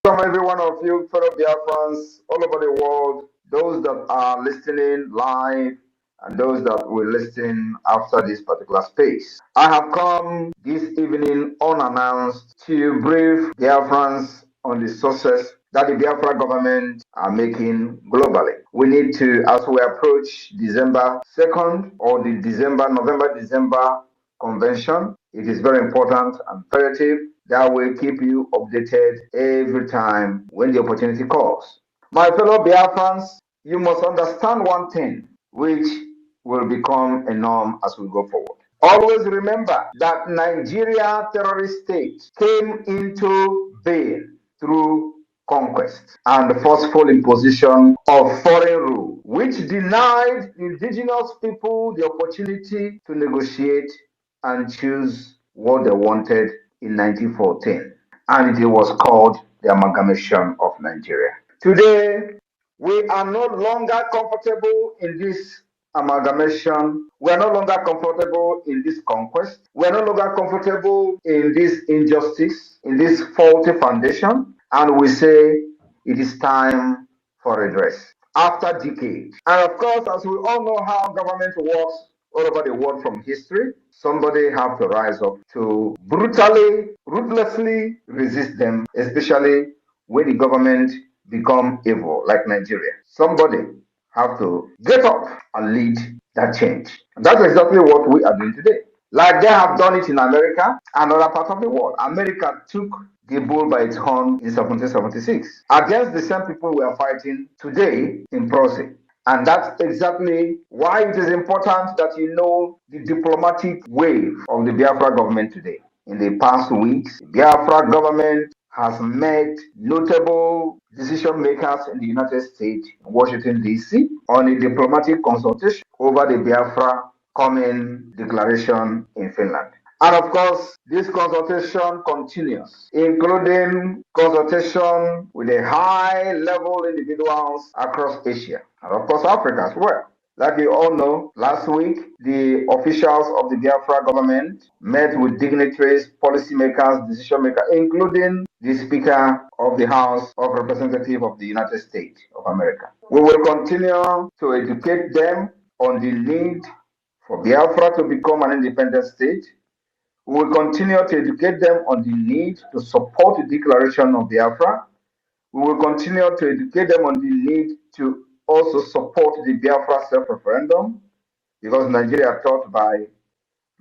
Welcome every one of you, fellow Biafrans all over the world, those that are listening live and those that will listen after this particular space. I have come this evening unannounced to brief Biafrans on the success that the Biafra government are making globally. We need to, as we approach December 2nd or the November-December convention, it is very important and imperative that will keep you updated every time when the opportunity calls. My fellow Biafrans, you must understand one thing which will become a norm as we go forward. Always remember that Nigeria terrorist state came into being through conquest and the forceful imposition of foreign rule, which denied indigenous people the opportunity to negotiate and choose what they wanted in 1914. And it was called the amalgamation of Nigeria. Today, we are no longer comfortable in this amalgamation. We are no longer comfortable in this conquest. We are no longer comfortable in this injustice, in this faulty foundation. And we say it is time for redress after decades. And of course, as we all know how government works all over the world from history, somebody have to rise up to brutally, ruthlessly resist them, especially when the government become evil like Nigeria. Somebody have to get up and lead that change. And that's exactly what we are doing today. Like they have done it in America and other parts of the world. America took the bull by its horn in 1776 against the same people we are fighting today in Proce. And that's exactly why it is important that you know the diplomatic wave of the Biafra government today. In the past weeks, the Biafra government has met notable decision makers in the United States, Washington, D.C., on a diplomatic consultation over the Biafra Common Declaration in Finland. And of course, this consultation continues, including consultation with a high level individuals across Asia and of course Africa as well. Like you all know, last week, the officials of the Biafra government met with dignitaries, policymakers, decision makers, including the Speaker of the House of Representatives of the United States of America. We will continue to educate them on the need for Biafra to become an independent state. We will continue to educate them on the need to support the declaration of Biafra. We will continue to educate them on the need to also support the Biafra self-referendum because Nigeria thought by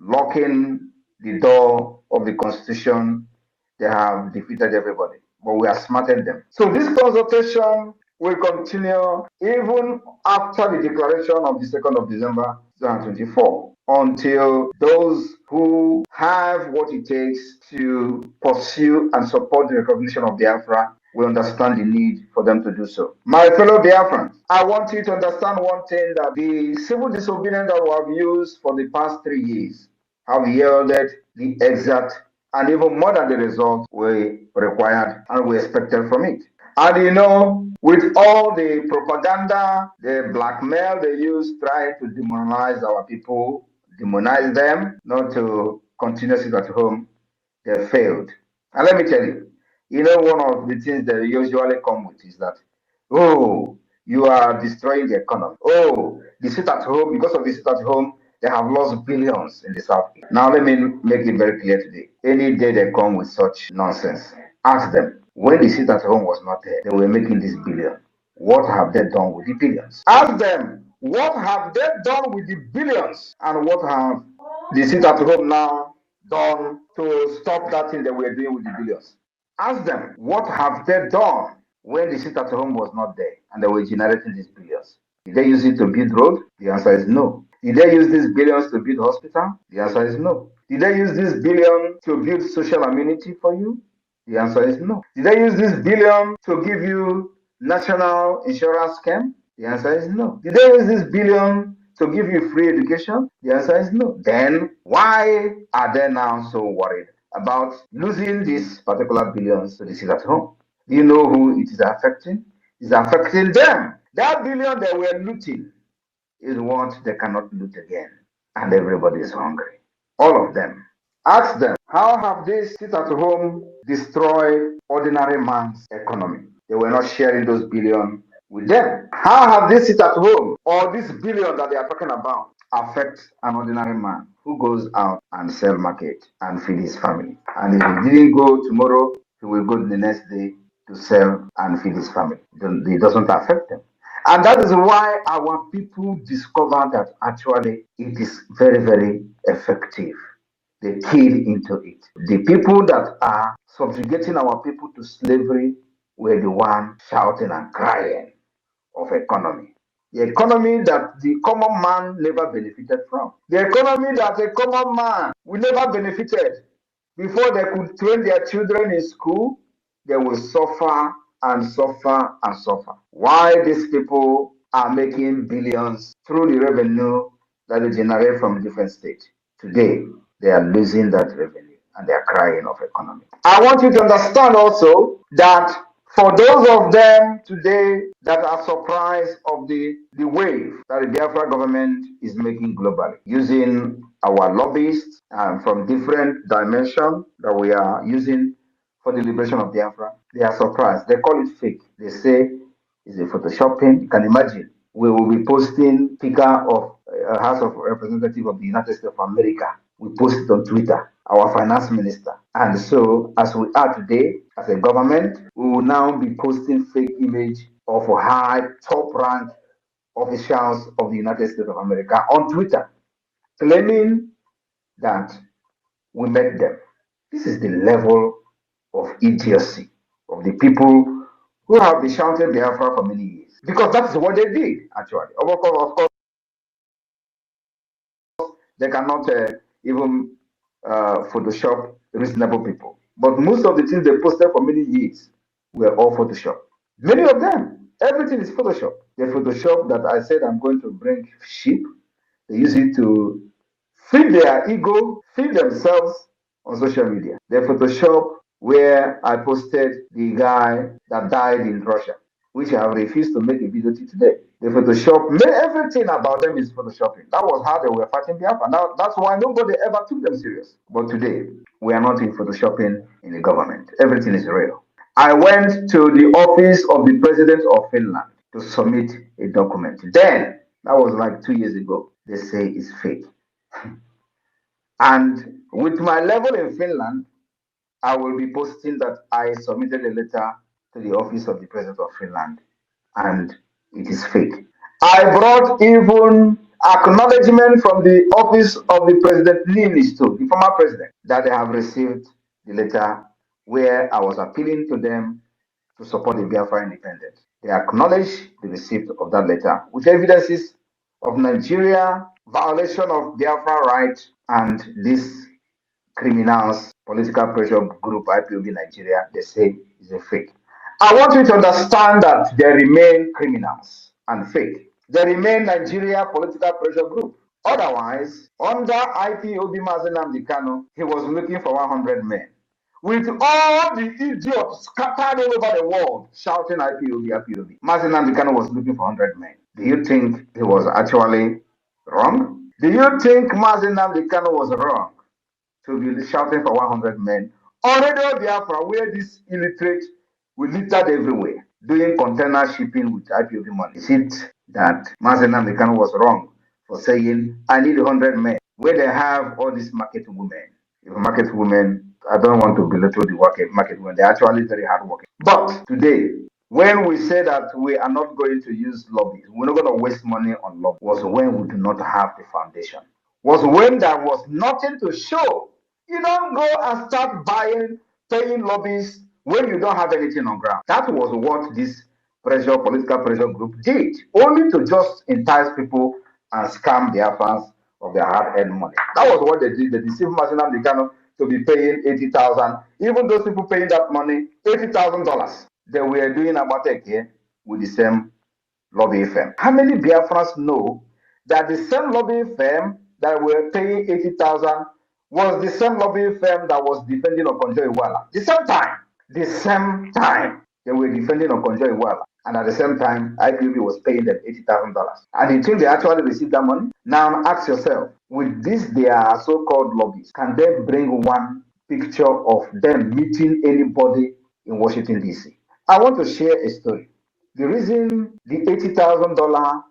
locking the door of the constitution, they have defeated everybody. But we have smarted them. So this consultation will continue even after the declaration of the 2nd of December 2024 until those who have what it takes to pursue and support the recognition of Biafra will understand the need for them to do so. My fellow Biafrans, I want you to understand one thing, that the civil disobedience that we have used for the past 3 years have yielded the exact and even more than the result we required and we expected from it. And you know, with all the propaganda, the blackmail they use trying to demonize our people, demonize them, not to continue to sit at home, they failed. And let me tell you, you know, one of the things they usually come with is that, oh, you are destroying the economy. Oh, the sit at home, because of the sit at home, they have lost billions in the South. Now, let me make it very clear today. Any day they come with such nonsense, ask them. When the sit at home was not there, they were making this billion. What have they done with the billions? Ask them, what have they done with the billions? And what have the sit at home now done to stop that thing they were doing with the billions? Ask them, what have they done when the sit at home was not there and they were generating these billions? Did they use it to build road? The answer is no. Did they use these billions to build hospital? The answer is no. Did they use this billion to build social amenity for you? The answer is no. Did they use this billion to give you national insurance scheme? The answer is no. Did they use this billion to give you free education? The answer is no. Then why are they now so worried about losing these particular billions to the sit at home? Do you know who it is affecting? It's affecting them. That billion they were looting is what they cannot loot again. And everybody is hungry. All of them. Ask them, how have this sit at home destroyed ordinary man's economy? They were not sharing those billions with them. How have this sit at home or this billion that they are talking about affect an ordinary man who goes out and sell market and feed his family? And if he didn't go tomorrow, he will go the next day to sell and feed his family. It doesn't affect them. And that is why our people discover that actually it is very, very effective. They keyed into it. The people that are subjugating our people to slavery were the one shouting and crying of economy. The economy that the common man never benefited from. The economy that a common man will never benefited. Before they could train their children in school, they will suffer and suffer and suffer. Why these people are making billions through the revenue that they generate from different states. Today, they are losing that revenue and they are crying of economy. I want you to understand also that for those of them today that are surprised of the wave that the Biafra government is making globally, using our lobbyists from different dimensions that we are using for the liberation of Biafra, they are surprised. They call it fake. They say it's a photoshopping. You can imagine. We will be posting Speaker of House of Representatives of the United States of America. We post it on Twitter, our finance minister. And so, as we are today, as a government, we will now be posting fake image of high top rank officials of the United States of America on Twitter, claiming that we met them. This is the level of idiocy of the people who have been shouting Biafra for many years. Because that's what they did, actually. Of course, they cannot even Photoshop reasonable people. But most of the things they posted for many years were all Photoshop. Many of them, everything is Photoshop. The Photoshop that I said I'm going to bring sheep, they use it to feed their ego, feed themselves on social media. The Photoshop where I posted the guy that died in Russia, which I have refused to make a video to today. The Photoshop, everything about them is Photoshopping. That was how they were fighting Biafra. Now, that's why nobody ever took them serious. But today, we are not in Photoshopping in the government. Everything is real. I went to the office of the president of Finland to submit a document. Then, that was like 2 years ago, they say it's fake. And with my level in Finland, I will be posting that I submitted a letter to the office of the president of Finland and it is fake. I brought even acknowledgement from the office of the president Niinisto, the former president, that they have received the letter where I was appealing to them to support the Biafra independence. They acknowledge the receipt of that letter with evidences of Nigeria violation of Biafra rights and this criminals, political pressure group IPOB Nigeria, they say is a fake. I want you to understand that they remain criminals and fake. They remain Nigeria political pressure group. Otherwise, under IPOB Mazen Amdekano, he was looking for 100 men. With all the idiots scattered all over the world shouting IPOB, IPOB, Mazen Amdekano was looking for 100 men. Do you think he was actually wrong? Do you think Mazen Amdekano was wrong to be shouting for 100 men on Radio Biafra, where these illiterate will littered everywhere, doing container shipping with IPOB money? Is it that Mazen Amdekano was wrong for saying, I need 100 men, where they have all these market women? If market women, I don't want to belittle the market women, they're actually very hard working. But today, when we say that we are not going to use lobbies, we're not going to waste money on lobbies, was when we do not have the foundation, was when there was nothing to show. You don't go and start paying lobbies when you don't have anything on ground. That was what this political pressure group did, only to just entice people and scam their fans of their hard-earned money. That was what they did. They deceived Marcina Mexicano to be paying 80,000. Even those people paying that money, $80,000, they were doing Abatek here with the same lobby firm. How many Biafrans know that the same lobby firm that were paying 80,000 was the same lobby firm that was defending Okonjo Iweala? The same time they were defending Okonjo Iweala. And at the same time, IPOB was paying them $80,000. And you think they actually received that money? Now ask yourself, with this their so-called lobbies, can they bring one picture of them meeting anybody in Washington, D.C.? I want to share a story. The reason the $80,000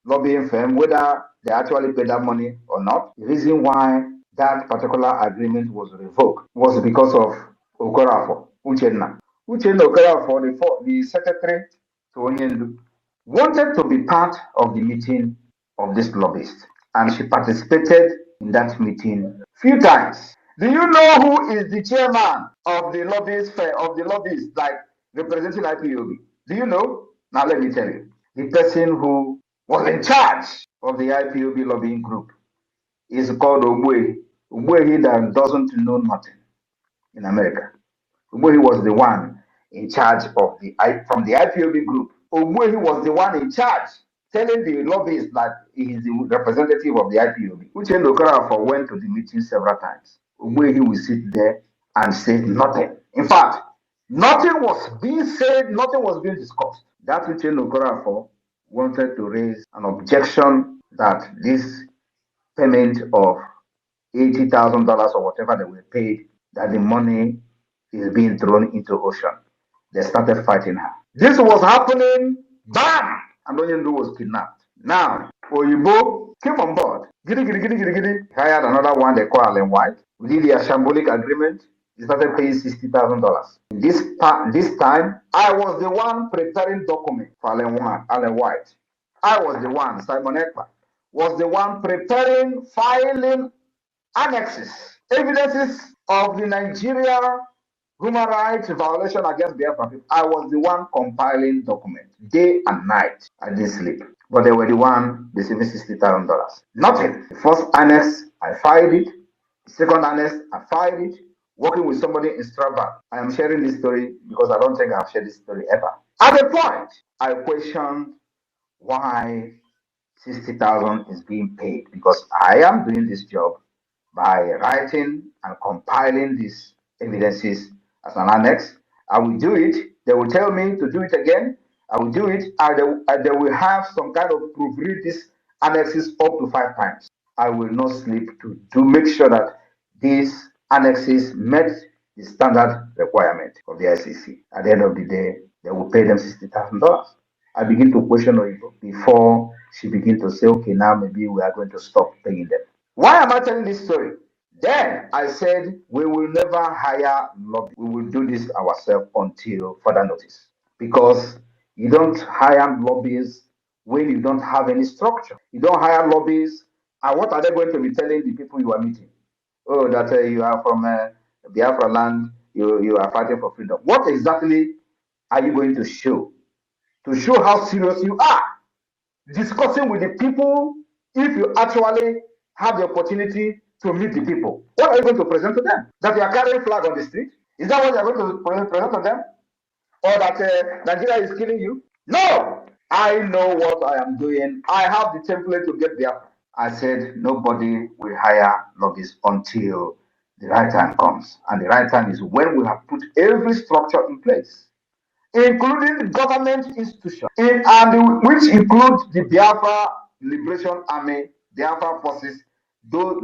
lobbying firm, whether they actually paid that money or not, the reason why that particular agreement was revoked was because of Okorafor, Uchenna. Uchenna Okorafor, the secretary to Onyendu, wanted to be part of the meeting of this lobbyist, and she participated in that meeting few times. Do you know who is the chairman of the lobbyists like representing IPOB? Do you know? Now let me tell you. The person who was in charge of the IPOB lobbying group is called Ogbuehi. Ogbuehi that doesn't know nothing in America. Ogbuehi was the one in charge of from the IPOB group. Ogbuehi was the one in charge, telling the lobbyists that he is the representative of the IPOB. Uchenna Okorafor went to the meeting several times. Ogbuehi will sit there and say nothing. In fact, nothing was being said, nothing was being discussed. That Uchenna Okorafor wanted to raise an objection that this payment of $80,000 or whatever they were paid, that the money is being thrown into ocean. They started fighting her. This was happening, bam! And Onyendu was kidnapped. Now, Oyibo came on board. Giddy, giddy, giddy, giddy, giddy. Hired another one they call Allen White. We did the shambolic agreement. He started paying $60,000. This time, I was the one preparing document for Allen White. I was the one, Simon Ekpa, was the one preparing, filing annexes, evidences of the Nigeria human rights violation against Biafra people. I was the one compiling documents day and night. I didn't sleep. But they were the one receiving $60,000. Nothing. The first annex, I filed it. The second annex, I filed it. Working with somebody in Strasbourg. I am sharing this story because I don't think I've shared this story ever. At the point, I questioned why 60,000 is being paid, because I am doing this job by writing and compiling these evidences as an annex. I will do it. They will tell me to do it again. I will do it. And they will have some kind of proofread these annexes up to 5 times. I will not sleep to make sure that these annexes met the standard requirement of the ICC. At the end of the day, they will pay them $60,000. I begin to question Oyibo before she begin to say, okay, now maybe we are going to stop paying them. Why am I telling this story? Then I said, we will never hire lobby. We will do this ourselves until further notice. Because you don't hire lobbies when you don't have any structure. You don't hire lobbies, and what are they going to be telling the people you are meeting? Oh, that you are from Biafra land, you are fighting for freedom. What exactly are you going to show? To show how serious you are. Discussing with the people, if you actually have the opportunity to meet the people, what are you going to present to them? That you are carrying flag on the street? Is that what you are going to present to them? Or that Nigeria is killing you? No! I know what I am doing. I have the template to get there. I said nobody will hire lobbyists until the right time comes. And the right time is when we have put every structure in place, including government institutions, and which includes the Biafra Liberation Army, Biafra forces.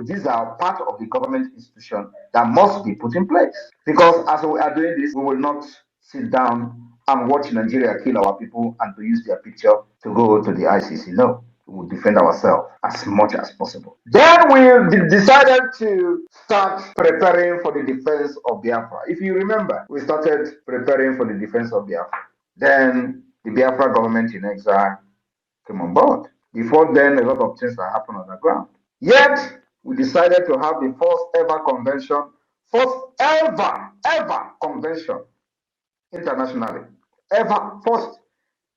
These are part of the government institution that must be put in place. Because as we are doing this, we will not sit down and watch Nigeria kill our people and to use their picture to go to the ICC. No, we will defend ourselves as much as possible. Then we decided to start preparing for the defense of Biafra. If you remember, we started preparing for the defense of Biafra. Then the Biafra government in exile came on board. Before then, a lot of things that happened on the ground. Yet, we decided to have the first ever convention, first ever convention internationally. First.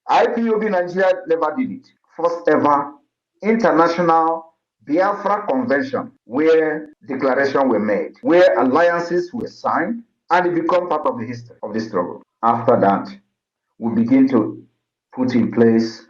IPOB Nigeria never did it. First ever international Biafra convention where declarations were made, where alliances were signed, and it became part of the history of the struggle. After that, we begin to put in place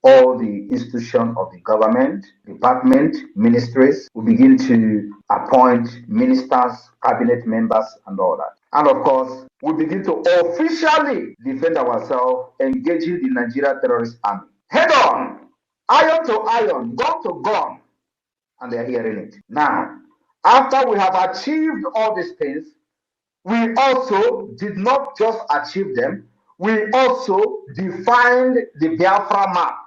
all the institutions of the government, department, ministries. We begin to appoint ministers, cabinet members, and all that. And of course, we begin to officially defend ourselves, engaging the Nigeria terrorist army. Head on, iron to iron, gun to gun, and they're hearing it. Now, after we have achieved all these things, we also did not just achieve them, we also defined the Biafra map.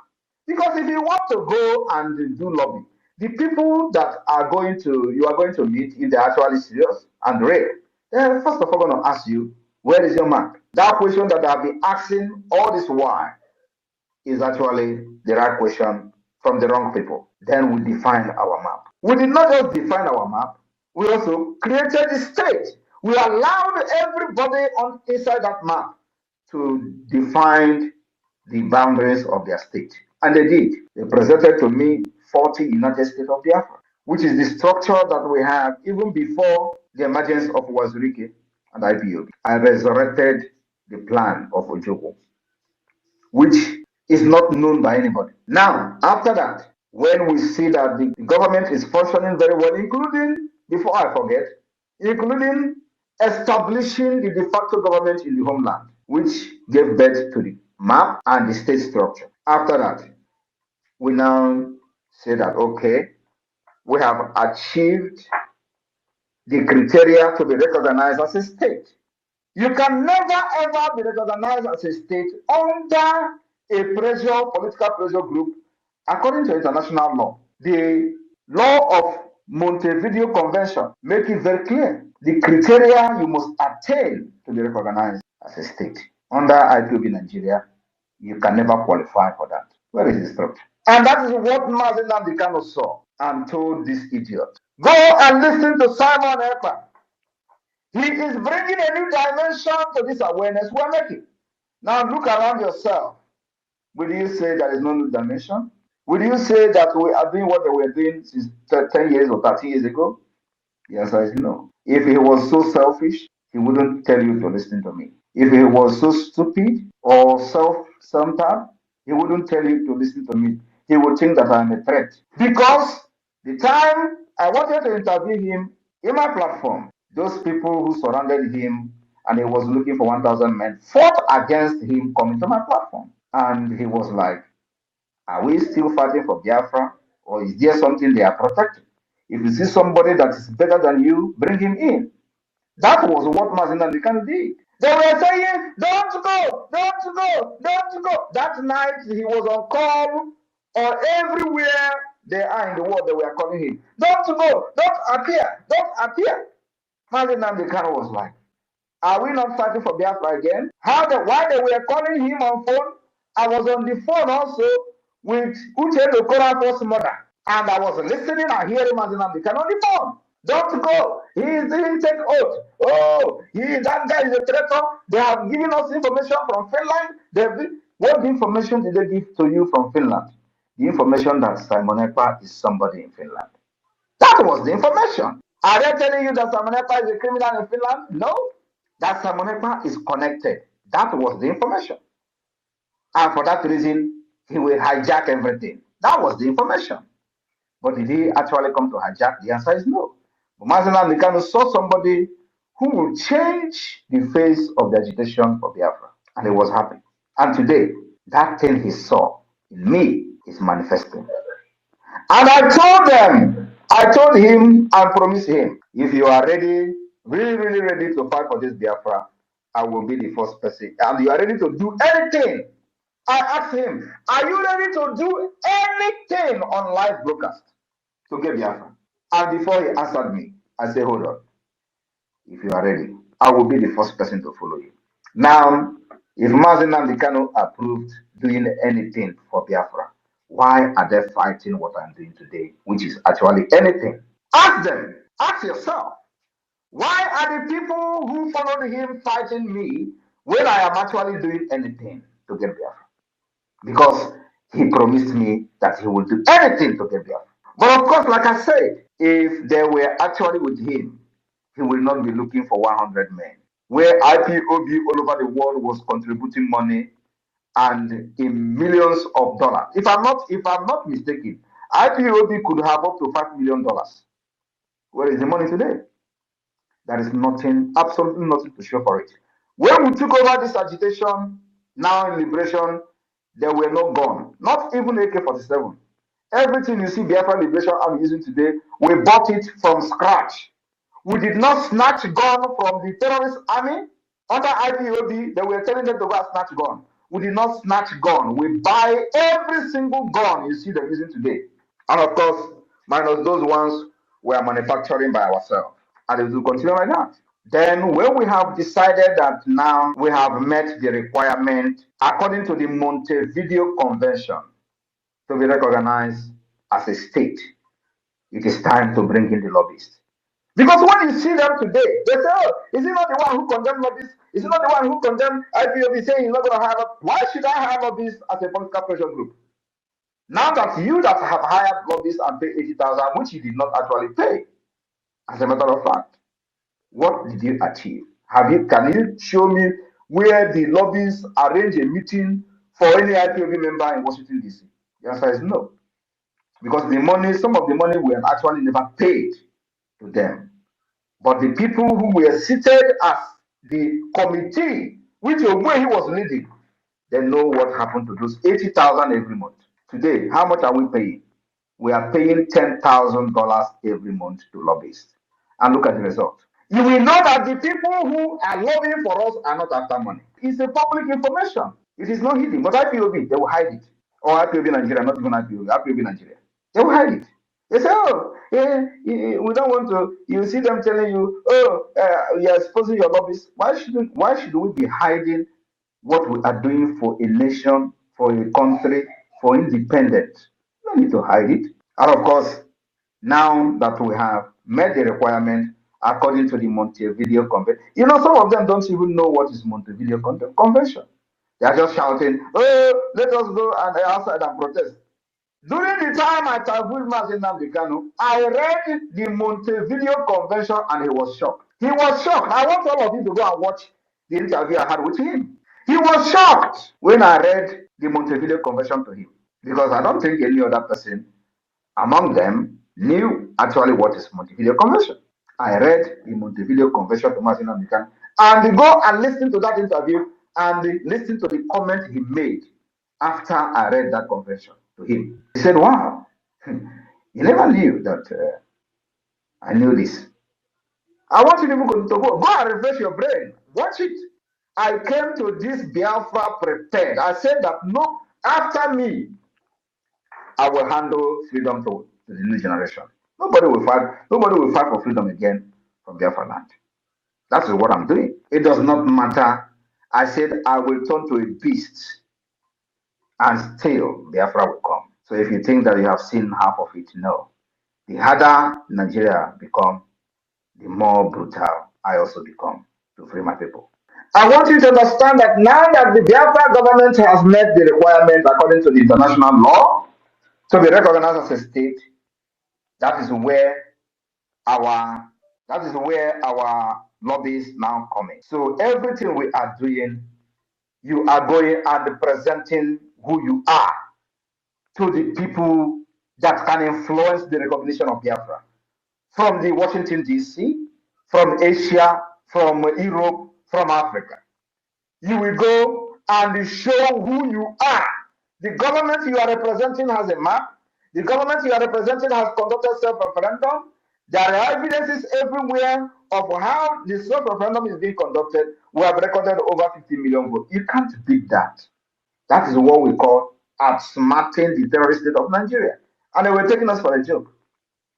Because if you want to go and do lobby, the people that you are going to meet, if they're actually serious and real, they're first of all going to ask you, where is your map? That question that I've been asking all this while is actually the right question from the wrong people. Then we define our map. We did not just define our map, we also created the state. We allowed everybody on inside that map to define the boundaries of their state. And they did. They presented to me 40 United States of Biafra, which is the structure that we have even before the emergence of Wazirike and IPOB. I resurrected the plan of Ojukwu, which is not known by anybody. Now, after that, when we see that the government is functioning very well, including, before I forget, including establishing the de facto government in the homeland, which gave birth to the map and the state structure. After that, we now say that, okay, we have achieved the criteria to be recognized as a state. You can never ever be recognized as a state under a political pressure group, according to international law. The law of Montevideo Convention make it very clear. The criteria you must attain to be recognized as a state. Under IPOB Nigeria, you can never qualify for that. Where is the structure? And that is what Mazen Nnamdi saw and told this idiot. Go and listen to Simon Ekpa. He is bringing a new dimension to this awareness we're making. Now look around yourself. Will you say there is no new dimension? Will you say that we are doing what they were doing since 10 years or 30 years ago? The answer is no. If he was so selfish, he wouldn't tell you to listen to me. If he was so stupid or self-centered, he wouldn't tell you to listen to me. He would think that I'm a threat. Because the time I wanted to interview him in my platform, those people who surrounded him and he was looking for 1,000 men fought against him coming to my platform. And he was like, are we still fighting for Biafra, or is there something they are protecting? If you see somebody that is better than you, bring him in. That was what Mazen Nnamdi did. They were saying, don't go, don't go, don't go. That night he was on call, or everywhere they are in the world, they were calling him, don't go, don't appear, don't appear. Mazen Nnamdi was like, are we not fighting for Biafra again? Why they were calling him on phone? I was on the phone also with Uche Okorafor's mother. And I was listening and hearing Mazen Nnamdi on the phone. Don't go. He didn't take oath. Oh, that guy is a traitor. They have given us information from Finland. What information did they give to you from Finland? The information that Simon Ekpa is somebody in Finland. That was the information. Are they telling you that Simon Ekpa is a criminal in Finland? No. That Simon Ekpa is connected. That was the information. And for that reason, he will hijack everything. That was the information. But did he actually come to hijack? The answer is no. But Mazen Nnamdi saw somebody who will change the face of the agitation for Biafra. And he was happy. And today, that thing he saw in me is manifesting. And I told him and promised him, if you are ready, really, really ready to fight for this Biafra, I will be the first person. And you are ready to do anything. I asked him, are you ready to do anything on live broadcast to get Biafra? And before he answered me, I said, hold on. If you are ready, I will be the first person to follow you. Now, if Mazen Nnamdi approved doing anything for Biafra, why are they fighting what I'm doing today, which is actually anything? Ask them. Ask yourself. Why are the people who followed him fighting me when I am actually doing anything to get Biafra? Because he promised me that he will do anything to get Biafra. But of course, like I said, if they were actually with him, he will not be looking for 100 men. Where IPOB all over the world was contributing money and in millions of dollars. If I'm not mistaken, IPOB could have up to $5 million. Where is the money today? There is nothing, absolutely nothing to show for it. When we took over this agitation, now in liberation, there were no gun, not even AK-47. Everything you see Biafra Liberation Army using today, we bought it from scratch. We did not snatch gun from the terrorist army. Under IPOB, they were telling them to go and snatch gun. We did not snatch gun. We buy every single gun you see them using today. And of course, minus those ones we are manufacturing by ourselves. And it will continue like that. Then when we have decided that now we have met the requirement according to the Montevideo Convention to be recognized as a state, it is time to bring in the lobbyists. Because when you see them today, they say, oh, is he not the one who condemned lobbyists? Is he not the one who condemned IPOB saying he's not going to hire? Why should I hire lobbyists as a political pressure group? Now that you that have hired lobbyists and paid 80,000, which you did not actually pay, as a matter of fact, what did you achieve? Can you show me where the lobbyists arrange a meeting for any IPOB member in Washington, D.C.? The answer is no. Because the money, some of the money were actually never paid to them. But the people who were seated as the committee, which way he was leading, they know what happened to those 80,000 every month. Today, how much are we paying? We are paying $10,000 every month to lobbyists. And look at the result. You will know that the people who are lobbying for us are not after money. It's a public information. It is not hidden. But IPOB, they will hide it. Or IPOB Nigeria, not even IPOB, IPOB Nigeria. They will hide it. They say, oh, we don't want to. You see them telling you, oh, you are exposing your lobbyists. Why should we be hiding what we are doing for a nation, for a country, for independence? You don't need to hide it. And of course, now that we have met the requirement according to the Montevideo Convention, some of them don't even know what is Montevideo Convention. They are just shouting, oh, let us go and outside and protest. During the time I traveled Nnamdi Kanu, I read the Montevideo Convention and he was shocked. He was shocked. I want all of you to go and watch the interview I had with him. He was shocked when I read the Montevideo Convention to him, because I don't think any other person among them knew actually what is Montevideo Convention. I read the Montevideo Convention to Nnamdi Kanu, and go and listen to that interview and listen to the comment he made after I read that convention to him. He said, wow, you never knew that I knew this. I want you people to go and refresh your brain. Watch it. I came to this Biafra prepared. I said that no, after me, I will handle freedom to the new generation. Nobody will fight for freedom again from Biafra land. That is what I'm doing. It does not matter. I said I will turn to a beast and still Biafra will come. So if you think that you have seen half of it, no. The harder Nigeria become, the more brutal I also become to free my people. I want you to understand that now that the Biafra government has met the requirement according to the international law to be recognized as a state, that is where our lobbies now come in. So everything we are doing, you are going and presenting who you are to the people that can influence the recognition of Biafra. From the Washington, D.C., from Asia, from Europe, from Africa. You will go and show who you are. The government you are representing has a map. The government you are representing has conducted self-referendum. There are evidences everywhere of how the self-referendum is being conducted. We have recorded over 50 million votes. You can't beat that. That is what we call outsmarting the terrorist state of Nigeria. And they were taking us for a joke.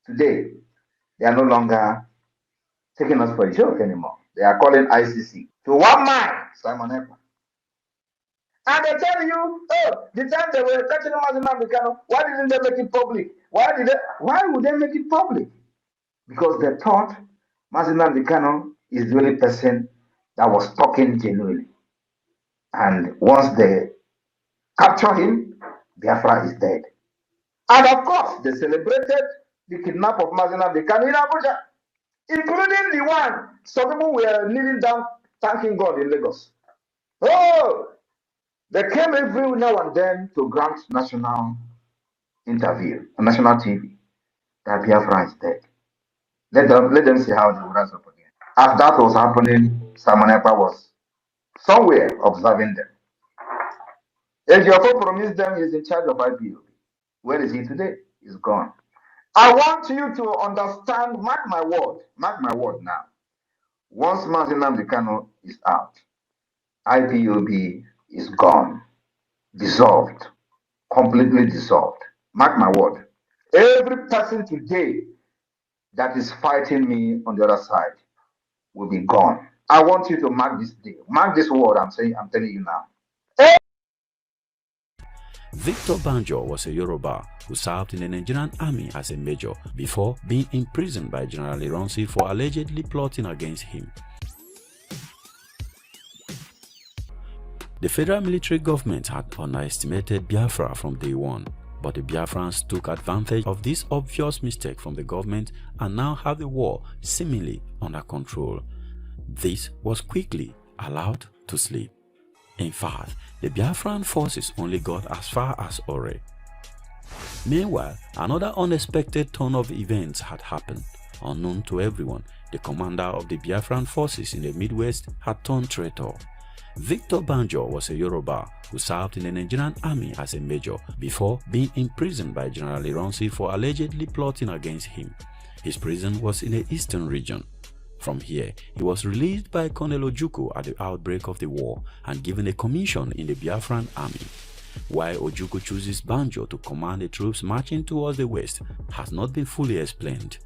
Today, they are no longer taking us for a joke anymore. They are calling ICC to one man, Simon Ekpa. And they tell you, oh, the time they were catching Nnamdi Kanu, why didn't they make it public? Why would they make it public? Because they thought Nnamdi Kanu is the only person that was talking genuinely. And once they capture him, Biafra is dead. And of course, they celebrated the kidnap of Nnamdi Kanu in Abuja, including the one some people were kneeling down thanking God in Lagos. Oh, They came every now and then to grant national interview on national TV that Biafra is dead. Let them see how they will rise up again. As that was happening, Simon Ekpa was somewhere observing them. Ejiofor promised them he's in charge of IPOB. Where is he today? He's gone. I want you to understand, mark my word now. Once Mazi Nnamdi Kanu is out, IPOB is gone, dissolved, completely dissolved. Mark my word. Every person today that is fighting me on the other side will be gone. I want you to mark this day. Mark this word I'm telling you now. Victor Banjo was a Yoruba who served in the Nigerian army as a major before being imprisoned by General Ironsi for allegedly plotting against him. The federal military government had underestimated Biafra from day one, but the Biafrans took advantage of this obvious mistake from the government and now have the war seemingly under control. This was quickly allowed to slip. In fact, the Biafran forces only got as far as Ore. Meanwhile, another unexpected turn of events had happened. Unknown to everyone, the commander of the Biafran forces in the Midwest had turned traitor. Victor Banjo was a Yoruba who served in the Nigerian army as a major before being imprisoned by General Ironsi for allegedly plotting against him. His prison was in the eastern region. From here, he was released by Colonel Ojukwu at the outbreak of the war and given a commission in the Biafran army. Why Ojukwu chooses Banjo to command the troops marching towards the west has not been fully explained.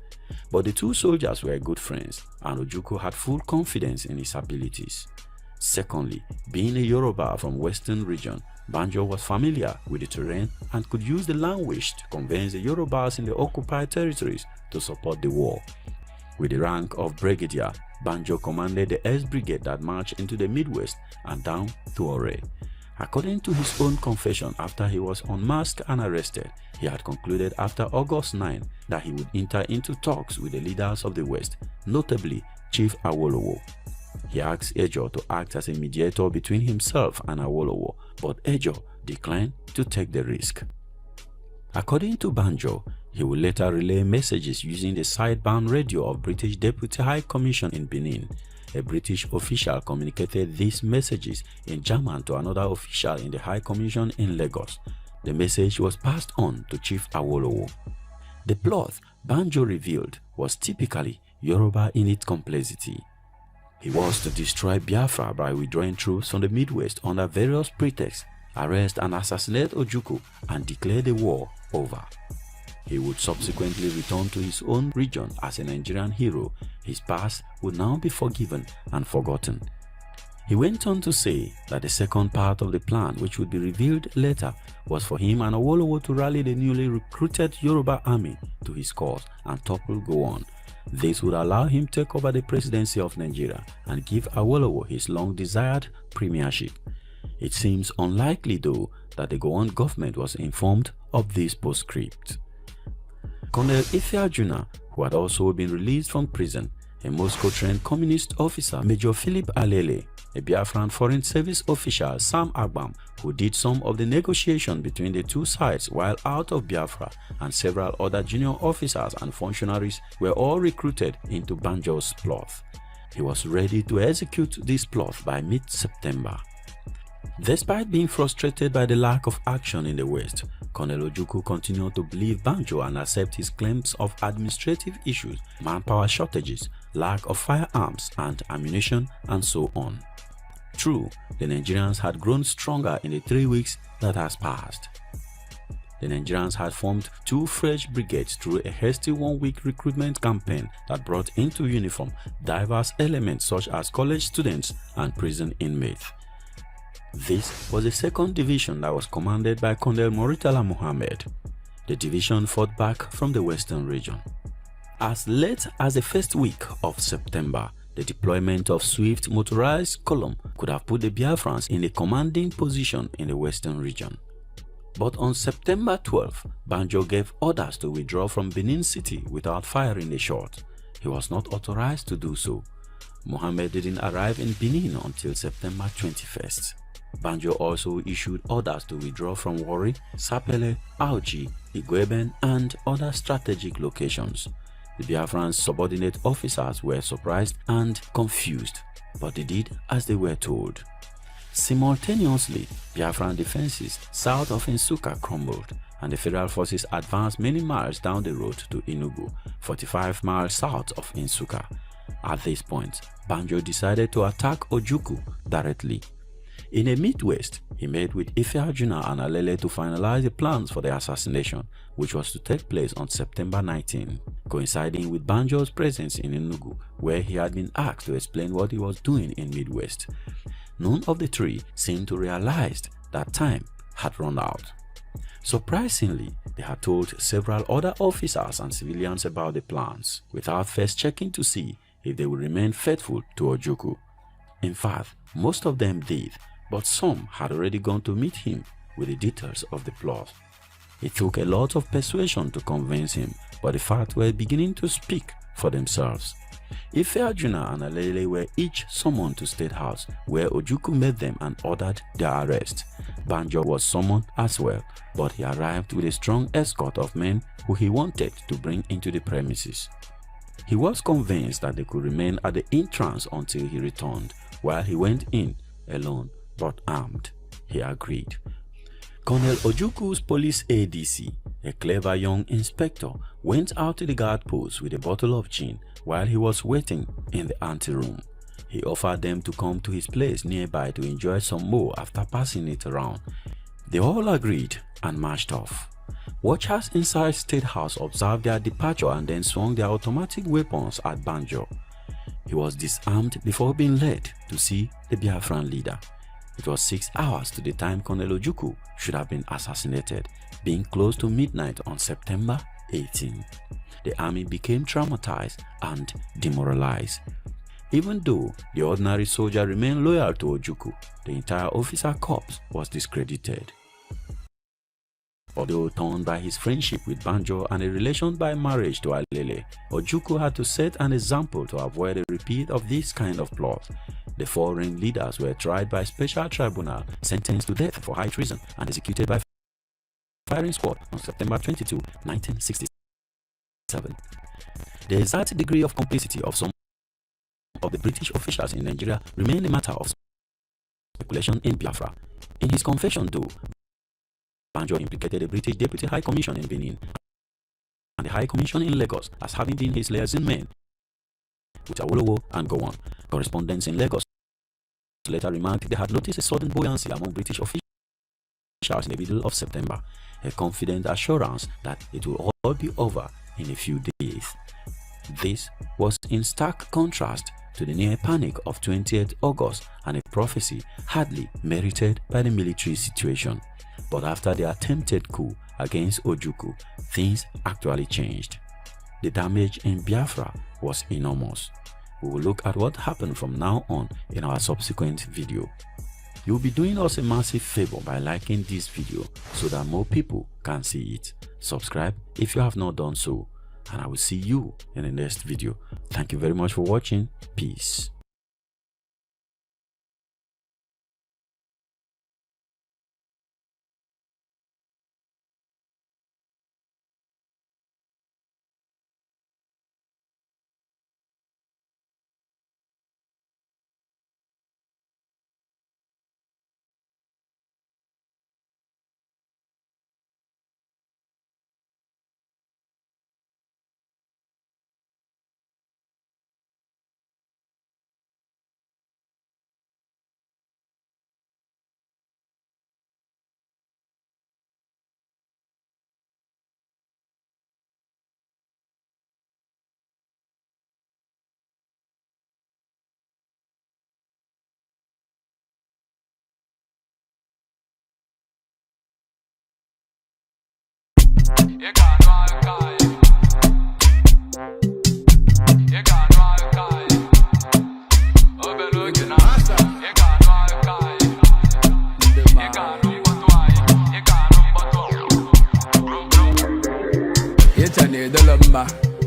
But the two soldiers were good friends and Ojukwu had full confidence in his abilities. Secondly, being a Yoruba from western region, Banjo was familiar with the terrain and could use the language to convince the Yorubas in the occupied territories to support the war. With the rank of brigadier, Banjo commanded the S Brigade that marched into the Midwest and down to Ore. According to his own confession after he was unmasked and arrested, he had concluded after August 9 that he would enter into talks with the leaders of the West, notably Chief Awolowo. He asked Ejo to act as a mediator between himself and Awolowo, but Ejo declined to take the risk. According to Banjo, he would later relay messages using the sideband radio of British Deputy High Commission in Benin. A British official communicated these messages in German to another official in the High Commission in Lagos. The message was passed on to Chief Awolowo. The plot Banjo revealed was typically Yoruba in its complexity. He was to destroy Biafra by withdrawing troops from the Midwest under various pretexts, arrest and assassinate Ojukwu, and declare the war over. He would subsequently return to his own region as a Nigerian hero. His past would now be forgiven and forgotten. He went on to say that the second part of the plan, which would be revealed later, was for him and Awolowo to rally the newly recruited Yoruba army to his cause and topple Gowon. This would allow him to take over the presidency of Nigeria and give Awolowo his long-desired premiership. It seems unlikely, though, that the Gowon government was informed of this postscript. Colonel Ife Ajuna, who had also been released from prison, a Moscow-trained communist officer, Major Philip Alele, a Biafran Foreign Service official, Sam Agbam, who did some of the negotiation between the two sides while out of Biafra, and several other junior officers and functionaries were all recruited into Banjo's plot. He was ready to execute this plot by mid-September. Despite being frustrated by the lack of action in the West, Colonel Ojukwu continued to believe Banjo and accept his claims of administrative issues, manpower shortages, lack of firearms and ammunition, and so on. True, the Nigerians had grown stronger in the 3 weeks that has passed. The Nigerians had formed 2 fresh brigades through a hasty 1-week recruitment campaign that brought into uniform diverse elements such as college students and prison inmates. This was the 2nd Division that was commanded by Colonel Moritala Mohammed. The division fought back from the western region. As late as the first week of September, the deployment of swift motorized column could have put the Biafrans in a commanding position in the western region. But on September 12, Banjo gave orders to withdraw from Benin City without firing a shot. He was not authorized to do so. Mohammed didn't arrive in Benin until September 21st. Banjo also issued orders to withdraw from Warri, Sapele, BRGIE, Igweben, and other strategic locations. The Biafran subordinate officers were surprised and confused, but they did as they were told. Simultaneously, Biafran defenses south of Nsukka crumbled, and the federal forces advanced many miles down the road to Enugu, 45 miles south of Nsukka. At this point, Banjo decided to attack Ojukwu directly. In a Midwest, he met with Ife Ajuna and Alele to finalize the plans for the assassination, which was to take place on September 19, coinciding with Banjo's presence in Enugu, where he had been asked to explain what he was doing in Midwest. None of the three seemed to realize that time had run out. Surprisingly, they had told several other officers and civilians about the plans, without first checking to see if they would remain faithful to Ojukwu. In fact, most of them did, but some had already gone to meet him with the details of the plot. It took a lot of persuasion to convince him, but the facts were beginning to speak for themselves. Ife Ajuna and Alele were each summoned to State House, where Ojukwu met them and ordered their arrest. Banjo was summoned as well, but he arrived with a strong escort of men who he wanted to bring into the premises. He was convinced that they could remain at the entrance until he returned, while he went in alone but armed. He agreed. Colonel Ojukwu's police ADC, a clever young inspector, went out to the guard post with a bottle of gin while he was waiting in the anteroom. He offered them to come to his place nearby to enjoy some more after passing it around. They all agreed and marched off. Watchers inside State House observed their departure and then swung their automatic weapons at Banjo. He was disarmed before being led to see the Biafran leader. It was 6 hours to the time Colonel Ojukwu should have been assassinated, being close to midnight on September 18. The army became traumatized and demoralized. Even though the ordinary soldier remained loyal to Ojukwu, the entire officer corps was discredited. Although torn by his friendship with Banjo and a relation by marriage to Alele, Ojukwu had to set an example to avoid a repeat of this kind of plot. The four ring leaders were tried by special tribunal, sentenced to death for high treason, and executed by firing squad on September 22, 1967. The exact degree of complicity of some of the British officials in Nigeria remained a matter of speculation in Biafra. In his confession, though, Banjo implicated the British Deputy High Commission in Benin and the High Commission in Lagos as having been his liaison men with Awolowo and Gowon. Correspondents in Lagos later remarked they had noticed a sudden buoyancy among British officials in the middle of September, a confident assurance that it will all be over in a few days. This was in stark contrast to the near panic of 20th August and a prophecy hardly merited by the military situation. But after the attempted coup against Ojukwu, things actually changed. The damage in Biafra was enormous. We will look at what happened from now on in our subsequent video. You'll be doing us a massive favor by liking this video so that more people can see it. Subscribe if you have not done so, and I will see you in the next video. Thank you very much for watching. Peace.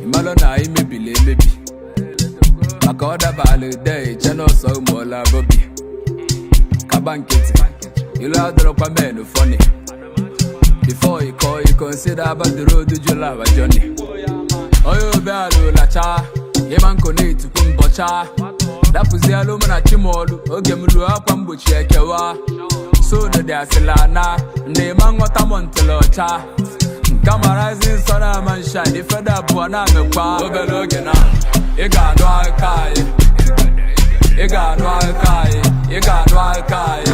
Imalo na imebile emebi maka ọ dabala ide cheno so ụmụọla bobi kaba nkịtị You love the rock man funny. Before you call, you consider about the road to your love journey. Oh, you better la cha. You man connect to Kumbacha. That was the alumina chimolu. Okay, you up and butch yakewa. So the Dasilana, name man what I'm on to locha. Rising sun and shine. If I da buona me pa. Overlooking you got no alkai. You got no alkai. You got no alkai.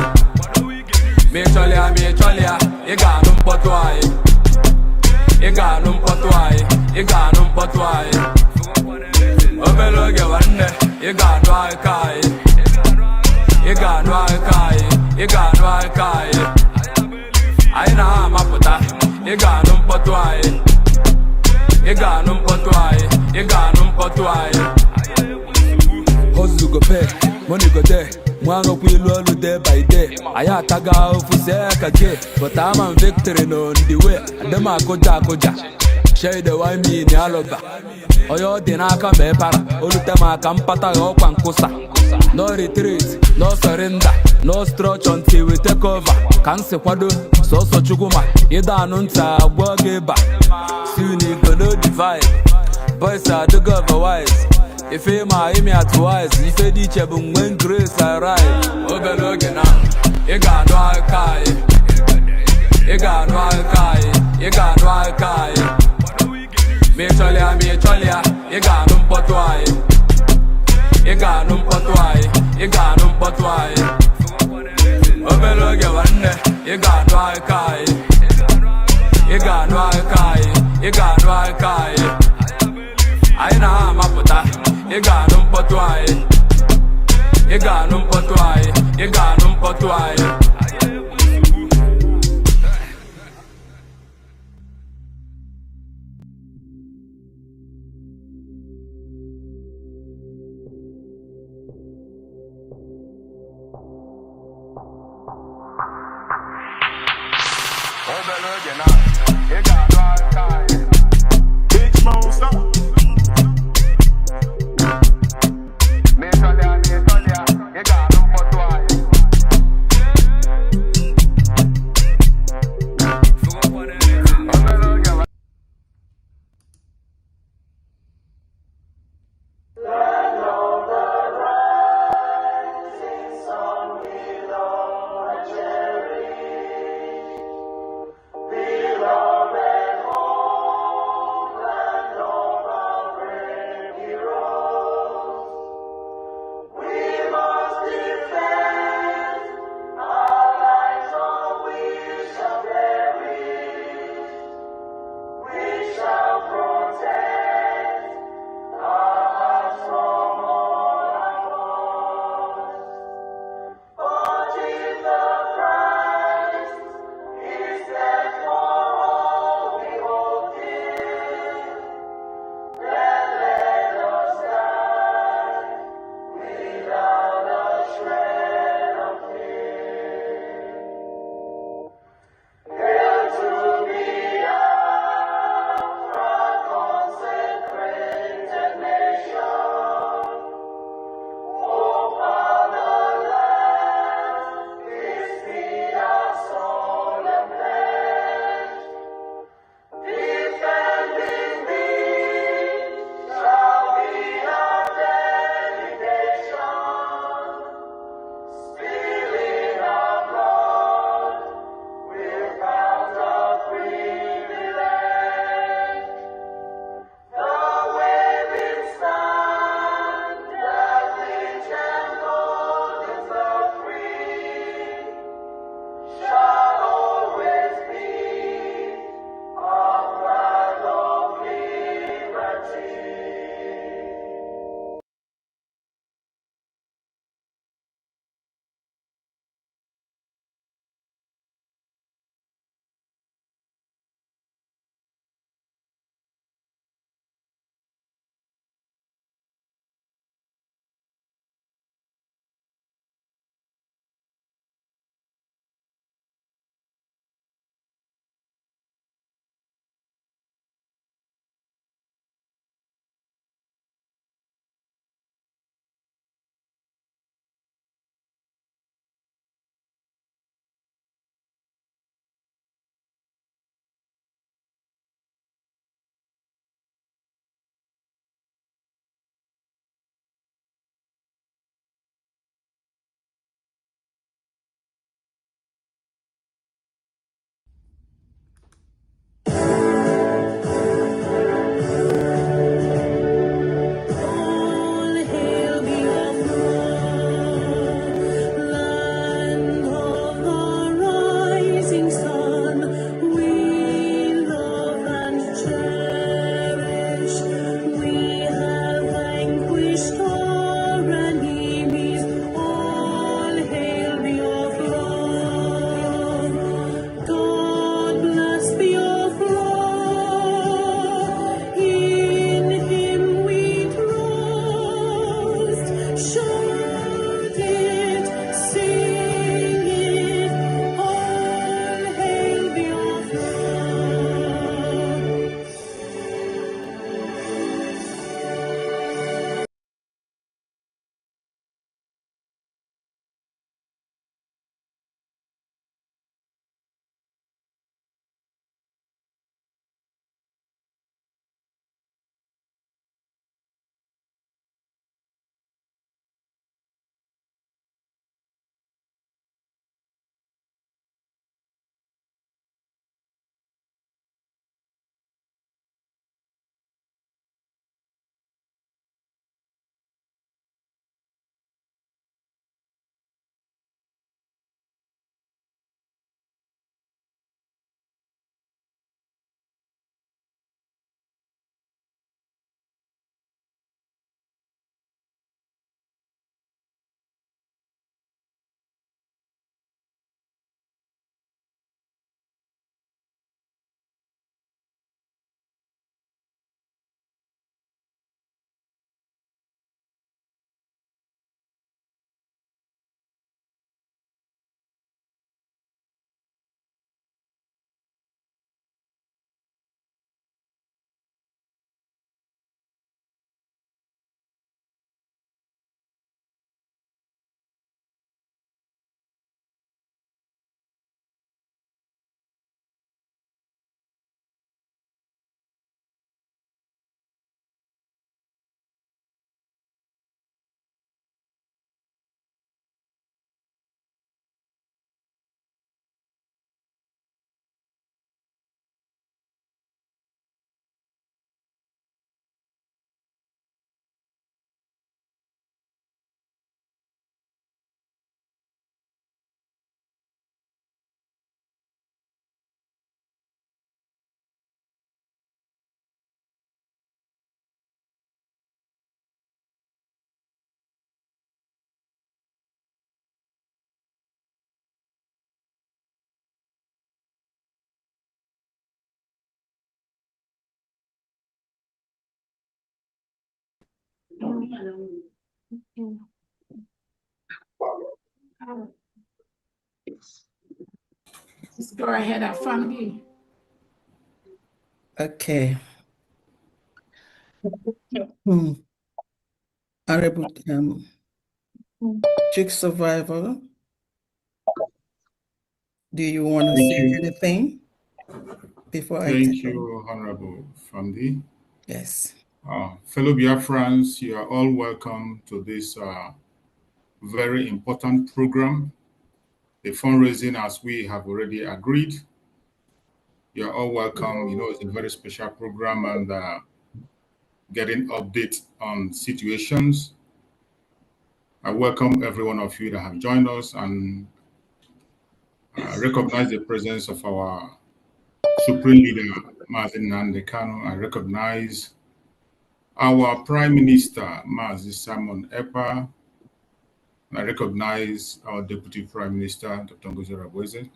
Me cholia, you got no potwai. You got no potwai. You got no potwai. Overlook one day, you got no alkai. You got no alkai. You got no alkai. I know my puta. You got no potwai. You got no potwai. You got no potwai. Hustle go pay, money go there. One of we roll day by day. I had to go for again, but I'm on victory on the way. And them I go koja. Share the wine me in the aloba. Oh, your dinner can be para. All the time I can pata or pancosa. No retreat, no surrender, no stretch until we take over. Can't say what do, so chuguma. You don't know work it back. Soon you go no divide. Boys are the otherwise. If you my me at twice, if you ditch a boom when grace arrive. Overlooking you got no alkai. You got no alkai. You got no alkai. Me cholia, you got no potwai. You got no potwai. You got no potwai. Overlooking one day, you got no alkai. You got no alkai. You got no alkai. I know my puta. You got no potwai. You got no potwai. You got no potwai. Big monster. BRGIE. Let's go ahead, Fundy. Okay. Honorable Chick Survivor, do you want to say anything before I Thank take on? you, Honorable Fundy. Yes. Fellow Biafrans, you are all welcome to this very important program, the fundraising, as we have already agreed. You are all welcome. You know, it's a very special program, and getting updates on situations. I welcome every one of you that have joined us, and recognize the presence of our Supreme Leader, Mazi Nnamdi Kanu. I recognize our Prime Minister, Mazi Simon Ekpa. I recognize our Deputy Prime Minister, Dr. Ngozi Okonjo-Iweala.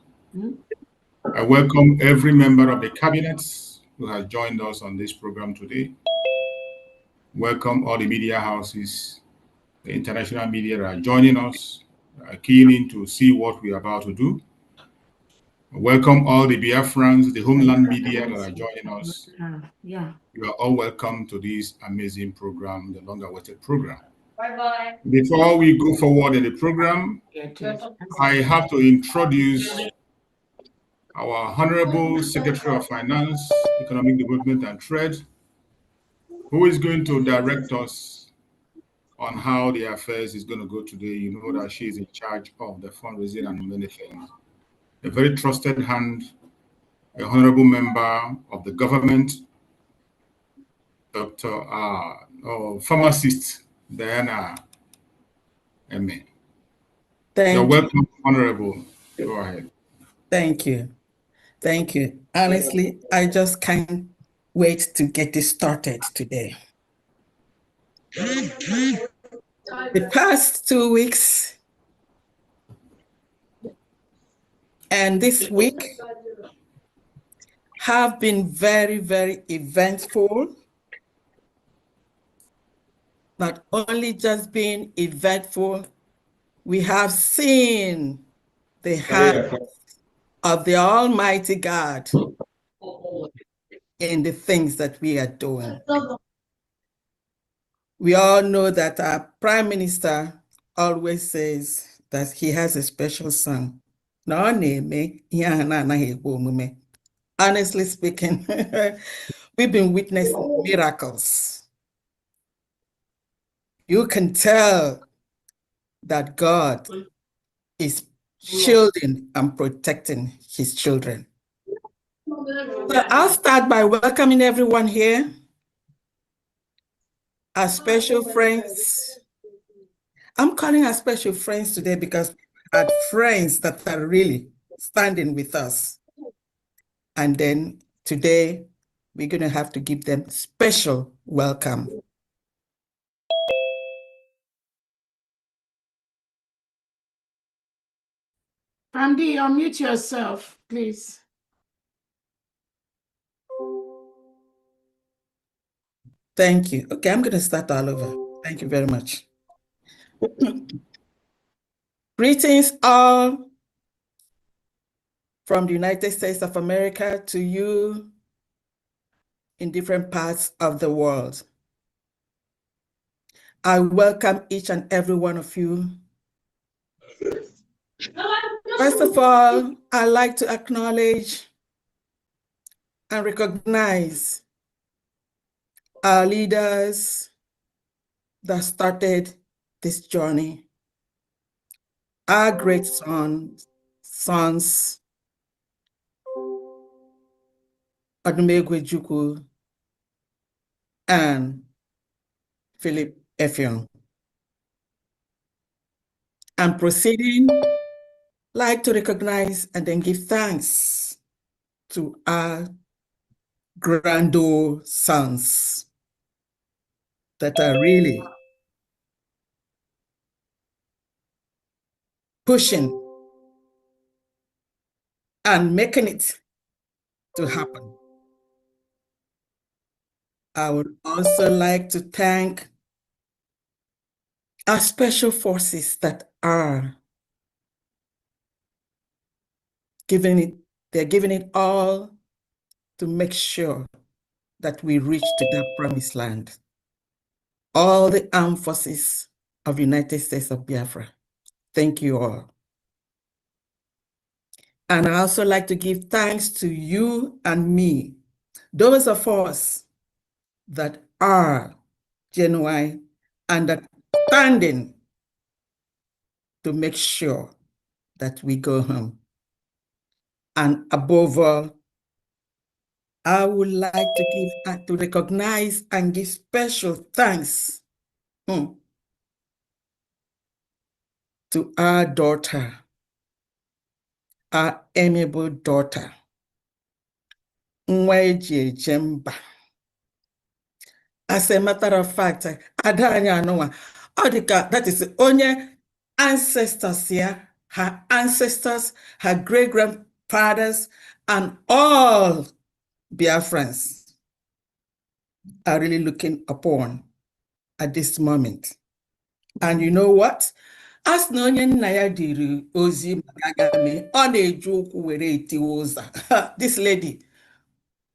I welcome every member of the cabinet who has joined us on this program today. Welcome all the media houses, the international media that are joining us, keen in to see what we are about to do. Welcome all the Biafrans, the homeland media that are joining us. Yeah. You are all welcome to this amazing program, the long-awaited program. Bye-bye. Before we go forward in the program, I have to introduce our Honorable Secretary of Finance, Economic Development and Trade, who is going to direct us on how the affairs is going to go today. You know that she is in charge of the fundraising and many things. A very trusted hand, a honorable member of the government, Dr. Pharmacist Diana M.A. You're welcome, Honorable. Go ahead. Thank you. Thank you. Honestly, I just can't wait to get this started today. The past 2 weeks and this week have been very, very eventful. Not only just being eventful, we have seen the hand of the Almighty God in the things that we are doing. We all know that our Prime Minister always says that he has a special son. Honestly speaking, we've been witnessing miracles. You can tell that God is shielding and protecting his children. So I'll start by welcoming everyone here, our special friends. I'm calling our special friends today because we had friends that are really standing with us. And then today, we're going to have to give them special welcome. Andy, unmute yourself, please. Thank you. Okay, I'm going to start all over. Thank you very much. Greetings all from the United States of America to you in different parts of the world. I welcome each and every one of you. First of all, I'd like to acknowledge and recognize our leaders that started this journey. Our great sons, Adumegwe Juku and Philip Effiong. I'm proceeding, like to recognize and then give thanks to our grandsons that are really pushing and making it to happen. I would also like to thank our special forces that are they're giving it all to make sure that we reach to that promised land. All the armed forces of the United States of Biafra, thank you all. And I also like to give thanks to you and me, those of us that are genuine and that standing to make sure that we go home. And above all, I would like to recognize and give special thanks to our daughter, our amiable daughter, Nwaeji Ejemba. As a matter of fact, Adanya Anoa, that is only ancestors here, her ancestors, her great-grandfathers, and all Biafrans are really looking upon at this moment. And you know what? As no naya diri ozi magagame, on a joke where it was this lady,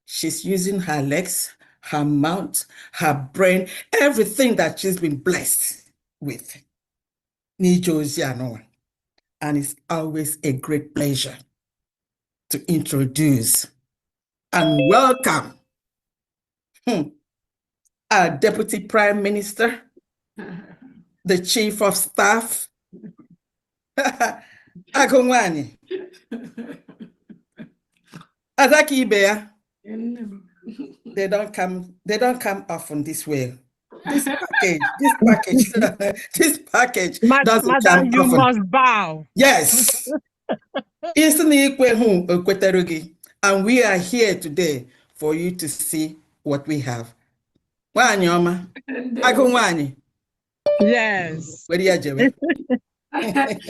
she's using her legs, her mouth, her brain, everything that she's been blessed with. And it's always a great pleasure to introduce and welcome our Deputy Prime Minister, the Chief of Staff, Agongwani. Azaki Ibea. They don't come often this way. This package doesn't come you often. must bow. Yes. And we are here today for you to see what we have. Wanyoma. Agongwani. Yes. Where are you? Thank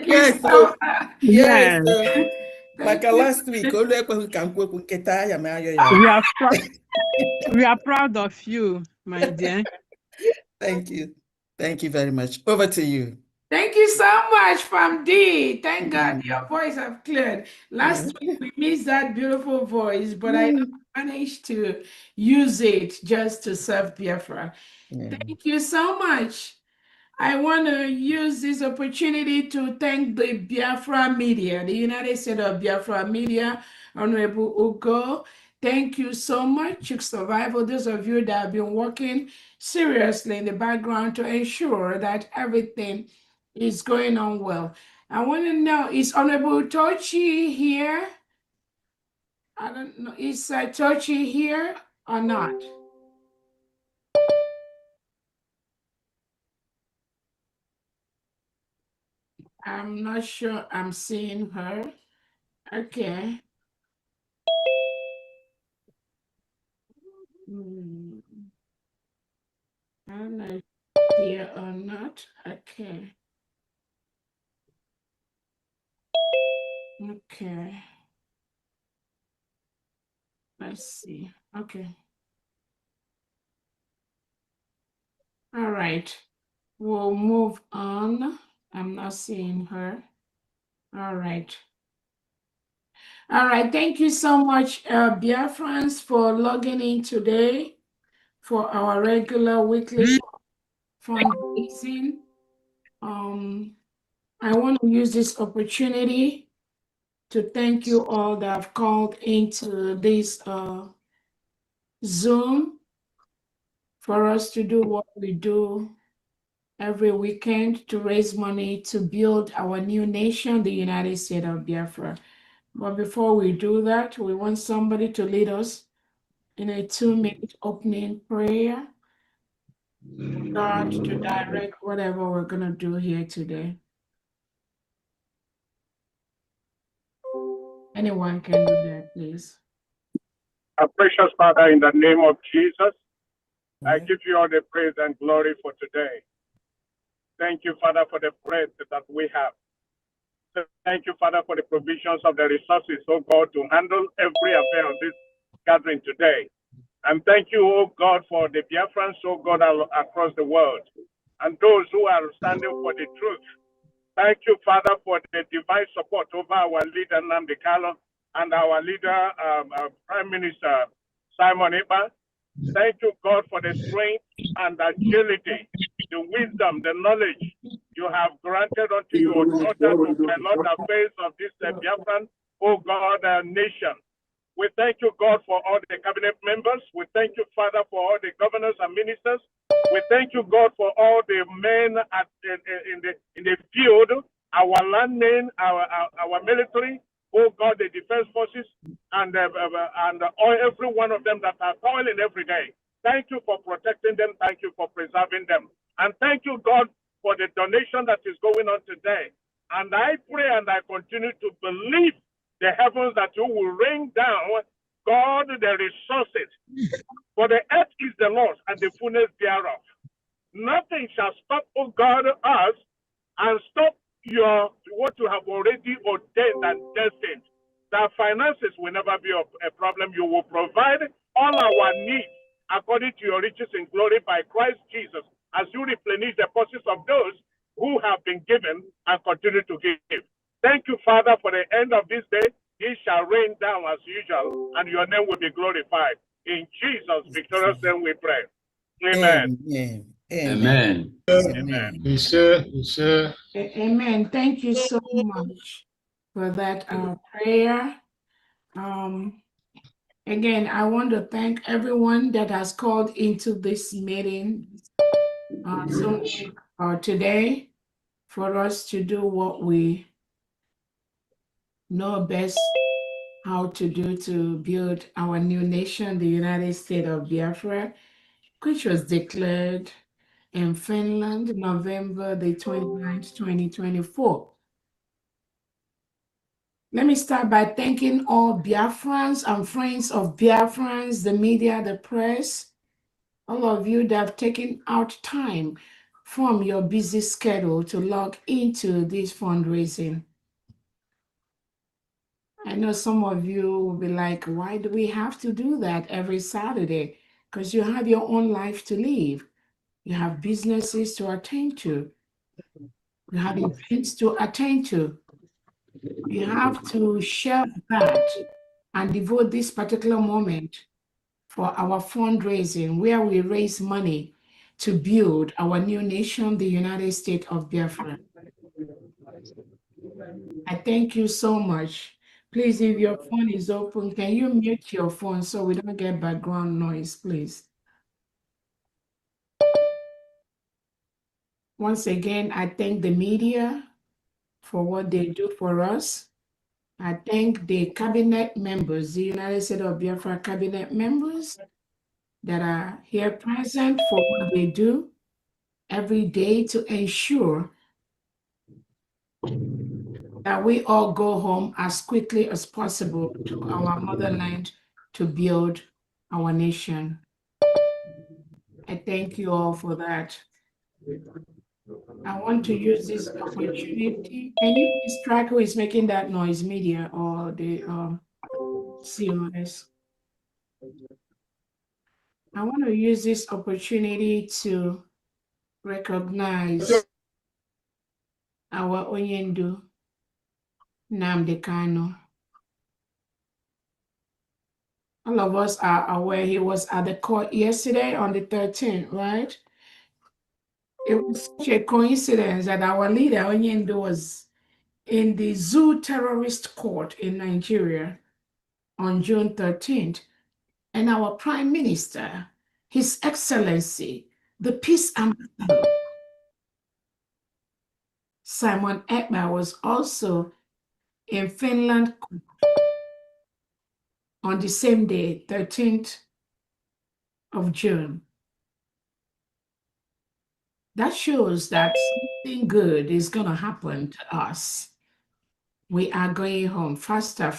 you so much. Yes. Thank Like last week, we are proud of you, my dear. Thank you. Thank you very much. Over to you. Thank you so much, Fam D. Thank God your voice have cleared. Last week we missed that beautiful voice, but I managed to use it just to serve Biafra. Thank you so much. I want to use this opportunity to thank the Biafra media, the United States of Biafra media, Honorable Ugo. Thank you so much, Chick Survival, those of you that have been working seriously in the background to ensure that everything is going on well. I want to know, is Honorable Tochi here? I don't know, is Tochi here or not? I'm not sure I'm seeing her. Okay. I don't know if here or not. Okay. Okay. Let's see. Okay. All right. We'll move on. I'm not seeing her. All right. All right. Thank you so much, Biafrans, for logging in today for our regular weekly fundraising. I want to use this opportunity to thank you all that have called into this Zoom for us to do what we do every weekend to raise money to build our new nation, the United States of Biafra. But before we do that, we want somebody to lead us in a 2-minute opening prayer for God to direct whatever we're going to do here today. Anyone can do that, please. Our precious Father, in the name of Jesus, I give you all the praise and glory for today. Thank you, Father, for the breath that we have. Thank you, Father, for the provisions of the resources, oh God, to handle every affair of this gathering today. And thank you, oh God, for the Biafrans, oh God, across the world, and those who are standing for the truth. Thank you, Father, for the divine support over our leader, Nnamdi Kanu, and our leader, Prime Minister Simon Ekpa. Thank you, God, for the strength and agility, the wisdom, the knowledge you have granted unto your daughter to pilot the face of this Biafran, oh God, nation. We thank you, God, for all the cabinet members. We thank you, Father, for all the governors and ministers. We thank you, God, for all the men in the field, our landmen, our military, oh God, the defense forces, and all, every one of them that are toiling every day. Thank you for protecting them. Thank you for preserving them. And thank you, God, for the donation that is going on today. And I pray and I continue to believe the heavens that you will rain down, God, the resources. For the earth is the Lord's and the fullness thereof. Nothing shall stop, oh God, us and stop what you have already ordained and destined. That finances will never be a problem. You will provide all our needs according to your riches in glory by Christ Jesus, as you replenish the purses of those who have been given and continue to give. Thank you, Father, for the end of this day. It shall rain down as usual, and your name will be glorified. In Jesus' victorious name we pray. Amen. Amen. Amen. Amen. Amen. Thank you so much for that prayer. Again, I want to thank everyone that has called into this meeting today for us to do what we know best how to do to build our new nation, the United States of Biafra, which was declared in Finland, November the 29th, 2024. Let me start by thanking all Biafrans and friends of Biafrans, the media, the press, all of you that have taken out time from your busy schedule to log into this fundraising. I know some of you will be like, why do we have to do that every Saturday? Because you have your own life to live. You have businesses to attend to. You have events to attend to. You have to share that and devote this particular moment for our fundraising, where we raise money to build our new nation, the United States of Biafra. I thank you so much. Please, if your phone is open, can you mute your phone so we don't get background noise, please? Once again, I thank the media for what they do for us. I thank the cabinet members, the United States of Biafra cabinet members that are here present for what they do every day to ensure that we all go home as quickly as possible to our motherland to build our nation. I thank you all for that. I want to use this opportunity. Can you please track who is making that noise, media or the COS? I want to use this opportunity to recognize our Onyendu, Nnamdi Kanu. All of us are aware he was at the court yesterday on the 13th, right? It was such a coincidence that our leader, Onyendu, was in the zoo terrorist court in Nigeria on June 13th. And our Prime Minister, His Excellency, the Peace Ambassador, Simon Ekpa, was also in Finland on the same day, 13th of June. That shows that something good is going to happen to us. We are going home faster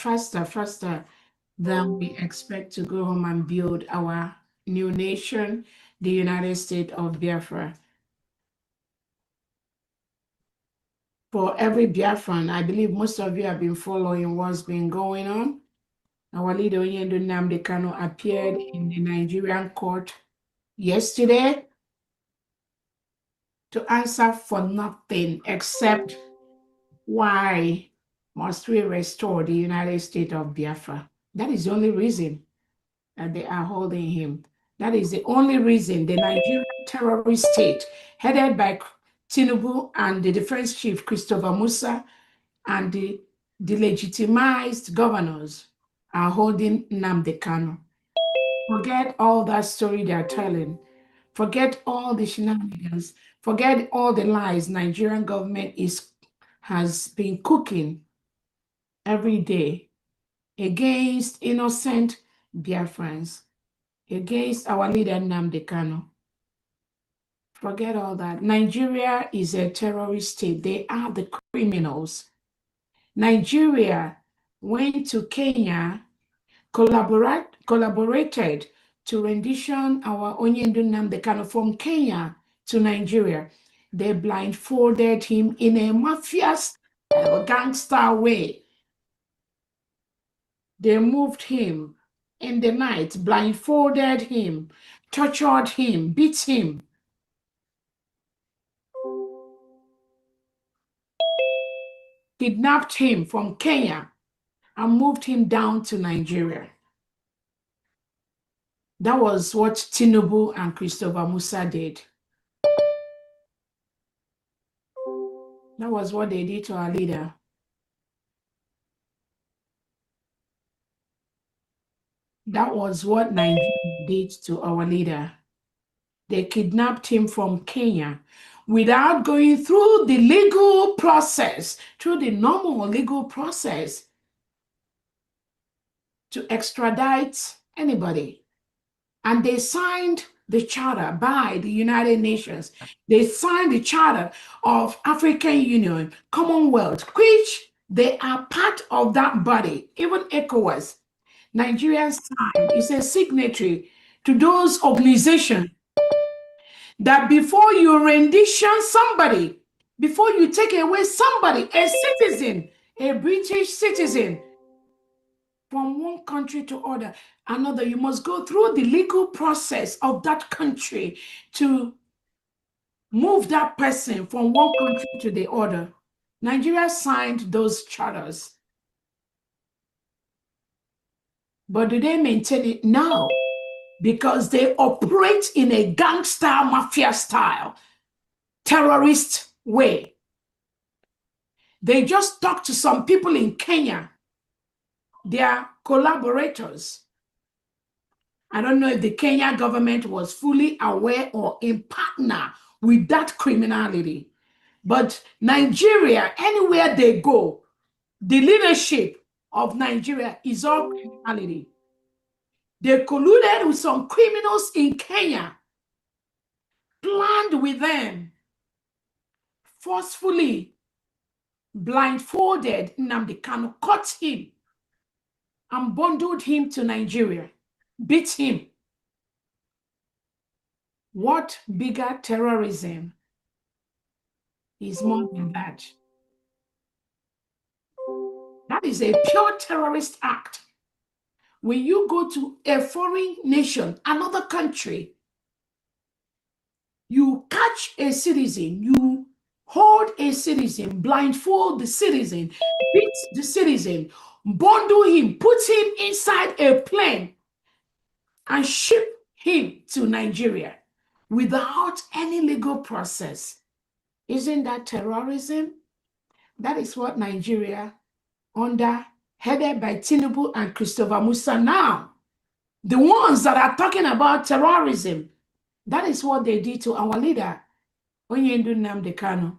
than we expect to go home and build our new nation, the United States of Biafra. For every Biafran, I believe most of you have been following what's been going on. Our leader, Onyendu Nnamdi Kanu, appeared in the Nigerian court yesterday to answer for nothing except why must we restore the United States of Biafra. That is the only reason that they are holding him. That is the only reason the Nigerian terrorist state, headed by Tinubu and the defense chief, Christopher Musa, and the delegitimized governors are holding Nnamdi Kanu. Forget all that story they're telling. Forget all the shenanigans. Forget all the lies Nigerian government has been cooking every day against innocent Biafrans, against our leader Nnamdi Kanu. Forget all that. Nigeria is a terrorist state. They are the criminals. Nigeria went to Kenya, collaborated to rendition our Onyendu Nnamdi Kanu from Kenya to Nigeria. They blindfolded him in a mafia's gangster way. They moved him in the night, blindfolded him, tortured him, beat him. Kidnapped him from Kenya and moved him down to Nigeria. That was what Tinubu and Christopher Musa did. That was what they did to our leader. That was what Nigeria did to our leader. They kidnapped him from Kenya without going through the legal process, through the normal legal process to extradite anybody. And they signed the charter by the United Nations. They signed the charter of African Union, Commonwealth, which they are part of that body, even ECOWAS. Nigeria signed, is a signatory to those organizations that before you rendition somebody, before you take away somebody, a citizen, a British citizen, from one country to another, you must go through the legal process of that country to move that person from one country to the other. Nigeria signed those charters. But do they maintain it? No, because they operate in a gangster mafia style, terrorist way. They just talk to some people in Kenya. They are collaborators. I don't know if the Kenya government was fully aware or in partner with that criminality. But Nigeria, anywhere they go, the leadership of Nigeria is all criminality. They colluded with some criminals in Kenya, planned with them, forcefully blindfolded Nnamdi Kanu, caught him, and bundled him to Nigeria, beat him. What bigger terrorism is more than that? That is a pure terrorist act. When you go to a foreign nation, another country, you catch a citizen, you hold a citizen, blindfold the citizen, beat the citizen, bundle him, put him inside a plane, and ship him to Nigeria without any legal process. Isn't that terrorism? That is what Nigeria, headed by Tinubu and Christopher Musa now, the ones that are talking about terrorism, that is what they did to our leader, Onyendu Nnamdi Kanu.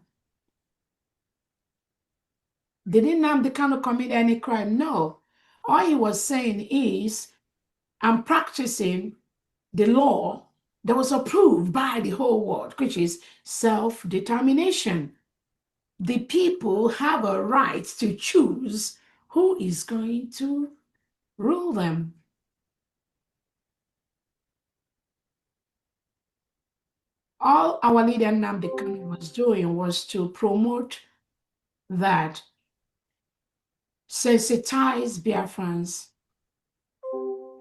Did Nnamdi Kanu commit any crime? No. All he was saying is, I'm practicing the law that was approved by the whole world, which is self-determination. The people have a right to choose who is going to rule them. All our leader Nnamdi Kanu was doing was to promote that, sensitize Biafrans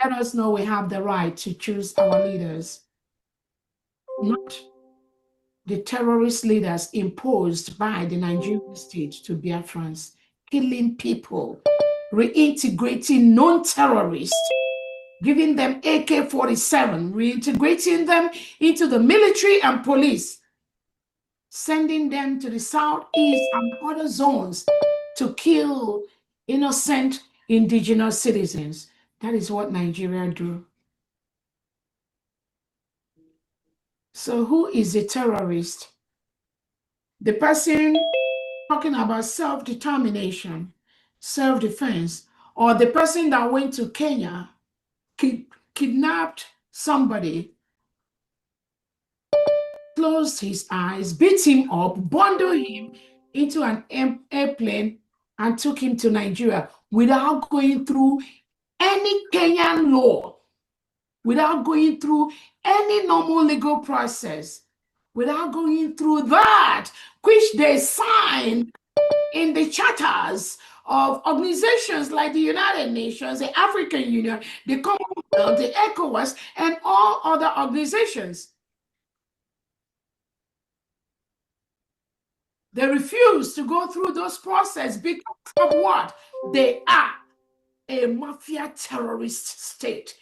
let us know we have the right to choose our leaders, not the terrorist leaders imposed by the Nigerian state to Biafrans, killing people, reintegrating non-terrorists, giving them AK-47, reintegrating them into the military and police, sending them to the southeast and other zones to kill innocent indigenous citizens. That is what Nigeria do. So who is a terrorist? The person talking about self-determination, self-defense, or the person that went to Kenya, kidnapped somebody, closed his eyes, beat him up, bundled him into an airplane and took him to Nigeria without going through any Kenyan law, without going through any normal legal process, without going through that which they signed in the charters of organizations like the United Nations, the African Union, the Commonwealth, the ECOWAS, and all other organizations. They refuse to go through those processes because of what? They are a mafia terrorist state.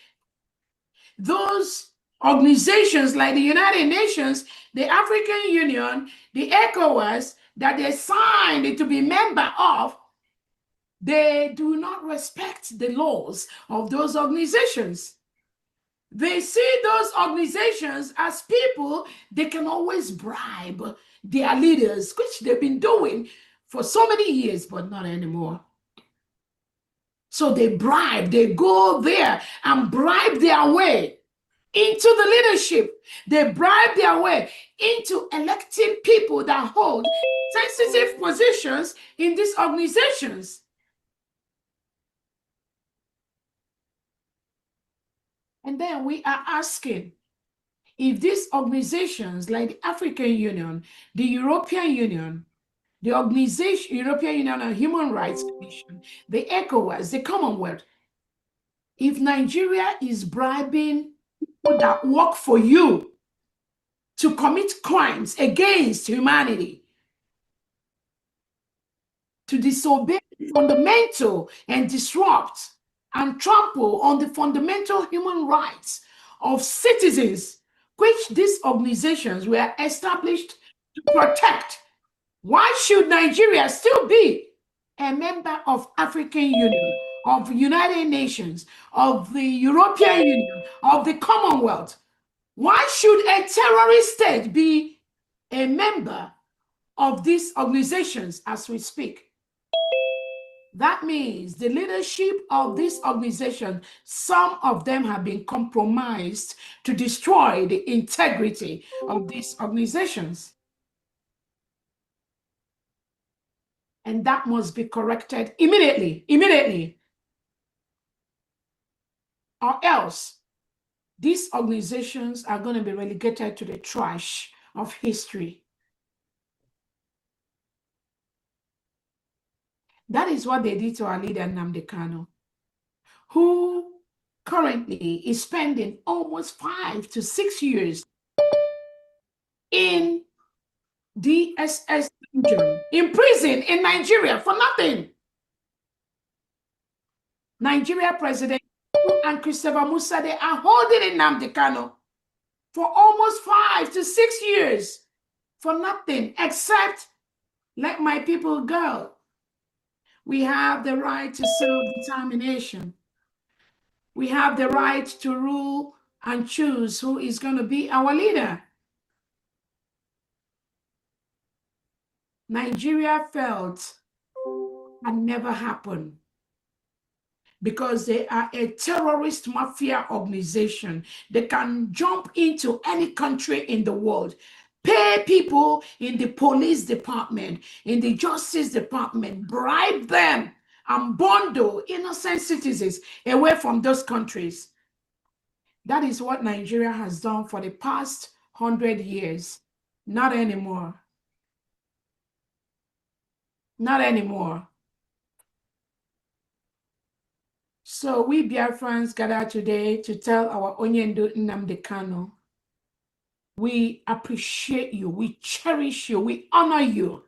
Those organizations like the United Nations, the African Union, the ECOWAS, that they signed to be member of, they do not respect the laws of those organizations. They see those organizations as people they can always bribe their leaders, which they've been doing for so many years, but not anymore. So they bribe, they go there and bribe their way into the leadership. They bribe their way into electing people that hold sensitive positions in these organizations. And then we are asking if these organizations like the African Union, the European Union, the organization, European Union and Human Rights Commission, the ECOWAS, the Commonwealth, if Nigeria is bribing people that work for you to commit crimes against humanity, to disobey fundamental and disrupt and trample on the fundamental human rights of citizens, which these organizations were established to protect, why should Nigeria still be a member of African Union, of United Nations, of the European Union, of the Commonwealth? Why should a terrorist state be a member of these organizations as we speak? That means the leadership of this organization, some of them have been compromised to destroy the integrity of these organizations. And that must be corrected immediately. Or else these organizations are going to be relegated to the trash of history. That is what they did to our leader, Nnamdi Kanu, who currently is spending almost 5 to 6 years in DSS in prison in Nigeria for nothing. Nigeria President and Christopher Musa, they are holding Nnamdi Kanu for almost 5 to 6 years for nothing except let my people go. We have the right to self-determination. We have the right to rule and choose who is going to be our leader. Nigeria felt can never happen because they are a terrorist mafia organization. They can jump into any country in the world, pay people in the police department, in the justice department, bribe them and bundle innocent citizens away from those countries. That is what Nigeria has done for the past 100 years. Not anymore. Not anymore. So we Biafrans gather today to tell our Onyendo Nnamdi Kanu, we appreciate you, we cherish you, we honor you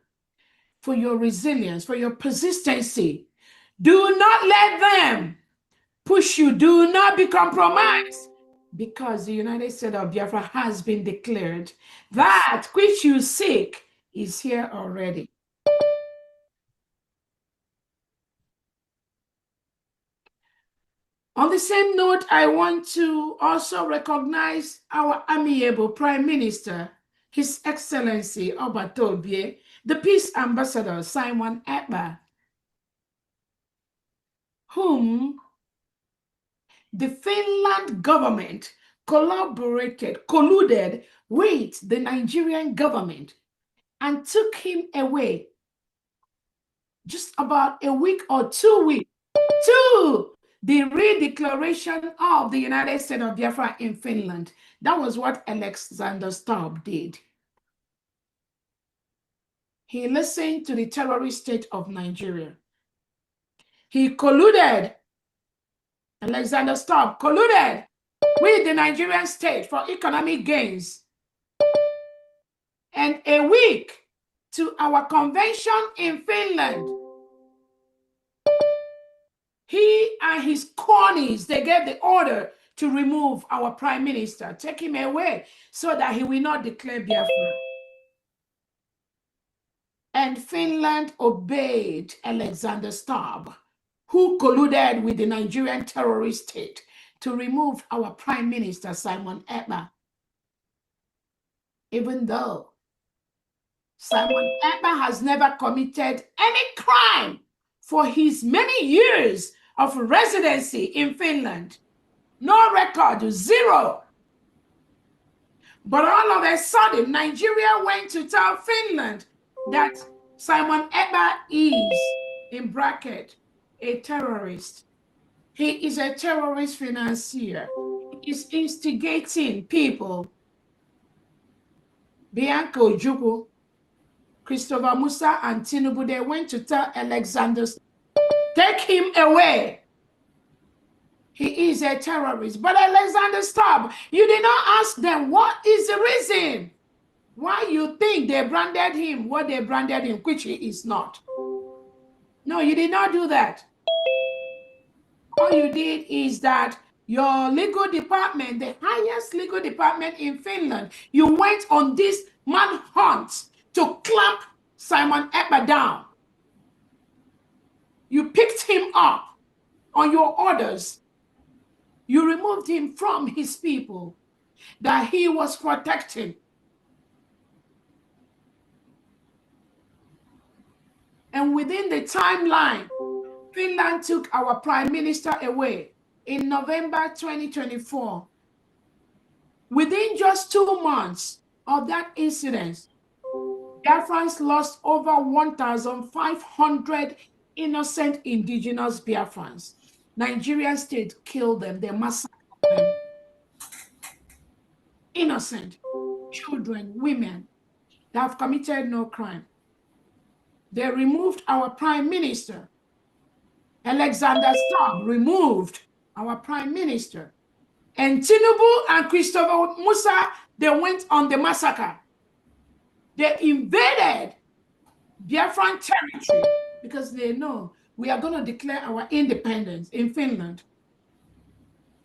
for your resilience, for your persistency. Do not let them push you. Do not be compromised, because the United States of Biafra has been declared. That which you seek is here already. On the same note, I want to also recognize our amiable Prime Minister, His Excellency Obatobie, the Peace Ambassador Simon Ekpa, whom the Finland government colluded with the Nigerian government and took him away just about a week or 2 weeks to the redeclaration of the United States of Biafra in Finland. That was what Alexander Stubb did. He listened to the terrorist state of Nigeria. He colluded, Alexander Stubb colluded with the Nigerian state for economic gains. And a week to our convention in Finland, he and his cronies, they gave the order to remove our prime minister, take him away so that he will not declare Biafra. And Finland obeyed Alexander Stubb, who colluded with the Nigerian terrorist state to remove our prime minister, Simon Ekpa. Even though Simon Ekpa has never committed any crime for his many years of residency in Finland. No record, zero. But all of a sudden, Nigeria went to tell Finland that Simon Ekpa is, in bracket, a terrorist. He is a terrorist financier. He is instigating people. Bianca Ojukwu, Christopher Musa, and Tinubu, they went to tell Alexander, take him away. He is a terrorist. But Alexander Stubb, you did not ask them what is the reason why you think they branded him what they branded him, which he is not. No, you did not do that. All you did is that your legal department, the highest legal department in Finland, you went on this manhunt to clamp Simon Ekpa down. You picked him up on your orders. You removed him from his people that he was protecting. And within the timeline, Finland took our prime minister away in November 2024. Within just 2 months of that incident, Biafrans lost over 1,500 innocent indigenous Biafrans. Nigerian state killed them, they massacred them. Innocent children, women that have committed no crime. They removed our prime minister. Alexander Stubb removed our prime minister. And Tinubu and Christopher Musa, they went on the massacre. They invaded Biafran territory because they know we are going to declare our independence in Finland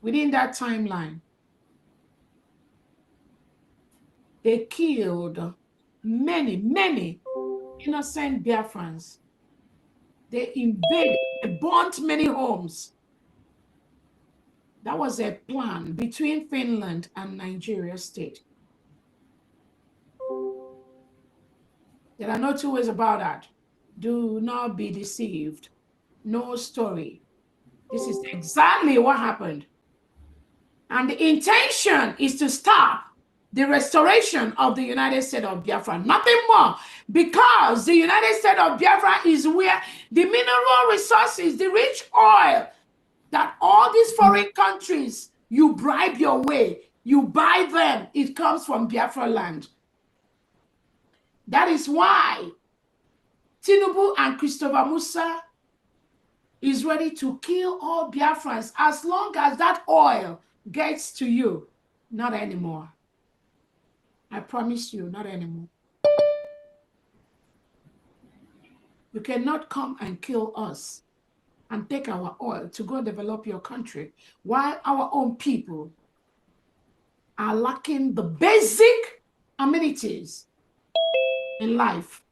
within that timeline. They killed many, many innocent Biafrans. They invaded, they burnt many homes. That was a plan between Finland and Nigeria state. There are no two ways about that. Do not be deceived. No story. This is exactly what happened. And the intention is to stop the restoration of the United States of Biafra, nothing more, because the United States of Biafra is where the mineral resources, the rich oil, that all these foreign countries, you bribe your way, you buy them, it comes from Biafra land. That is why Tinubu and Christopher Musa is ready to kill all Biafrans as long as that oil gets to you. Not anymore. I promise you, not anymore. You cannot come and kill us and take our oil to go develop your country while our own people are lacking the basic amenities in life.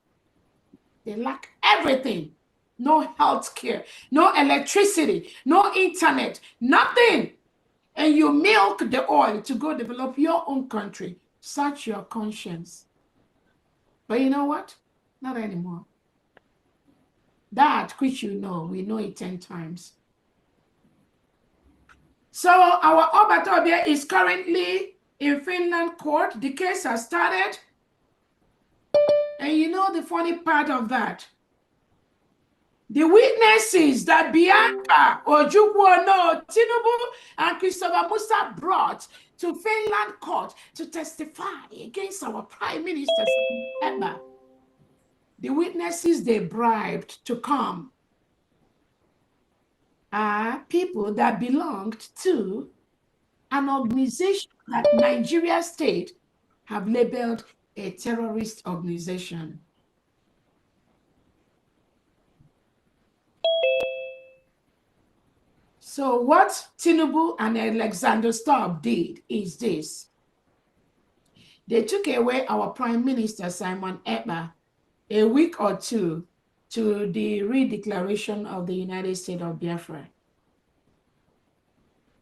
They lack everything. No health care, no electricity, no internet, nothing. And you milk the oil to go develop your own country. Search your conscience. But you know what? Not anymore. That which you know, we know it 10 times. So our Obatobia is currently in Finland court. The case has started. And you know the funny part of that? The witnesses that Bianca, Ojukwu, Tinubu, and Christopher Musa brought to Finland court to testify against our Prime Minister, Emma. The witnesses they bribed to come are people that belonged to an organization that Nigeria state have labeled a terrorist organization. So what Tinubu and Alexander Stubb did is this. They took away our Prime Minister, Simon Ekpa, a week or two to the redeclaration of the United States of Biafra.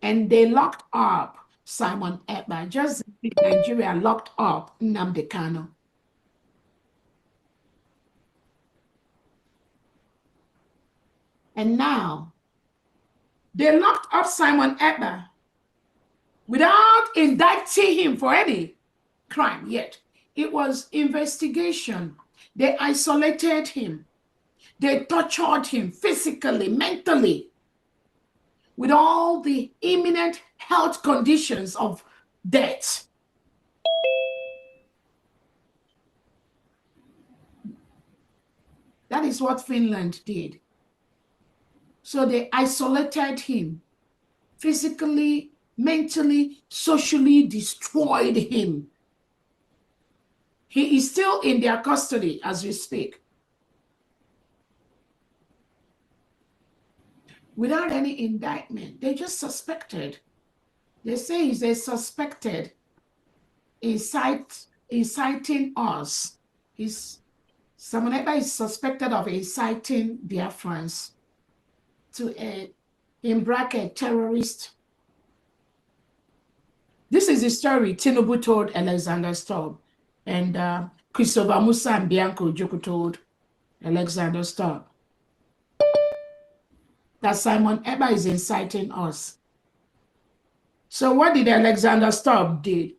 And they locked up Simon Ekpa, just like Nigeria locked up Nnamdi Kanu. And now, they locked up Simon Ekpa without indicting him for any crime yet. It was investigation. They isolated him. They tortured him physically, mentally, with all the imminent health conditions of death. That is what Finland did. So they isolated him, physically, mentally, socially destroyed him. He is still in their custody as we speak. Without any indictment, they just suspected. They say they suspected inciting us. Simon Ekpa is suspected of inciting Biafrans to a, in bracket, terrorist. This is the story Tinubu told Alexander Stubb, and Christopher Musa and Bianca Ojukwu told Alexander Stubb that Simon Ekpa is inciting us. So what did Alexander Stubb do?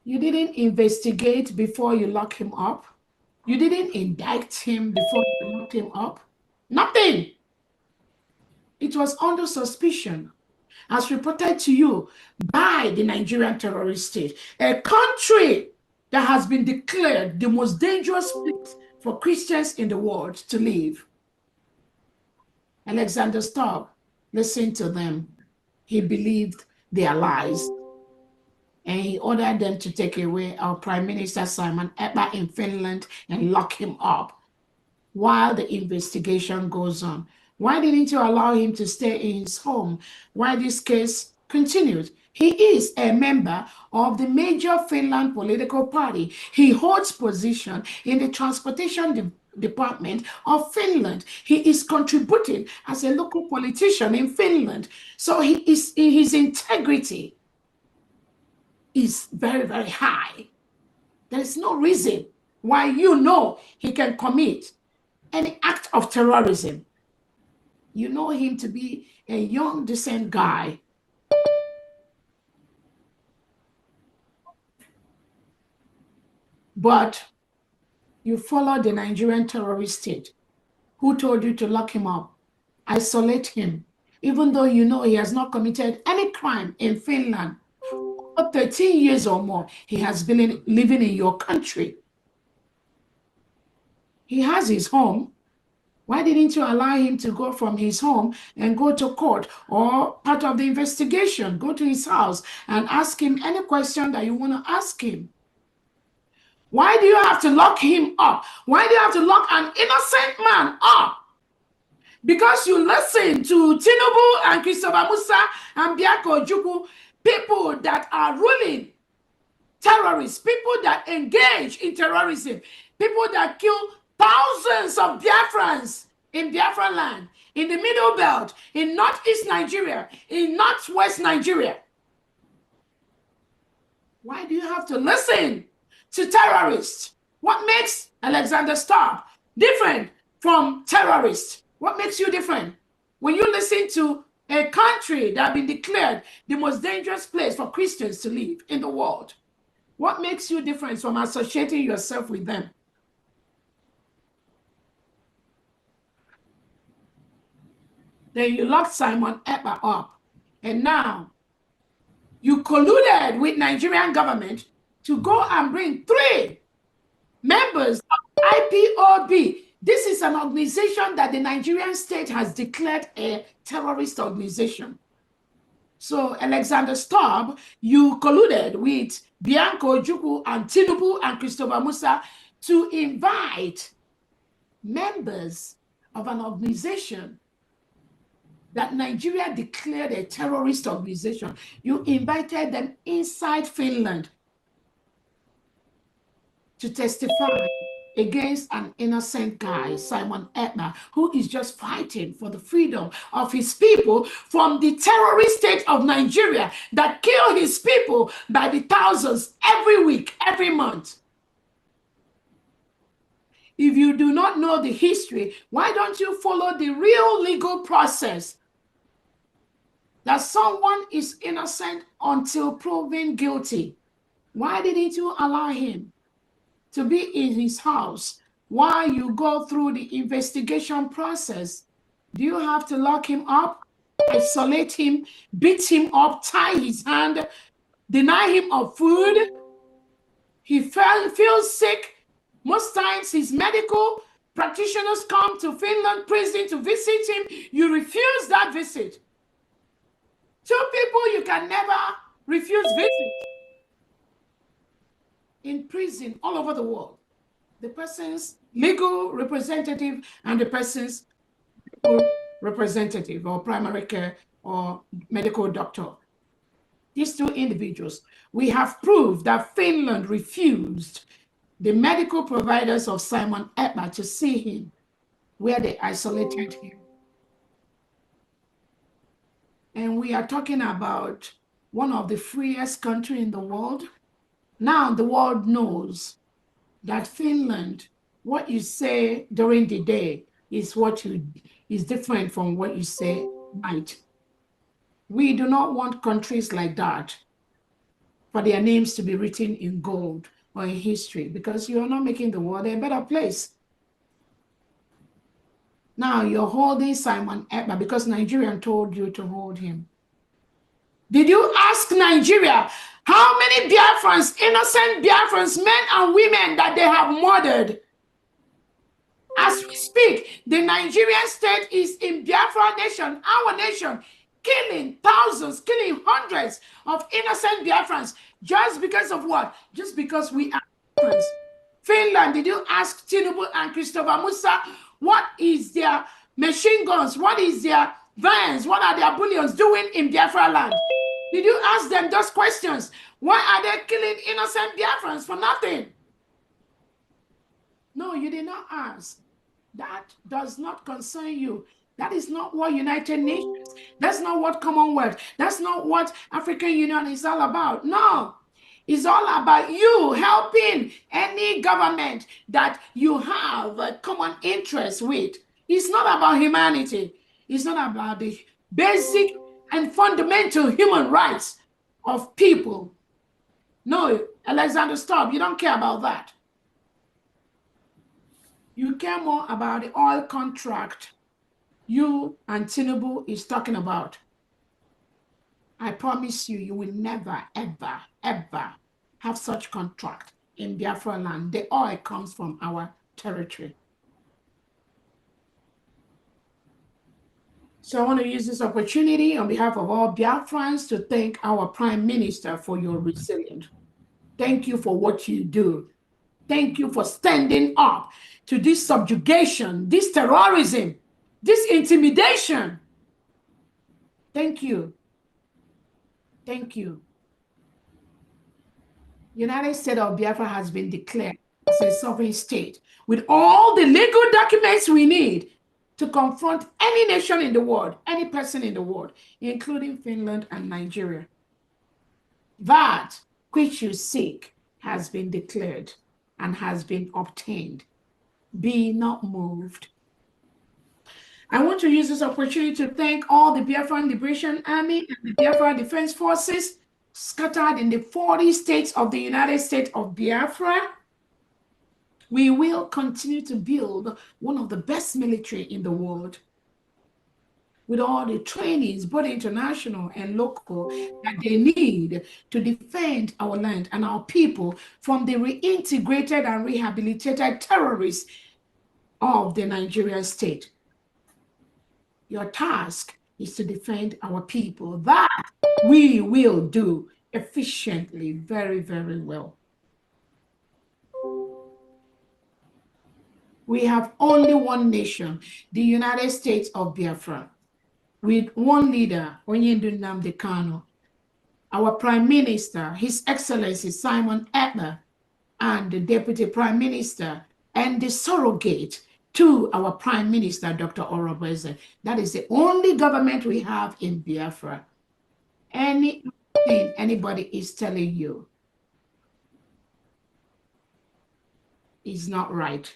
You didn't investigate before you lock him up. You didn't indict him before you locked him up. Nothing. It was under suspicion, as reported to you by the Nigerian terrorist state, a country that has been declared the most dangerous place for Christians in the world to live. Alexander Stubb listened to them. He believed their lies. And he ordered them to take away our Prime Minister Simon Ekpa in Finland and lock him up while the investigation goes on. Why didn't you allow him to stay in his home while this case continued? He is a member of the major Finland political party. He holds position in the transportation department of Finland. He is contributing as a local politician in Finland. So his integrity is very, very high. There is no reason why you know he can commit any act of terrorism. You know him to be a young, decent guy. But you follow the Nigerian terrorist state. Who told you to lock him up, isolate him, even though you know he has not committed any crime in Finland? For 13 years or more, he has been living in your country. He has his home. Why didn't you allow him to go from his home and go to court or part of the investigation? Go to his house and ask him any question that you want to ask him. Why do you have to lock him up? Why do you have to lock an innocent man up? Because you listen to Tinubu and Christopher Musa and Biako Ojukwu, people that are ruling, terrorists, people that engage in terrorism, people that kill thousands of Biafrans in Biafra land, in the Middle Belt, in Northeast Nigeria, in Northwest Nigeria. Why do you have to listen to terrorists? What makes Alexander Stubb different from terrorists? What makes you different? When you listen to a country that has been declared the most dangerous place for Christians to live in the world, what makes you different from associating yourself with them? Then you locked Simon Ekpa up, and now you colluded with Nigerian government to go and bring 3 members of IPOB. This is an organization that the Nigerian state has declared a terrorist organization. So Alexander Stubb, you colluded with Bianco Ojukwu and Tinubu and Christopher Musa to invite members of an organization that Nigeria declared a terrorist organization. You invited them inside Finland to testify against an innocent guy, Simon Ekpa, who is just fighting for the freedom of his people from the terrorist state of Nigeria that kill his people by the thousands every week, every month. If you do not know the history, why don't you follow the real legal process? That someone is innocent until proven guilty. Why didn't you allow him to be in his house while you go through the investigation process? Do you have to lock him up, isolate him, beat him up, tie his hand, deny him of food? He feels sick. Most times his medical practitioners come to Finland prison to visit him. You refuse that visit. 2 people you can never refuse visit in prison all over the world. The person's legal representative and the person's representative or primary care or medical doctor. These 2 individuals, we have proved that Finland refused the medical providers of Simon Ekpa to see him, where they isolated him. And we are talking about one of the freest countries in the world. Now the world knows that Finland, what you say during the day is is different from what you say at night. We do not want countries like that for their names to be written in gold or in history, because you are not making the world a better place. Now you're holding Simon Ekpa because Nigerian told you to hold him. Did you ask Nigeria how many Biafrans, innocent Biafrans, men and women that they have murdered? As we speak, the Nigerian state is in Biafra nation, our nation, killing thousands, killing hundreds of innocent Biafrans. Just because of what? Just because we are Biafrans. Finland, did you ask Tinubu and Christopher Musa what is their machine guns? What is their vans? What are their bullions doing in Biafra land? Did you ask them those questions? Why are they killing innocent Biafrans for nothing? No, you did not ask. That does not concern you. That is not what United Nations, that's not what Commonwealth, that's not what African Union is all about. No, it's all about you helping any government that you have a common interest with. It's not about humanity. It's not about the basic and fundamental human rights of people. No, Alexander, stop. You don't care about that. You care more about the oil contract you and Tinubu is talking about. I promise you, you will never, ever, ever have such contract in Biafra land. The oil comes from our territory. So I want to use this opportunity on behalf of all Biafrans to thank our Prime Minister for your resilience. Thank you for what you do. Thank you for standing up to this subjugation, this terrorism, this intimidation. Thank you. Thank you. United States of Biafra has been declared as a sovereign state with all the legal documents we need to confront any nation in the world, any person in the world, including Finland and Nigeria. That which you seek has been declared and has been obtained. Be not moved. I want to use this opportunity to thank all the Biafran Liberation Army and the Biafra Defense Forces scattered in the 40 states of the United States of Biafra. We will continue to build one of the best military in the world with all the trainings, both international and local, that they need to defend our land and our people from the reintegrated and rehabilitated terrorists of the Nigerian state. Your task is to defend our people. That we will do efficiently, very, very well. We have only one nation, the United States of Biafra, with one leader, Onyendu Nnamdi Kanu, our Prime Minister, His Excellency Simon Ekpa, and the Deputy Prime Minister, and the surrogate to our Prime Minister, Dr. Orobeze. That is the only government we have in Biafra. Anything anybody is telling you is not right.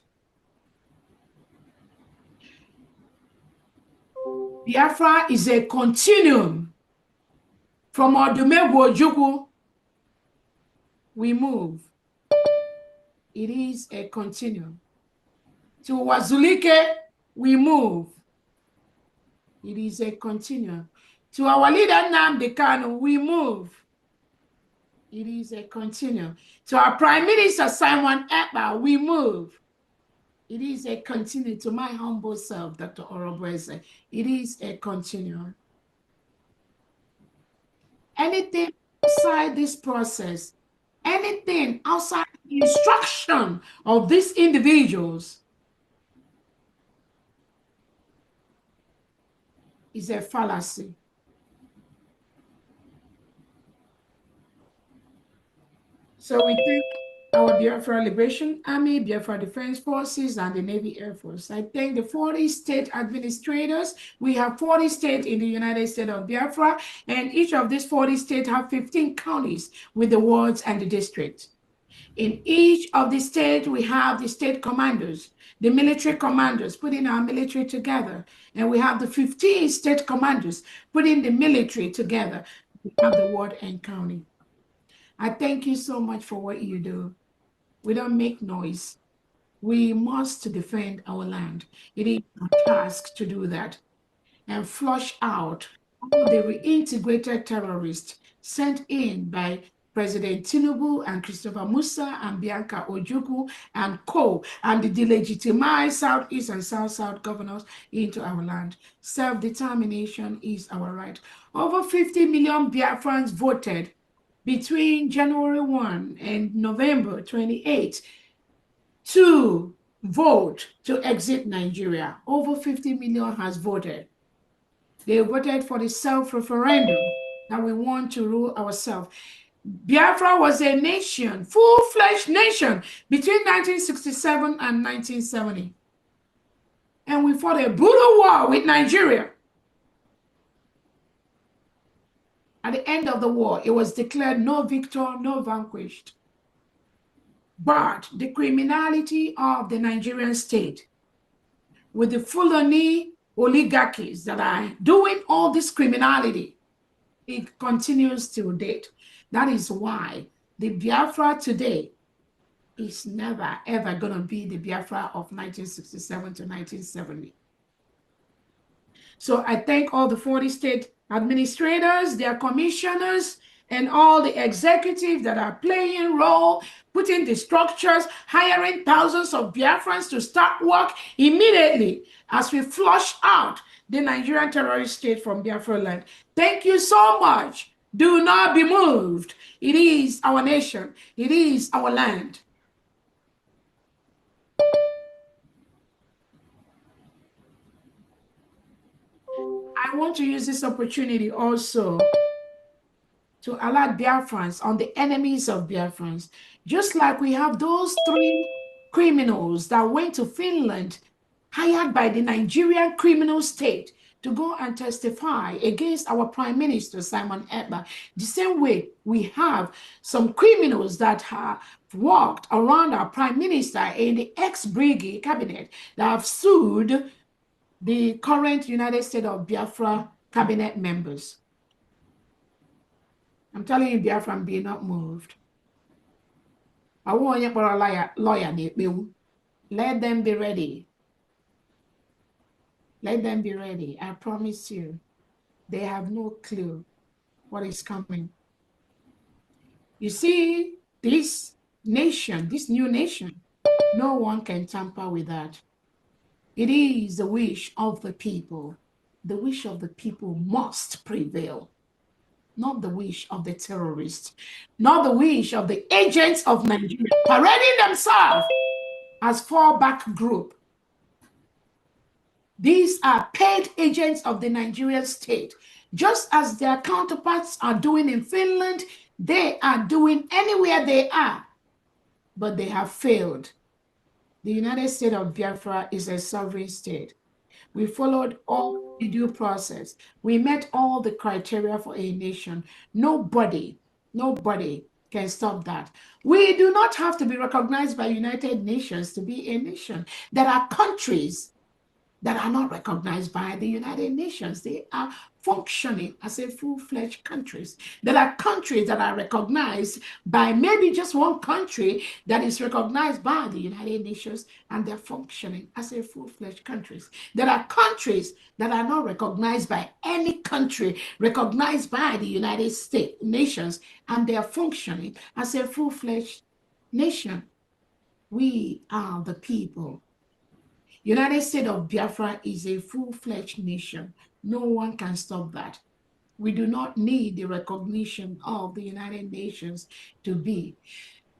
Biafra is a continuum. From Odumegwu Ojukwu, we move. It is a continuum. To Wazulike, we move. It is a continuum. To our leader Nnamdi Kanu, we move. It is a continuum. To our Prime Minister Simon Ekpa, we move. It is a continuum. To my humble self, Dr. Orobeze, it is a continuum. Anything outside this process, anything outside the instruction of these individuals is a fallacy. So we thank our Biafra Liberation Army, Biafra Defense Forces, and the Navy Air Force. I thank the 40 state administrators. We have 40 states in the United States of Biafra, and each of these 40 states have 15 counties with the wards and the districts. In each of the states, we have the state commanders, the military commanders, putting our military together. And we have the 15 state commanders putting the military together. We have the ward and county. I thank you so much for what you do. We don't make noise. We must defend our land. It is our task to do that and flush out all the reintegrated terrorists sent in by President Tinubu and Christopher Musa and Bianca Ojukwu and co, and the delegitimized Southeast and South-South governors into our land. Self-determination is our right. Over 50 million Biafrans voted between January 1 and November 28 to vote to exit Nigeria. Over 50 million has voted. They voted for the self-referendum that we want to rule ourselves. Biafra was a nation, full-fledged nation, between 1967 and 1970. And we fought a brutal war with Nigeria. At the end of the war, it was declared no victor, no vanquished. But the criminality of the Nigerian state, with the Fulani oligarchies that are doing all this criminality, it continues to date. That is why the Biafra today is never, ever going to be the Biafra of 1967 to 1970. So I thank all the 40 state administrators, their commissioners, and all the executives that are playing role, putting the structures, hiring thousands of Biafrans to start work immediately as we flush out the Nigerian terrorist state from Biafra land. Thank you so much. Do not be moved. It is our nation. It is our land. I want to use this opportunity also to alert Biafrans on the enemies of Biafrans. Just like we have those 3 criminals that went to Finland, hired by the Nigerian criminal state to go and testify against our Prime Minister, Simon Ekpa. The same way we have some criminals that have walked around our Prime Minister in the ex-BRGIE cabinet that have sued the current United States of Biafra cabinet members. I'm telling you, Biafra, be not moved. I want you for a lawyer. Let them be ready. Let them be ready. I promise you, they have no clue what is coming. You see, this nation, this new nation, no one can tamper with that. It is the wish of the people. The wish of the people must prevail. Not the wish of the terrorists, not the wish of the agents of Nigeria parading themselves as fallback group. These are paid agents of the Nigerian state. Just as their counterparts are doing in Finland, they are doing anywhere they are, but they have failed. The United States of Biafra is a sovereign state. We followed all the due process. We met all the criteria for a nation. Nobody can stop that. We do not have to be recognized by United Nations to be a nation. There are countries that are not recognized by the United Nations. They are functioning as a full-fledged countries. There are countries that are recognized by maybe just one country that is recognized by the United Nations, and they're functioning as a full-fledged countries. There are countries that are not recognized by any country recognized by the United States nations, and they are functioning as a full-fledged nation. We are the people. United States of Biafra is a full-fledged nation. No one can stop that. We do not need the recognition of the United Nations to be.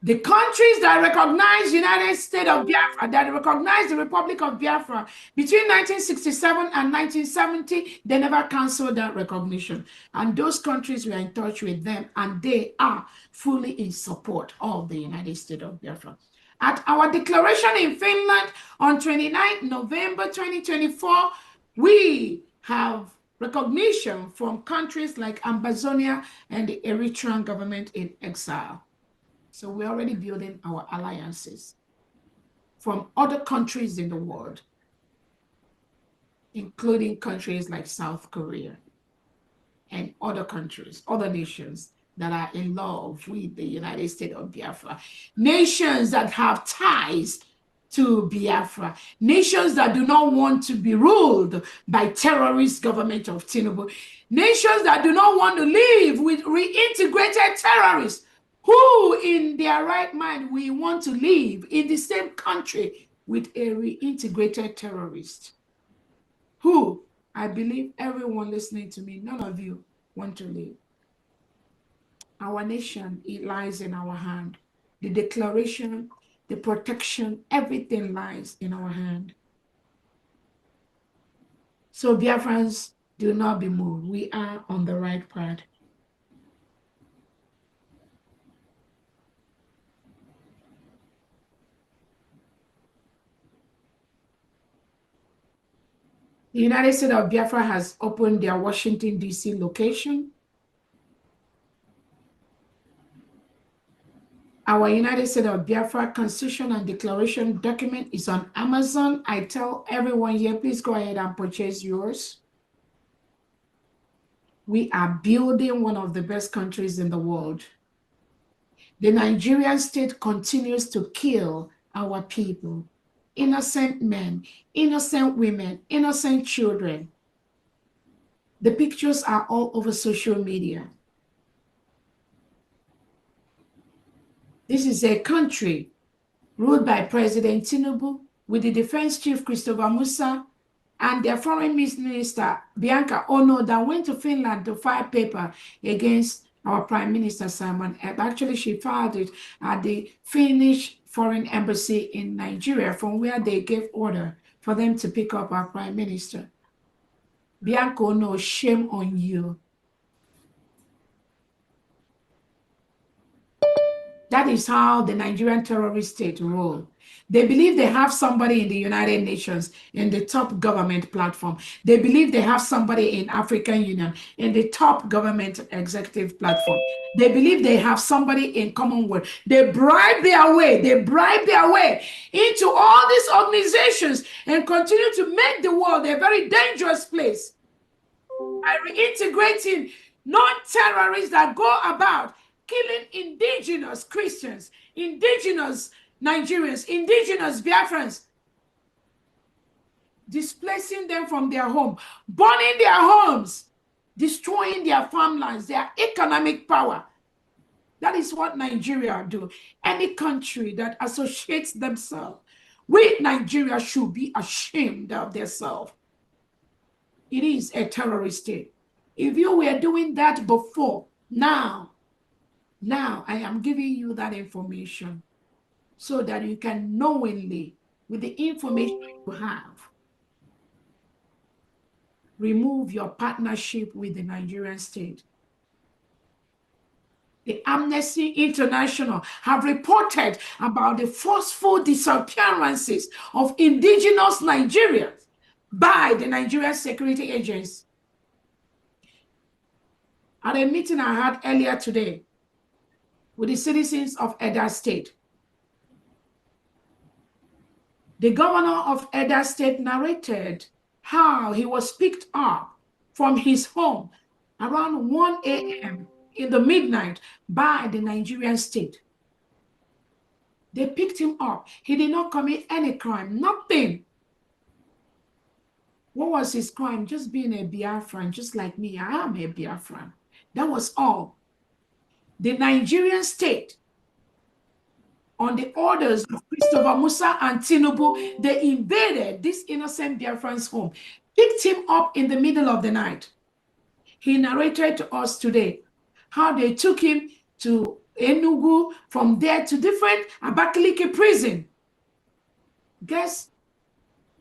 The countries that recognize United States of Biafra, that recognize the Republic of Biafra between 1967 and 1970, they never canceled that recognition. And those countries, we are in touch with them, and they are fully in support of the United States of Biafra. At our declaration in Finland on 29 November 2024, we have recognition from countries like Ambazonia and the Eritrean government in exile. So we're already building our alliances from other countries in the world, including countries like South Korea and other countries, other nations that are in love with the United States of Biafra, nations that have ties to Biafra, nations that do not want to be ruled by terrorist government of Tinubu, nations that do not want to live with reintegrated terrorists who in their right mind we want to live in the same country with a reintegrated terrorist who I believe everyone listening to me, none of you want to live. Our nation, it lies in our hand. The declaration, the protection, everything lies in our hand. So Biafrans, do not be moved. We are on the right path. The United States of Biafra has opened their Washington, D.C. location. Our United States of Biafra Constitution and Declaration document is on Amazon. I tell everyone here, please go ahead and purchase yours. We are building one of the best countries in the world. The Nigerian state continues to kill our people, innocent men, innocent women, innocent children. The pictures are all over social media. This is a country ruled by President Tinubu with the defense chief Christopher Musa and their foreign minister Bianca Ono that went to Finland to file paper against our Prime Minister Simon Ebb. Actually, she filed it at the Finnish Foreign Embassy in Nigeria, from where they gave order for them to pick up our Prime Minister. Bianca Ono, shame on you. That is how the Nigerian terrorist state roll. They believe they have somebody in the United Nations in the top government platform. They believe they have somebody in African Union in the top government executive platform. They believe they have somebody in Commonwealth. They bribe their way into all these organizations and continue to make the world a very dangerous place by reintegrating non-terrorists that go about killing indigenous Christians, indigenous Nigerians, indigenous Biafrans, displacing them from their home, burning their homes, destroying their farmlands, their economic power. That is what Nigeria do. Any country that associates themselves with Nigeria should be ashamed of themselves. It is a terrorist state. If you were doing that before, now I am giving you that information so that you can knowingly, with the information you have, remove your partnership with the Nigerian state. The Amnesty International have reported about the forceful disappearances of indigenous Nigerians by the Nigerian security agents. At a meeting I had earlier today with the citizens of Edo State, the governor of Edo State narrated how he was picked up from his home around 1 a.m. in the midnight by the Nigerian state. They picked him up. He did not commit any crime, nothing. What was his crime? Just being a Biafran, just like me. I am a Biafran. That was all. The Nigerian state, on the orders of Christopher Musa and Tinubu, they invaded this innocent Biafran's home, picked him up in the middle of the night. He narrated to us today how they took him to Enugu, from there to different Abakaliki prison. Guess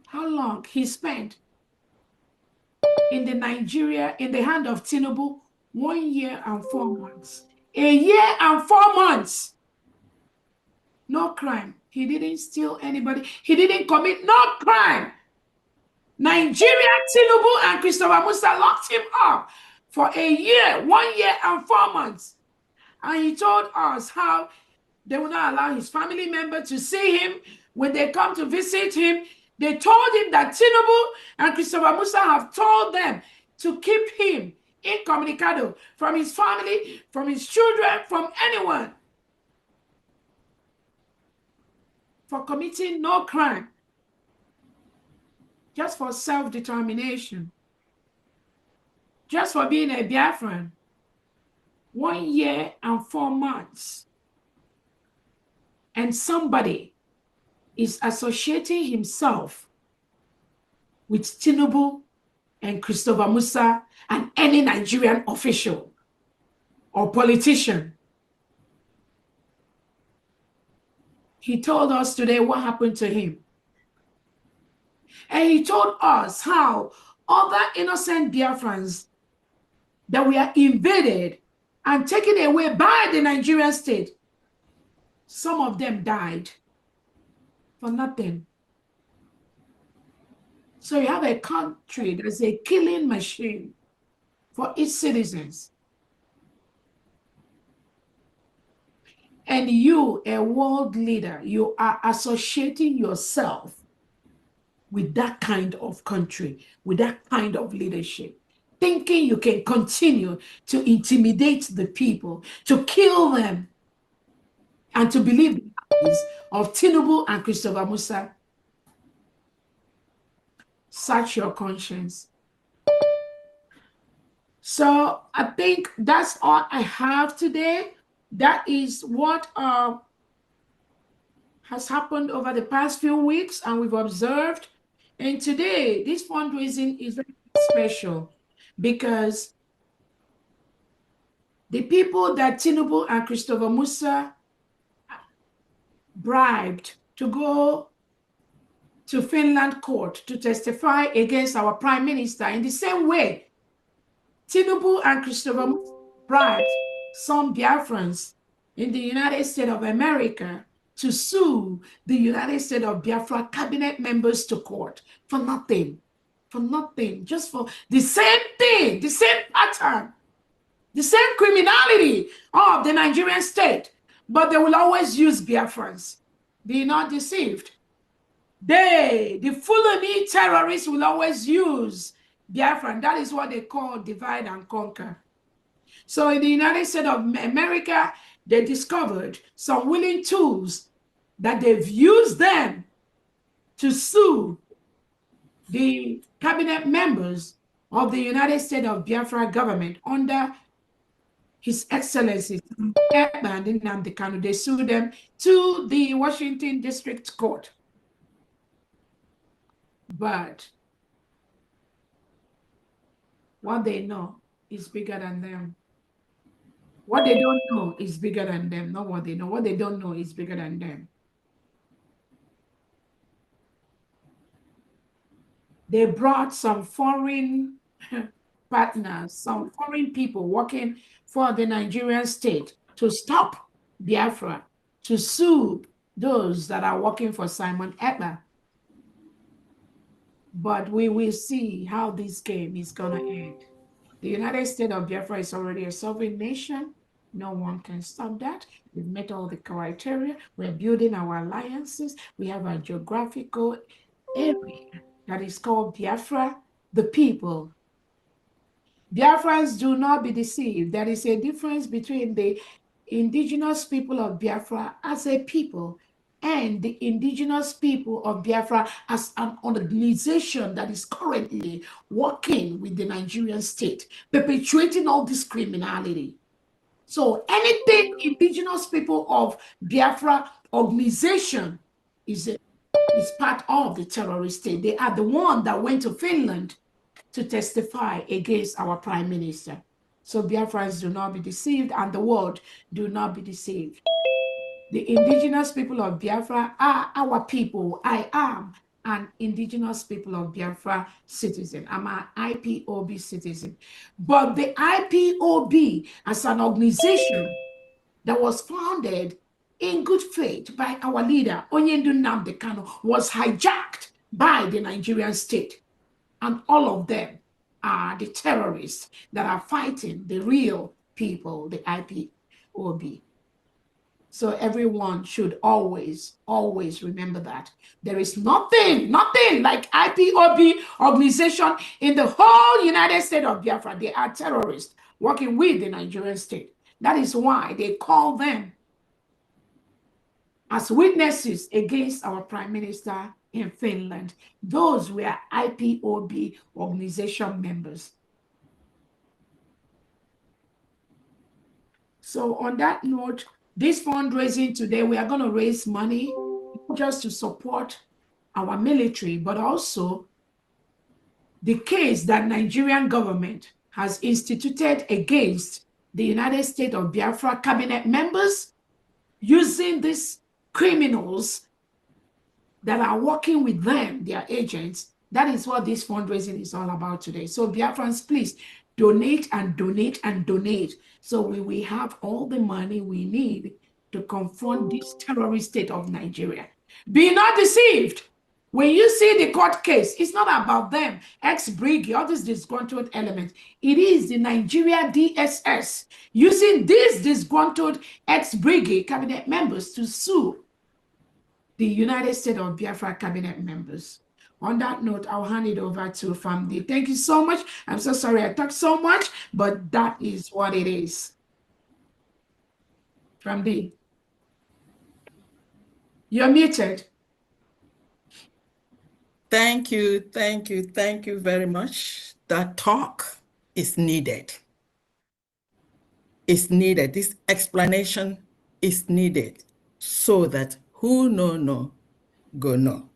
how long he spent in the hand of Tinubu? 1 year and 4 months. A year and 4 months. No crime. He didn't steal anybody. He didn't commit no crime. Nigeria, Tinubu, and Christopher Musa locked him up for a year, 1 year and 4 months. And he told us how they will not allow his family member to see him. When they come to visit him, they told him that Tinubu and Christopher Musa have told them to keep him incommunicado from his family, from his children, from anyone, for committing no crime, just for self-determination, just for being a Biafran. 1 year and 4 months. And somebody is associating himself with Tinubu and Christopher Musa and any Nigerian official or politician. He told us today what happened to him. And he told us how other innocent Biafrans that were invaded and taken away by the Nigerian state, some of them died for nothing. So you have a country that is a killing machine for its citizens. And you, a world leader, you are associating yourself with that kind of country, with that kind of leadership, thinking you can continue to intimidate the people, to kill them, and to believe the lies of Tinubu and Christopher Musa. Search your conscience. So I think that's all I have today. That is what has happened over the past few weeks, and we've observed. And today, this fundraising is very special because the people that Tinubu and Christopher Musa bribed to go to Finland court to testify against our prime minister, in the same way, Tinubu and Christopher Musa bribed some Biafrans in the United States of America to sue the United States of Biafra cabinet members to court for nothing, just for the same thing, the same pattern, the same criminality of the Nigerian state. But they will always use Biafrans. Be not deceived. The Fulani terrorists will always use Biafran. That is what they call divide and conquer. So in the United States of America, they discovered some willing tools that they've used them to sue the cabinet members of the United States of Biafra government under His Excellency and Nnamdi Kanu. They sued them to the Washington District Court. But what they know is bigger than them. What they don't know is bigger than them, not what they know. What they don't know is bigger than them. They brought some foreign partners, some foreign people working for the Nigerian state to stop Biafra, to sue those that are working for Simon Ekpa. But we will see how this game is going to end. The United States of Biafra is already a sovereign nation. No one can stop that. We've met all the criteria. We're building our alliances. We have a geographical area that is called Biafra, the people. Biafrans, do not be deceived. There is a difference between the indigenous people of Biafra as a people and the indigenous people of Biafra as an organization that is currently working with the Nigerian state, perpetuating all this criminality. So anything indigenous people of Biafra organization is part of the terrorist state. They are the one that went to Finland to testify against our prime minister. So Biafrans, do not be deceived, and the world, do not be deceived. The indigenous people of Biafra are our people. I am an indigenous people of Biafra citizen. I'm an IPOB citizen. But the IPOB as an organization that was founded in good faith by our leader, Onyendu Nnamdi Kanu, was hijacked by the Nigerian state. And all of them are the terrorists that are fighting the real people, the IPOB. So everyone should always, always remember that. There is nothing like IPOB organization in the whole United States of Biafra. They are terrorists working with the Nigerian state. That is why they call them as witnesses against our prime minister in Finland. Those were IPOB organization members. So on that note, this fundraising today, we are going to raise money just to support our military, but also the case that Nigerian government has instituted against the United States of Biafra cabinet members using these criminals that are working with them, their agents. That is what this fundraising is all about today. So Biafrans, please donate and donate and donate, so we will have all the money we need to confront this terrorist state of Nigeria. Be not deceived. When you see the court case, it's not about them, ex-BRGIE, all these disgruntled elements. It is the Nigeria DSS using these disgruntled ex-BRGIE cabinet members to sue the United States of Biafra cabinet members. On that note, I'll hand it over to Famdi. Thank you so much. I'm so sorry I talked so much, but that is what it is. Famdi, you're muted. Thank you very much. That talk is needed. It's needed. This explanation is needed so that Who no, go no.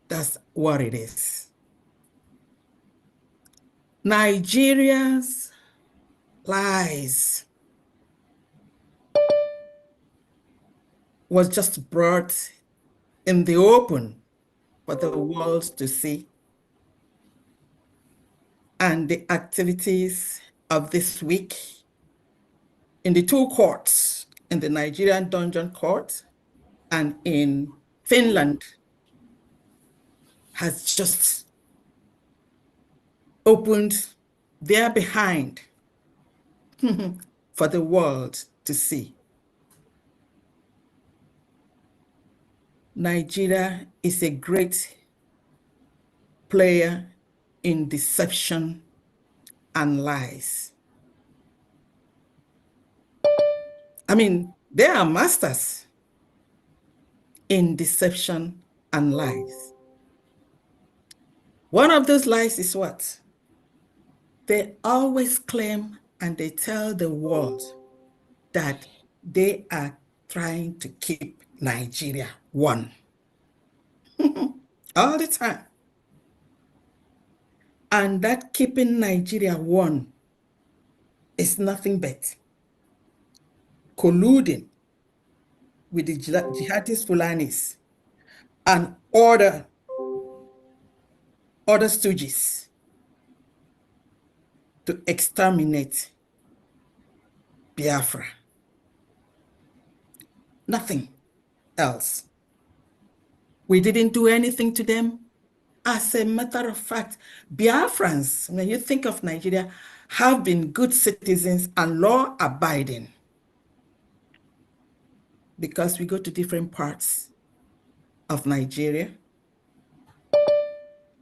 That's what it is. Nigeria's lies was just brought in the open for the world to see. And the activities of this week in the two courts, in the Nigerian Dungeon Court and in Finland, has just opened their behind for the world to see. Nigeria is a great player in deception and lies. I mean, they are masters in deception and lies. One of those lies is what? They always claim and they tell the world that they are trying to keep Nigeria one. All the time. And that keeping Nigeria one is nothing but colluding with the jihadist Fulanis and other stooges to exterminate Biafra. Nothing else. We didn't do anything to them. As a matter of fact, Biafrans, when you think of Nigeria, have been good citizens and law-abiding because we go to different parts of Nigeria.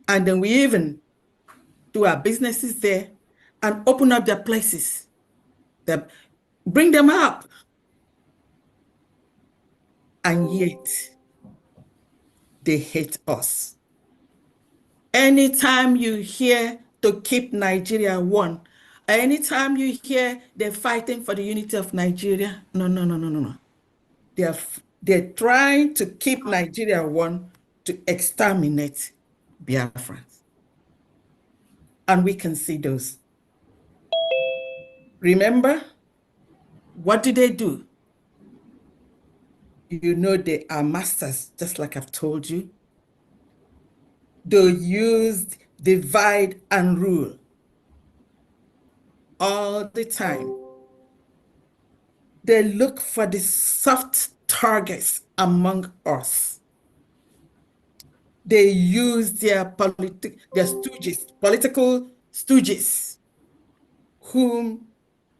And then we even do our businesses there and open up their places, bring them up. And yet, they hate us. Anytime you hear to keep Nigeria one, anytime you hear they're fighting for the unity of Nigeria, no. They're trying to keep Nigeria one to exterminate Biafrans. And we can see those. Remember, what did they do? You know they are masters, just like I've told you. They used divide and rule all the time. They look for the soft targets among us. They use their political stooges, whom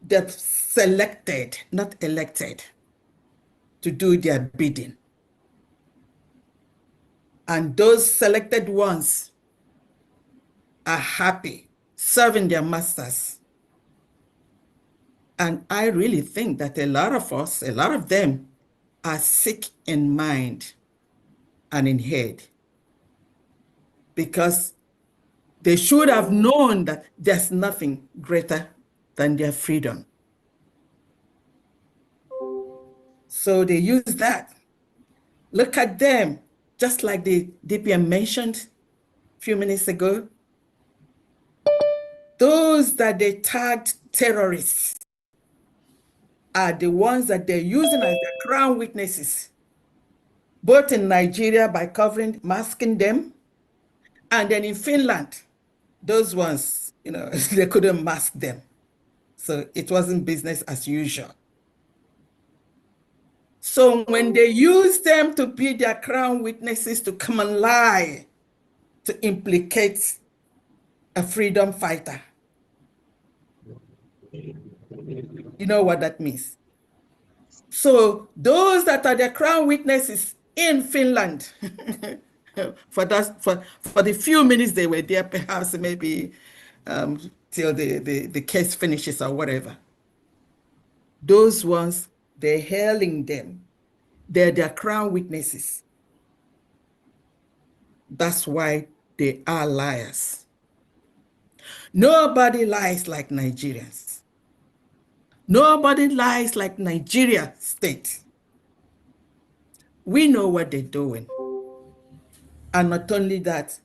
they've selected, not elected, to do their bidding. And those selected ones are happy serving their masters. And I really think that a lot of them are sick in mind and in head, because they should have known that there's nothing greater than their freedom. So they use that. Look at them, just like the DPM mentioned a few minutes ago. Those that they tagged terrorists are the ones that they're using as their crown witnesses, both in Nigeria by masking them, and then in Finland, those ones, they couldn't mask them. So it wasn't business as usual. So when they use them to be their crown witnesses to come and lie, to implicate a freedom fighter, you know what that means. So those that are the crown witnesses in Finland, for the few minutes they were there, perhaps maybe till the case finishes or whatever, those ones, they're hailing them. They're their crown witnesses. That's why they are liars. Nobody lies like Nigerians. Nobody lies like Nigeria state. We know what they're doing. And not only that,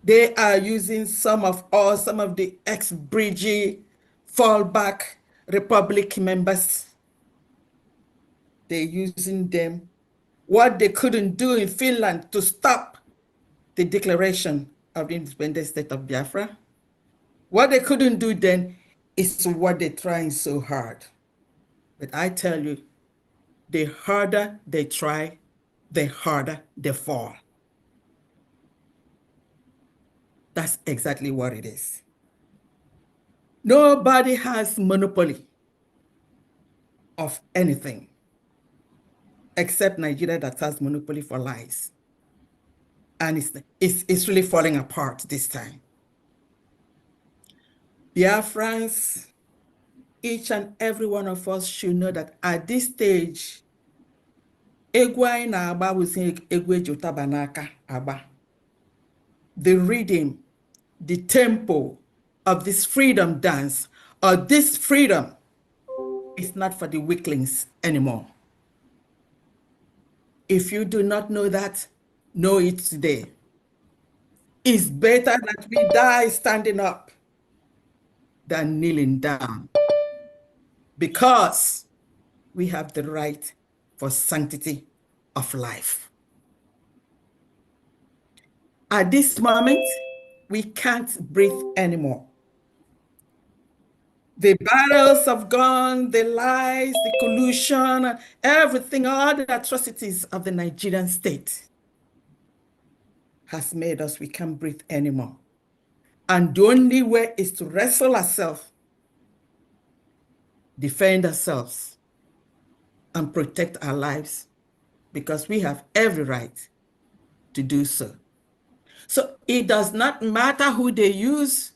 they are using some of the ex-BRGIE fallback republic members. They're using them. What they couldn't do in Finland to stop the declaration of the independent state of Biafra, what they couldn't do then is what they're trying so hard. But I tell you, the harder they try, the harder they fall. That's exactly what it is. Nobody has monopoly of anything except Nigeria that has monopoly for lies. And it's really falling apart this time. Biafrans, each and every one of us should know that at this stage, egwu anyị na-agba bụzi egwu eji ụtaba n'aka agba. The rhythm, the tempo of this freedom dance, or this freedom, is not for the weaklings anymore. If you do not know that, know it today. It's better that we die standing up than kneeling down, because we have the right for sanctity of life. At this moment, we can't breathe anymore. The battles have gone, the lies, the collusion, everything, all the atrocities of the Nigerian state has made us, we can't breathe anymore. And the only way is to wrestle ourselves, defend ourselves, and protect our lives, because we have every right to do so. So it does not matter who they use,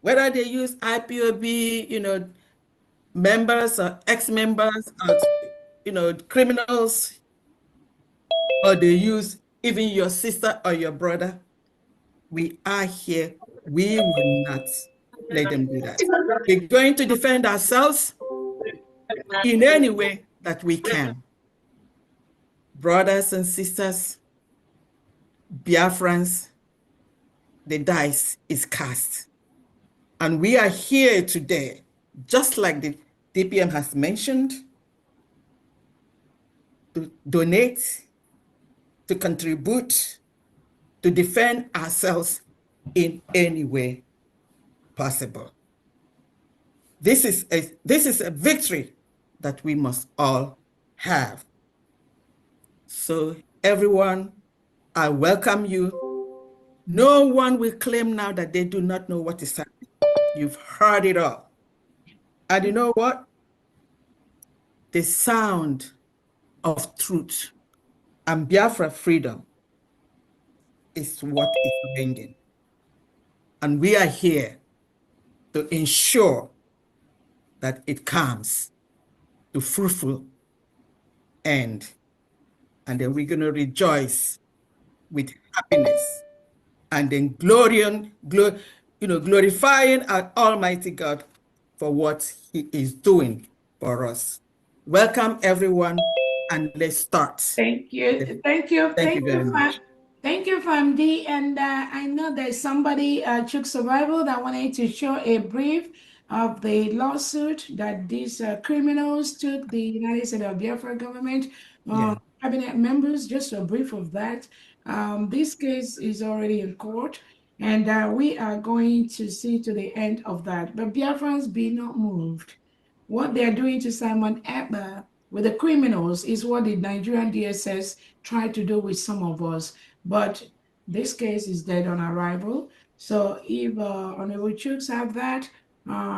whether they use IPOB, members or ex-members or, criminals, or they use even your sister or your brother. We are here. We will not let them do that. We're going to defend ourselves in any way that we can. Brothers and sisters, Biafrans, the dice is cast. And we are here today, just like the DPM has mentioned, to donate, to contribute, to defend ourselves in any way possible. This is a victory that we must all have. So everyone, I welcome you. No one will claim now that they do not know what is happening. You've heard it all. And you know what? The sound of truth and Biafra freedom is what is ringing. And we are here to ensure that it comes to fruitful end. And then we're going to rejoice with happiness, and then glorifying our Almighty God for what He is doing for us. Welcome, everyone, and let's start. Thank you. Thank you. Thank you very much. Thank you, FAMD. And I know there's somebody, Chook Survival, that wanted to show a brief of the lawsuit that these criminals took the United States of Biafra government, cabinet members, just a brief of that. This case is already in court, and we are going to see to the end of that. But Biafrans, be not moved. What they're doing to Simon Ekpa with the criminals is what the Nigerian DSS tried to do with some of us. But this case is dead on arrival. So if Honorable Chooks have that,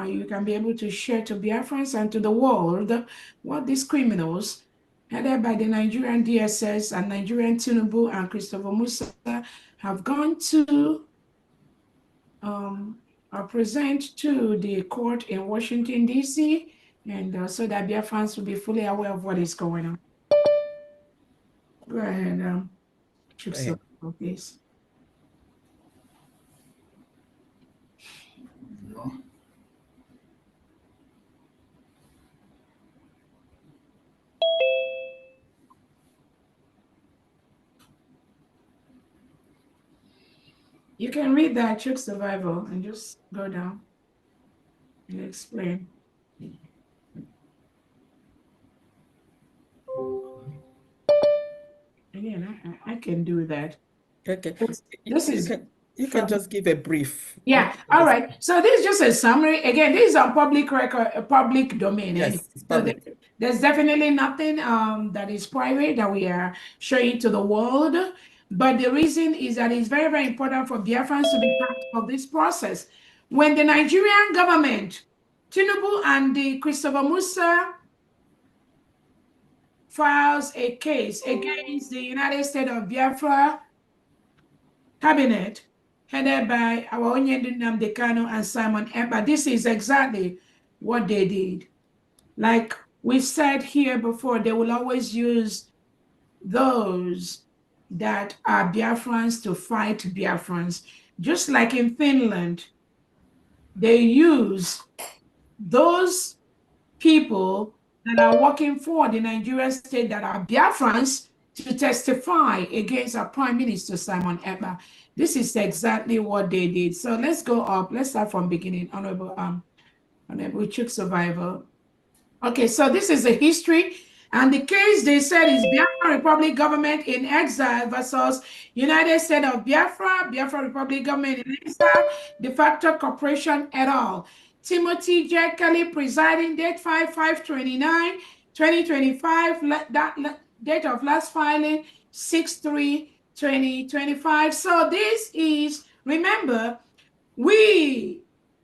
you can be able to share to Biafrans and to the world what these criminals, headed by the Nigerian DSS and Nigerian Tinubu and Musa, have gone to present to the court in Washington, D.C., and so that Biafrans will be fully aware of what is going on. Go ahead, please. You can read that Chuk Survival and just go down and explain. Again, I can do that. Okay. This is you can just give a brief. Yeah. All right. So this is just a summary. Again, this is on public record, public domain. Yes, it's So public. there's definitely nothing that is private that we are showing to the world. But the reason is that it's very, very important for Biafrans to be part of this process. When the Nigerian government, Tinubu and the Christopher Musa files a case against the United States of Biafra cabinet headed by our Onyendu Nnamdi Kanu and Simon Ekpa. This is exactly what they did. Like we've said here before, they will always use those that are Biafrans to fight Biafrans. Just like in Finland, they use those people that are working for the Nigerian state that are Biafrans to testify against our Prime Minister Simon Ekpa. This is exactly what they did. So let's go up. Let's start from beginning. Honorable Chuk Survival. Okay, so this is a history. And the case they said is Biafra Republic government in exile versus United States of Biafra, Biafra Republic government in exile, de facto corporation et al. Timothy J. Kelly presiding, date 5/5/29, 2025, date of last filing 6/3/2025. So this is, remember, the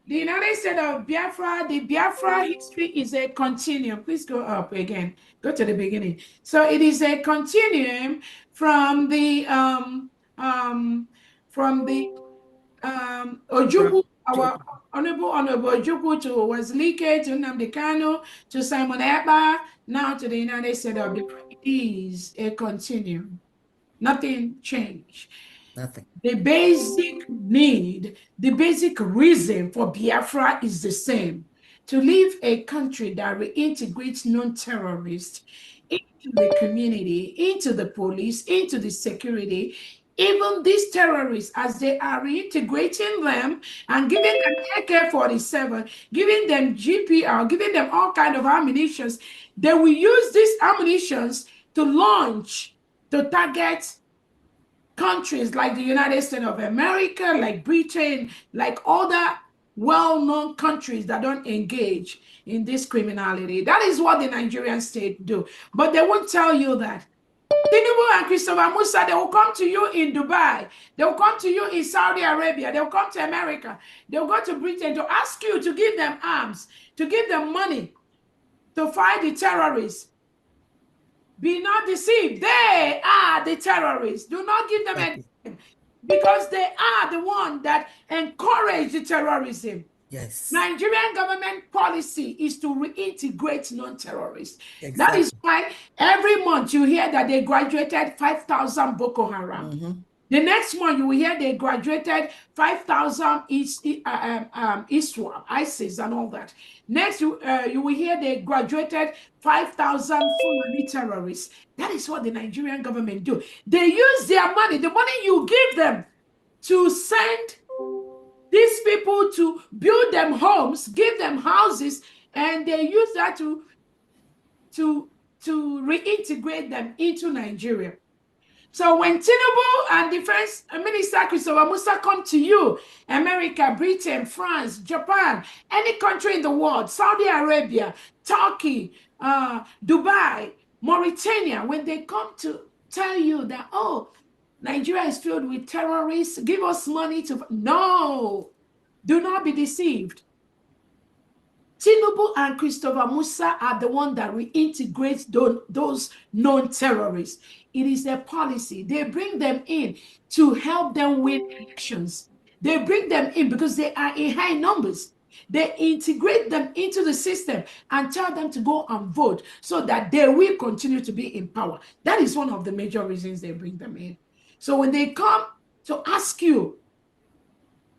United States of Biafra, the Biafra history is a continuum. Please go up again. Go to the beginning. So it is a continuum from the Ojukwu, our Honorable Ojukwu, to Wazlike, to Nnamdi Kanu, to Simon Ekpa, now to the United States of Biafra. It is a continuum. Nothing changed. Nothing. The basic need, the basic reason for Biafra is the same: to leave a country that reintegrates non-terrorists into the community, into the police, into the security. Even these terrorists, as they are reintegrating them and giving them AK-47, giving them GPR, giving them all kind of ammunitions, they will use these ammunitions to launch, to target countries like the United States of America, like Britain, like other well-known countries that don't engage in this criminality. That is what the Nigerian state do. But they won't tell you that. Tinubu and Christopher Musa, they will come to you in Dubai. They will come to you in Saudi Arabia. They will come to America. They will go to Britain to ask you to give them arms, to give them money to fight the terrorists. Be not deceived. They are the terrorists. Do not give them anything, because they are the one that encourage the terrorism. Yes. Nigerian government policy is to reintegrate non-terrorists. Exactly. That is why every month you hear that they graduated 5,000 Boko Haram. Mm-hmm. The next month you will hear they graduated 5,000 ISWAP, ISIS and all that. Next you will hear they graduated 5,000 Fulani terrorists. That is what the Nigerian government do. They use their money, the money you give them, to send these people to build them homes, give them houses, and they use that to reintegrate them into Nigeria. So when Tinubu and Defense Minister Christopher Musa come to you, America, Britain, France, Japan, any country in the world, Saudi Arabia, Turkey, Dubai, Mauritania, when they come to tell you that, oh, Nigeria is filled with terrorists, give us money to... No, do not be deceived. Tinubu and Christopher Musa are the one that reintegrates those non-terrorists. It is their policy. They bring them in to help them win elections. They bring them in because they are in high numbers. They integrate them into the system and tell them to go and vote so that they will continue to be in power. That is one of the major reasons they bring them in. So when they come to ask you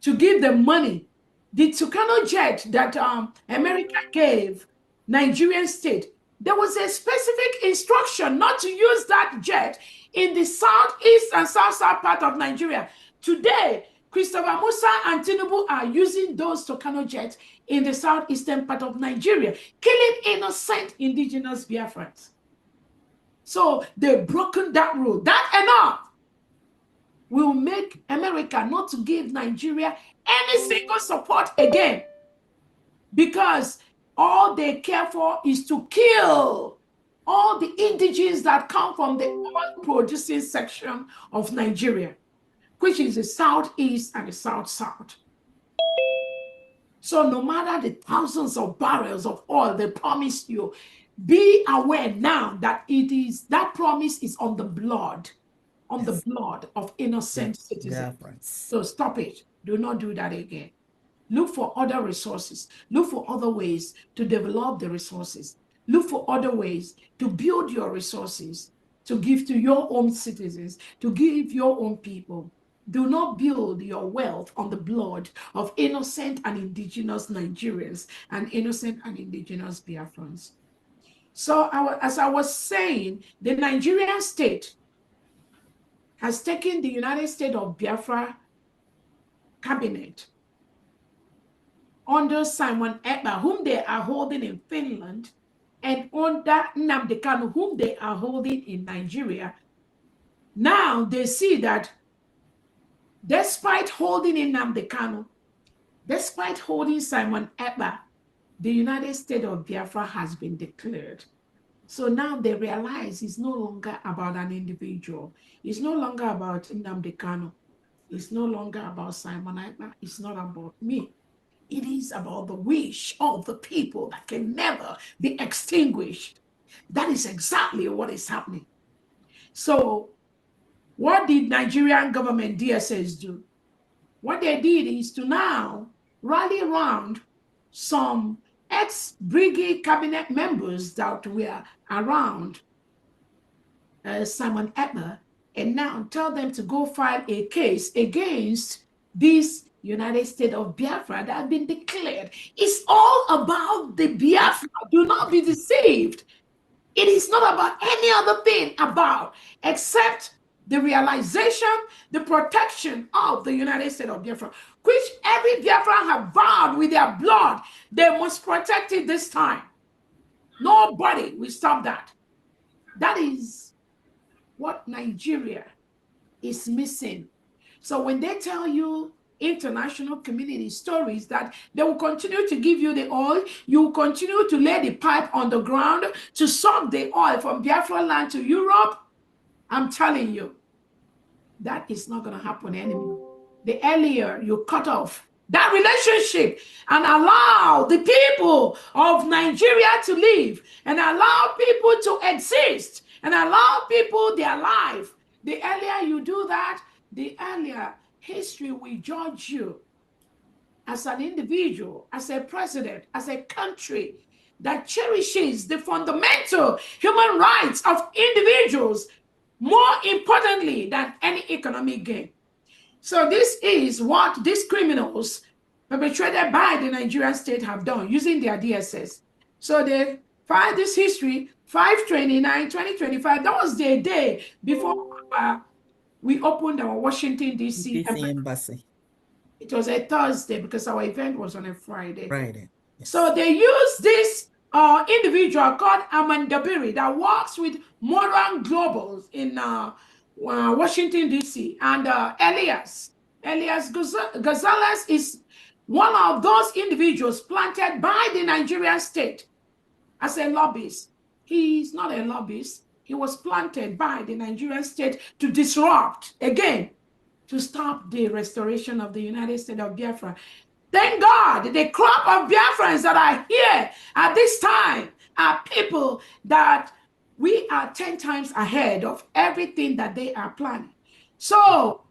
to give them money, the Tucano jet that America gave Nigerian state, there was a specific instruction not to use that jet in the southeast and south part of Nigeria. Today, Christopher Musa and Tinubu are using those Tucano jets in the southeastern part of Nigeria, killing innocent indigenous Biafrans. So they've broken that rule. That enough will make America not to give Nigeria any single support again, because all they care for is to kill all the indigenes that come from the oil-producing section of Nigeria, which is the southeast and the south-south. So no matter the thousands of barrels of oil they promise you, be aware now that that promise is on the blood, the blood of innocent citizens. So stop it. Do not do that again. Look for other resources. Look for other ways to develop the resources. Look for other ways to build your resources, to give to your own citizens, to give your own people. Do not build your wealth on the blood of innocent and indigenous Nigerians and innocent and indigenous Biafrans. So as I was saying, the Nigerian state has taken the United States of Biafra cabinet under Simon Ekpa, whom they are holding in Finland, and under Nnamdi Kanu, whom they are holding in Nigeria. Now they see that despite holding Nnamdi Kanu, despite holding Simon Ekpa, the United States of Biafra has been declared. So now they realize it's no longer about an individual. It's no longer about Nnamdi Kanu. It's no longer about Simon Ekpa. It's not about me. It is about the wish of the people that can never be extinguished. That is exactly what is happening. So what did Nigerian government DSS do? What they did is to now rally around some ex-BRGIE cabinet members that were around Simon Ekpa, and now tell them to go file a case against this United States of Biafra that have been declared. It's all about the Biafra. Do not be deceived. It is not about any other thing except the realization, the protection of the United States of Biafra, which every Biafran have vowed with their blood. They must protect it this time. Nobody will stop that. That is what Nigeria is missing. So when they tell you international community stories that they will continue to give you the oil, you will continue to lay the pipe on the ground to suck the oil from Biafra land to Europe, I'm telling you, that is not going to happen anymore. The earlier you cut off that relationship and allow the people of Nigeria to live and allow people to exist and allow people their life, the earlier you do that, the earlier history will judge you as an individual, as a president, as a country that cherishes the fundamental human rights of individuals more importantly than any economic gain. So this is what these criminals perpetrated by the Nigerian state have done using their DSS. So they filed this history 5/29/2025. That was the day before we opened our Washington, D.C. embassy. It was a Thursday because our event was on a Friday. Yes. So they used this individual called Amanda Berry that works with Modern Globals in Washington, D.C. And Elias Gonzalez is one of those individuals planted by the Nigerian state as a lobbyist. He's not a lobbyist. He was planted by the Nigerian state to disrupt, again, to stop the restoration of the United States of Biafra. Thank God, the crop of Biafrans that are here at this time are people that we are 10 times ahead of everything that they are planning. So,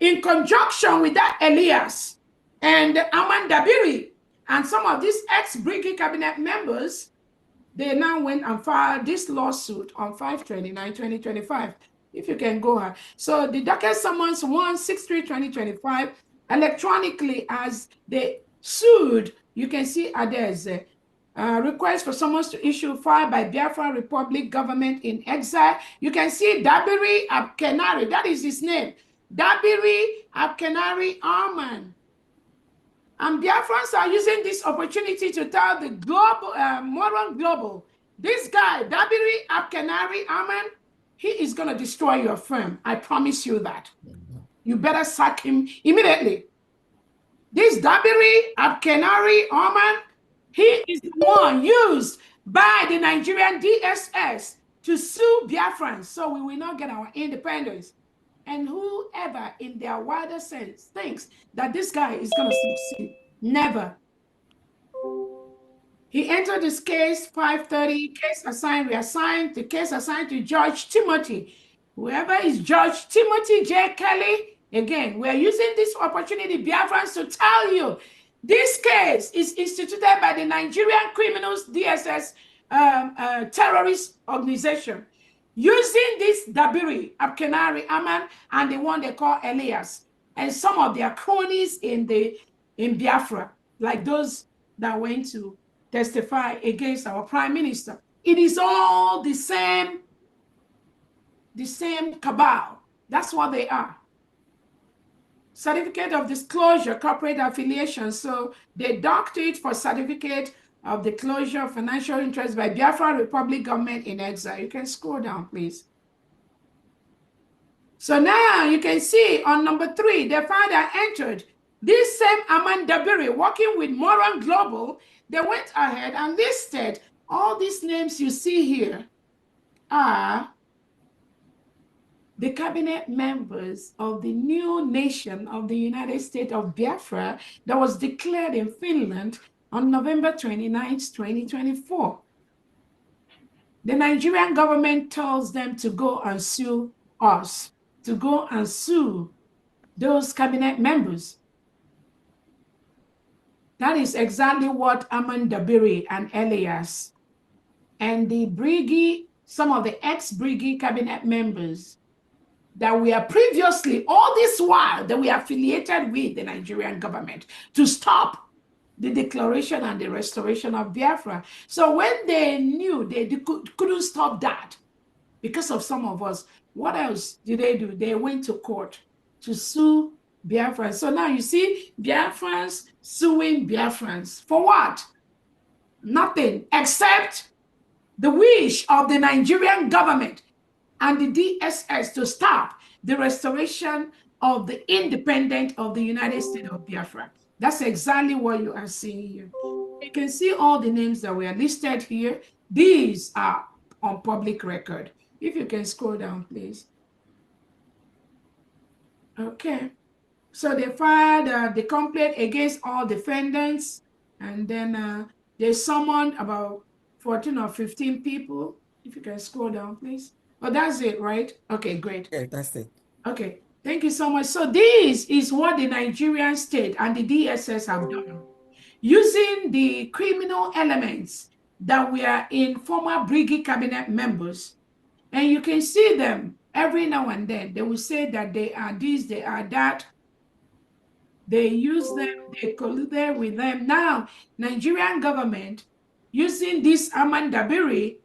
in conjunction with that Elias and Amanda Biri and some of these ex-BRGIE cabinet members, they now went and filed this lawsuit on 5/29/2025. If you can go ahead. So the docket summons 1/63/2025 electronically as they sued. You can see there's a request for summons to issue filed by Biafra Republic government in exile. You can see Dabiri Abkenari, that is his name. Dabiri Abkenari Arman. And Biafrans are using this opportunity to tell the global, modern global, this guy, Dabiri Abkenari Arman, he is going to destroy your firm. I promise you that. You better sack him immediately. This Dabiri Abkenari Arman, he is the one used by the Nigerian DSS to sue Biafrans, so we will not get our independence. And whoever in their wider sense thinks that this guy is going to succeed, never. He entered this case 5:30, case assigned, reassigned, the case assigned to Judge Timothy. Whoever is Judge Timothy J. Kelly, again, we're using this opportunity, Biafrans, to tell you this case is instituted by the Nigerian Criminals DSS terrorist organization, using this Dabiri, Abkenari Aman, and the one they call Elias, and some of their cronies in Biafra, like those that went to testify against our prime minister. It is all the same cabal. That's what they are. Certificate of disclosure, corporate affiliation. So they docked it for certificate of the closure of financial interest by Biafra Republic government in exile. You can scroll down, please. So now you can see on number 3, the father entered. This same Aman Dabiri, working with Moran Global, they went ahead and listed all these names you see here are the cabinet members of the new nation of the United States of Biafra that was declared in Finland on November 29th, 2024. The Nigerian government tells them to go and sue us, to go and sue those cabinet members. That is exactly what Aman Dabiri and Elias and the BRGIE, some of the ex-BRGIE cabinet members that we are previously, all this while, that we are affiliated with the Nigerian government to stop the declaration and the restoration of Biafra. So when they knew they couldn't stop that because of some of us, what else did they do? They went to court to sue Biafrans. So now you see Biafrans suing Biafrans. For what? Nothing except the wish of the Nigerian government and the DSS to stop the restoration of the independence of the United States of Biafra. That's exactly what you are seeing here. You can see all the names that were listed here. These are on public record. If you can scroll down, please. Okay. So they filed the complaint against all defendants, and then they summoned about 14 or 15 people. If you can scroll down, please. Oh, that's it, right? Okay, great. Yeah, that's it. Okay, thank you so much. So this is what the Nigerian state and the DSS have done. Using the criminal elements that were in former BRGIE cabinet members, and you can see them every now and then. They will say that they are this, they are that. They use them, they colluded with them. Now, Nigerian government, using this Aman Dabiri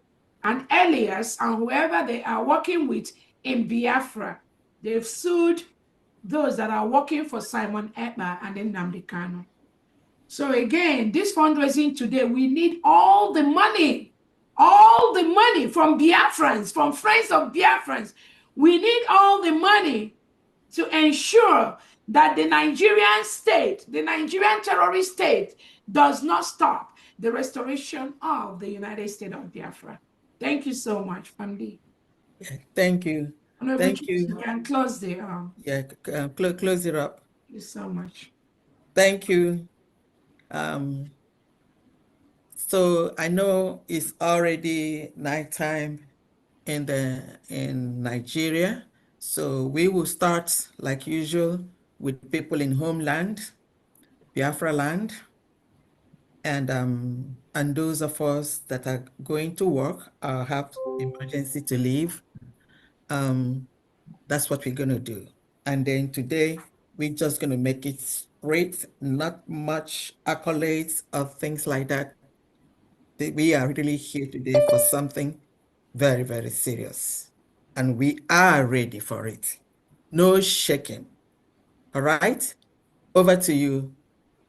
and Elias and whoever they are working with in Biafra, they've sued those that are working for Simon Ekpa and then Nnamdi Kanu. So again, this fundraising today, we need all the money from Biafrans, from friends of Biafrans. We need all the money to ensure that the Nigerian state, the Nigerian terrorist state, does not stop the restoration of the United States of Biafra. Thank you so much, Famdi. Yeah, thank you. Thank you. You can close the close it up. Thank you so much. Thank you. So I know it's already nighttime in Nigeria. So we will start like usual with people in homeland, Biafra land, and those of us that are going to work or have emergency to leave. That's what we're gonna do. And then today we're just gonna make it straight, not much accolades or things like that. We are really here today for something very, very serious. And we are ready for it. no shaking. All right? Over to you,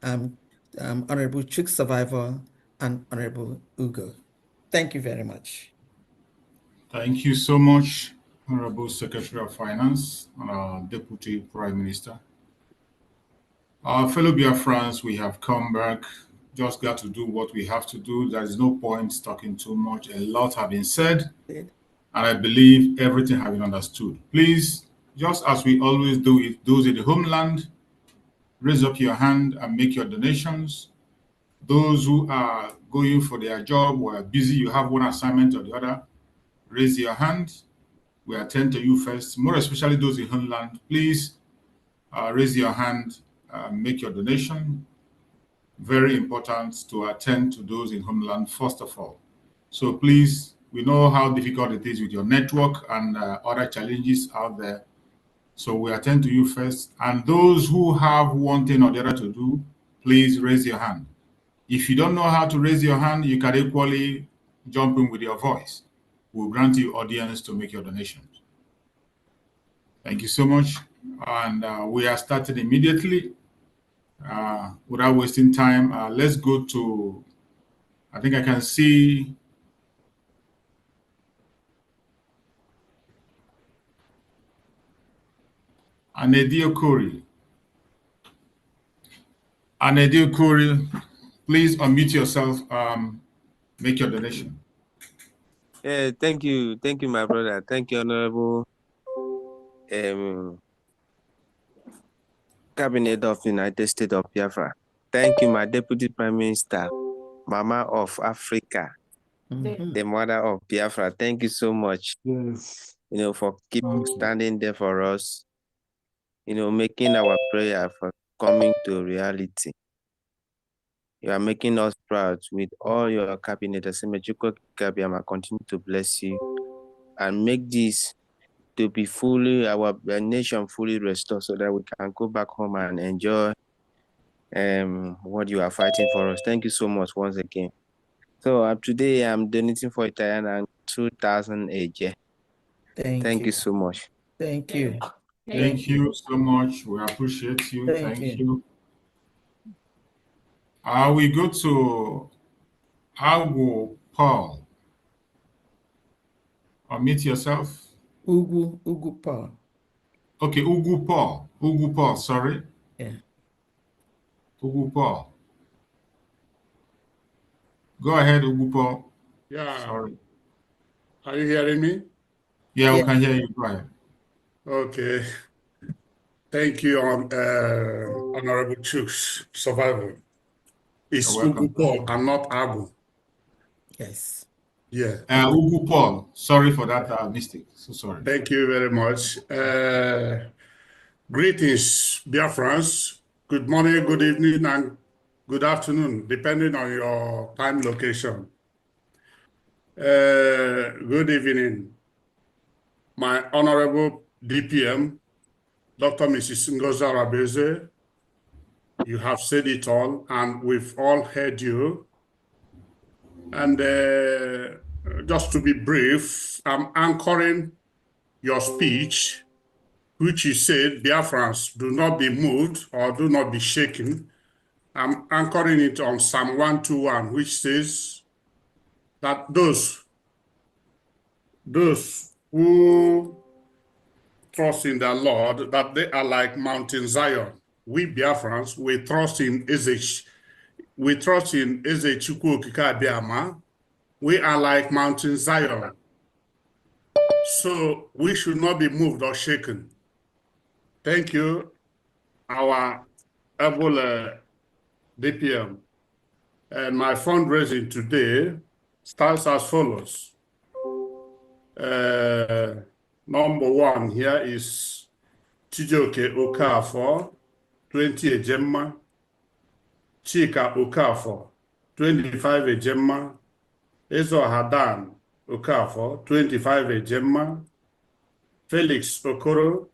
Honorable Chuk Survivor and Honorable Ugo. Thank you very much. Thank you so much, Honorable Secretary of Finance and our Deputy Prime Minister. Our fellow Biafrans, we have come back, just got to do what we have to do. There is no point talking too much. A lot have been said, and I believe everything has been understood. Please, just as we always do it, those in the homeland, raise up your hand and make your donations. Those who are going for their job or are busy, you have one assignment or the other, raise your hand. We attend to you first, more especially those in homeland. Please raise your hand, make your donation. Very important to attend to those in homeland first of all. So please, we know how difficult it is with your network and other challenges out there. So we attend to you first. And those who have one thing or the other to do, please raise your hand. If you don't know how to raise your hand, you can equally jump in with your voice. We'll grant you audience to make your donations. Thank you so much. And we are starting immediately. Without wasting time, let's go to, I think I can see Anedio Kori. Anedio Kori, please unmute yourself, make your donation. Yeah, thank you, my brother. Thank you, Honorable Cabinet of United States of Biafra. Thank you, my Deputy Prime Minister, Mama of Africa, the mother of Biafra. Thank you so much. Yes. For keeping standing there for us. Making our prayer for coming to reality. You are making us proud with all your cabinet. Gabiama, continue to bless you and make this to be fully, our nation fully restored so that we can go back home and enjoy what you are fighting for us. Thank you so much once again. So today I'm donating for Italian and 2,000 AJ. Thank you so much. Thank you. Thank you so much. We appreciate you. Thank you. We go to Agwo Paul. Unmute yourself. Ugu Paul. Okay, Ugu Paul. Ugu Paul, sorry. Yeah. Ugu Paul. Go ahead, Ugu Paul. Yeah. Sorry. Are you hearing me? Yeah, we can hear you. Go ahead. Okay. Thank you, Honorable Chooks, Survivor. It's Ugu Paul and not Agu. Yes. Yeah. Ugu Paul. Sorry for that mistake. So sorry. Thank you very much. Greetings, dear friends. Good morning, good evening, and good afternoon, depending on your time location. Good evening, my Honorable DPM, Dr. Mrs. Ngozi Arabeze. You have said it all, and we've all heard you. And just to be brief, I'm anchoring your speech, which you said, Biafrans, do not be moved or do not be shaken. I'm anchoring it on Psalm 121, which says that those who trust in the Lord, that they are like Mountain Zion. We Biafrans, we trust in Ezech. We trust in Ezechukwu Okike Abiama. We are like Mountain Zion. So we should not be moved or shaken. Thank you, our able DPM. And my fundraising today starts as follows. Number one here is Chijoke Okafor, 20 Ejemma. Chika Okafor, 25 Ejemma. Ezo Hadan Okafor, 25 Ejemma. Felix Okoro,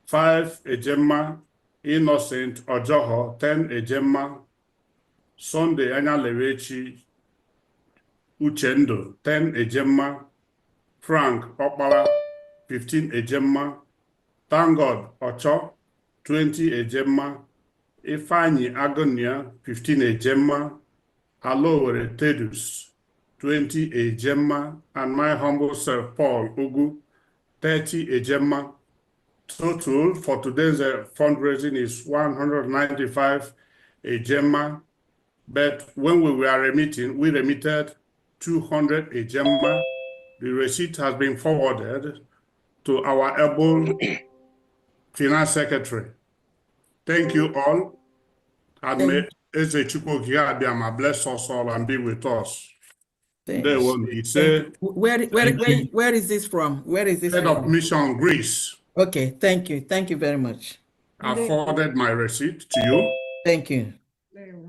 5 Ejemma. Innocent Ojoho, 10 Ejemma. Sunday Anyalewechi Uchendo, 10 Ejemma. Frank Okpala, 15 Ejemma. Thank God Ocho, 20 Ejema, Ifeanyi Agonia, 15 Ejema, Alowere Tedus, 20 Ejema, and my humble self, Paul Ugu, 30 Ejema. Total for today's fundraising is 195 Ejema, but when we were remitting, we remitted 200 Ejema. The receipt has been forwarded to our able Finance Secretary. Thank you all. And may Ezechukwu Giadiama bless us all and be with us. They will be say. Where is this from? Where is this Head from? of Mission Greece. Okay, thank you. Thank you very much. I forwarded my receipt to you. Thank you.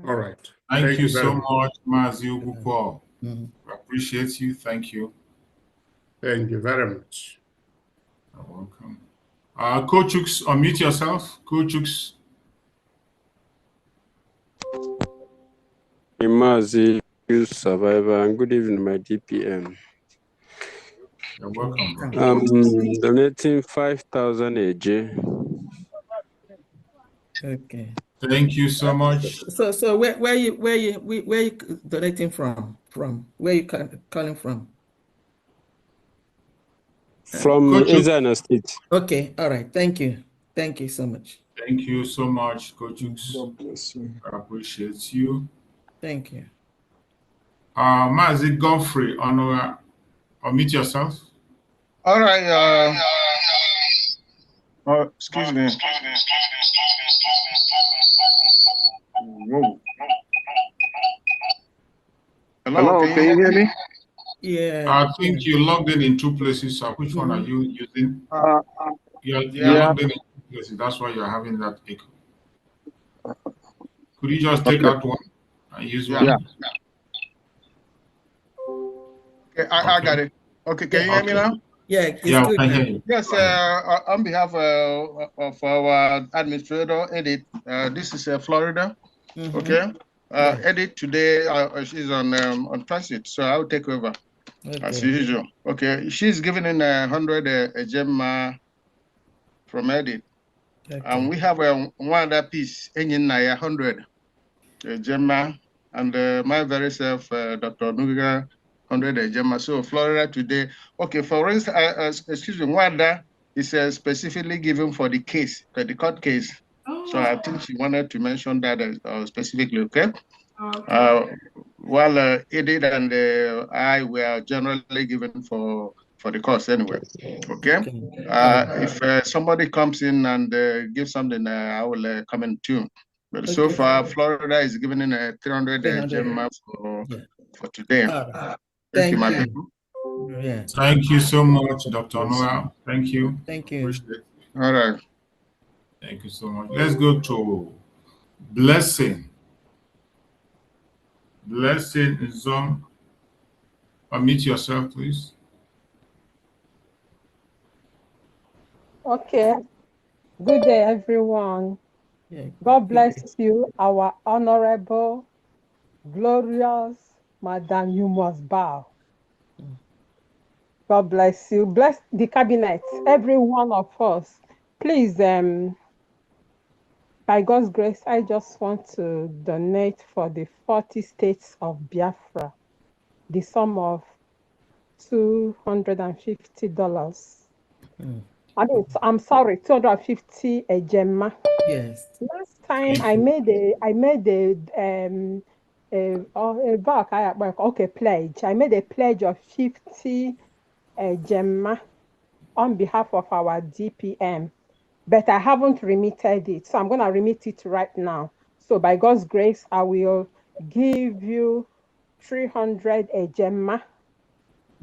All right. Thank you so much, Mazi Ugupo. Appreciate you. Thank you. Thank you very much. You're welcome. Coach Chooks, unmute yourself. Coach Chooks. Mazi, survivor, and good evening, my DPM. You're welcome, bro. Donating 5,000 AJ. Okay. Thank you so much. So where you donating from? Where you calling from? From Ezana State. Okay, all right. Thank you. Thank you so much. Thank you so much, Coach Chooks. God bless you. I appreciate you. Thank you. Mazi Godfrey, unmute yourself. All right. Excuse me. Whoa. Hello, can you hear me? Yeah. I think you logged in two places. Which one are you using? You're logged in two places. That's why you're having that echo. Could you just take out one and use one? Yeah. Okay, I got it. Okay, can you hear me now? Yeah, it's good. I can hear you. Yes, on behalf of our administrator, Edith, this is Florida. Okay. Edith today, she's on transit, so I'll take over as usual. Okay, she's giving in 100 gem from Edith. And we have one other piece, 100 Gemma, and my very self, Dr. Nuga, 100 Gemma. So Florida today. Okay, for instance, excuse me, Wanda is specifically given for the case, the court case. So I think she wanted to mention that specifically, okay? While Edith and I were generally given for the course anyway, okay? If somebody comes in and gives something, I will come in tune. But so far, Florida is giving in a 300 gem for today. Thank you, my people. Yeah. Thank you so much, Dr. Noah. Thank you. Thank you. Appreciate it. All right. Thank you so much. Let's go to Blessing. Blessing is on. Unmute yourself, please. Okay. Good day, everyone. God bless you, our honorable, glorious Madam. You must bow. God bless you. Bless the cabinet, every one of us. Please, by God's grace, I just want to donate for the 40 states of Biafra, the sum of $250. I mean, I'm sorry, 250 a gemma. Yes. Last time I made a pledge. I made a pledge of 50 gemma on behalf of our DPM, but I haven't remitted it. So I'm going to remit it right now. So by God's grace, I will give you 300 a gemma.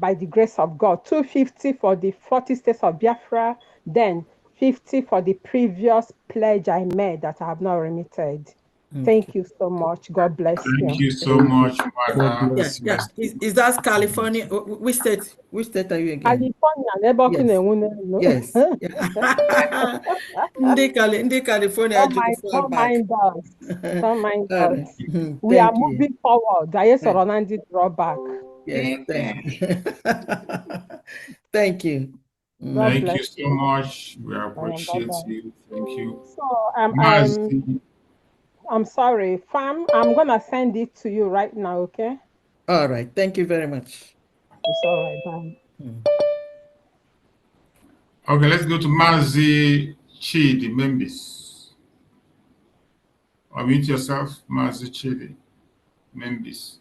By the grace of God, 250 for the 40 states of Biafra, then 50 for the previous pledge I made that I have not remitted. Thank you so much. God bless you. Thank you so much, Madam. Yeah. Is that California? Which state? Which state are you again? California. Yes. In California. Don't mind us. We are moving forward. Drawback. Yes, thank you. Thank you. God Thank bless you so you. much. We appreciate Bye-bye. you. Thank you. So Mazi, I'm sorry, fam. I'm gonna send it to you right now, okay? All right. Thank you very much. It's all right, bye. okay, let's go to Mazi Chidi Membis. Unmute yourself, Mazi Chidi Membis.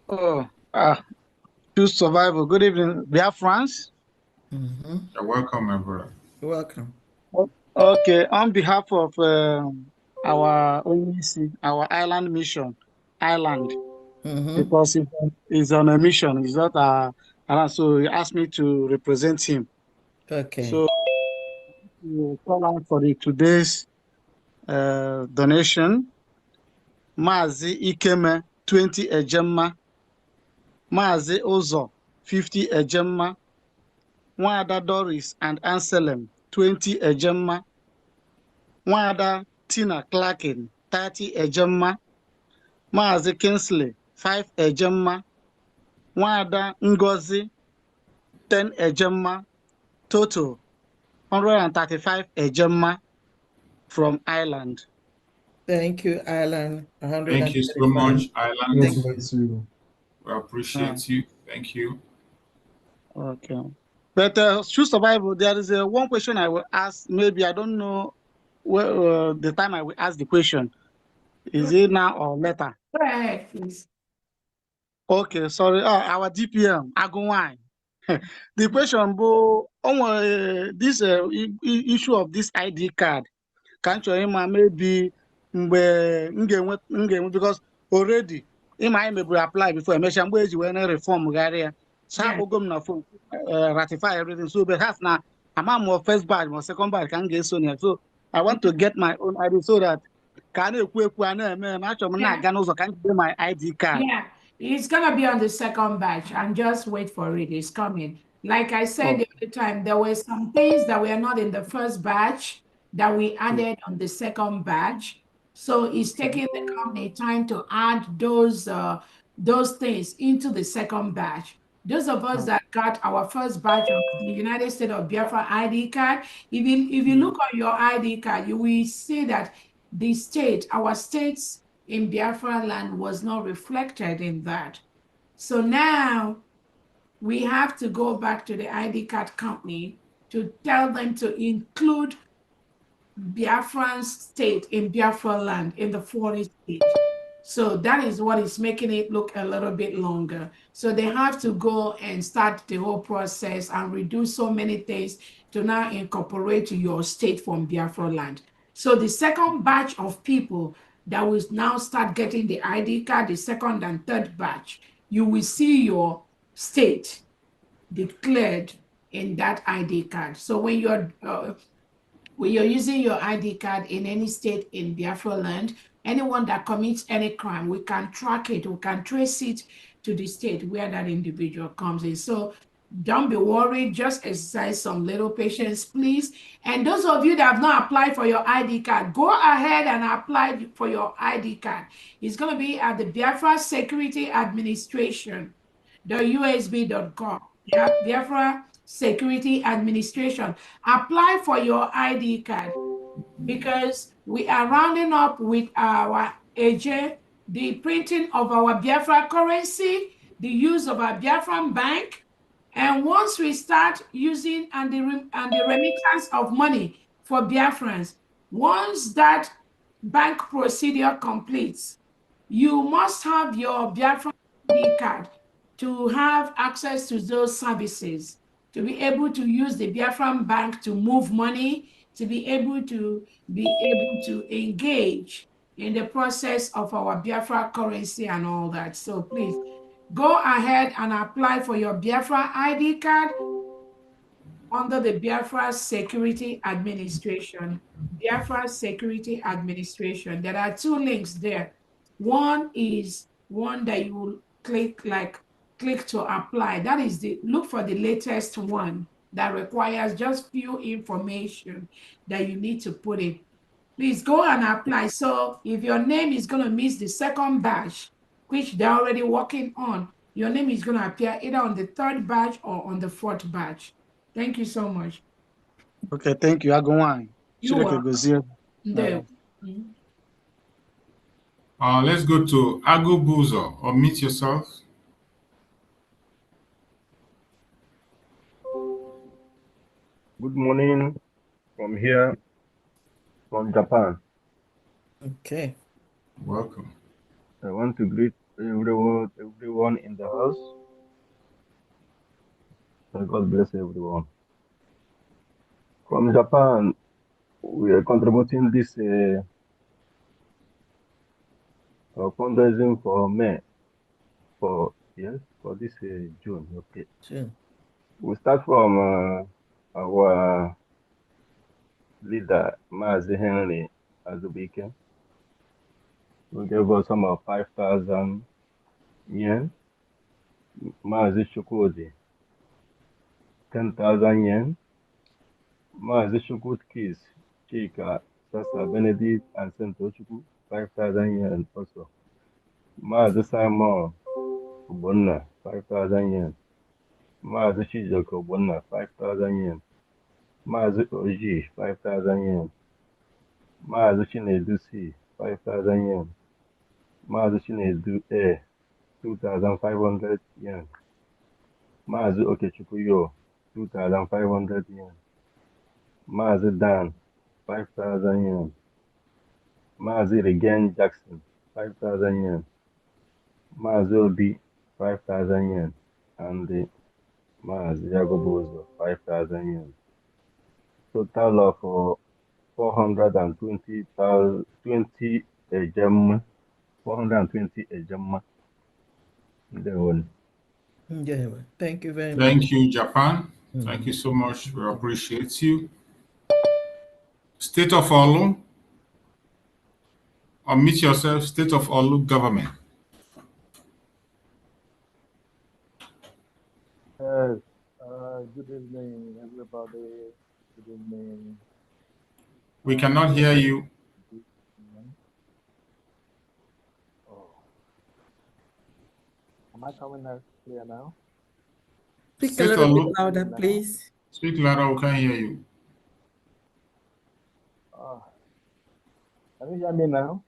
Oh, choose survival. Good evening, Biafrans. You're welcome, my brother. You're welcome. Okay, on behalf of our OEC, our island mission, island, because he's on a mission. He's not so he asked me to represent him. Okay. So we call out for today's donation. Mazi Ikeme 20 ejemma, Mazi Ozo 50 ejemma, Nwada Doris and Anselm 20 ejemma, Nwada Tina Clarkin 30 ejemma, Mazi Kingsley 5 ejemma, Nwada Ngozi 10 ejemma, total 135 ejemma from Ireland. Thank you, Alan. Thank you so much, Island. Thank you. We appreciate you. Thank you. Okay. But through survival, there is one question I will ask. Maybe I don't know where the time I will ask the question. Is it now or later? Go ahead, please. Okay, sorry. Our DPM, Agunwai. The question, Bo, on this issue of this ID card, can't you maybe because already I may apply before I mention where you were reform area. So Yeah. go phone ratify everything. So but has now I'm more first batch, more second batch can get so near. So I want to get my own ID so that can you quick one man actually can get my ID card. Yeah, it's gonna be on the second batch and just wait for it. It's coming. Like I said the other time, there were some things that were not in the first batch that we added on the second batch. So it's taking the company time to add those things into the second batch. Those of us that got our first batch of the United States of Biafra ID card, if you look on your ID card, you will see that the state, our states in Biafra land was not reflected in that. So now we have to go back to the ID card company to tell them to include Biafran state in Biafra land in the 40 state. So that is what is making it look a little bit longer. So they have to go and start the whole process and reduce so many things to now incorporate your state from Biafra land. So the second batch of people that will now start getting the ID card, the second and third batch, you will see your state declared in that ID card. So when you're using your ID card in any state in Biafra land, anyone that commits any crime, we can track it, we can trace it to the state where that individual comes in. So don't be worried, just exercise some little patience, please. And those of you that have not applied for your ID card, go ahead and apply for your ID card. It's going to be at the Biafra Security Administration, the USB.com. Biafra Security Administration. Apply for your ID card because we are rounding up with our AJ, the printing of our Biafra currency, the use of our Biafran bank. And once we start using and the remittance of money for Biafrans, once that bank procedure completes, you must have your Biafran ID card to have access to those services, to be able to use the Biafran bank to move money, to be able to engage in the process of our Biafra currency and all that. So please go ahead and apply for your Biafra ID card under the Biafra Security Administration. Biafra Security Administration. There are two links there. One is one that you will click to apply. That is look for the latest one that requires just few information that you need to put in. Please go and apply. So if your name is going to miss the second batch, which they're already working on, your name is going to appear either on the 3rd batch or on the 4th batch. Thank you so much. Okay, thank you. I go on. You are. Let's go to Agubuzo. Unmute yourself. Good morning from here, from Japan. Okay. Welcome. I want to greet everyone in the house. God bless everyone. From Japan, we are contributing this fundraising for May, for this June. Okay. Sure. We start from our leader, Mazi Henry Azubike, who gave us some of 5,000 yen. Mazi Chukwudi, 10,000 yen. Mazi Chukwutkis, Chika, Sasa Benedict, and Sentochukwu, 5,000 yen also. Mazi Simon Ubonna, 5,000 yen. Mazi Chijoko Ubonna, 5,000 yen. Mazi Oji, 5,000 yen. Mazi Chinedu C, 5,000 yen. Mazi Chinedu A, 2,500 yen. Mazi Okechukwu Yo, 2,500 yen. Mazi Dan, 5,000 yen. Mazi Regain Jackson, 5,000 yen. Mazi Obi, 5,000 yen. And Mazi Yagobozo, 5,000 yen. Total of 420 ejemma. 420 ejemma. Thank you very much. Thank you, Japan. Thank you so much. We appreciate you. State of Olu. Unmute yourself. State of Olu government. Yes. Good evening, everybody. Good evening. We cannot hear you. Oh. Am I coming out clear now? Speak a little bit louder, please. Speak louder, we can't hear you. Can you hear me now?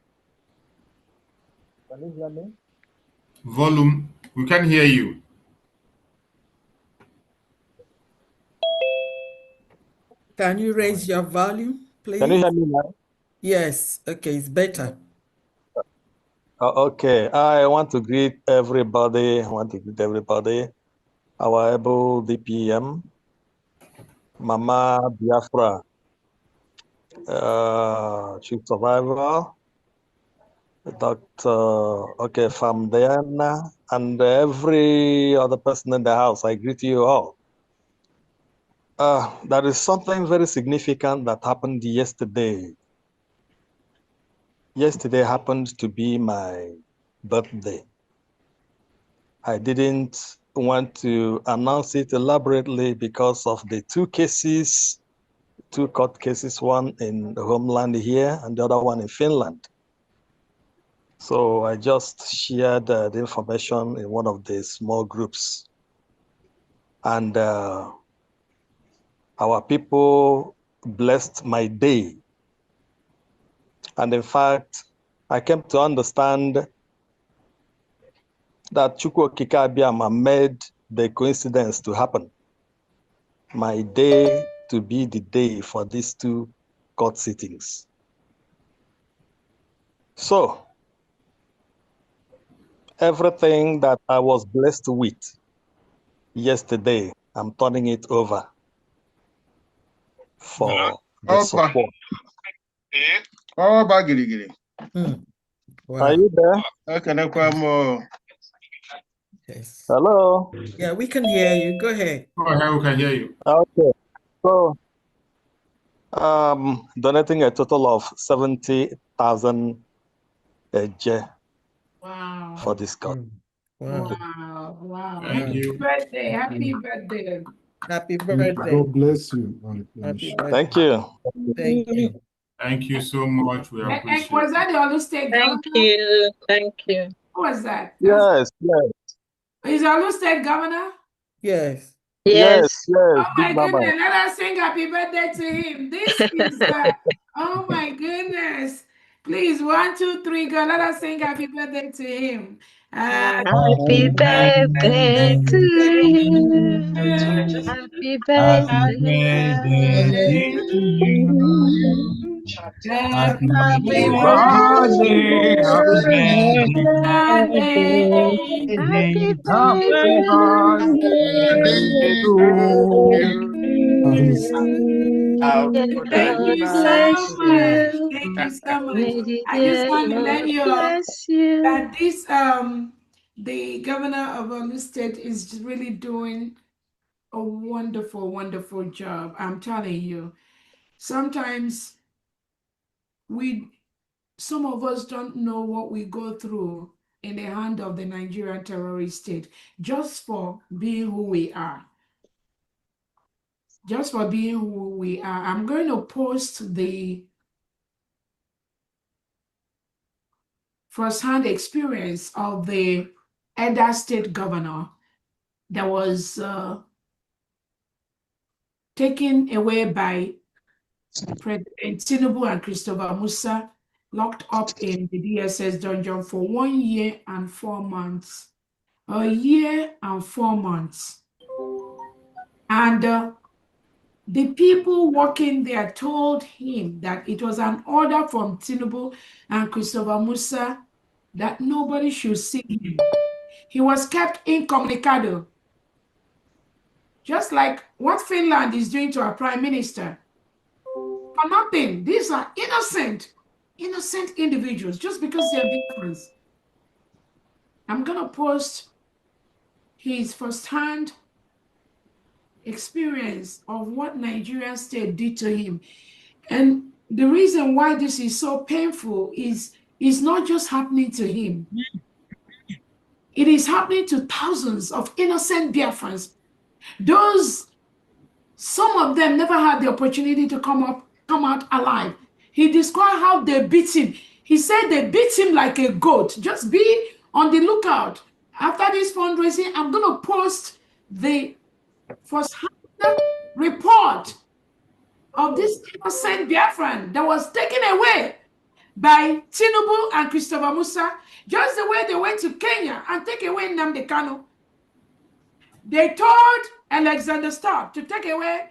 Can you hear me? Volume, we can hear you. Can you raise your volume, please? Can you hear me now? Yes. Okay, it's better. Okay. I want to greet everybody. Our able DPM, Mama Biafra, Chief Survivor, Dr. Famdiana, and every other person in the house. I greet you all. There is something very significant that happened yesterday. Yesterday happened to be my birthday. I didn't want to announce it elaborately because of the two court cases, one in the homeland here and the other one in Finland. So I just shared the information in one of the small groups. And our people blessed my day. And in fact, I came to understand that Chukwu Okike Abiama made the coincidence to happen. My day to be the day for these two court sittings. So, everything that I was blessed with yesterday, I'm turning it over for the support. Oh, Bagiri. Wow. Are you there? Yes. Hello? Yeah, we can hear you. Go ahead. Go ahead, we can hear you. Okay. So, donating a total of 70,000 Wow. for this cause. Wow. Thank Happy you. birthday. Happy birthday. Happy birthday. God bless you. Happy birthday. Thank you. Thank you. Thank you so much. We appreciate Was that the Olu State Thank you. Thank you. Who was that? Yes, yes. Is Olu State Governor? Yes. Yes, Oh big my mama. goodness, let us sing happy birthday to him. This is oh my goodness. Please, 1, 2, 3, go. Let us sing happy birthday to him. Happy birthday to you. Happy birthday to you. Happy Happy birthday. Happy birthday. Thank God you so bless much. you. Thank you so much. May the I just want to Lord let you know bless you. that this the governor of Olu State is really doing a wonderful, wonderful job. I'm telling you. Sometimes some of us don't know what we go through in the hand of the Nigerian terrorist state just for being who we are. Just for being who we are. I'm going to post the first-hand experience of the Edo State governor that was taken away by President Tinubu and Christopher Musa, locked up in the DSS dungeon for 1 year and 4 months. A year and 4 months. And the people working there told him that it was an order from Tinubu and Christopher Musa that nobody should see him. He was kept incommunicado, just like what Finland is doing to our prime minister. For nothing. These are innocent individuals just because they're Biafrans. I'm going to post his first-hand experience of what Nigerian state did to him. And the reason why this is so painful is not just happening to him. It is happening to thousands of innocent Biafrans. Some of them never had the opportunity to come out alive. He described how they beat him. He said they beat him like a goat. Just be on the lookout. After this fundraising, I'm going to post the first-hand report of this innocent Biafran that was taken away by Tinubu and Christopher Musa, just the way they went to Kenya and take away Nnamdi Kanu. They told Alexander Stubb to take away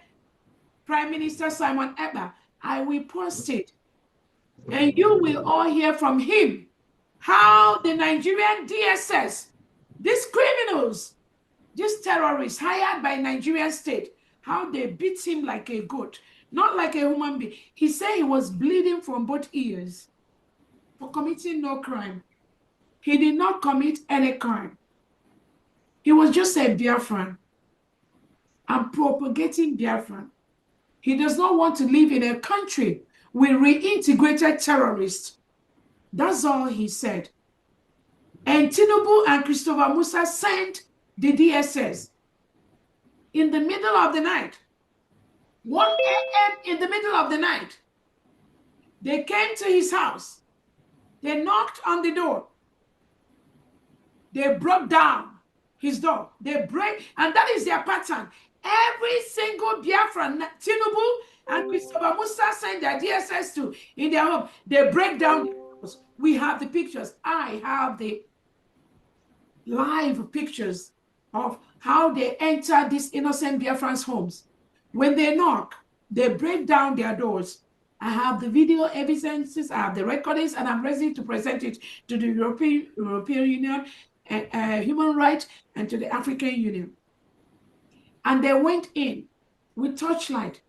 Prime Minister Simon Ekpa. I will post it, and you will all hear from him how the Nigerian DSS, these criminals, these terrorists hired by Nigerian state, how they beat him like a goat, not like a human being. He said he was bleeding from both ears for committing no crime. He did not commit any crime. He was just a Biafran and propagating Biafran. He does not want to live in a country with reintegrated terrorists. That's all he said. And Tinubu and Christopher Musa sent the DSS in the middle of the night, 1 a.m. in the middle of the night. They came to his house. They knocked on the door. They broke down his door. They break, and that is their pattern. Every single Biafran, Tinubu and Christopher Musa send their DSS to in their home. They break down. We have the pictures. I have the live pictures of how they enter these innocent Biafrans' homes. When they knock, they break down their doors. I have the video evidences, I have the recordings, and I'm ready to present it to the European Union, Human Rights, and to the African Union. And they went in with torchlight.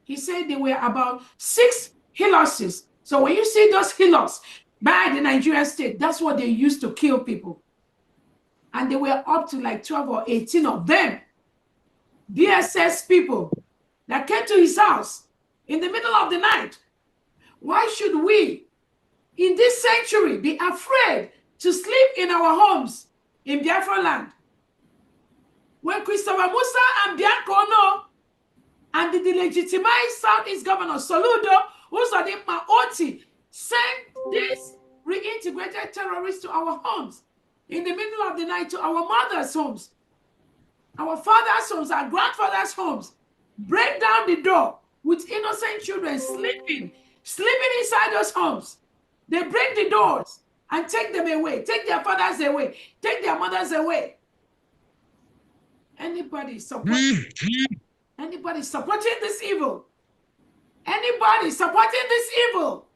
He said there were about 6 hillocks. So when you see those hillocks by the Nigerian state, that's what they used to kill people. And they were up to like 12 or 18 of them, DSS people that came to his house in the middle of the night. Why should we, in this century, be afraid to sleep in our homes in Biafra land? When Christopher Musa and Bianco Ono and the delegitimized Southeast Governor Soludo, Uzodimma Oti, sent these reintegrated terrorists to our homes, in the middle of the night to our mother's homes, our father's homes, our grandfather's homes, break down the door with innocent children sleeping inside those homes. They break the doors and take them away, take their fathers away, take their mothers away. Anybody supporting this evil? Anybody supporting this evil?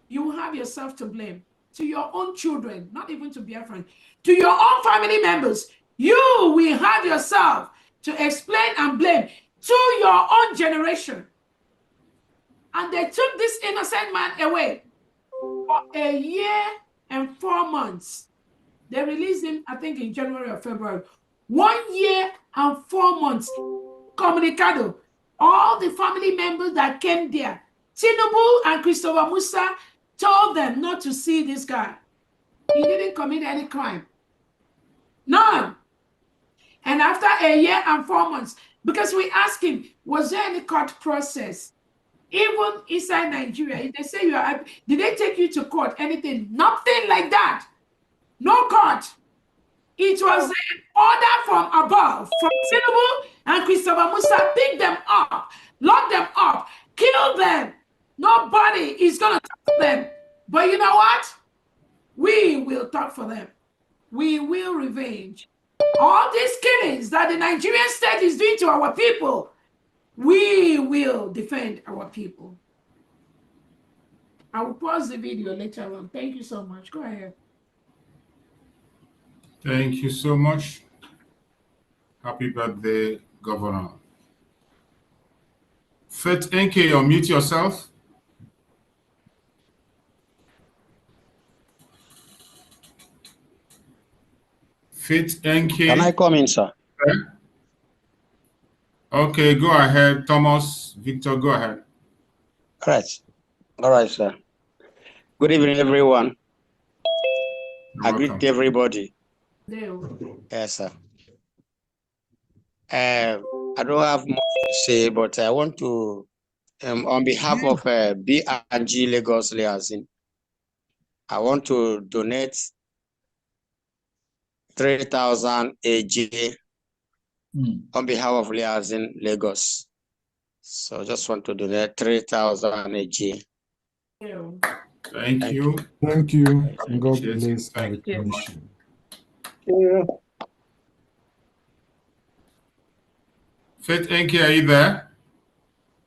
You have yourself to blame. To your own children, not even to Biafran, to your own family members. You will have yourself to explain and blame to your own generation. And they took this innocent man away for a year and 4 months. They released him, I think, in January or February. 1 year and 4 months. Comunicado. All the family members that came there, Tinubu and Christopher Musa, told them not to see this guy. He didn't commit any crime. None. And after a year and 4 months, because we asked him, was there any court process? Even inside Nigeria, they say did they take you to court? Anything? Nothing like that. No court. It was an order from above, from Tinubu and Christopher Musa. Pick them up, lock them up, kill them. Nobody is going to talk to them. But you know what? We will talk for them. We will revenge. All these killings that the Nigerian state is doing to our people, we will defend our people. I will pause the video later on. Thank you so much. Go ahead. Thank you so much. Happy birthday, Governor. Faith NK, unmute yourself. Faith NK. Can I come in, sir? Okay, go ahead. Thomas, Victor, go ahead. All right, sir. Good evening, everyone. I greet everybody. Yes, sir. I don't have much to say, but I want to, on behalf of BRGIE Lagos Liaison, I want to donate 3,000 AJ on behalf of Liaison Lagos. So I just want to donate 3,000 AJ. Thank you. Thank you. And God bless our commission. Faith NK, are you there?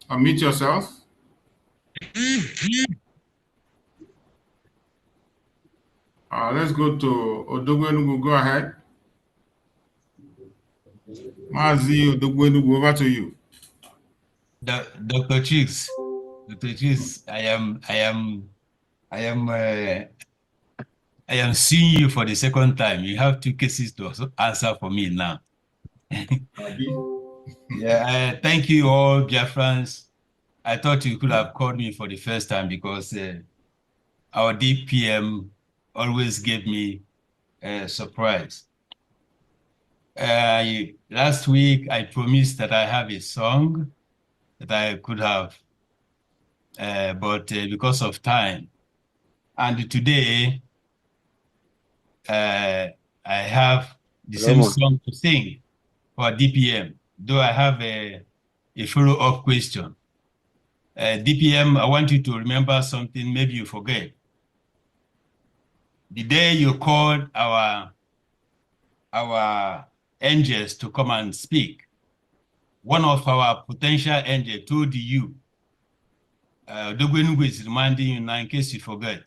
Unmute yourself. Let's go to Odogwenugu. Go ahead. Mazi Odogwenugu, over to you. Dr. Chicks, I am seeing you for the second time. You have 2 cases to answer for me now. Yeah, thank you all, Biafrans. I thought you could have called me for the first time because our DPM always gave me a surprise. Last week, I promised that I have a song that I could have, but because of time. And today, I have the same song to sing for DPM, though I have a follow-up question. DPM, I want you to remember something, maybe you forget. The day you called our angels to come and speak, one of our potential angels told you, Dogwenugu is reminding you now in case you forget,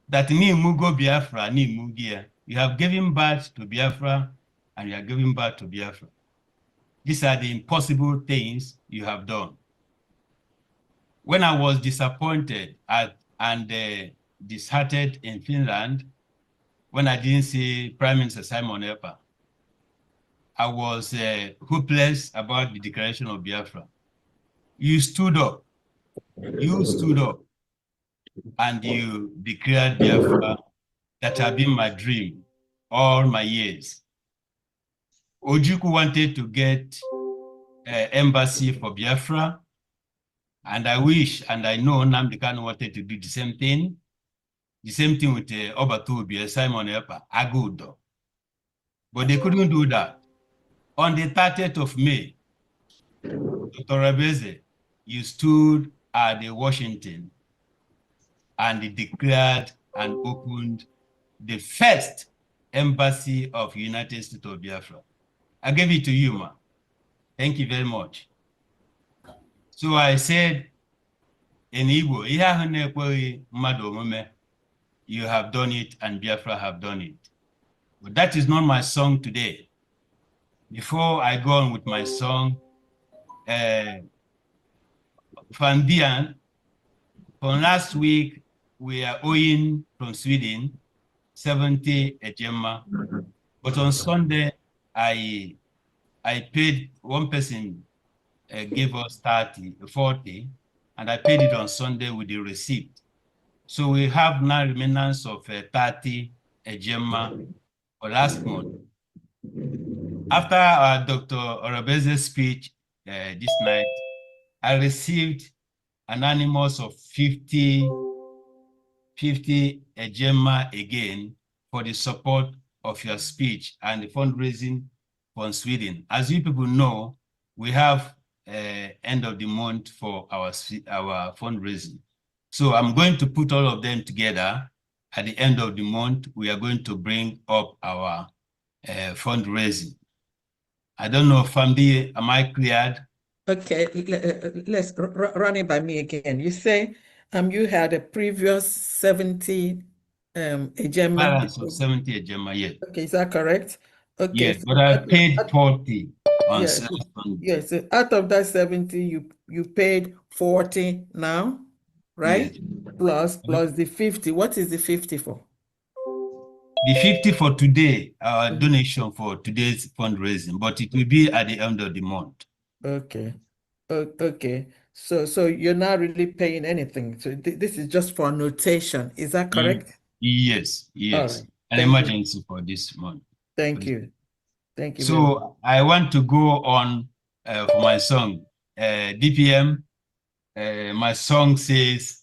that ni mugo Biafra, ni mugia. You have given birth to Biafra and you are giving birth to Biafra. These are the impossible things you have done. When I was disappointed and disheartened in Finland, when I didn't see Prime Minister Simon Epa, I was hopeless about the declaration of Biafra. You stood up. And you declared Biafra. That had been my dream all my years. Ojukwu wanted to get an embassy for Biafra, and I wish and I know Nnamdi Kanu wanted to do the same thing. The same thing with Obatubi, Simon Epa, Agudo. But they couldn't do that. On the 30th of May, Dr. Rabeze, you stood at the Washington and declared and opened the first embassy of United States of Biafra. I gave it to you, ma. Thank you very much. So I said in Igbo, you have done it and Biafra have done it. But that is not my song today. Before I go on with my song, Fandian, from last week, we are owing from Sweden 70 Ejema. But on Sunday, I paid one person, gave us 40, and I paid it on Sunday with the receipt. So we have now remnants of 30 Ejema for last month. After Dr. Orabeze's speech this night, I received an animus of 50 Ejema again for the support of your speech and the fundraising from Sweden. As you people know, we have end of the month for our fundraising. So I'm going to put all of them together. At the end of the month, we are going to bring up our fundraising. I don't know, Famdi, am I cleared? Okay, let's run it by me again. You say you had a previous 70 Ejema. Balance of 70 Ejema, yes. Okay, is that correct? Okay. Yes, So but I paid 40 on yes. Yes, so out of that 70, you paid 40 now, right? Yes. Plus the 50. What is the 50 for? The 50 for today, our donation for today's fundraising, but it will be at the end of the month. Okay. Okay. So you're not really paying anything. So this is just for notation. Is that correct? Yes, yes. Right. An emergency for this month. Thank you. Thank you. So I want to go on for my song. DPM, my song says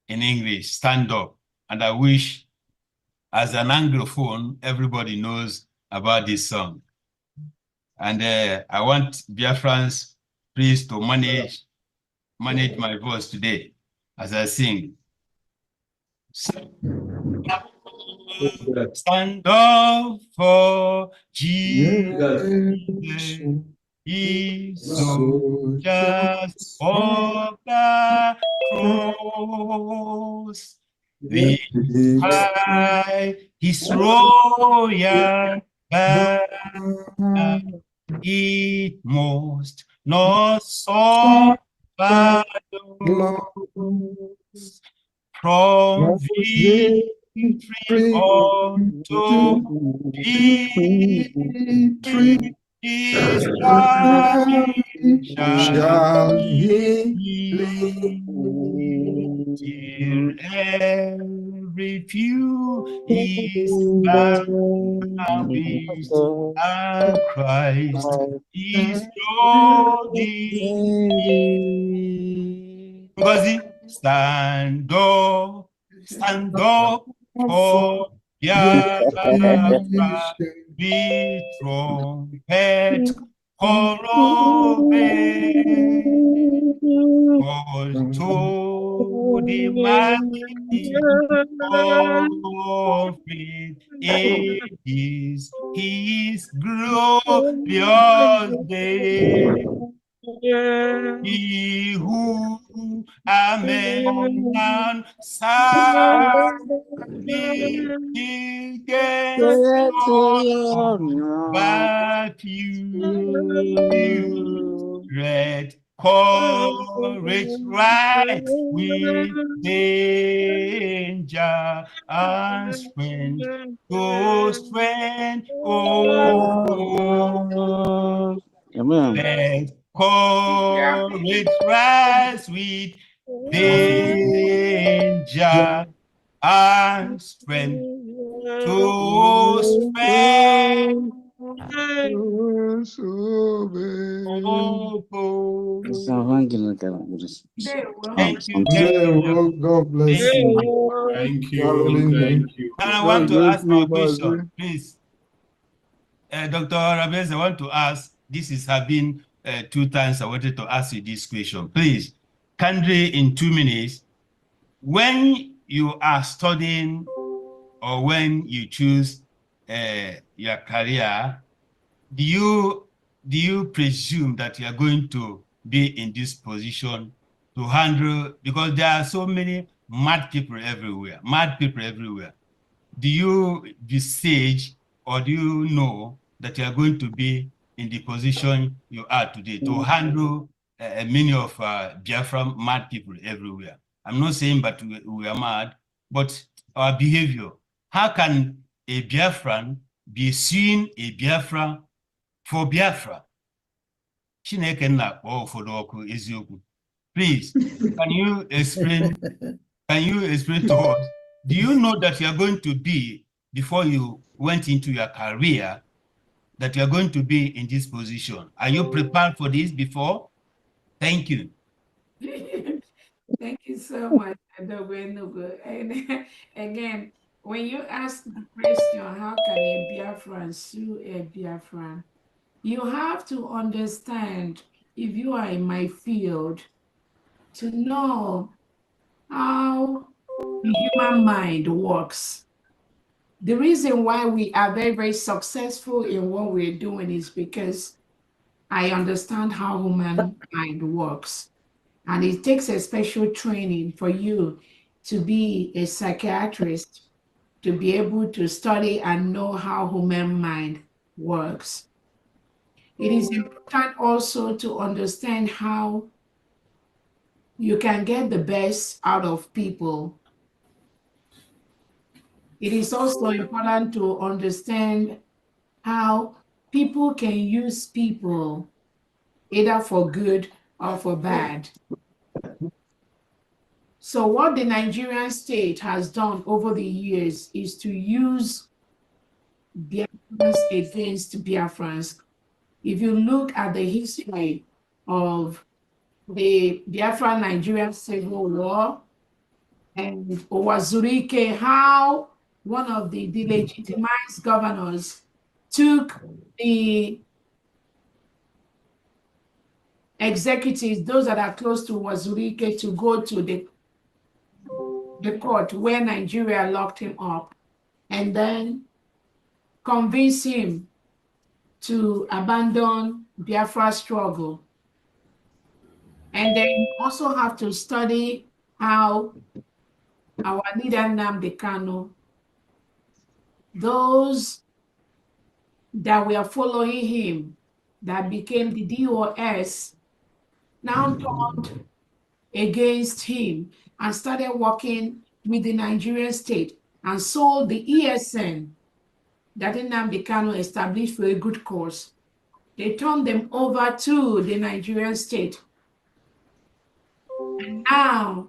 in English, stand up. And I wish as an Anglophone, everybody knows about this song. And I want Biafrans, please, to manage my voice today as I sing. Stand up for Jesus, ye soldiers of the cross. We high his royal banner, it must not suffer from victory unto victory. His army shall he till every few is vanquished, and Christ is Lord indeed. Ngozi, stand up for Biafra, with trumpet call to the mighty prophet, it is his glorious day. He who amen against but you red courage right with danger and strength to strength. Oh, let courage rise with danger and strength to strength. Oh, Oh. Thank you. God bless Thank you. Thank you. Hallelujah. Thank you. And I God want to bless ask you, my question, Mazi. please. Dr. Rabez, I want to ask, this has been 2 times I wanted to ask you this question. Please, kindly in 2 minutes, when you are studying or when you choose your career, do you presume that you are going to be in this position to handle, because there are so many mad people everywhere, do you envisage or do you know that you are going to be in the position you are today to handle many of Biafra mad people everywhere? I'm not saying that we are mad, but our behavior. How can a Biafran be seeing a Biafra for Biafra? Chineke na-akpọ ụfọdụ ọkụ eziokwu. Please, can you explain to us, do you know that you are going to be, before you went into your career, that you are going to be in this position? Are you prepared for this before? Thank you. Thank you so much, Adobenugu. And again, when you ask the question, how can a Biafran sue a Biafran? You have to understand, if you are in my field, to know how the human mind works. The reason why we are very, very successful in what we're doing is because I understand how human mind works. And it takes a special training for you to be a psychiatrist, to be able to study and know how human mind works. It is important also to understand how you can get the best out of people. It is also important to understand how people can use people either for good or for bad. So what the Nigerian state has done over the years is to use Biafrans against Biafrans. If you look at the history of the Biafra-Nigerian Civil War and Owazurike, how one of the delegitimized governors took the executives, those that are close to Owazurike, to go to the court where Nigeria locked him up, and then convince him to abandon Biafra struggle. And then you also have to study how our leader Nnamdi Kanu, those that were following him, that became the DOS, now turned against him and started working with the Nigerian state and sold the ESN that Nnamdi Kanu established for a good cause. They turned them over to the Nigerian state. And now,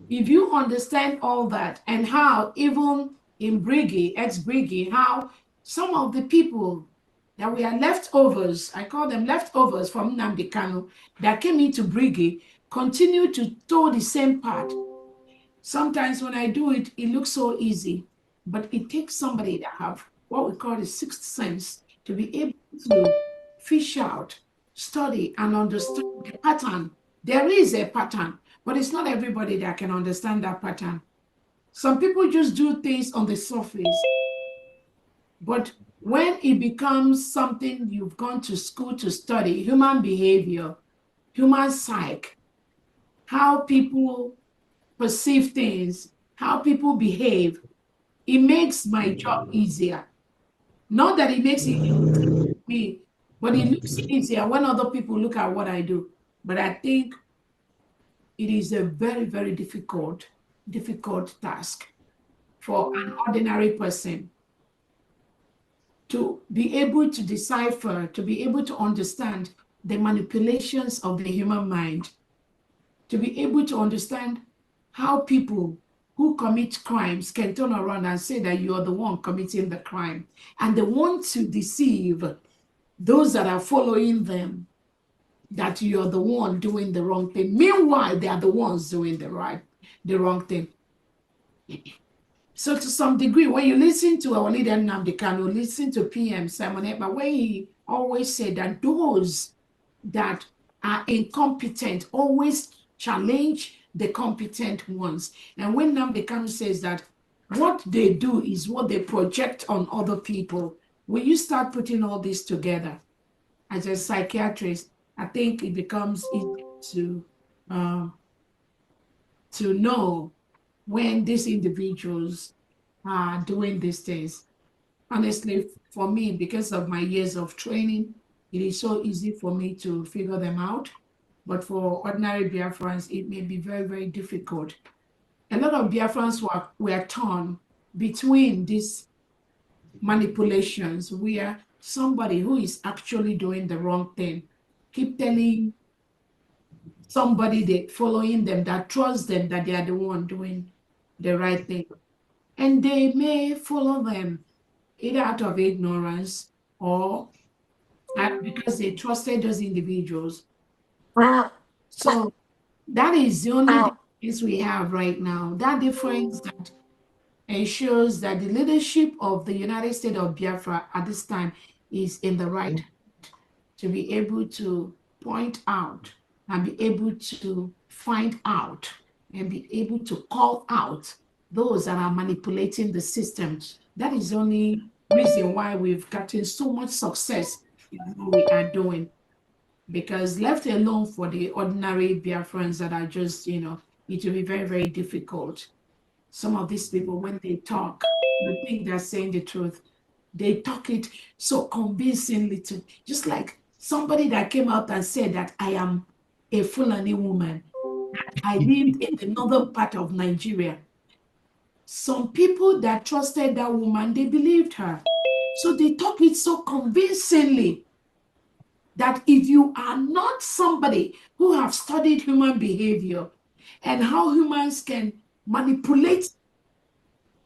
if you understand all that and how even in BRGIE, ex-BRGIE, how some of the people that were leftovers, I call them leftovers from Nnamdi Kanu, that came into BRGIE, continue to tow the same path. Sometimes when I do it, it looks so easy, but it takes somebody that have what we call the sixth sense to be able to fish out, study, and understand the pattern. There is a pattern, but it's not everybody that can understand that pattern. Some people just do things on the surface, but when it becomes something you've gone to school to study, human behavior, human psyche, how people perceive things, how people behave, it makes my job easier. Not that it makes it easy for me, but it looks easier when other people look at what I do. But I think it is a very, very difficult task for an ordinary person to be able to decipher, to be able to understand the manipulations of the human mind, to be able to understand how people who commit crimes can turn around and say that you are the one committing the crime. And they want to deceive those that are following them that you're the one doing the wrong thing. Meanwhile, they are the ones doing the wrong thing. So to some degree, when you listen to our leader Nnamdi Kanu, listen to PM Simon Ekpa, where he always said that those that are incompetent always challenge the competent ones. And when Nnamdi Kanu says that what they do is what they project on other people, when you start putting all this together, as a psychiatrist, I think it becomes easy to know when these individuals are doing these things. Honestly, for me, because of my years of training, it is so easy for me to figure them out. But for ordinary Biafrans, it may be very, very difficult. A lot of Biafrans were torn between these manipulations where somebody who is actually doing the wrong thing keep telling somebody that following them, that trusts them, that they are the one doing the right thing. And they may follow them either out of ignorance or because they trusted those individuals. So that is the only difference we have right now. That difference that ensures that the leadership of the United States of Biafra at this time is in the right hand to be able to point out and be able to find out and be able to call out those that are manipulating the system. That is the only reason why we've gotten so much success in what we are doing. Because left alone for the ordinary Biafrans that are just, it will be very, very difficult. Some of these people, when they talk, you think they're saying the truth. They talk it so convincingly to, just like somebody that came out and said that I am a Fulani woman. I lived in the northern part of Nigeria. Some people that trusted that woman, they believed her. So they talk it so convincingly that if you are not somebody who have studied human behavior and how humans can manipulate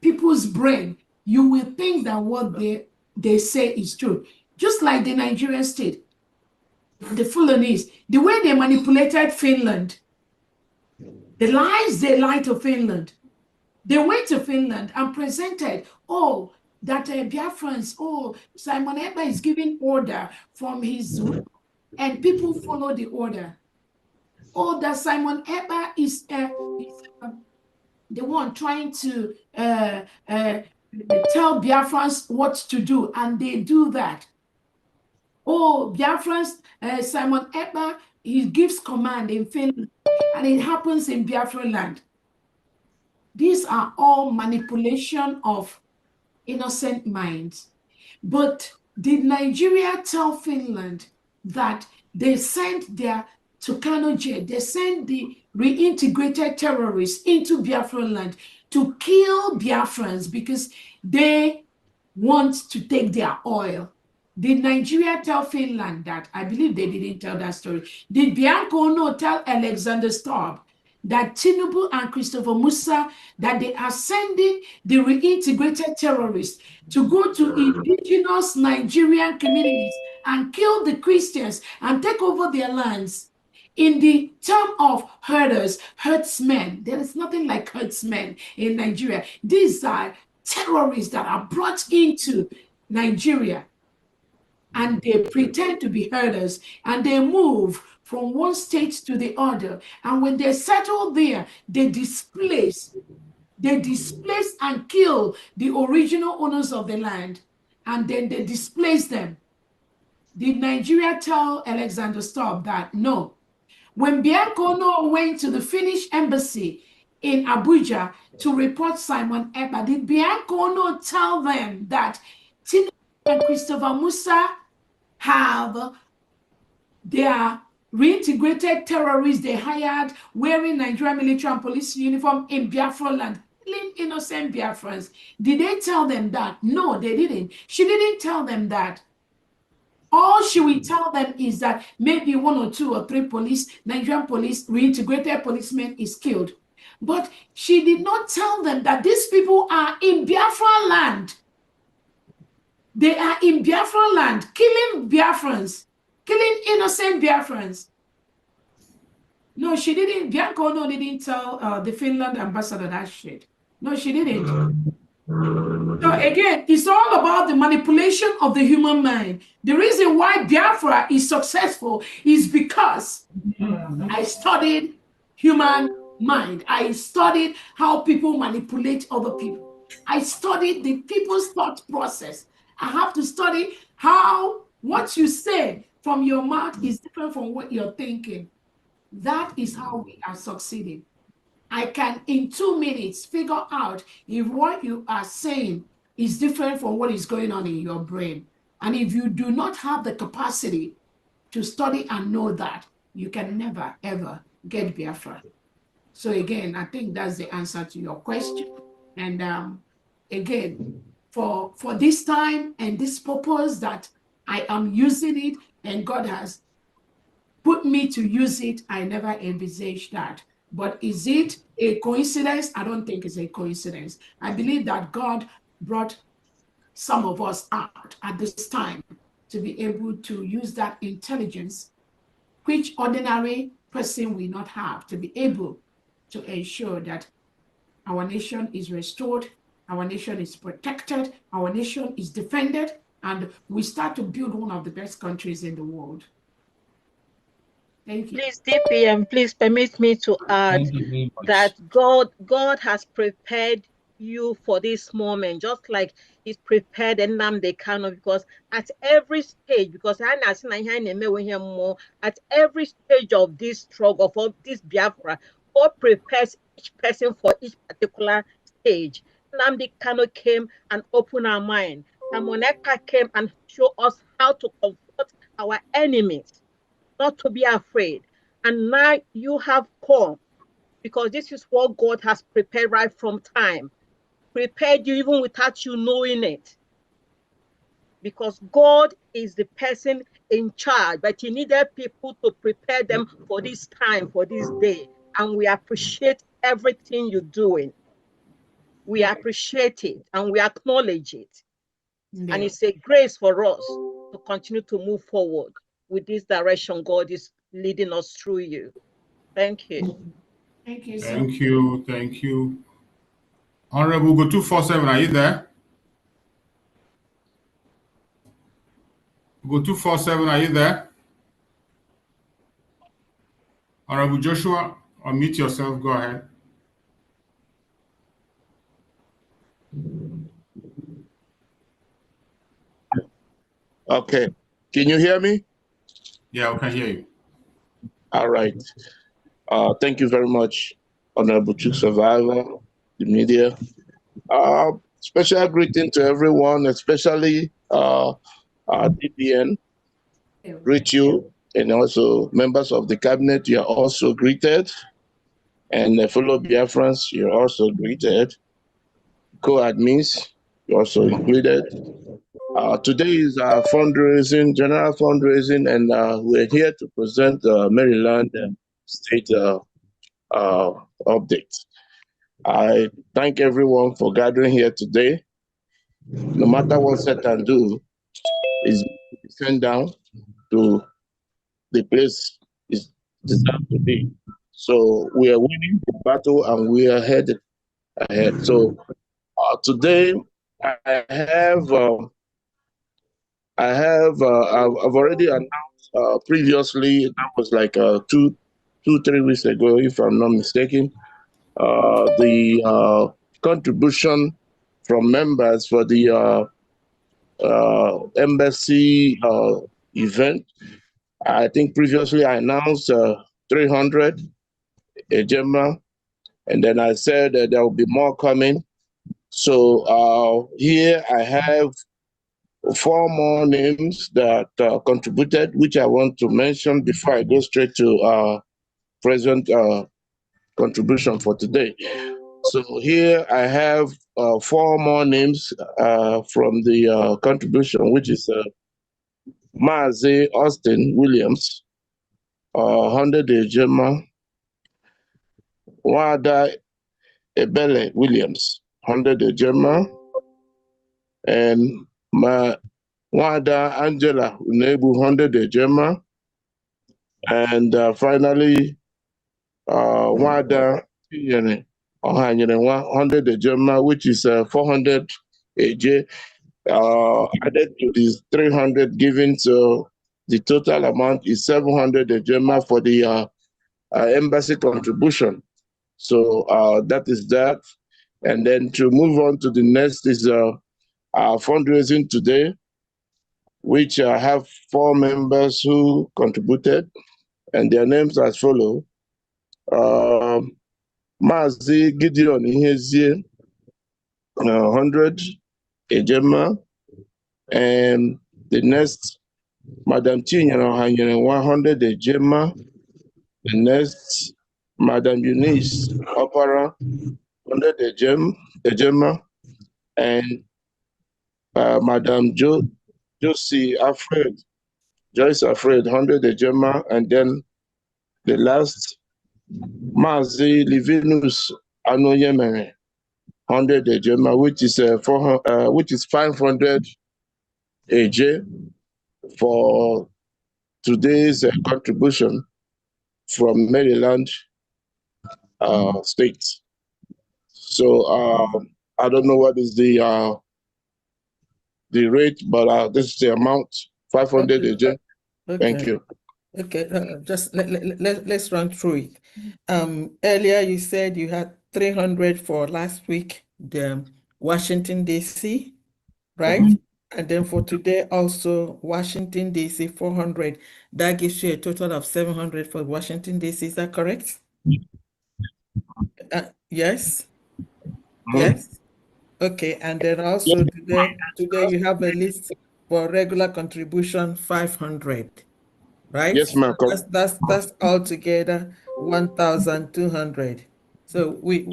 people's brain, you will think that what they say is true. Just like the Nigerian state, the Fulanese, the way they manipulated Finland, the lies they lied to Finland. They went to Finland and presented, that Biafrans, Simon Ekpa is giving order from his room, and people follow the order. That Simon Ekpa is the one trying to tell Biafrans what to do, and they do that. Biafrans, Simon Ekpa, he gives command in Finland, and it happens in Biafra land. These are all manipulation of innocent minds. But did Nigeria tell Finland that they sent their Tucano jail, they sent the reintegrated terrorists into Biafra land to kill Biafrans because they want to take their oil? Did Nigeria tell Finland that? I believe they didn't tell that story. Did Bianco Ono tell Alexander Stubb that Tinubu and Christopher Musa, that they are sending the reintegrated terrorists to go to indigenous Nigerian communities and kill the Christians and take over their lands? In the term of herders, herdsmen, there is nothing like herdsmen in Nigeria. These are terrorists that are brought into Nigeria, and they pretend to be herders, and they move from one state to the other. And when they settle there, they displace and kill the original owners of the land, and then they displace them. Did Nigeria tell Alexander Stubb that? No. When Bianco went to the Finnish embassy in Abuja to report Simon Ekpa, did Bianco tell them that Tinubu and Christopher Musa have their reintegrated terrorists they hired wearing Nigerian military and police uniform in Biafra land, killing innocent Biafrans? Did they tell them that? No, they didn't. She didn't tell them that. All she will tell them is that maybe 1 or 2 or 3 Nigerian police, reintegrated policemen is killed. But she did not tell them that these people are in Biafra land. They are in Biafra land, killing Biafrans, killing innocent Biafrans. No, she didn't. Bianca no didn't tell the Finland ambassador that shit. No, she didn't. So again, it's all about the manipulation of the human mind. The reason why Biafra is successful is because I studied human mind. I studied how people manipulate other people. I studied the people's thought process. I have to study how what you say from your mouth is different from what you're thinking. That is how we are succeeding. I can, in 2 minutes, figure out if what you are saying is different from what is going on in your brain. And if you do not have the capacity to study and know that, you can never, ever get Biafra. So again, I think that's the answer to your question. And again, for this time and this purpose that I am using it and God has put me to use it, I never envisaged that. But is it a coincidence? I don't think it's a coincidence. I believe that God brought some of us out at this time to be able to use that intelligence, which ordinary person will not have, to be able to ensure that our nation is restored, our nation is protected, our nation is defended, and we start to build one of the best countries in the world. Thank you. Please, DPM, please permit me to add that God has prepared you for this moment, just like He's prepared Nnamdi Kanu, because at every stage, because at every stage of this struggle, for this Biafra, God prepares each person for each particular stage. Nnamdi Kanu came and opened our mind. Tamoneka came and showed us how to confront our enemies, not to be afraid. And now you have come, because this is what God has prepared right from time. Prepared you even without you knowing it. Because God is the person in charge, but He needed people to prepare them for this time, for this day. And we appreciate everything you're doing. We appreciate it and we acknowledge it. Yeah. And it's a grace for us to continue to move forward with this direction God is leading us through you. Thank you. Thank you. Thank you. Thank you. Honorable Go 247, are you there? Go 247, are you there? Honorable Joshua, unmute yourself. Go ahead. Okay. Can you hear me? Yeah, we can hear you. All right. Thank you very much, Honorable Chief Survivor, the media. Special greeting to everyone, especially DPN. Greet you, and also members of the cabinet, you are also greeted. And fellow Biafrans, you're also greeted. Co-admins, you're also included. Today is our fundraising, general fundraising, and we're here to present Maryland State update. I thank everyone for gathering here today. No matter what Satan do, is sent down to the place is deserved to be. So we are winning the battle and we are headed ahead. So today I've already announced previously, that was like 3 weeks ago, if I'm not mistaken, the contribution from members for the embassy event. I think previously I announced 300 Ejema, and then I said that there will be more coming. So here I have 4 more names that contributed, which I want to mention before I go straight to present contribution for today. So here I have 4 more names from the contribution, which is Maazi Austin Williams, 100 Ejema, Wada Ebele Williams, 100 Ejema, and Wada Angela Unebu, 100 Ejema, and finally Wada Ohanyere 100 Ejema, which is 400 AJ, added to these 300 given, so the total amount is 700 Ejema for the embassy contribution. So that is that. And then to move on to the next is our fundraising today, which have 4 members who contributed, and their names as follow. Mazi Gideon Ihezie, 100 Ejema, and the next, Madam Chinyere Ohanyere 100 Ejema, the next, Madam Eunice Opara 100 Ejema, and Madam Joyce Alfred 100 Ejema, and then the last, Mazi Livinus Anoyemere 100 Ejema, which is 500 AJ for today's contribution from Maryland State. So I don't know what is the rate, but this is the amount, 500 AJ. Okay. Thank you. Okay, just let's run through it. Earlier you said you had 300 for last week, the Washington DC, right? And then for today also Washington DC 400. That gives you a total of 700 for Washington DC. Is that correct? Yes. Yes. Okay, and then also today you have a list for regular contribution 500. Right? Yes, ma'am. That's altogether 1,200. So we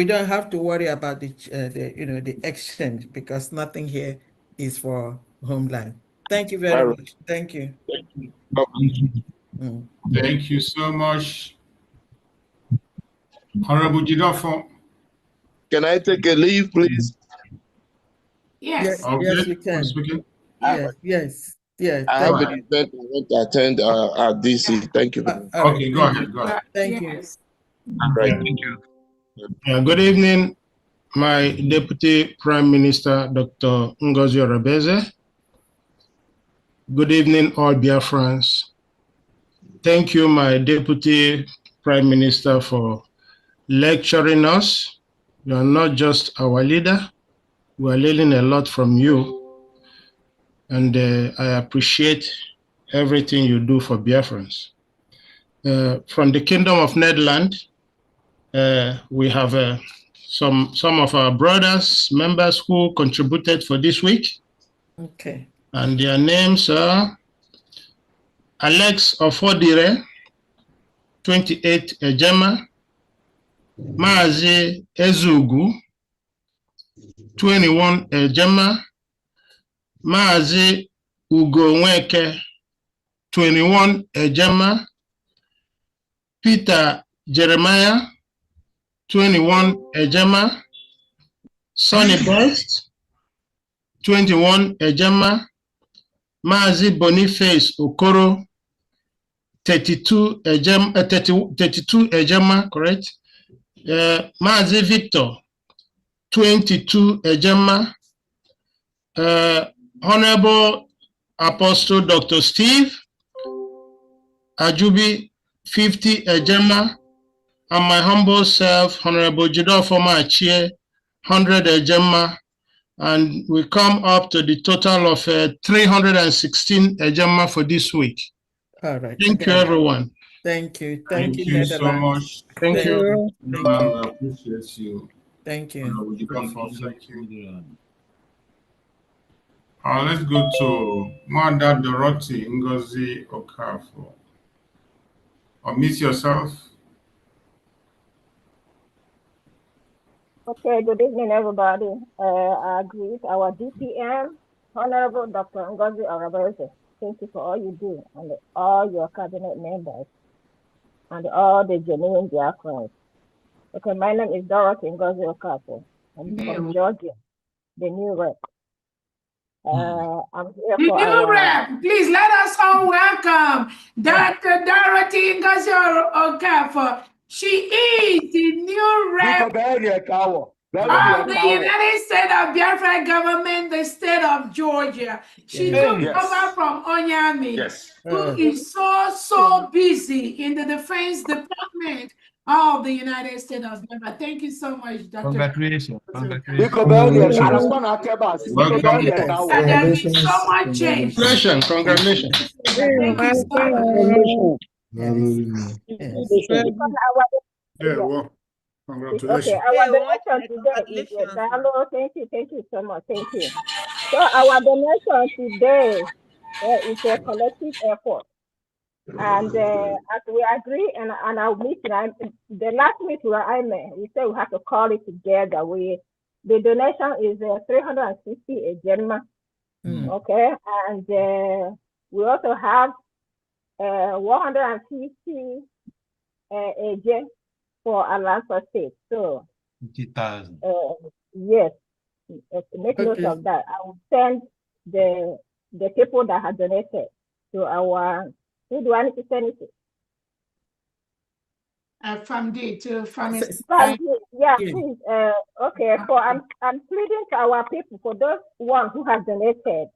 don't have to worry about the exchange, because nothing here is for homeland. Thank you very much. Thank you. Thank you so much, Honorable Jidofo. Can I take a leave, please? Yes. Yes, you can. Yes. I have an event I want to attend at DC. Thank you very much. Okay, go ahead. Thank you. Right. Thank you. Good evening, my Deputy Prime Minister, Dr. Ngozi Orebeze. Good evening, all Biafrans. Thank you, my Deputy Prime Minister, for lecturing us. You are not just our leader. We are learning a lot from you. And I appreciate everything you do for Biafrans. From the Kingdom of Netherlands, we have some of our brothers, members who contributed for this week. Okay. And their names are Alex Ofodire, 28 Ejema, Maazi Ezugu, 21 Ejema, Maazi Ugo Nweke, 21 Ejema, Peter Jeremiah, 21 Ejema, Sonny Best, 21 Ejema, Maazi Boniface Okoro, 32 Ejema, correct? Maazi Victor, 22 Ejema, Honorable Apostle Dr. Steve Ajubi, 50 Ejema, and my humble self, Honorable Jidofo Achie, 100 Ejema, and we come up to the total of 316 Ejema for this week. All right. Thank you, everyone. Thank you. Thank you so much. Thank you. I appreciate you. Thank you. Thank you. Let's go to Mother Dorothy Ngozi Okafor. Unmute yourself. Okay, good evening, everybody. I greet our DPM, Honorable Dr. Ngozi Orebeze. Thank you for all you do, and all your cabinet members, and all the genuine Biafrans. Okay, my name is Dorothy Ngozi Okafor. I'm from Georgia, the new rep. I'm here The for new our... rep, please let us all welcome Dr. Dorothy Ngozi Okafor, She is the new rep of the United States of Biafra government, the state of Georgia. She took over from Onyami, who is so busy in the Defense Department of the United States of Biafra. Thank you so much, Dr. Congratulations. Congratulations. There is so much change. Congratulations. Thank you so Congratulations. Yeah, well, Okay, congratulations. our donation today is Dalo. Thank you so much. Thank you. So our donation today is a collective effort. And as we agree, and our meeting, the last meeting I met, we said we have to call it together. The donation is 360 a Gemma. Okay, and we also have 150 a Gem for Atlanta State. So 50,000. yes, make note of that. I will send the people that have donated to our. Who do I need to send it to? From D to from yeah, please. Okay, I'm pleading to our people, for those ones who have donated.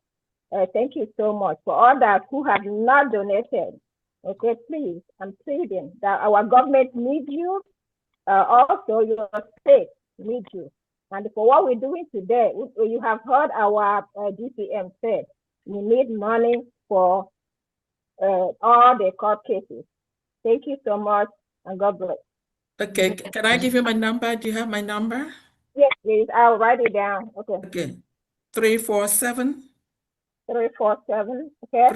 Thank you so much. For others who have not donated, okay, please, I'm pleading that our government needs you. Also, your state needs you. And for what we're doing today, you have heard our DPM said we need money for all the court cases. Thank you so much, and God bless. Okay, can I give you my number? Do you have my number? Yes, please. I'll write it down. Okay. Okay. 347. 347. Okay.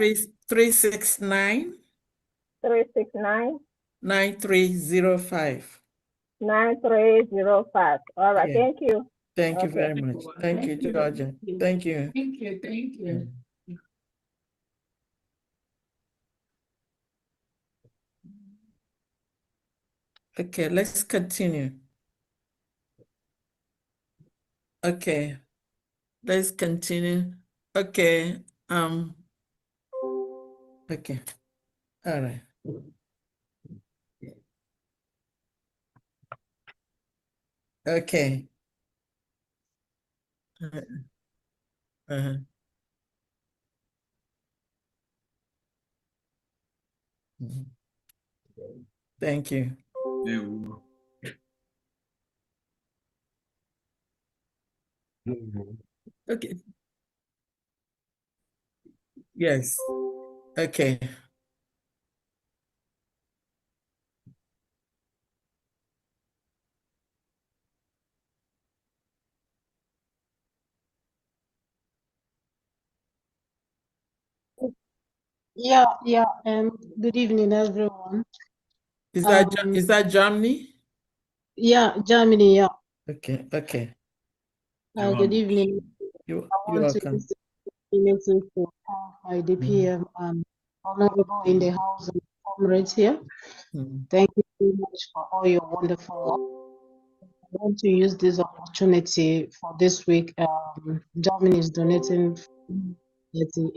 369. 369. 9305. 9305. All right. Yeah. Thank you. Thank you very much. Thank you, Georgia. Thank you. Thank you. Thank you. Okay, let's continue. Okay, let's continue. Okay, okay, all right. Okay. Thank you. Okay. Yes. Okay. Yeah. Good evening, everyone. Is that Germany? Yeah, Germany. Yeah. Okay. Okay. Good evening. You're I want to welcome. use the opportunity to thank my DPM and honorable in the house and comrades here. Thank you very much for all your wonderful work. I want to use this opportunity for this week. Germany is donating 30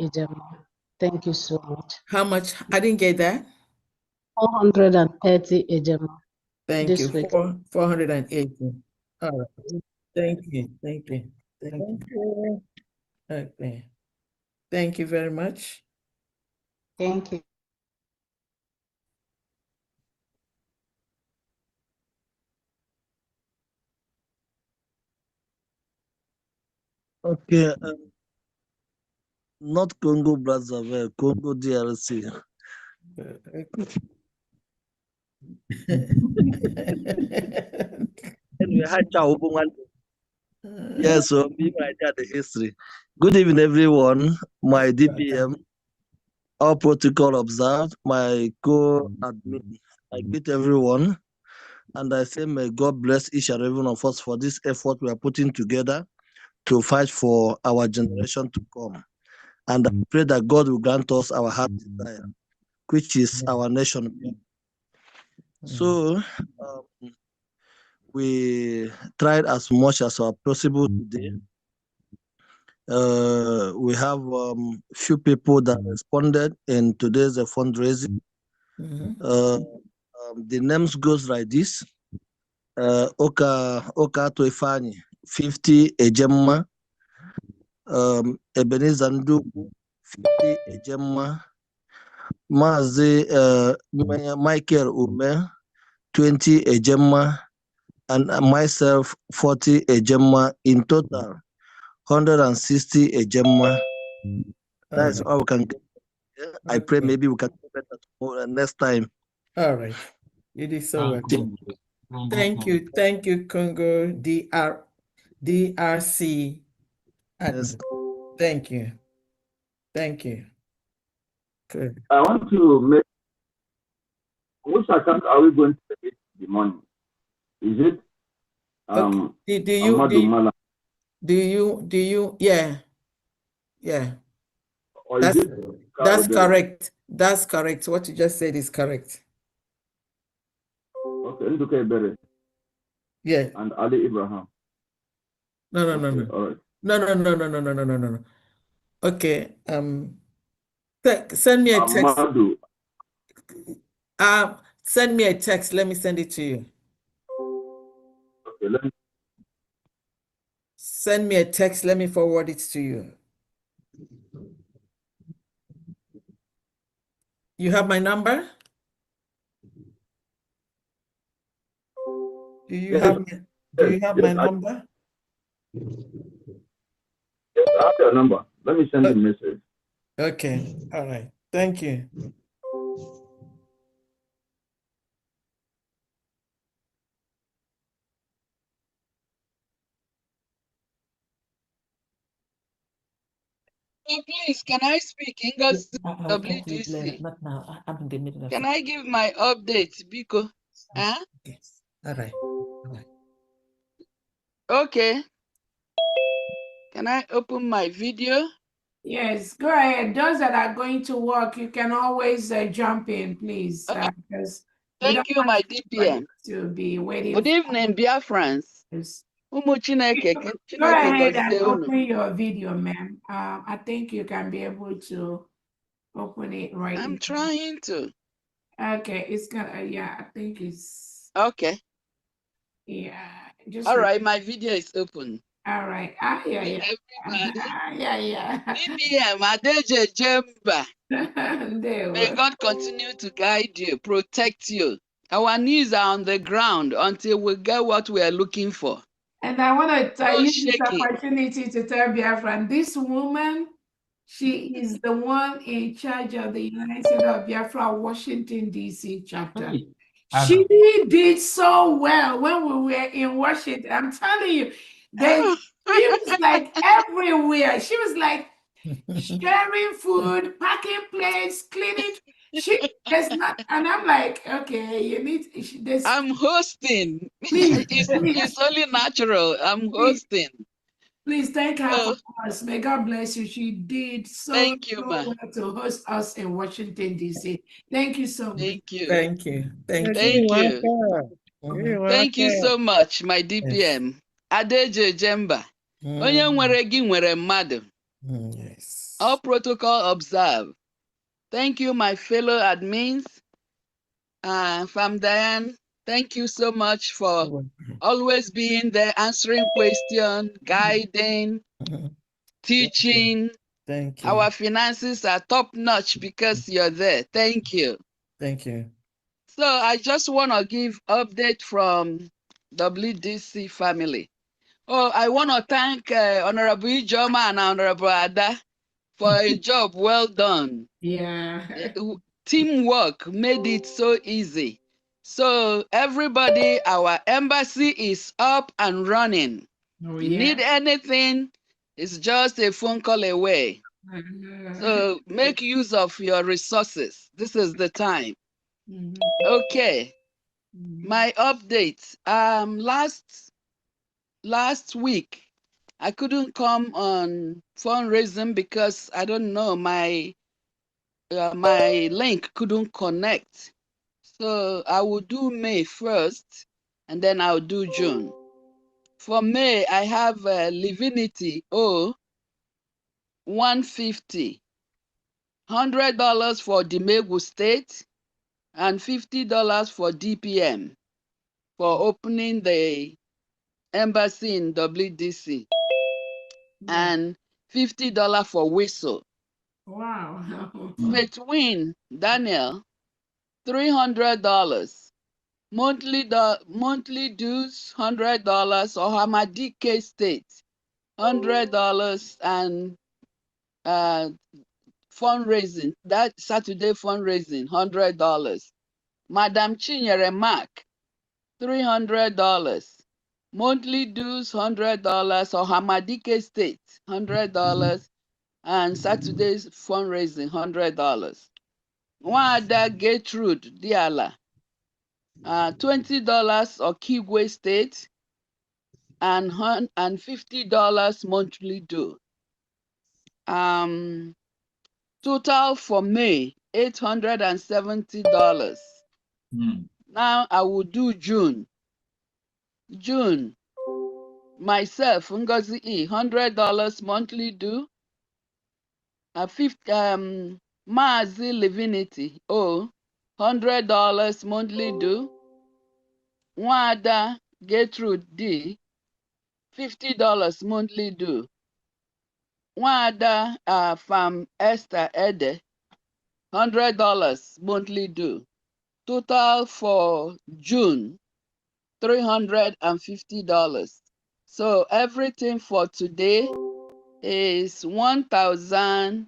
Ejema. Thank you so much. How much? I didn't get that. 430 Ejema. Thank this you. week. 480. All right. Thank you. Thank you. Thank you. Okay. Thank you very much. Thank you. Okay. Not Congo Brazzaville, Congo DRC. Yes, so me, my dad, the history. Good evening, everyone. My DPM, all protocol observed. My co-admin, I greet everyone, and I say, may God bless each and every one of us for this effort we are putting together to fight for our generation to come. And I pray that God will grant us our heart desire, which is our nation. So we tried as much as possible today. We have few people that responded in today's fundraising. The names goes like this. Oka Toifani, 50 Ejemma. Ebenezer Nduku, 50 Ejemma. Mazi Michael Ume, 20 Ejemma. And myself, 40 Ejemma. In total, 160 Ejemma. That's all we can get. I pray maybe we can do better tomorrow, next time. All right. You did so well. Thank you, Congo DRC. Yes. Thank you. Good. I want to make, which account are we going to take the money? Is it Okay. Do you yeah. Or is it That's correct. That's correct. What you just said is correct. Okay, Nduka Ebere. Yeah. And Ali Ibrahim. No. All right. No. Okay. Send me a text. Amadu. Send me a text. Let me send it to you. Okay, send me a text. Let me forward it to you. You have my number? Do you have my number? Yes, I have your number. Let me send you a message. Okay. All right. Thank you. So please, can I speak? English WDC. Not now. I'm in the middle of Can I give my update, Biko? Huh? Yes. All right. Okay. Can I open my video? Yes, go ahead. Those that are going to work, you can always jump in, please, because we don't Thank you, want my everybody DPM. to be waiting. Good evening, Biafrans. Umu Chineke, Go ahead and gọzie unu. open your video, ma'am. I think you can be able to open it right now. I'm trying to. Okay, it's gonna, yeah, I think it's. Okay. Yeah. Just all right, my video is open. All right. Yeah. Everybody. Yeah. DPM, Adeje Jemba. May God continue to guide you, protect you. Our knees are on the ground until we get what we are looking for. And I want to use this shaky. opportunity to tell Biafra, this woman, she is the one in charge of the United States of Biafra, Washington, D.C. chapter. She did so well when we were in Washington. I'm telling you, she was like everywhere. She was like sharing food, packing plates, cleaning. There's not, and I'm like, okay, you need this. I'm hosting. Please, it's only natural. I'm hosting. Please thank her for us. May God bless you. She did so well to host us in Washington, D.C. Thank you so much. Thank you. Thank you. Thank you. Thank you so much, my DPM. Adeje Jemba. Onye nwere gị nwere mmadụ. Yes. All protocol observed. Thank you, my fellow admins. Fam Diane, thank you so much for always being there, answering questions, guiding, teaching. Thank you. Our finances are top notch because you're there. Thank you. Thank you. So I just want to give update from WDC family. Oh, I want to thank Honorable Ijoma and Honorable Ada for a job well done. Yeah. Teamwork made it so easy. So everybody, our embassy is up and running. Oh, you need anything, it's just a phone call away. So make use of your resources. This is the time. Okay. My update. Last week, I couldn't come on fundraising because I don't know, my link couldn't connect. So I will do May first, and then I'll do June. For May, I have Livinity 150, $100 for Dimegu State, and $50 for DPM for opening the embassy in WDC, and $50 for whistle. Wow. Between Daniel, $300. Monthly dues, $100. Or Hamadike State, $100, and fundraising, that Saturday fundraising, $100. Madam Chinyere Mark, $300. Monthly dues, $100. Or Hamadike State, $100. And Saturday's fundraising, $100. Nwada Gertrude Diala, $20 Okigwe State, and $50 monthly due. Total for May, $870. Now I will do June. June, myself, Ngozi E, $100 monthly due. Maazi Livinity, $100 monthly due. Nwada Gertrude D, $50 monthly due. Nwada Farm Esther Ede, $100 monthly due. Total for June, $350. So everything for today is $1,220.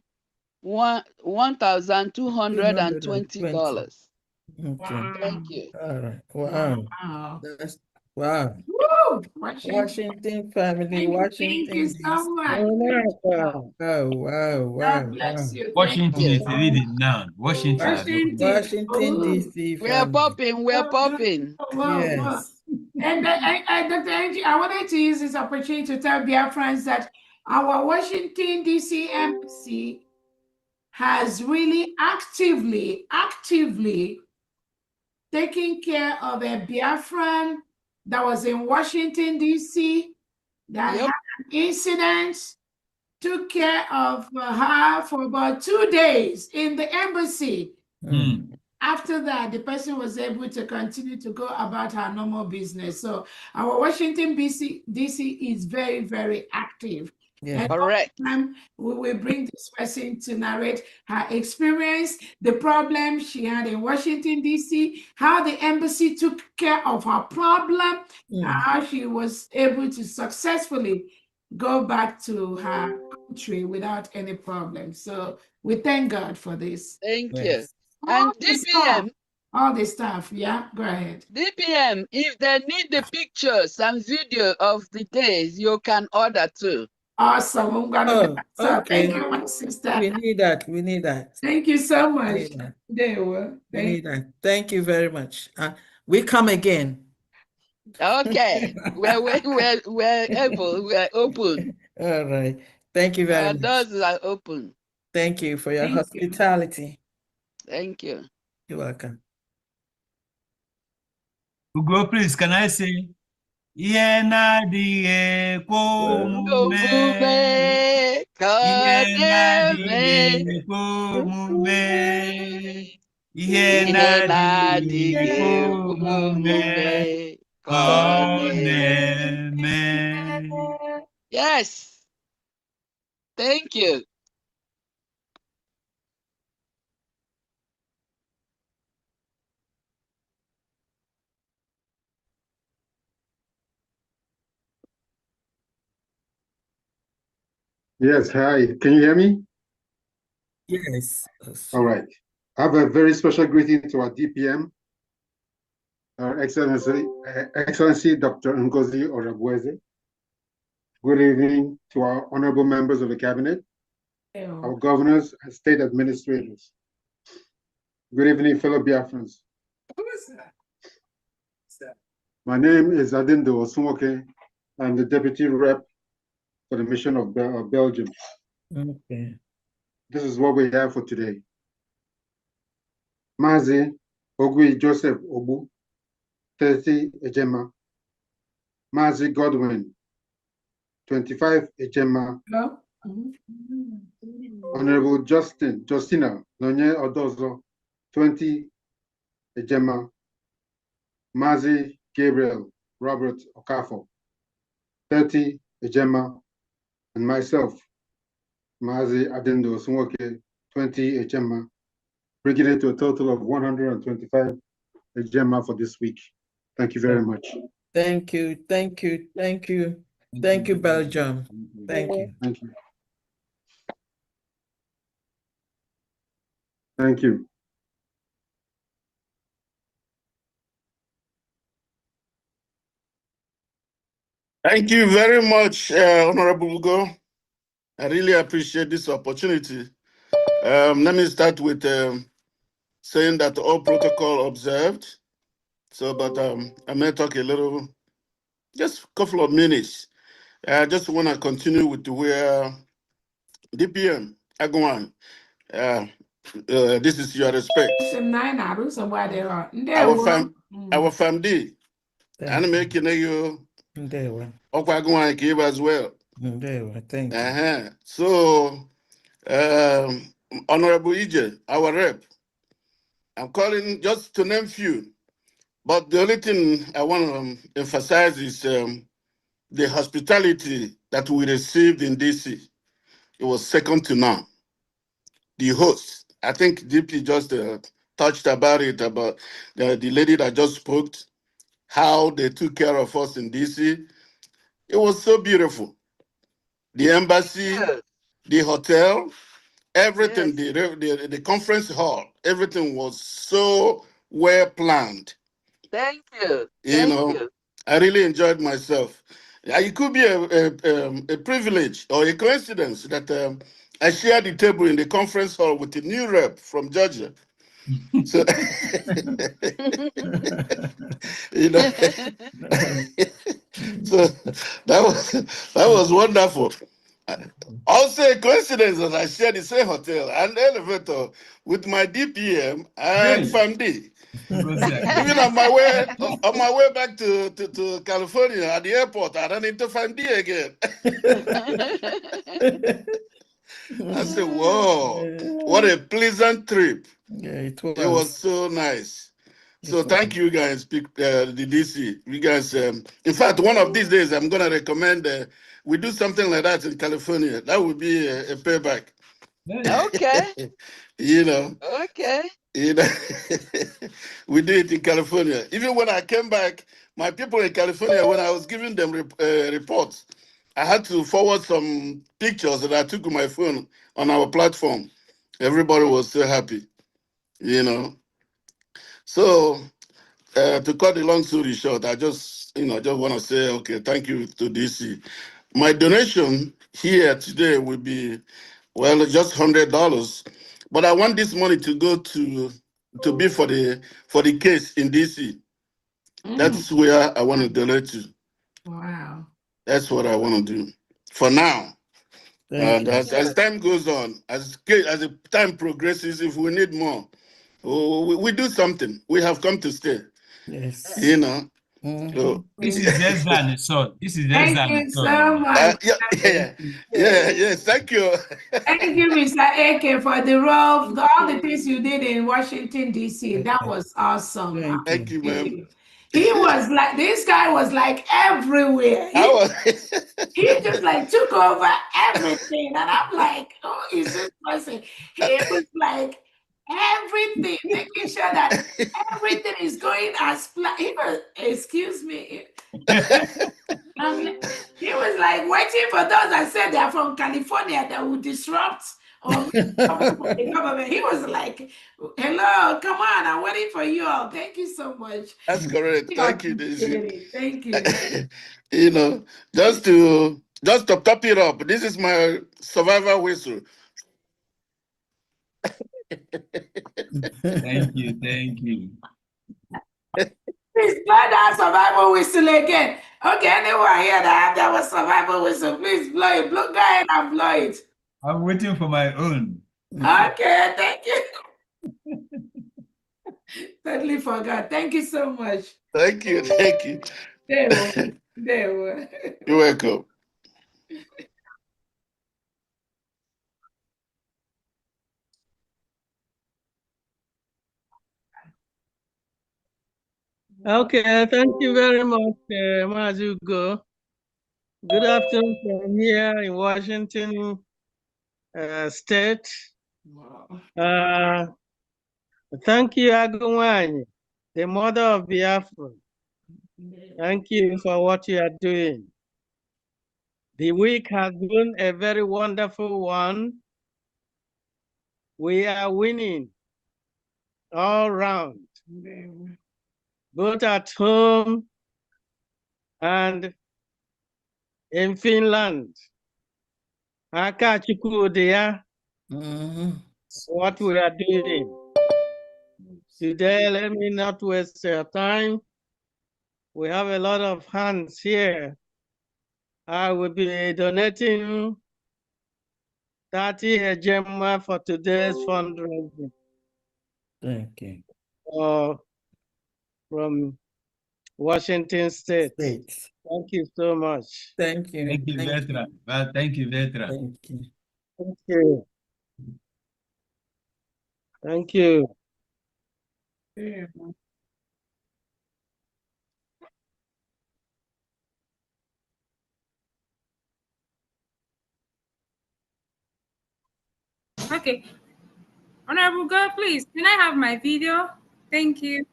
Okay. Thank you. All right. Wow. Wow. That's wow. Woo! Washington family, Thank Washington you DC. so much. Wow, wow, God wow, bless wow. you. Washington Thank is you. reading now. Washington. Washington Ooh. DC We are family. popping, we are popping. Whoa. Yes. And Dr. Angie, I wanted to use this opportunity to tell Biafrans that our Washington, D.C. embassy has really actively taking care of a Biafran that was in Washington, D.C., that had an incident, took care of her for about 2 days in the embassy. After that, the person was able to continue to go about her normal business. So our Washington, D.C. is very, very active. Yeah. And correct. all the time we will bring this person to narrate her experience, the problem she had in Washington, D.C., how the embassy took care of her problem, how she was able to successfully go back to her country without any problem. So we thank God for this. Thank you. And DPM. All the stuff. Yeah, go ahead. DPM, if they need the pictures and video of the days, you can order too. Awesome. I'm gonna do that. So Okay. thank you, my sister. We need that. We need that. Thank you so much. We need that. There were. We need that. Thank you very much. We come again. Okay. we're able, we're open. All right. Thank you very Our much. doors are open. Thank you for your hospitality. Thank you. You're welcome. Ugo, please, can I say? Yenadi Komume. Yenadi Komume. Yenadi Komume. Koneme. Yes. Thank you. Yes, hi. Can you hear me? Yes. All right. I have a very special greeting to our DPM, Our Excellency Dr. Ngozi Orabweze. Good evening to our honorable members of the cabinet, our governors and state administrators. Good evening, fellow Biafrans. My name is Adindo Osumoke. I'm the deputy rep for the mission of Belgium. Okay. This is what we have for today. Mazi Ogui Joseph Obu, 30 Ejema. Mazi Godwin, 25 Ejema. Honorable Justina Nonye Odozo, 20 Ejema, Mazi Gabriel Robert Okafo, 30 Ejema, and myself, Mazi Adendo Sunwoke, 20 Ejema, bringing it to a total of 125 Ejema for this week. Thank you very much. Thank you, thank you, thank you. Thank you, Belgium. Thank you. Thank you. Thank you. Thank you very much, Honorable Ugo. I really appreciate this opportunity. Let me start with saying that all protocol observed. So, but I may talk a little, just a couple of minutes. I just want to continue with where DPM, Agwan, this is your respect. Our family, and making you Agwan give as well. Thank you. So, Honorable EJ, our rep, I'm calling just to name few, but the only thing I want to emphasize is the hospitality that we received in DC. It was second to none. The host, I think DP just touched about it, about the lady that just spoke, how they took care of us in DC. It was so beautiful. The embassy, the hotel, everything, the conference hall, everything was so well planned. Thank you. I really enjoyed myself. It could be a privilege or a coincidence that I shared the table in the conference hall with the new rep from Georgia. So, so that was wonderful. Also, a coincidence that I shared the same hotel and elevator with my DPM and FAMD. Even on my way back to California at the airport, I ran into FAMD again. I said, "Whoa, what a pleasant trip!" Yeah, it It was so nice. So thank you guys, the DC. You guys, in fact, one of these days, I'm gonna recommend we do something like that in California. That would be a payback. Okay. Okay. We do it in California. Even when I came back, my people in California, when I was giving them reports, I had to forward some pictures that I took with my phone on our platform. Everybody was so happy. So to cut the long story short, I just want to say, okay, thank you to DC. My donation here today will be, well, just $100, but I want this money to go to be for the case in DC. That's where I want to donate to. Wow. That's what I want to do for now. And as time goes on, as the time progresses, if we need more, we do something. We have come to stay. Yes. So, this is less than a son. This is less Thank than you a so son. much. Yes, thank you. Thank you, Mr. Eke, for the role, all the things you did in Washington, D.C. That was awesome. Thank you, ma'am. He was like, this guy was like everywhere. He just like took over everything. And I'm like, oh, is this person? He was like everything, making sure that everything is going as planned. Excuse me. He was like waiting for those that said they're from California that would disrupt or the government. He was like, hello, come on, I'm waiting for you all. Thank you so much. That's correct. Thank you, Daisy. Thank you. Just to top it up, this is my survivor whistle. Thank you. Please blow that survival whistle again. Okay, anyone here that was survival whistle, please blow it. Go ahead and blow it. I'm waiting for my own. Okay, thank you. Totally forgot. Thank you so much. Thank you. There were. You're welcome. Okay, thank you very much, Mazugo. Good afternoon from here in Washington State. Thank you, Agumwany, the mother of Biafra. Thank you for what you are doing. The week has been a very wonderful one. We are winning all round, both at home and in Finland. Akachikudia, what we are doing. Today, let me not waste your time. We have a lot of hands here. I will be donating 30 Gemma for today's fundraising. Thank you. From Washington State. Thank you so much. Thank you. Thank you, Vetra. Well, thank you, Vetra. Thank you. Thank you. Thank you. Okay. Honorable God, please, can I have my video? Thank you.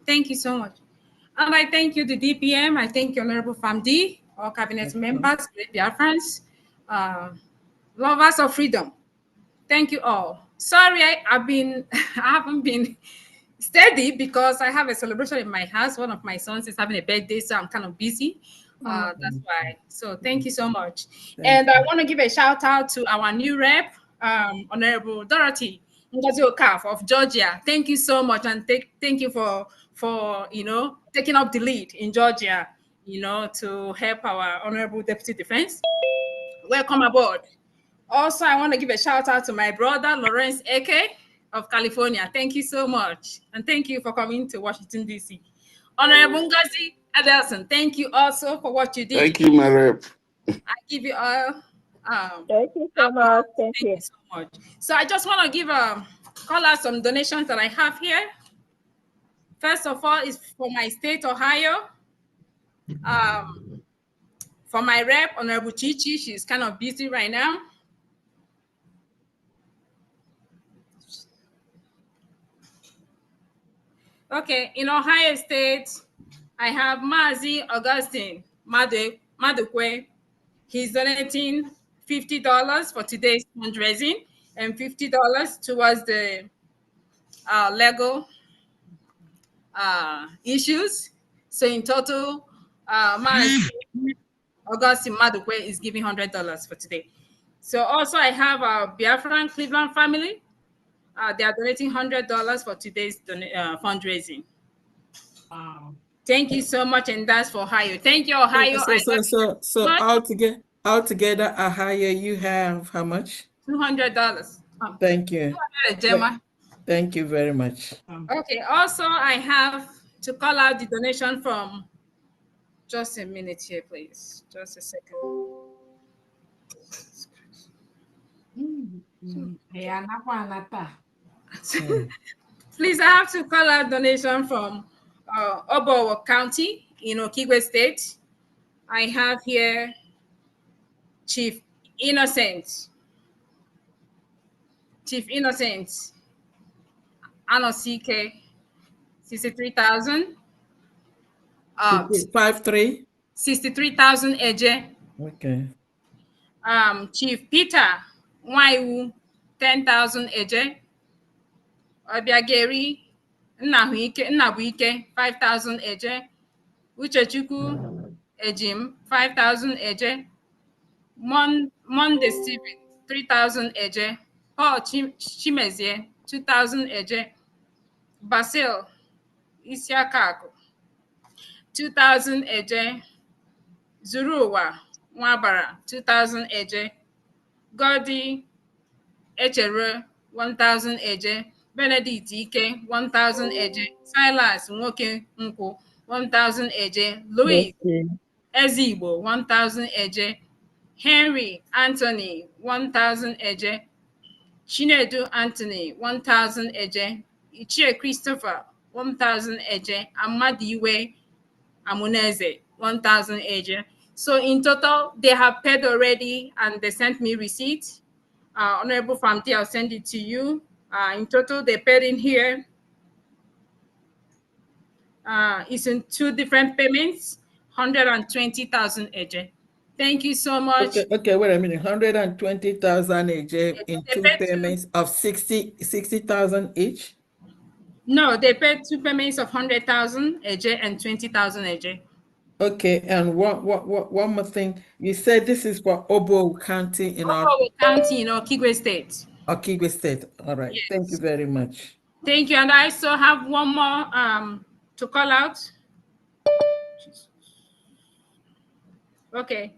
Thank you so much. And I thank you, the DPM. I thank you, Honorable Famdi, all cabinet members, great Biafrans, lovers of freedom. Thank you all. Sorry, I haven't been steady because I have a celebration in my house. One of my sons is having a birthday, so I'm kind of busy. That's why. So thank you so much. And I want to give a shout out to our new rep, Honorable Dorothy Ngozi Okaf of Georgia. Thank you so much, and thank you for taking up the lead in Georgia, to help our Honorable Deputy Defense. Welcome aboard. Also, I want to give a shout out to my brother, Lawrence Eke of California. Thank you so much. And thank you for coming to Washington, D.C. Honorable Ngozi Adelson, thank you also for what you did. Thank you, my rep. I give you all. Thank you so much. Thank you so much. So I just want to give call out some donations that I have here. First of all, is for my state, Ohio. For my rep, Honorable Chichi, she's kind of busy right now. Okay, in Ohio State, I have Mazi Augustine Madukwe. He's donating $50 for today's fundraising and $50 towards the Lego issues. So in total, Mazi Augustine Madukwe is giving $100 for today. So also I have a Biafran Cleveland family. They are donating $100 for today's fundraising. Thank you so much, and that's for Ohio. Thank you, Ohio. So altogether, Ohio, you have how much? $200. Thank you. Gemma. Thank you very much. Okay. Also, I have to call out the donation from. Just a minute here, please. Just a second. Please, I have to call out donation from Obowo County in Okigwe State. I have here Chief Innocent, Anosike, 63,000. 53? 63,000 Eje. Okay. Chief Peter Nwaiwu, 10,000 Eje. Obiageri Nnabuike, 5,000 Eje. Uchechukwu Ejim, 5,000 Eje. Monday Stephen, 3,000 Eje. Paul Chimezie, 2,000 Eje. Basil Isiakaku, 2,000 Eje. Zuruwa Nwabara, 2,000 Eje. Godi Echere, 1,000 Eje. Benedict Ike, 1,000 Eje. Silas Nwoke Nkwu, 1,000 Eje. Louis Ezigbo, 1,000 Eje. Henry Anthony, 1,000 eje. Chinedu Anthony, 1,000 eje. Ichie Christopher, 1,000 eje. Amadiwe Amuneze, 1,000 eje. So in total, they have paid already and they sent me receipt. Honorable Famti, I'll send it to you. In total, they paid in here. It's in 2 different payments, 120,000 eje. Thank you so much. Okay, wait a minute. 120,000 AJ in 2 payments of 60,000 each? No, they paid 2 payments of 100,000 AJ and 20,000 AJ. Okay, and one more thing. You said this is for Obo County in Obo County in Okigwe State. Okigwe State. All right. Yes. Thank you very much. Thank you. And I also have one more to call out. Okay.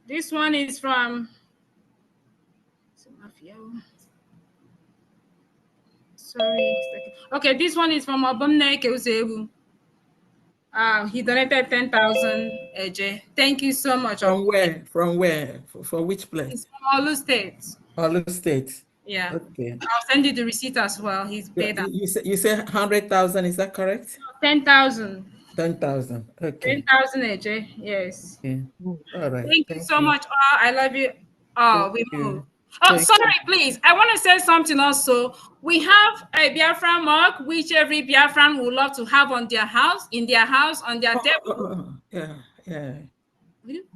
This one is from sorry. Okay, this one is from Obumne Keuzebu. He donated 10,000 AJ. Thank you so much. From where? From where? For which place? It's from Olu State. Olu State. Yeah. Okay. I'll send you the receipt as well. He's paid that. You say 100,000, is that correct? 10,000. 10,000. Okay. 10,000 AJ. Yes. Okay. All right. Thank you so much. I love you. We move. Oh, Thank sorry, please. I want to say something also. We have a Biafra mug, which every Biafran would love to have on their house, on their table. Yeah.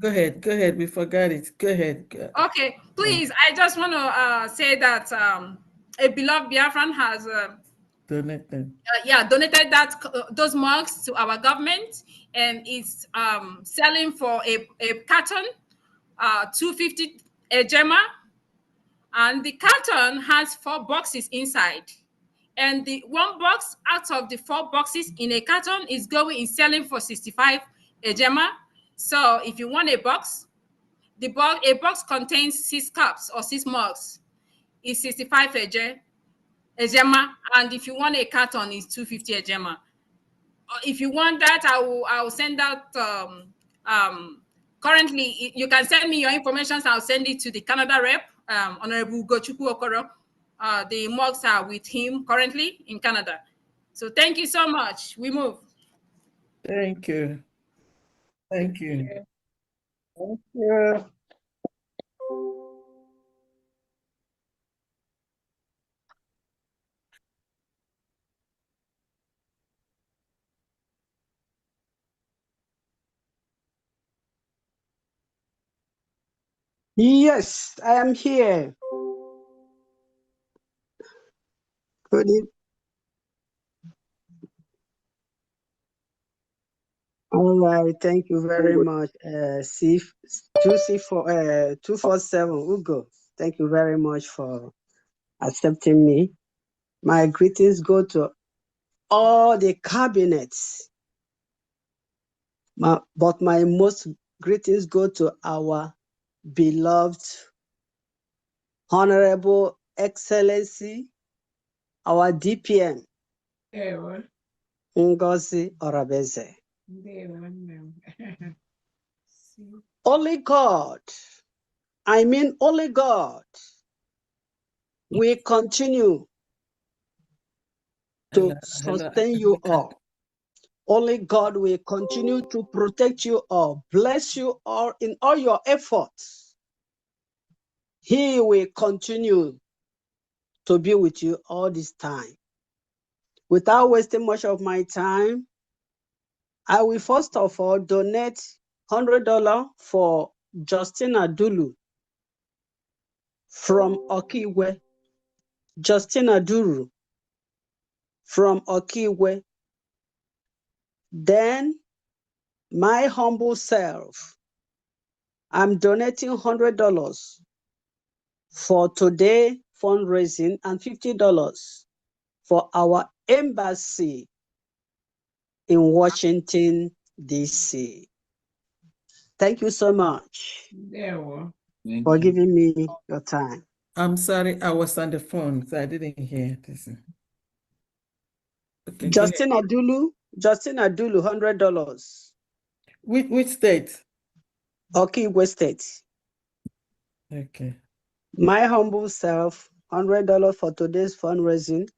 Go ahead. We forgot it. Go ahead. Okay, please. I just want to say that a beloved Biafran has donated. Donated those mugs to our government, and it's selling for a carton, 250 a gemma. And the carton has 4 boxes inside. And the 1 box out of the 4 boxes in a carton is selling for 65 a gemma. So if you want a box, a box contains 6 cups or 6 mugs. It's 65 a gemma. And if you want a carton, it's 250 a gemma. If you want that, I will send out currently, you can send me your information. So I'll send it to the Canada rep. Honorable Gochukwu Okoro. The mugs are with him currently in Canada. So thank you so much. We move. Thank you. Thank you. Thank you. Yes, I am here. Good evening. All right, thank you very much. C247 Ugo, thank you very much for accepting me. My greetings go to all the cabinets, but my most greetings go to our beloved, Honorable Excellency, our DPM, Ngozi Orabeze. Only God, only God, we continue to sustain you all. Only God will continue to protect you all, bless you all in all your efforts. He will continue to be with you all this time. Without wasting much of my time, I will first of all donate $100 for Justina Dulu from Okiwe. Justina Dulu from Okiwe. Then my humble self, I'm donating $100 for today fundraising and $50 for our embassy in Washington, D.C. Thank you so much for giving me your time. I'm sorry, I was on the phone, so I didn't hear this. Okay, Justina Dulu, $100. Which state? Okigwe State. Okay. My humble self, $100 for today's fundraising.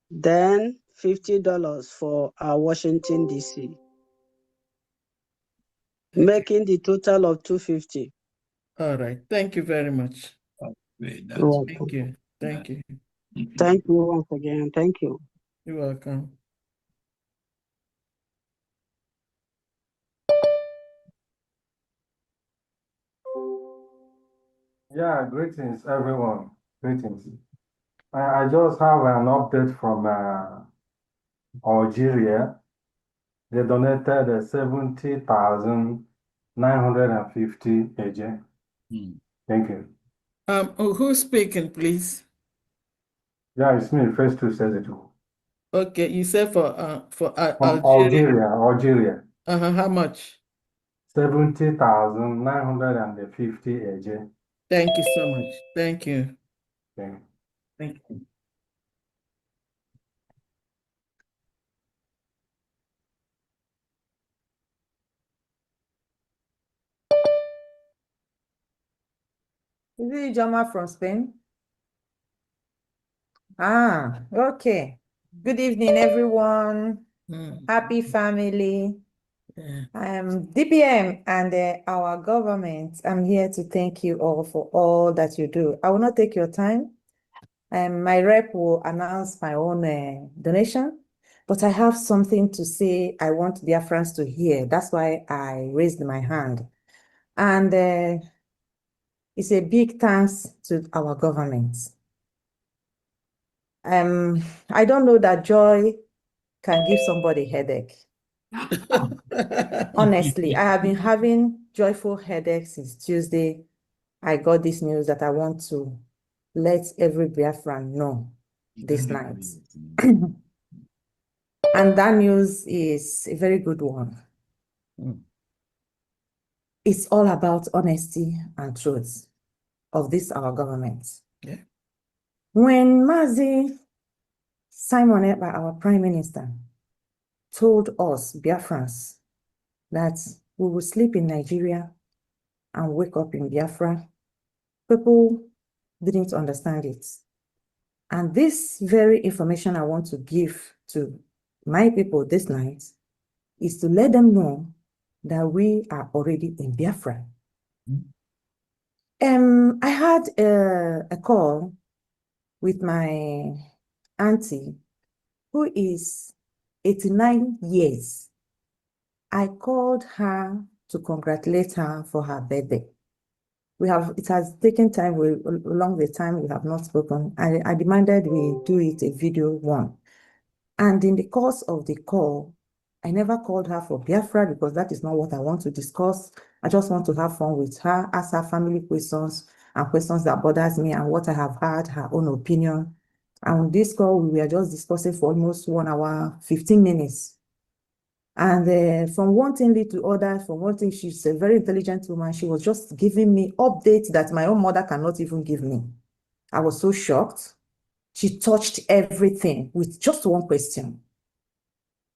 Then $50 for Washington, D.C. Okay. Making the total of $250. All right. Thank you very much. You're welcome. Thank you. Thank you. Thank you once again. Thank you. You're welcome. Yeah, greetings, everyone. Greetings. I just have an update from Algeria. They donated 70,950 AJ. Thank you. Who's speaking, please? Yeah, it's me. First two says it. Okay, you said for From Algeria. Algeria. How much? 70,950 AJ. Thank you so much. Thank you. Thank you. Thank you. Is it Jama from Spain? Ah, okay. Good evening, everyone. Happy family. DPM and our government, I'm here to thank you all for all that you do. I will not take your time. My rep will announce my own donation, but I have something to say I want Biafrans to hear. That's why I raised my hand. And it's a big thanks to our government. I don't know that joy can give somebody headache. Honestly, I have been having joyful headaches since Tuesday. I got this news that I want to let every Biafran know this night. And that news is a very good one. It's all about honesty and truth of this, our government. Yeah. When Mazi Simon Ekpa, our Prime Minister, told us, Biafrans, that we will sleep in Nigeria and wake up in Biafra, people didn't understand it. And this very information I want to give to my people this night is to let them know that we are already in Biafra. I had a call with my auntie, who is 89 years. I called her to congratulate her for her birthday. It has taken time, along the time we have not spoken. I demanded we do it a video one. And in the course of the call, I never called her for Biafra because that is not what I want to discuss. I just want to have fun with her, ask her family questions and questions that bothers me and what I have heard, her own opinion. And on this call, we were just discussing for almost 1 hour, 15 minutes. And from one thing lead to other, from one thing, she's a very intelligent woman. She was just giving me updates that my own mother cannot even give me. I was so shocked. She touched everything with just one question.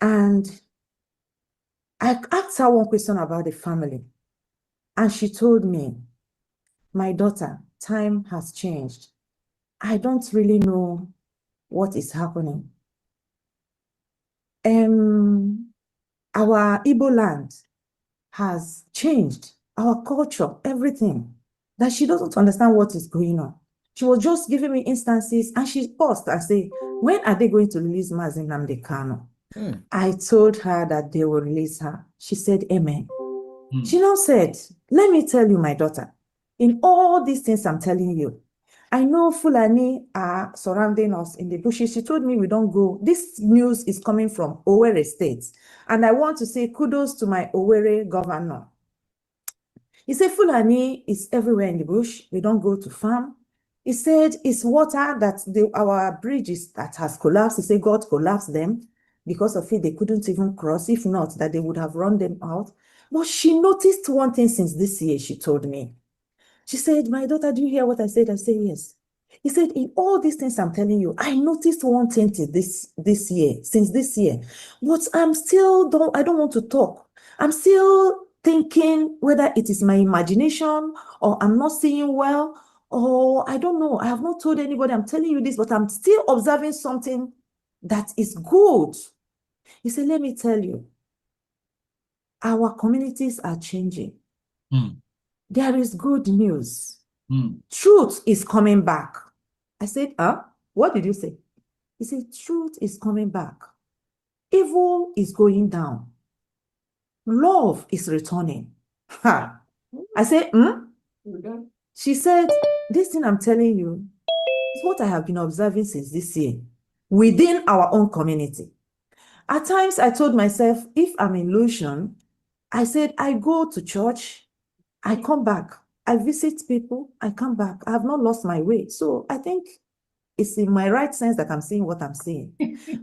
And I asked her one question about the family. And she told me, my daughter, time has changed. I don't really know what is happening. Our Igbo land has changed, our culture, everything, that she doesn't understand what is going on. She was just giving me instances and she paused and said, when are they going to release Mazi Nnamdi Kanu? I told her that they will release her. She said, amen. She now said, let me tell you, my daughter, in all these things I'm telling you, I know Fulani are surrounding us in the bushes. She told me we don't go. This news is coming from Owerri State. And I want to say kudos to my Owerri governor. He said Fulani is everywhere in the bush. We don't go to farm. He said it's water that our bridges that has collapsed. He said God collapsed them. Because of it, they couldn't even cross. If not, that they would have run them out. But she noticed one thing since this year, she told me. She said, my daughter, do you hear what I said? I said, yes. He said, in all these things I'm telling you, I noticed one thing since this year. But I don't want to talk. I'm still thinking whether it is my imagination or I'm not seeing well, or I don't know. I have not told anybody I'm telling you this, but I'm still observing something that is good. He said, let me tell you, our communities are changing. There is good news. Truth is coming back. I said, what did you say? He said, truth is coming back. Evil is going down. Love is returning. Ha. I said, She said, this thing I'm telling you is what I have been observing since this year within our own community. At times, I told myself, if I'm in Lucian, I said, I go to church, I come back, I visit people, I come back. I have not lost my way. So I think it's in my right sense that I'm seeing what I'm seeing.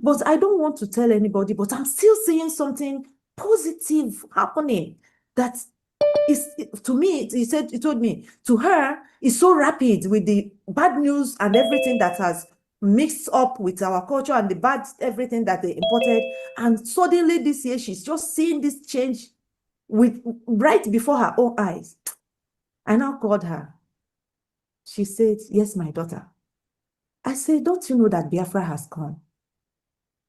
But I don't want to tell anybody, but I'm still seeing something positive happening that is, to me, he told me, to her, it's so rapid with the bad news and everything that has mixed up with our culture and the bad everything that they imported. And suddenly this year, she's just seeing this change with right before her own eyes. I now called her. She said, yes, my daughter. I said, don't you know that Biafra has come?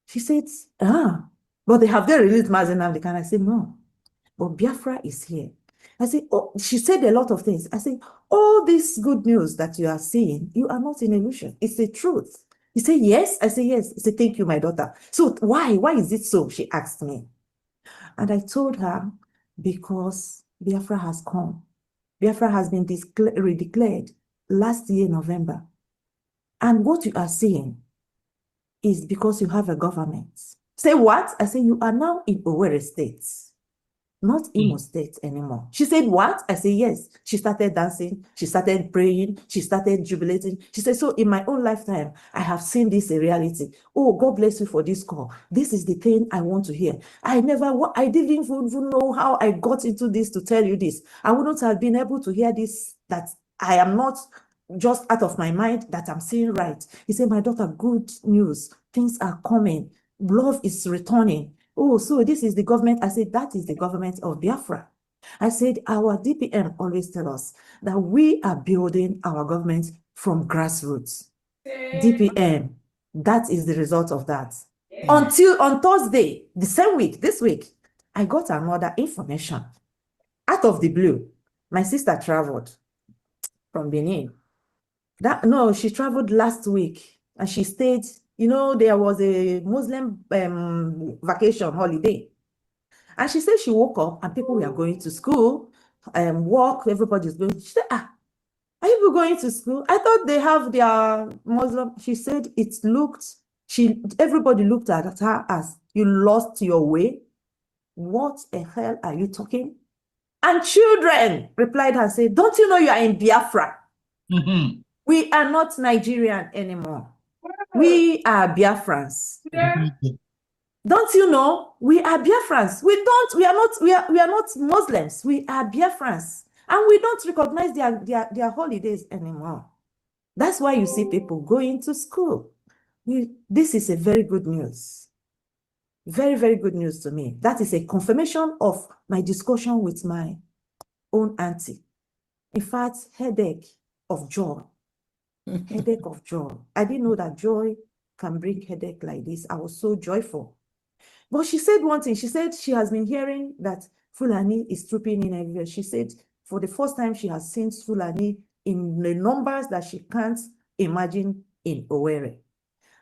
She said, but they have their released Mazi Nnamdi Kanu. I said, no, but Biafra is here. I said, oh, she said a lot of things. I said, all this good news that you are seeing, you are not in illusion. It's the truth. He said, yes. I said, yes. He said, thank you, my daughter. So why is it so? She asked me. And I told her, because Biafra has come. Biafra has been redeclared last year, November. And what you are seeing is because you have a government. Say what? I say, you are now in Owerri State, not Imo State anymore. She said, what? I say, yes. She started dancing. She started praying. She started jubilating. She said, so in my own lifetime, I have seen this in reality. Oh, God bless you for this call. This is the thing I want to hear. I didn't even know how I got into this to tell you this. I wouldn't have been able to hear this, that I am not just out of my mind, that I'm seeing right. He said, my daughter, good news. Things are coming. Love is returning. Oh, so this is the government. I said, that is the government of Biafra. I said, our DPM always tell us that we are building our government from grassroots. DPM, that is the result of that. Until on Thursday, the same week, this week, I got another information. Out of the blue, my sister traveled from Benin. She traveled last week and she stayed, there was a Muslim vacation holiday. And she said she woke up and people were going to school, work, everybody's going. She said, are you going to school? I thought they have their Muslim. She said everybody looked at her as, you lost your way. What the hell are you talking? And children replied and said, don't you know you are in Biafra? We are not Nigerian anymore. We are Biafrans. Don't you know? We are Biafrans. We are not Muslims. We are Biafrans. And we don't recognize their holidays anymore. That's why you see people going to school. This is a very good news. Very, very good news to me. That is a confirmation of my discussion with my own auntie. In fact, headache of joy. Headache of joy. I didn't know that joy can bring headache like this. I was so joyful. But she said one thing. She said she has been hearing that Fulani is trooping in everywhere. She said for the first time she has seen Fulani in the numbers that she can't imagine in Owerri.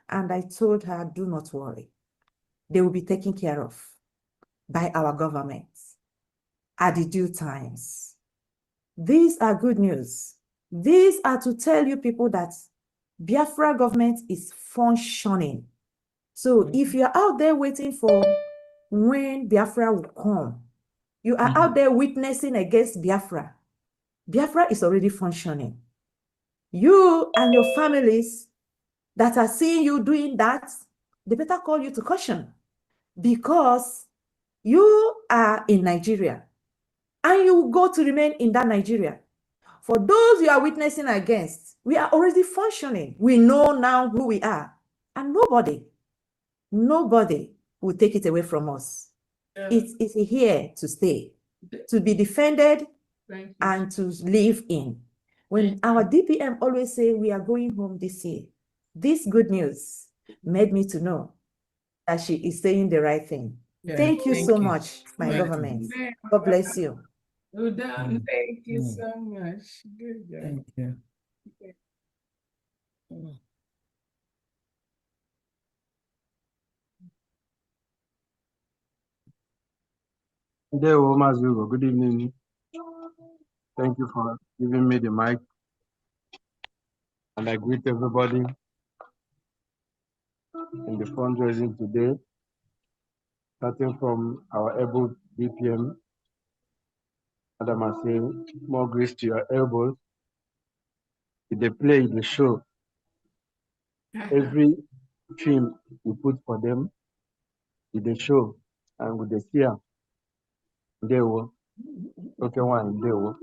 And I told her, do not worry. They will be taken care of by our government at the due times. These are good news. These are to tell you people that Biafra government is functioning. So if you're out there waiting for when Biafra will come, you are out there witnessing against Biafra. Biafra is already functioning. You and your families that are seeing you doing that, they better call you to caution, because you are in Nigeria and you will go to remain in that Nigeria. For those you are witnessing against, we are already functioning. We know now who we are, and nobody will take it away from us. It is here to stay. to be defended and to live in. When our DPM always say we are going home this year, this good news made me to know that she is saying the right thing. Yeah, thank you so much, my Thank government. you. God bless you. Well done. Thank you so much. Good job. Thank you. Good evening. Thank you for giving me the mic. And I greet everybody in the fundraising today, starting from our able DPM. Madam, I say, more grace to your elbows. They play the show. Every film we put for them, they show, and with the fear, they will. Okay, one, they will.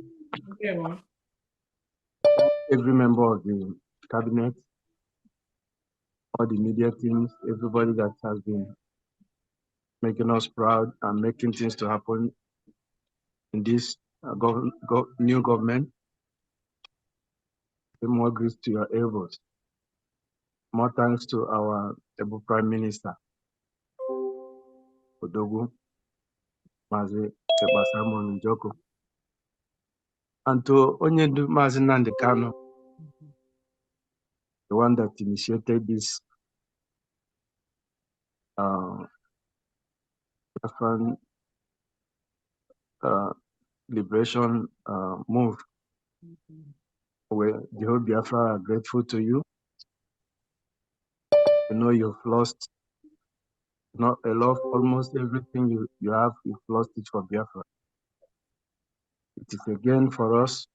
Every member of the cabinet, all the media teams, everybody that has been making us proud and making things to happen in this new government. More grace to your elbows. More thanks to our able Prime Minister, Odogu, Mazi Ebasamon Njoko, and to Onyendu Mazi Nnamdi Kanu, the one that initiated this Biafran liberation move. Where the whole Biafra are grateful to you. You know you've lost not a lot, almost everything you have, you've lost it for Biafra. It is again for us,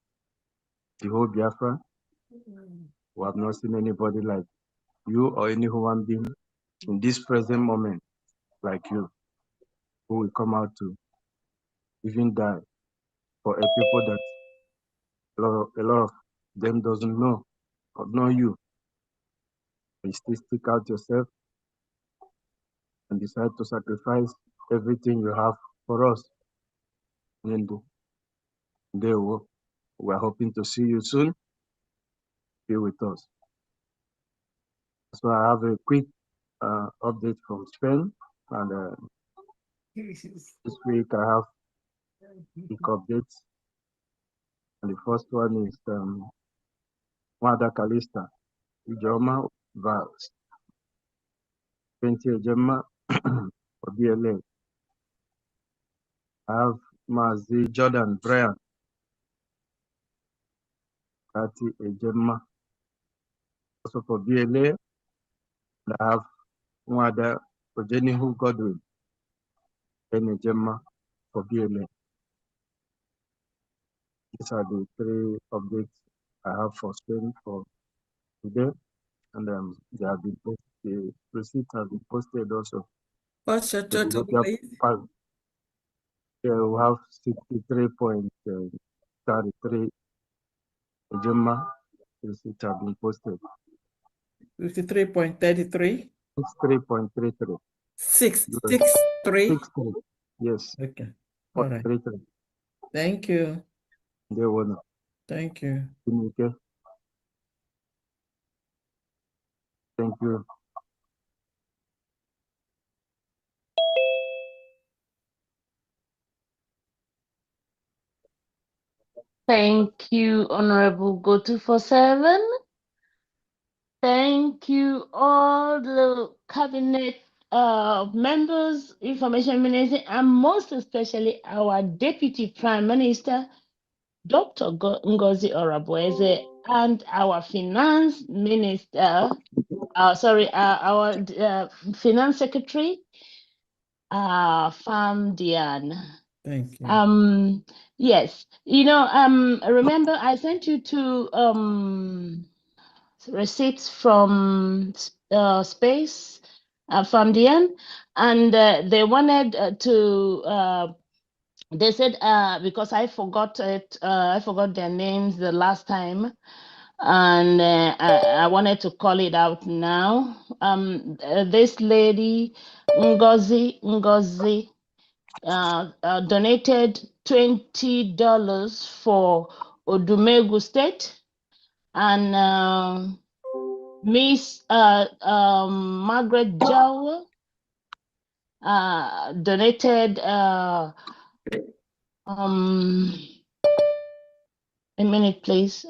the whole Biafra. We have not seen anybody like you or any human being in this present moment like you, who will come out to even die for a people that a lot of them doesn't know or know you. You still stick out yourself and decide to sacrifice everything you have for us. And they will. We're hoping to see you soon. Be with us. So I have a quick update from Spain, and this week I have quick updates. And the first one is Wada Kalista, Ijoma Vals, 20 Ejema for BLA. I have Mazi Jordan Brian, 30 Ejema, also for BLA. And I have Wada Ojenihu Godwin, 10 Ejema for BLA. These are the three updates I have for Spain for today, and they have been posted. The receipts have been posted also. What's your total, please? Yeah, we have 63.33 Ejema receipts have been posted. 53.33? 63.33. 663? 63. Yes. Okay. All right. 33. Thank you. They will. Thank you. Okay. Thank you. Thank you, Honorable Go247. Thank you, all the cabinet members, information minister, and most especially our Deputy Prime Minister, Dr. Ngozi Orabweze, and our Finance Minister, our Finance Secretary, Famdian. Thank you. Yes, remember I sent you two receipts from Space, Famdian, and they wanted they said because I forgot their names the last time, and I wanted to call it out now. This lady Ngozi donated $20 for Odumegu State, and Miss Margaret Jawa donated a minute, please.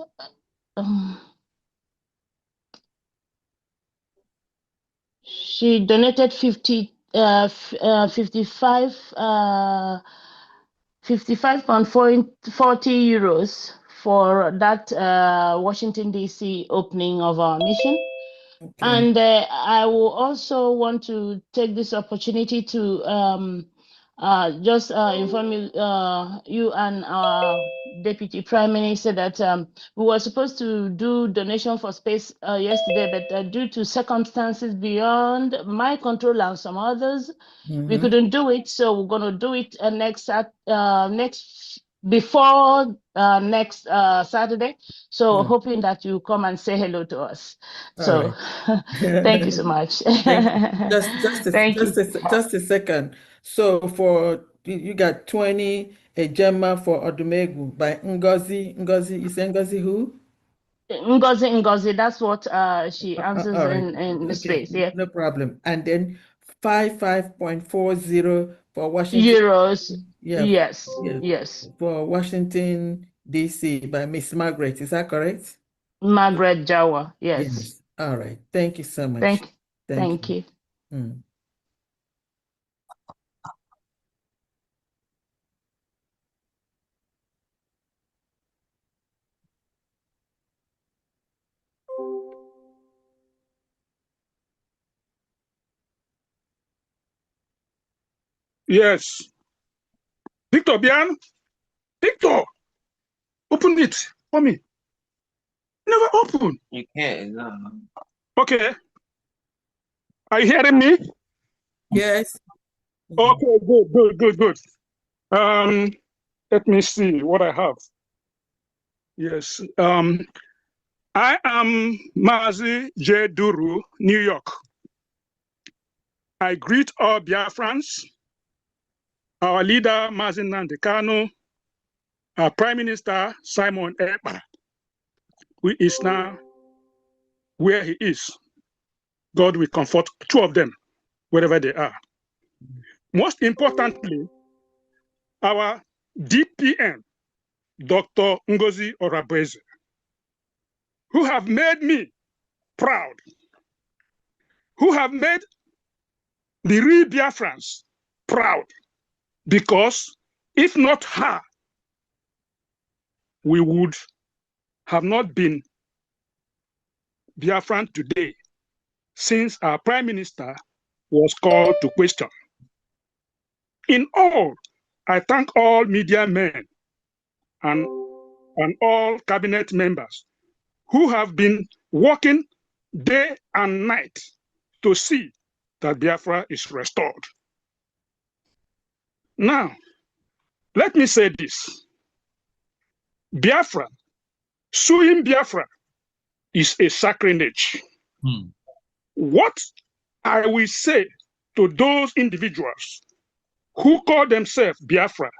She donated 55.40 euros for that Washington DC opening of our mission. Okay. And I will also want to take this opportunity to just inform you and our Deputy Prime Minister that we were supposed to do donation for space yesterday, but due to circumstances beyond my control and some others, we couldn't do it. So we're going to do it before next Saturday. So hoping that you come and say hello to us. So thank you so much. Just a second. So for you got 20 a Gemma for Odumegu by Ngozi. You say Ngozi who? Ngozi, that's what she answers in the space. Yeah. No problem. And then 55.40 for Washington. Euros. Yeah. Yes. For Washington, DC by Miss Margaret. Is that correct? Margaret Jawa. Yes. All right. Thank you so much. Thank you. Yes. Victor Bian? Victor! Open it for me. Never open. You can't. No. Okay. Are you hearing me? Yes. Okay, good. Let me see what I have. Yes. I am Mazi J. Duru, New York. I greet all Biafrans, our leader, Mazi Nnamdi Kanu, our Prime Minister, Simon Ekpa, who is now where he is. God will comfort two of them, wherever they are. Most importantly, our DPM, Dr. Ngozi Orabeze, who have made me proud, who have made the real Biafrans proud, because if not her, we would have not been Biafran today, since our Prime Minister was called to question. In all, I thank all media men and all cabinet members who have been working day and night to see that Biafra is restored. Now, let me say this. Biafra, suing Biafra is a sacrilege. What I will say to those individuals who call themselves Biafra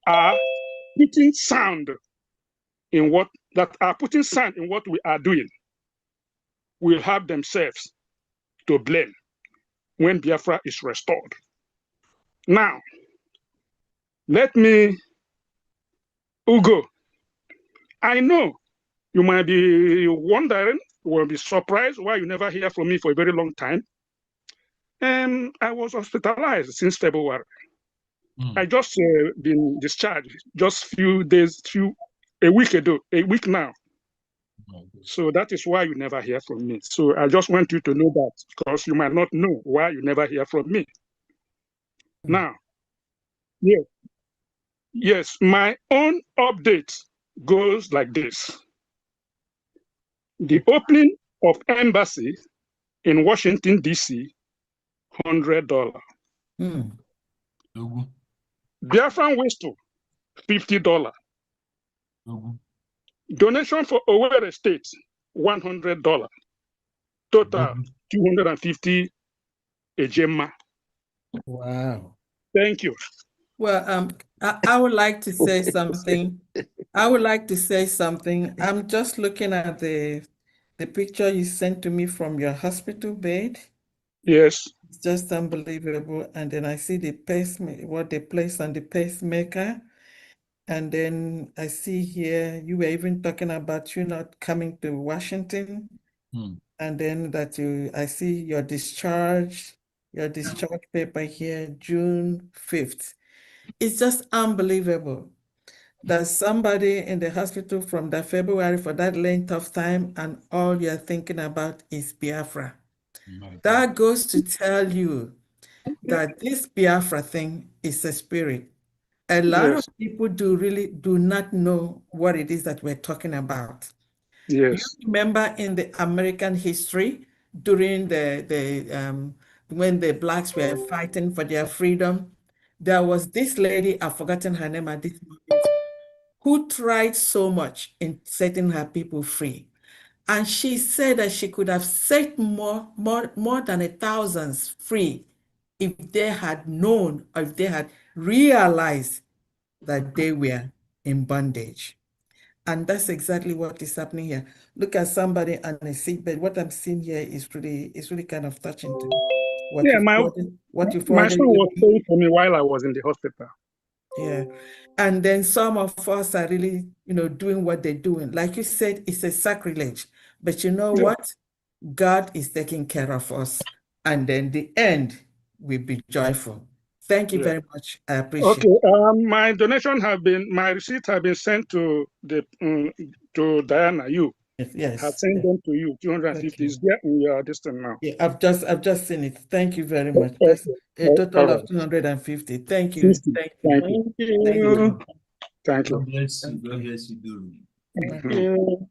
are putting sand in what we are doing, will have themselves to blame when Biafra is restored. Now, let me, Ugo, I know you might be wondering, you will be surprised why you never hear from me for a very long time. I was hospitalized since February. I just been discharged just a week now. So that is why you never hear from me. So I just want you to know that, because you might not know why you never hear from me. Now, yes, my own update goes like this. The opening of embassy in Washington, D.C., $100. Biafran Whistle, $50. Donation for Owerri State, $100. Total, $250 a Gemma. Wow. Thank you. Well, I would like to say something. I would like to say something. I'm just looking at the picture you sent to me from your hospital bed. Yes. It's just unbelievable. And then I see the pacemaker, what they placed on the pacemaker. And then I see here, you were even talking about you not coming to Washington. And then I see your discharge paper here, June 5th. It's just unbelievable that somebody in the hospital from that February for that length of time and all you're thinking about is Biafra. That goes to tell you that this Biafra thing is a spirit. A lot of people really do not know what it is that we're talking about. Yes. You remember in the American history during when the blacks were fighting for their freedom, there was this lady, I've forgotten her name at this moment, who tried so much in setting her people free. And she said that she could have set more than 1,000 free if they had known, or if they had realized that they were in bondage. And that's exactly what is happening here. Look at somebody on a sickbed. What I'm seeing here is really kind of touching to me. What Yeah, you my forwarded son to was me. praying for me while I was in the hospital. Yeah. And then some of us are really, doing what they're doing. Like you said, it's a sacrilege. But you know what? God is taking care of us. And then the end will be joyful. Thank you very much. I appreciate it. Okay, my receipt have been sent to to Diana. You have sent them to you. 250 is there in your distance now. Yeah, I've just seen it. Thank you very much. That's a total of 250. Thank you. Thank you. Thank you. Thank you. God bless you. God bless you, Guru. Thank you.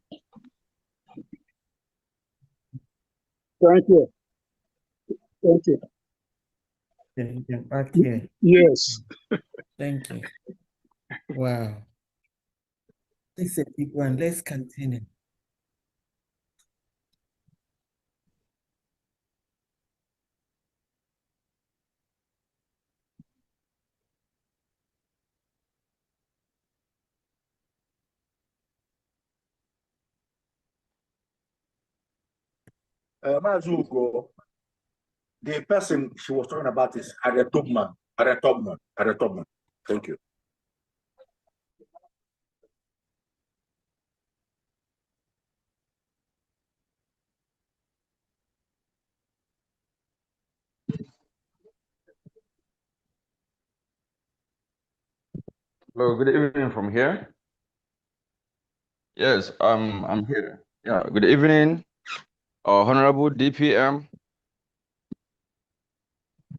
Thank you. Thank you. Thank you. Back here. Yes. Thank you. Wow. This is a big one. Let's continue. Mazuko, the person she was talking about is Aretobman. Aretobman. Thank you. Hello, good evening from here. Yes, I'm here. Yeah, good evening, Honorable DPM,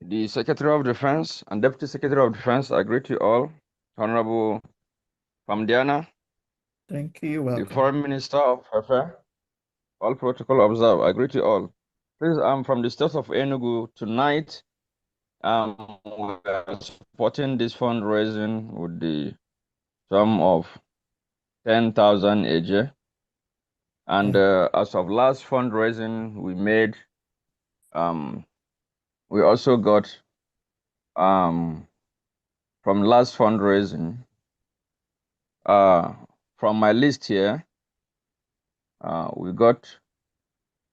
the Secretary of Defense and Deputy Secretary of Defense. I greet you all. Honorable Famdiana. Thank you. The Welcome. Foreign Minister of Affair. All protocol observed. I greet you all. Please, I'm from the state of Enugu. Tonight, we are supporting this fundraising with the sum of 10,000 AJ. And as of last fundraising we made, we also got from last fundraising, from my list here, we got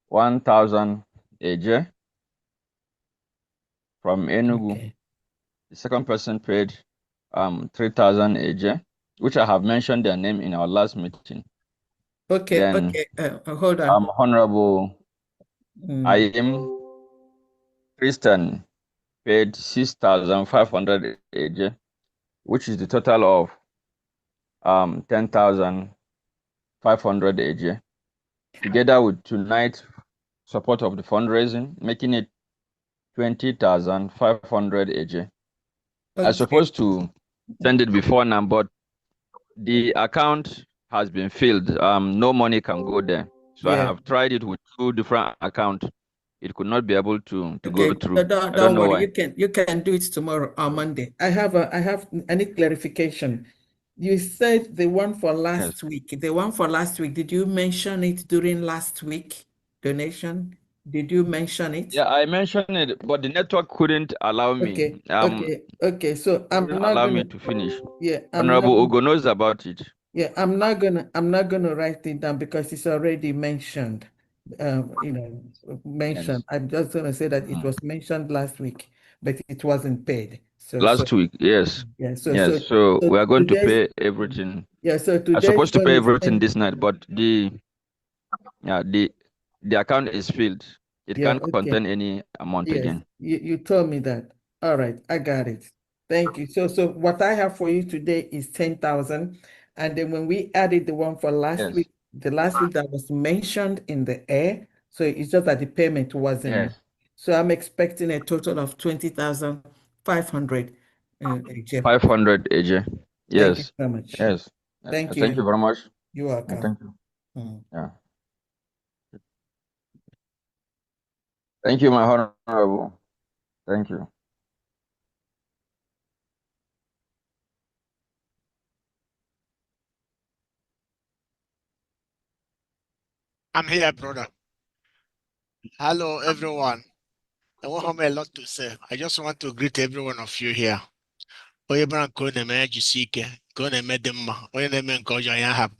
1,000 AJ from Enugu. Okay. The second person paid 3,000 AJ, which I have mentioned their name in our last meeting. Okay, Then, hold on. Honorable I am Christian paid 6,500 AJ, which is the total of 10,500 AJ, together with tonight's support of the fundraising, making it 20,500 AJ. I supposed to send it before now, but the account has been filled. No money can go there. So I have tried it with 2 different accounts. It could not be able to go through. Don't I don't know worry. why. You can do it tomorrow or Monday. I need clarification. You said the one for last week. The one for last week, did you mention it during last week donation? Did you mention it? Yeah, I mentioned it, but the network couldn't allow me. Okay. So I'm Couldn't not allow gonna. me to finish. Yeah, Honorable Ugo knows about it. Yeah, I'm not gonna write it down because it's already mentioned. Mentioned. Yes. I'm just gonna say that it was mentioned last week, but it wasn't paid. Last week, yes. Yeah. Yes. So we are going to today's, pay everything. yeah. So I'm today's supposed to one pay is everything this night, but the account is filled. It Yeah, can't okay. contain any amount Yes, again. you told me that. All right, I got it. Thank you. So what I have for you today is 10,000. And then when we added the one for last Yes. week, the last week that was mentioned in the air, so it's just that the payment wasn't. Yes. So I'm expecting a total of 20,500. 500 AJ. Yes. Thank you so much. Yes. Thank you. Thank you very much. You're welcome. Thank you. Mm. Yeah. Thank you, my honorable. Thank you. I'm here, brother. Hello, everyone. I won't have a lot to say. I just want to greet every one of you here. Onye bụla nke ọ na-eme ya jisie ike, nke ọ na-eme dị mma, onye na-eme nke ọjọọ ya hapụ.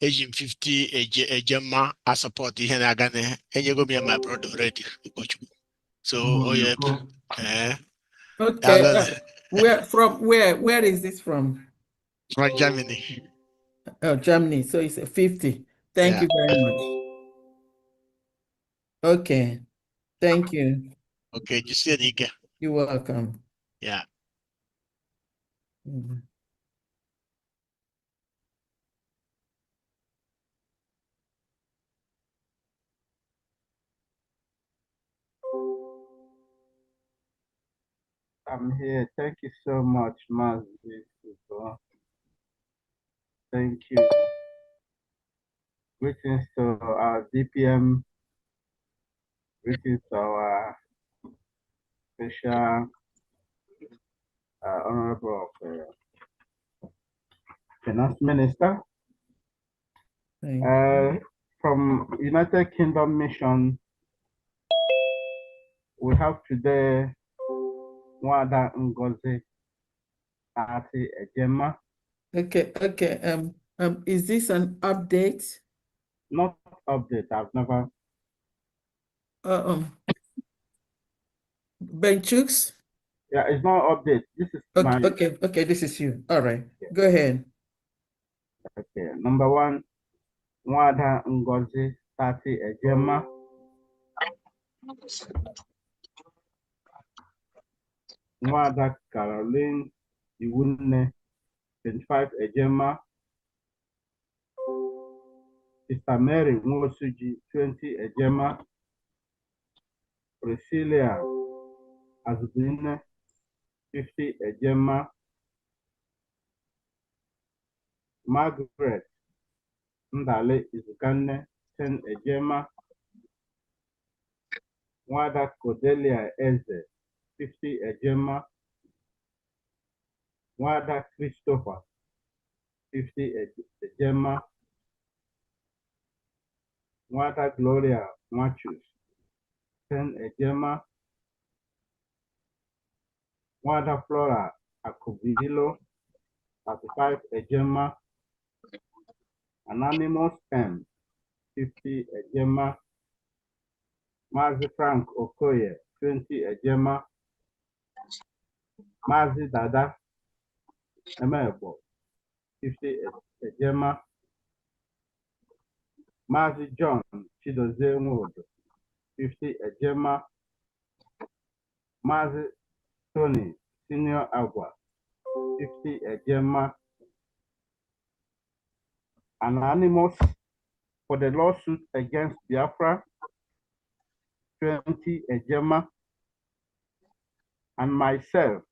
Eji m 50 eje mma a support ihe na-aga na enyego m ya my brother already. So Okay. Where is this from? From Germany. Oh, Germany. So it's a 50. Thank you very much. Okay. Thank you. Okay, jisie ike. You're welcome. Yeah. Mhm. I'm here. Thank you so much, Mazi. Thank you. Greetings to our DPM. Greetings to our special Honorable Finance Minister. From United Kingdom Mission, we have today Wada Ngozi Ati Ejema. Okay. Is this an update? Not update. I've never. Benchooks? Yeah, it's not update. This is okay. This is you. All right. Yeah. Go ahead. Okay. Number one, Wada Ngozi Ati Ejema. Wada Caroline Iwunne 25 Ejema. Sister Mary Nwosuji 20 Ejema. Priscilla Azubine 50 Ejema. Margaret Ndale Izukane 10 Ejema. Wada Cordelia Eze 50 Ejema. Wada Christopher 50 Ejema. Wada Gloria Machus 10 Ejema. Wada Flora Akubilo 35 Ejema. Anonymous M 50 Ejema. Mazi Frank Okoye 20 Ejema. Mazi Dada Emebo 50 Ejema. Mazi John Chidozie Nwodo 50 Ejema. Mazi Tony Senior Agua 50 Ejema. Anonymous for the lawsuit against Biafra 20 Ejema. And myself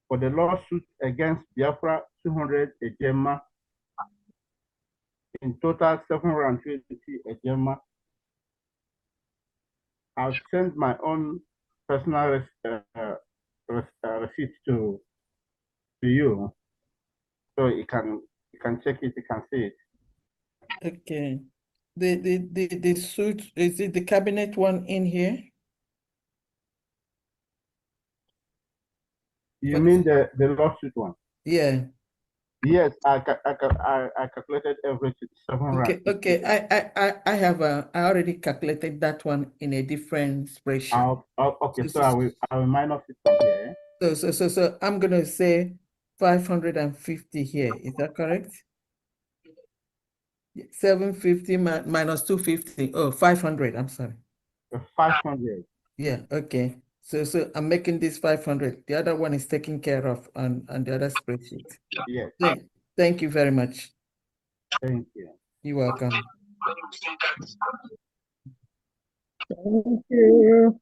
for the lawsuit against Biafra 200 Ejema. In total 720 Ejema. I've sent my own personal receipt to you, so you can check it. You can see it. Okay. The suit, is it the cabinet one in here? You mean the lawsuit one? Yeah. Yes, I calculated everything. 700. Okay. I have I already calculated that one in a different spreadsheet. Okay, so I will minus it from here. So I'm gonna say 550 here. Is that correct? 750 minus 250. Oh, 500. I'm sorry. 500. Yeah, okay. So I'm making this 500. The other one is taken care of on the other spreadsheet. Yes. Thank you very much. Thank you. You're welcome. Thank you.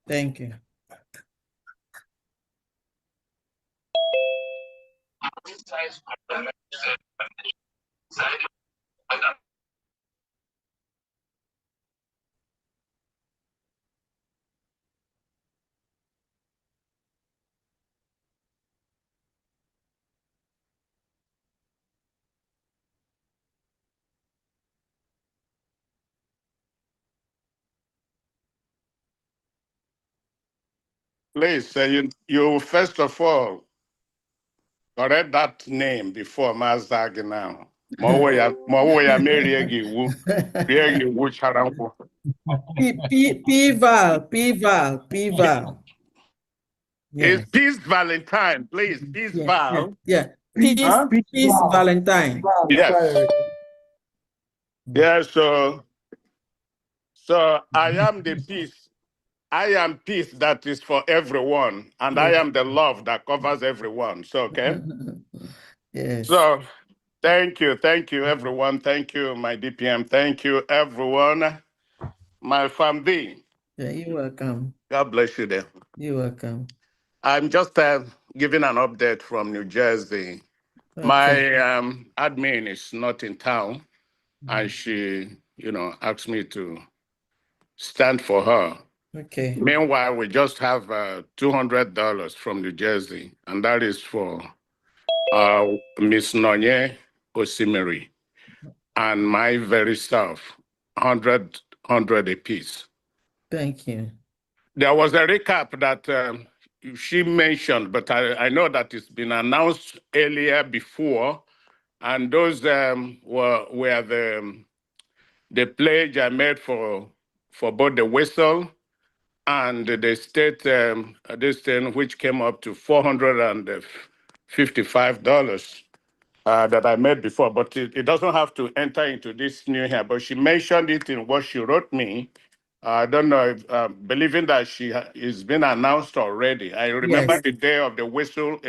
Thank you. Please, you first of all correct that name before Mazdag now. Mawoya Meriegi Wu Charampo. P-Val. It's Peace Valentine, please. Peace Val. Yeah. Peace Valentine. Yes. Yeah, so I am the peace. I am peace that is for everyone, and I am the love that covers everyone. So, okay? Yes. So, thank you, everyone. Thank you, my DPM. Thank you, everyone. My family. Yeah, you're welcome. God bless you there. You're welcome. I'm just giving an update from New Jersey. Okay. My admin is not in town, and she, asked me to stand for her. Okay. Meanwhile, we just have $200 from New Jersey, and that is for Miss Nonye Osimiri and my very self, 100 apiece. Thank you. There was a recap that she mentioned, but I know that it's been announced earlier before, and those were the pledge I made for both the whistle and the state this thing, which came up to $455 that I made before, but it doesn't have to enter into this new here. But she mentioned it in what she wrote me. I don't know if believing that it's been announced already. I remember Yes. the day of the whistle.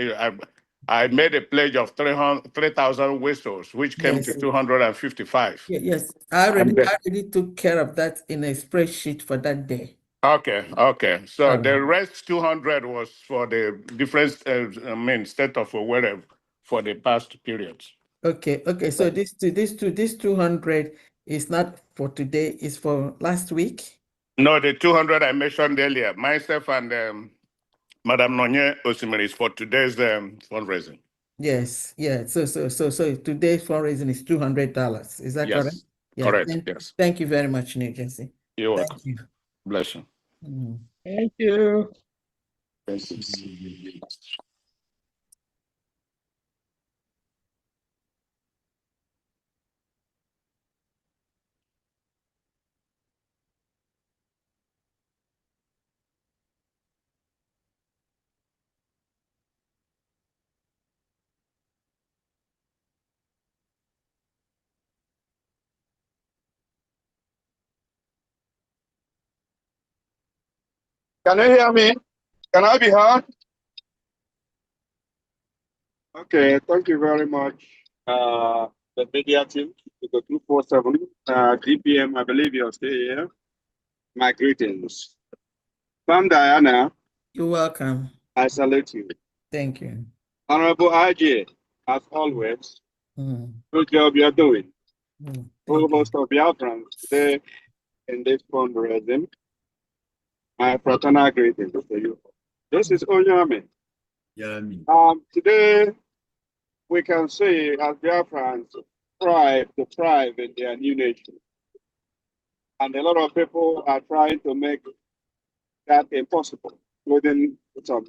I made a pledge of 3,000 whistles, which came to 255. Yes. I already took care of that in a spreadsheet for that day. Okay. So the rest 200 was for the different, state of wherever for the past periods. Okay. So this 200 is not for today, it's for last week. No, the 200 I mentioned earlier, myself and Madam Nonye Osimiri is for today's fundraising. Yes. Yeah. So today's fundraising is $200. Is that correct? Yeah, correct. Yes. Thank you very much, New Jersey. You're welcome. Thank you. Bless you. Thank you. Thank you. Can you hear me? Can I be heard? Okay, thank you very much. The media team, the 247, DPM, I believe you're still here. My greetings. From Diana. You're welcome. I salute you. Thank you. Honorable IJ, as always, good job you're doing. Host of Biafra today in this fundraising. My fraternal greetings to you. This is Onyame. Today we can see as Biafrans tribe to thrive in their new nation. And a lot of people are trying to make that impossible, including some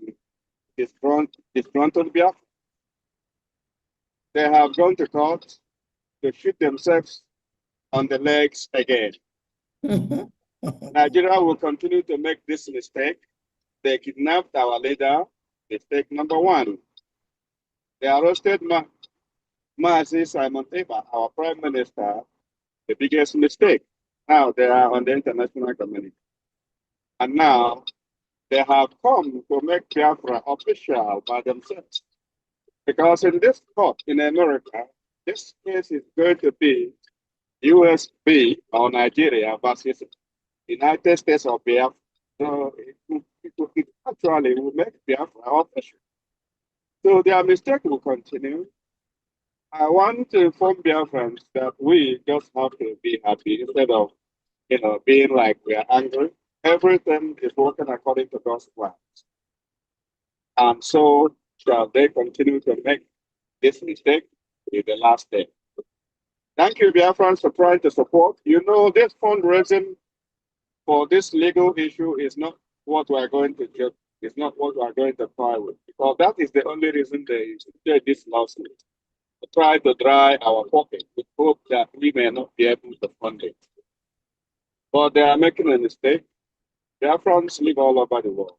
disgruntled Biafra. They have gone to court to shoot themselves on the legs again. Nigeria will continue to make this mistake. They kidnapped our leader, mistake number one. They arrested Mazi Simon Eba, our prime minister, the biggest mistake. Now they are on the international community. And now they have come to make Biafra official by themselves. Because in this court in America, this case is going to be USB or Nigeria versus United States of Biafra. So it actually will make Biafra official. So their mistake will continue. I want to inform Biafrans that we just have to be happy instead of, being like we are angry. Everything is working according to God's plans. And so shall they continue to make this mistake with the last day. Thank you, Biafrans, for trying to support. This fundraising for this legal issue is not what we are going to do. It's not what we are going to try with. Because that is the only reason they did this lawsuit. To try to dry our pocket with hope that we may not be able to fund it. But they are making a mistake. Biafrans live all over the world.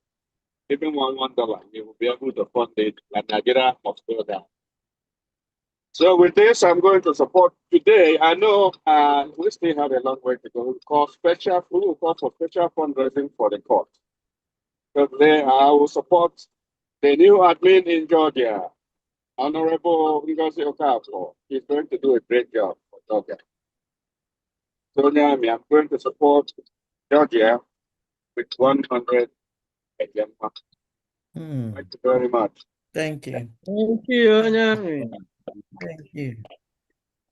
Even $1, we will be able to fund it, and Nigeria must go down. So with this, I'm going to support today. I know we still have a long way to go. We will call for special fundraising for the court. So today, I will support the new admin in Georgia, Honorable Ngozi Okafor. He's going to do a great job for Georgia. So now I'm going to support Georgia with 100 again. Thank you very much. Thank you. Thank you, Onyami. Thank you.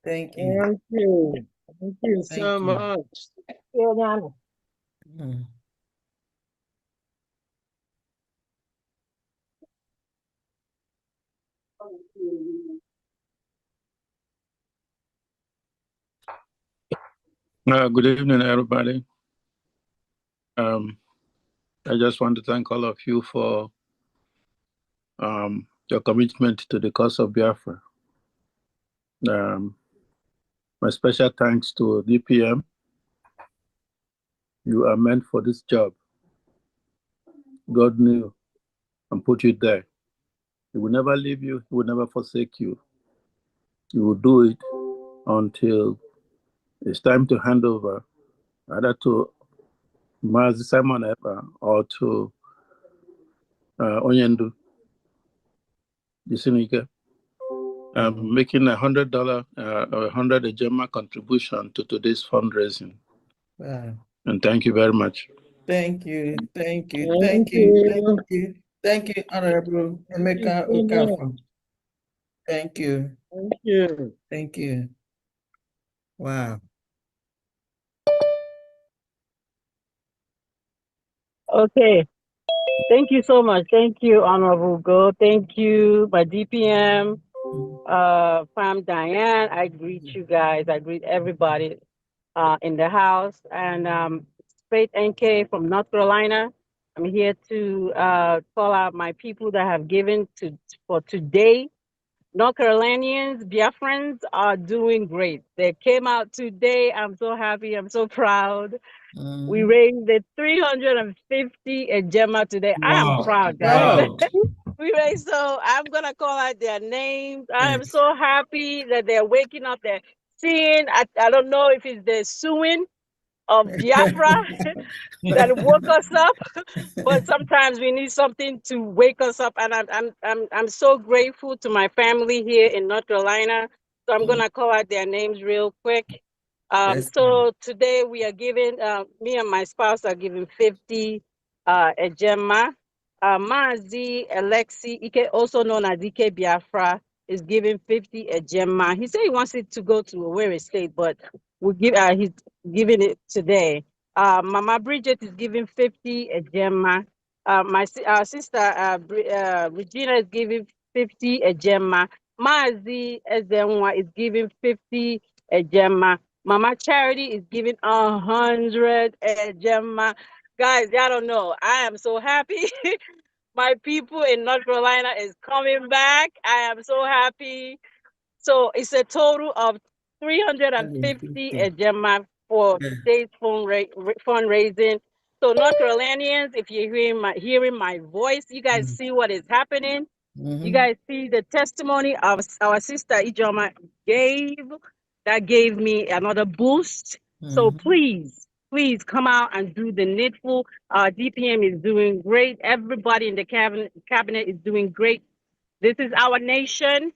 Thank you. Thank you. Thank you so much. Good evening, everybody. I just want to thank all of you for your commitment to the cause of Biafra. My special thanks to DPM. You are meant for this job. God knew and put you there. He will never leave you. He will never forsake you. You will do it until it's time to hand over, either to Mazi Simon Eba or to Onyendu Jisinike. Making $100 or 100 Ejema contribution to today's fundraising. Wow. And thank you very much. Thank you. Thank you. Thank you. Thank you. Thank you, Honorable Emeka Okafor. Thank you. Thank you. Thank you. Wow. Okay. Thank you so much. Thank you, Honorable Go. Thank you, my DPM, Fam Diane. I greet you guys. I greet everybody in the house. And Faith NK from North Carolina. I'm here to call out my people that have given for today. North Carolinians, Biafrans are doing great. They came out today. I'm so happy. I'm so proud. We raised the 350 Ejema today. Wow. I am proud, guys. Wow. We raised, so I'm gonna call out their names. I am so happy that they're waking up. They're seeing. I don't know if it's the suing of Biafra that woke us up, but sometimes we need something to wake us up. And I'm so grateful to my family here in North Carolina. So I'm gonna call out their names real quick. So today we are giving, me and my spouse are giving 50 Ejema. Mazi Alexi Ike, also known as Ike Biafra, is giving 50 Ejema. He said he wants it to go to Owerri State, but we'll give he's giving it today. Mama Bridget is giving 50 Ejema. My sister Regina is giving 50 Ejema. Mazi Ezenwa is giving 50 ejema. Mama Charity is giving 100 ejema. Guys, y'all don't know. I am so happy. My people in North Carolina is coming back. I am so happy. So it's a total of 350 ejema for today's fundraising. So North Carolinians, if you're hearing my voice, you guys see what is happening. You guys see the testimony of our sister Ijoma gave me another boost. So please come out and do the needful. DPM is doing great. Everybody in the cabinet is doing great. This is our nation.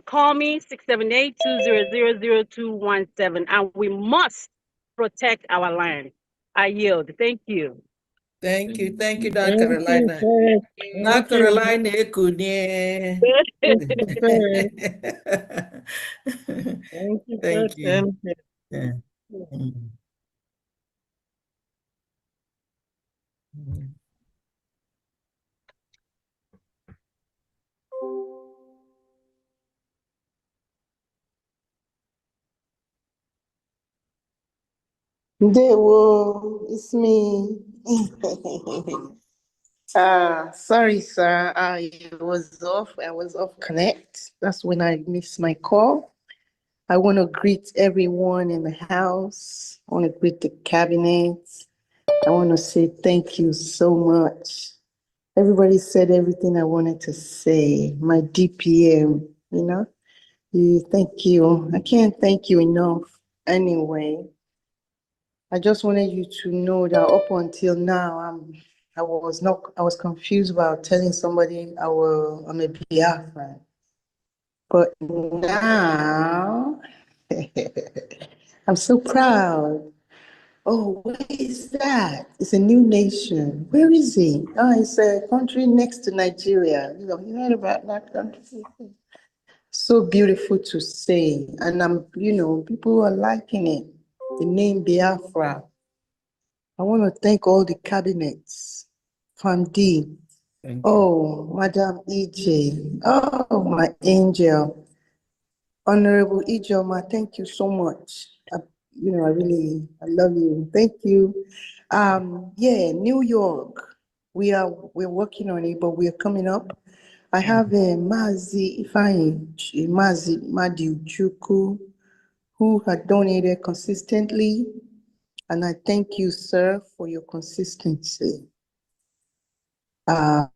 Call me 678-200-0217, and we must protect our land. I yield. Thank you. Thank you, North Thank Carolina. you, North Carolina, Ekunye. Thank you, Thank you. MP. Yeah. Dewo, it's me. Sorry, sir. I was off connect. That's when I missed my call. I want to greet everyone in the house. I want to greet the cabinet. I want to say thank you so much. Everybody said everything I wanted to say. My DPM, thank you. I can't thank you enough anyway. I just wanted you to know that up until now, I was confused about telling somebody I'm a Biafra. But now, I'm so proud. Oh, where is that? It's a new nation. Where is it? Oh, it's a country next to Nigeria. You heard about that country? So beautiful to say. And people are liking it. The name Biafra. I want to thank all the cabinets. Famdi. Oh, Madam EJ. Oh, my angel. Honorable Ijoma, thank you so much. I love you. Thank you. New York. We're working on it, but we're coming up. I have a Mazi Madi Chuku, who had donated consistently. And I thank you, sir, for your consistency.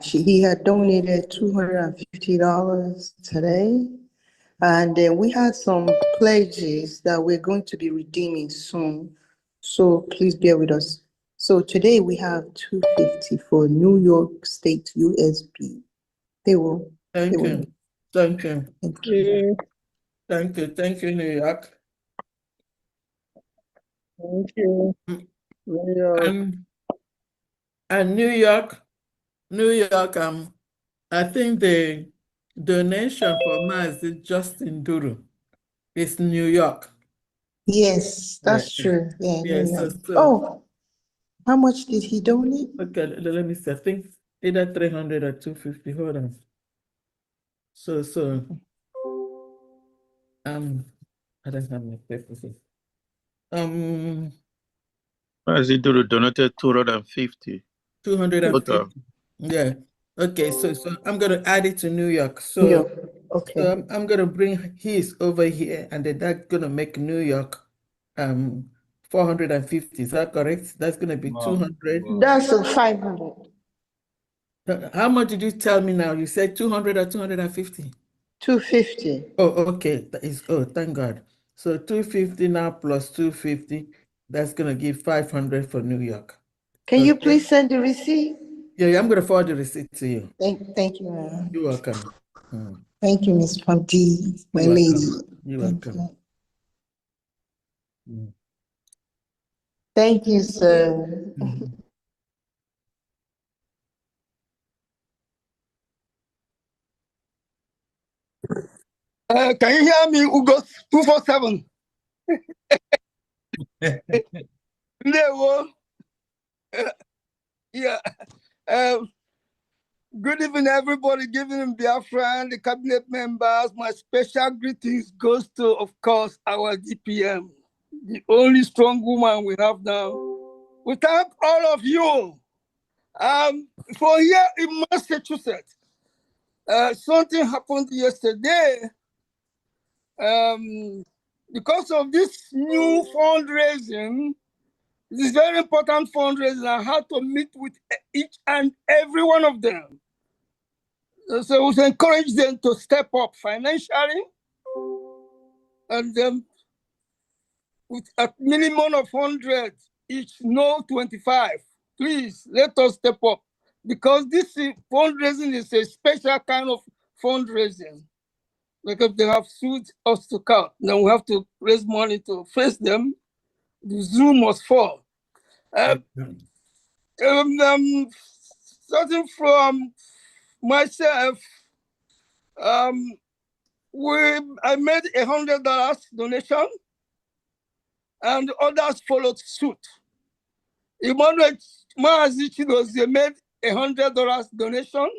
He had donated $250 today. And we had some pledges that we're going to be redeeming soon. So please bear with us. So today we have $250 for New York State USB. Thank you. Thank you. Thank you. Thank you, New York. Thank you. New York. And New York, I think the donation for Mazi Justin Duru is New York. Yes, that's true. Yeah, New York. Oh, how much did he donate? Okay, let me see. I think either 300 or 250. Hold on. I don't have my papers. Mazi donated 250. 250. Yeah. Okay, so I'm gonna add it to New York. Yeah. Okay. I'm gonna bring his over here, and then that's gonna make New York 450. Is that correct? That's gonna be 200. That's 500. How much did you tell me now? You said 200 or 250? 250. Oh, okay. Thank God. So 250 now plus 250, that's gonna give 500 for New York. Can you please send the receipt? Yeah, I'm gonna forward the receipt to you. Thank you. You're welcome. Thank you, Ms. Famdi, my lady. You're welcome. Thank you, sir. Can you hear me, Ugo 247? Yeah. Good evening, greeting everybody, giving Biafra and the cabinet members. My special greetings goes to, of course, our DPM, the only strong woman we have now. We thank all of you. For here in Massachusetts, something happened yesterday. Because of this new fundraising, this very important fundraising, I had to meet with each and every one of them. So we encourage them to step up financially, and then with a minimum of 100 each, no 25. Please let us step up, because this fundraising is a special kind of fundraising. Because they have sued us to count. Then we have to raise money to face them. The Zoom was full. Starting from myself, I made $100 donation, and others followed suit. Emmanuel Maazichidos, they made $100 donation.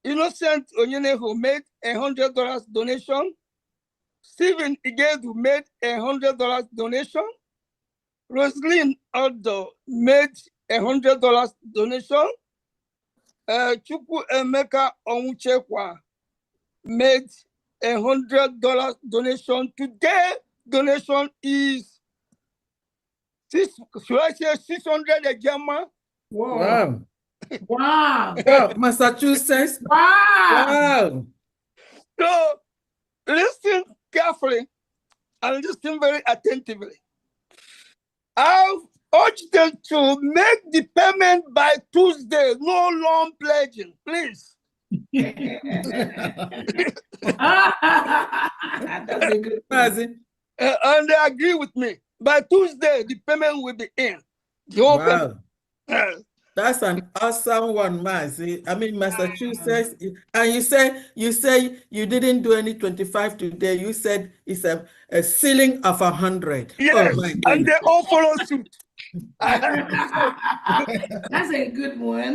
Innocent Onyenehu made $100 donation. Stephen Igedu made $100 donation. Roslyn Aldo made $100 donation. Chukwu Emeka Onwuchekwa made $100 donation. Today, donation is should I say 600 Ejema? Wow. Wow. Wow, Massachusetts. Wow. Wow. So listen carefully and listen very attentively. I urge them to make the payment by Tuesday, no long pledging, please. That's a good one. And they agree with me. By Tuesday, the payment will be in. Wow. That's an awesome one, Mazi. I mean, Massachusetts, and you say you didn't do any 25 today. You said it's a ceiling of 100. Yes, oh, my and they all follow suit. That's a good one.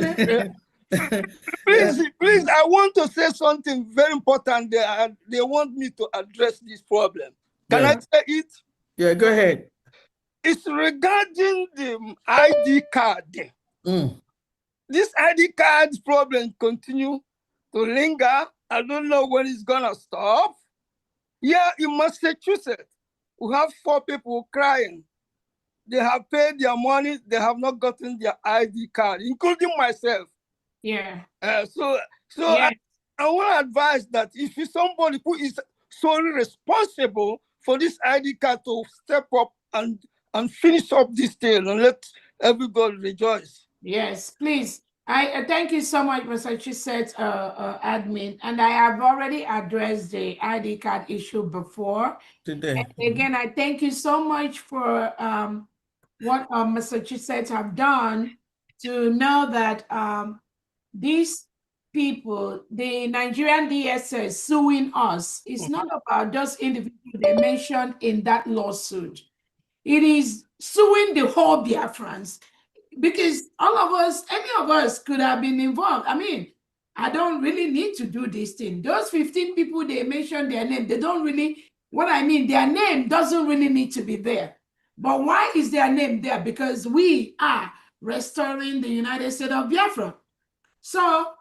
Please, I want to say something very important. They want me to address this problem. Can I say it? Yeah, go ahead. It's regarding the ID card. This ID card problem continue to linger. I don't know when it's gonna stop. Yeah, in Massachusetts, we have 4 people crying. They have paid their money, they have not gotten their ID card, including myself. Yeah. So yes. I want to advise that if you're somebody who is solely responsible for this ID card, to step up and finish up this thing and let everybody rejoice. Yes, please. I thank you so much, Massachusetts admin, and I have already addressed the ID card issue before. Today. And again, I thank you so much for what Massachusetts have done to know that these people, the Nigerian DSS suing us, it's not about just individuals they mentioned in that lawsuit. It is suing the whole Biafrans, because all of us, any of us could have been involved. I mean, I don't really need to do this thing. Those 15 people, they mentioned their name. They don't really, what I mean, their name doesn't really need to be there. But why is their name there? Because we are restoring the United States of Biafra. So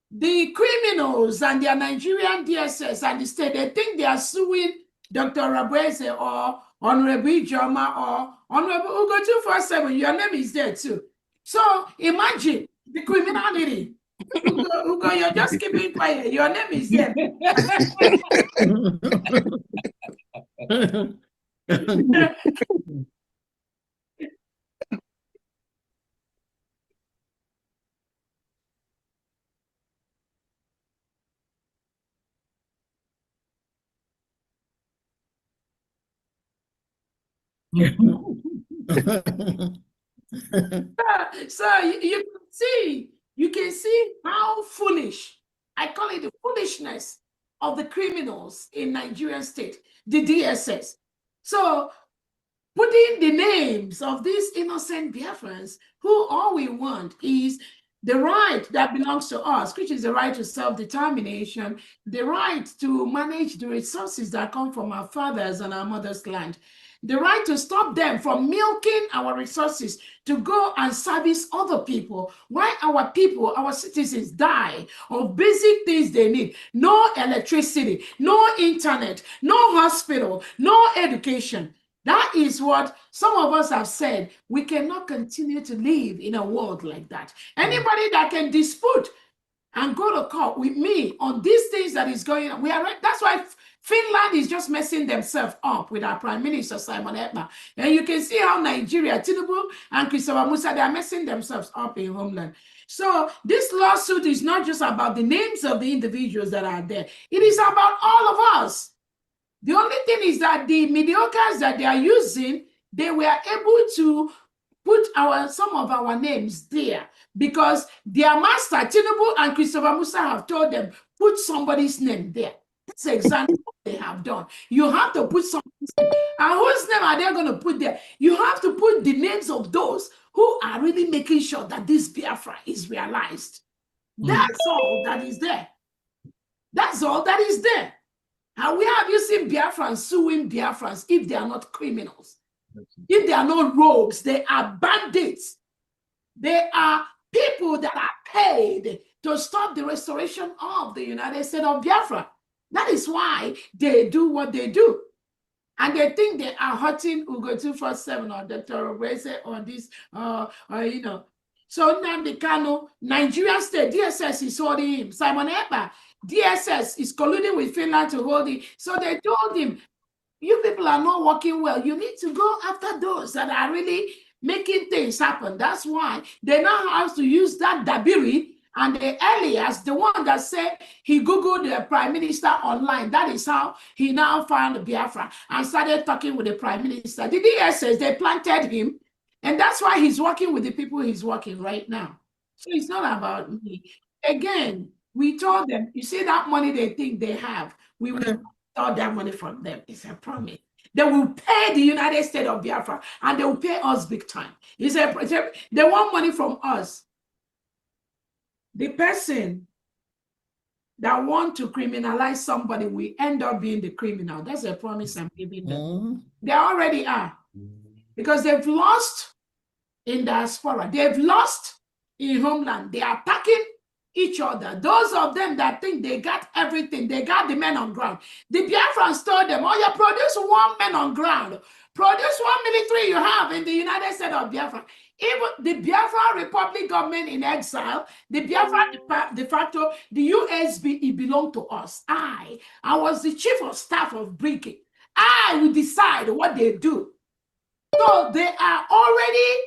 the criminals and their Nigerian DSS and the state, they think they are suing Dr. Rabweze or Honorable Ijoma or Honorable Ugo 247. Your name is there too. So imagine the criminality. Ugo, you're just keeping quiet. Your name is there. So you can see how foolish, I call it the foolishness of the criminals in Nigerian state, the DSS. So putting the names of these innocent Biafrans, who all we want is the right that belongs to us, which is the right to self-determination, the right to manage the resources that come from our fathers and our mothers' land, the right to stop them from milking our resources to go and service other people. Why our people, our citizens die of basic things they need. No electricity, no internet, no hospital, no education. That is what some of us have said. We cannot continue to live in a world like that. Anybody that can dispute and go to court with me on these things that is going on, that's why Finland is just messing themselves up with our Prime Minister, Simon Ekpa. And you can see how Nigeria, Tinubu and Christopher Musa, they are messing themselves up in homeland. So this lawsuit is not just about the names of the individuals that are there. It is about all of us. The only thing is that the mediocres that they are using, they were able to put some of our names there because their master, Tinubu and Christopher Musa, have told them, put somebody's name there. That's exactly what they have done. You have to put somebody's name. And whose name are they going to put there? You have to put the names of those who are really making sure that this Biafra is realized. That's all that is there. That's all that is there. And where have you seen Biafrans suing Biafrans if they are not criminals? If they are not rogues, they are bandits. They are people that are paid to stop the restoration of the United States of Biafra. That is why they do what they do. And they think they are hurting Ugo 247 or Dr. Obese or this, you know. So Nnamdi Kanu, Nigeria State, DSS is holding him. Simon Ekpa, DSS is colluding with Finland to hold him. So they told him, you people are not working well. You need to go after those that are really making things happen. That's why they now have to use that Dabiri and the Elias, the one that said he Googled the Prime Minister online. That is how he now found Biafra and started talking with the Prime Minister. The DSS, they planted him. And that's why he's working with the people he's working right now. So it's not about me. Again, we told them, you see that money they think they have, we will all that money from them. It's a promise. They will pay the United States of Biafra and they will pay us big time. They want money from us. The person that want to criminalize somebody will end up being the criminal. That's a promise I'm giving them. They already are. Because they've lost in diaspora. They've lost in homeland. They are attacking each other. Those of them that think they got everything, they got the men on ground. The Biafrans told them, oh, you produce one man on ground. Produce one military you have in the United States of Biafra. Even the Biafra Republic government in exile, the Biafra de facto, the USB, it belonged to us. I was the chief of staff of BRGIE. I will decide what they do. So they are already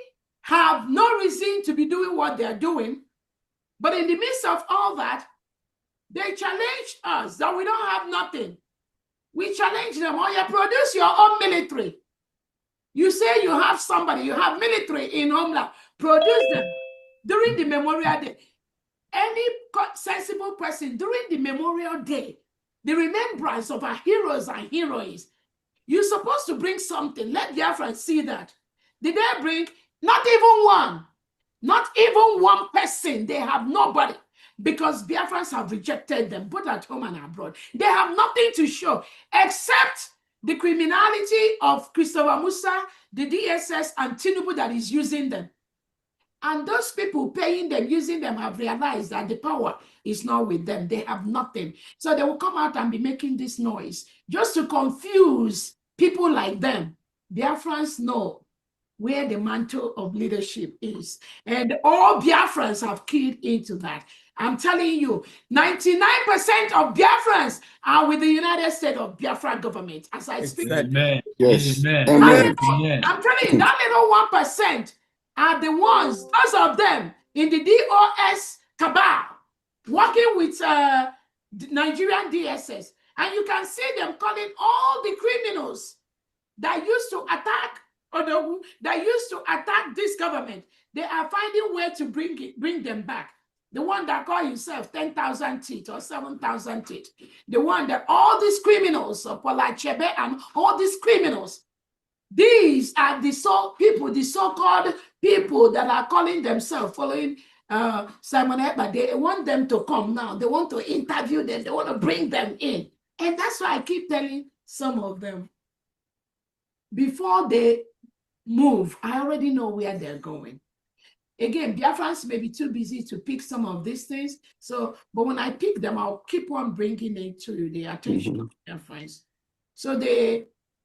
have no reason to be doing what they're doing. But in the midst of all that, they challenged us that we don't have nothing. We challenge them, oh, you produce your own military. You say you have somebody, you have military in homeland, produce them. During the Memorial Day, any sensible person during the Memorial Day, the remembrance of our heroes and heroines, you're supposed to bring something. Let Biafrans see that. Did they bring? Not even one. Not even one person. They have nobody. Because Biafrans have rejected them, both at home and abroad. They have nothing to show except the criminality of Christopher Musa, the DSS, and Tinubu that is using them. And those people paying them, using them, have realized that the power is not with them. They have nothing. So they will come out and be making this noise just to confuse people like them. Biafrans know where the mantle of leadership is. And all Biafrans have keyed into that. I'm telling you, 99% of Biafrans are with the United States of Biafra government as I speak. Amen. Yes. Amen. Amen. Amen. I'm telling you, that little 1% are the ones, those of them in the DOS cabal, working with the Nigerian DSS. And you can see them calling all the criminals that used to attack that used to attack this government. They are finding way to bring them back. The one that call himself 10,000 teeth or 7,000 teeth. The one that all these criminals, Paula Chebe and all these criminals, these are the so-called people that are calling themselves following Simon Ekpa, they want them to come now. They want to interview them. They want to bring them in. And that's why I keep telling some of them, before they move, I already know where they're going. Again, Biafrans may be too busy to pick some of these things. So, but when I pick them, I'll keep on bringing it to the attention of Biafrans. So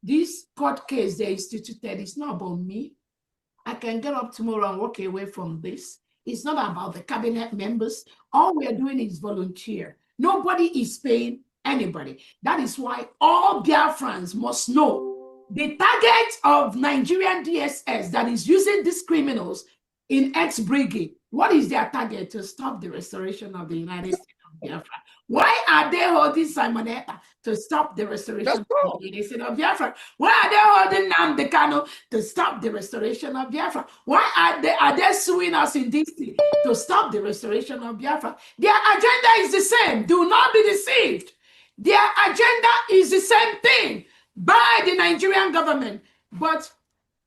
this court case they instituted, it's not about me. I can get up tomorrow and walk away from this. It's not about the cabinet members. All we're doing is volunteer. Nobody is paying anybody. That is why all Biafrans must know the target of Nigerian DSS that is using these criminals in ex-BRGIE. What is their target? To stop the restoration of the United States of Biafra. Why are they holding Simon Ekpa? To stop the restoration of the United States of Biafra. Why are they holding Nnamdi Kanu? To stop the restoration of Biafra. Why are they suing us in DC to stop the restoration of Biafra? Their agenda is the same. Do not be deceived. Their agenda is the same thing by the Nigerian government. But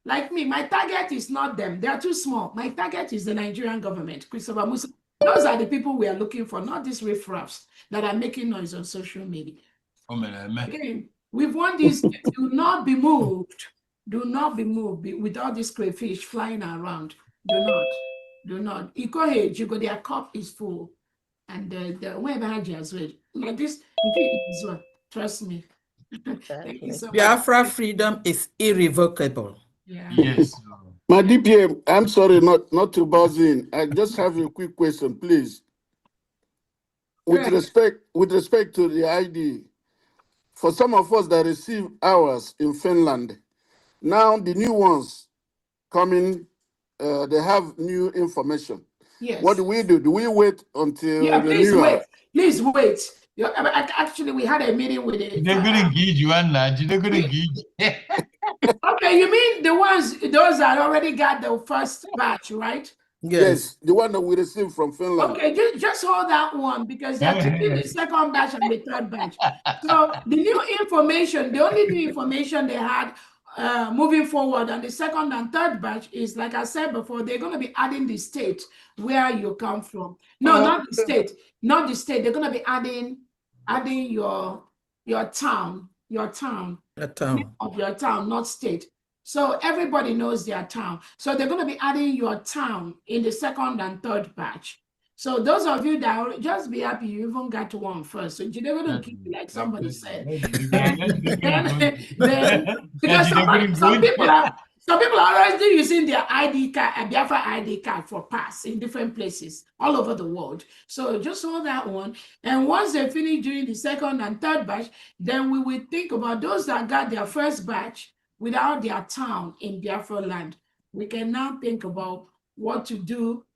like me, my target is not them. They are too small. My target is the Nigerian government. Christopher Musa. Those are the people we are looking for, not these riffraffs that are making noise on social media. Again, we've won this. Do not be moved. Do not be moved with all these crayfish flying around. Do not. Do not. Ikohe, you go, their cup is full. And the whoever had you as well. Like this, trust me. Thank you so much. Biafra freedom is irrevocable. Yeah. Yes. My DPM, I'm sorry not to buzz in. I just have a quick question, please. With respect to the ID, for some of us that receive ours in Finland, now the new ones coming, they have new information. Yes. What do we do? Do we wait until please renewal? wait. Please wait. Actually, we had a meeting with it. They're going to gauge you, Anna. They're going to gauge. Okay, you mean those that already got the first batch, right? Yes, the one that we received from Finland. Okay, just hold that one because they're taking the second batch and the third batch. So the new information, the only new information they had moving forward on the second and third batch is, like I said before, they're going to be adding the state where you come from. No, not the state. Not the state. They're going to be adding your town. Of your town, not state. So everybody knows their town. So they're going to be adding your town in the second and third batch. So those of you that just be happy you even got to one first. So you're going to keep it like somebody said. Then because some people are already using their ID card, a Biafra ID card for pass in different places all over the world. So just hold that one. And once they finish doing the second and third batch, then we will think about those that got their first batch without their town in Biafra land. We can now think about what to do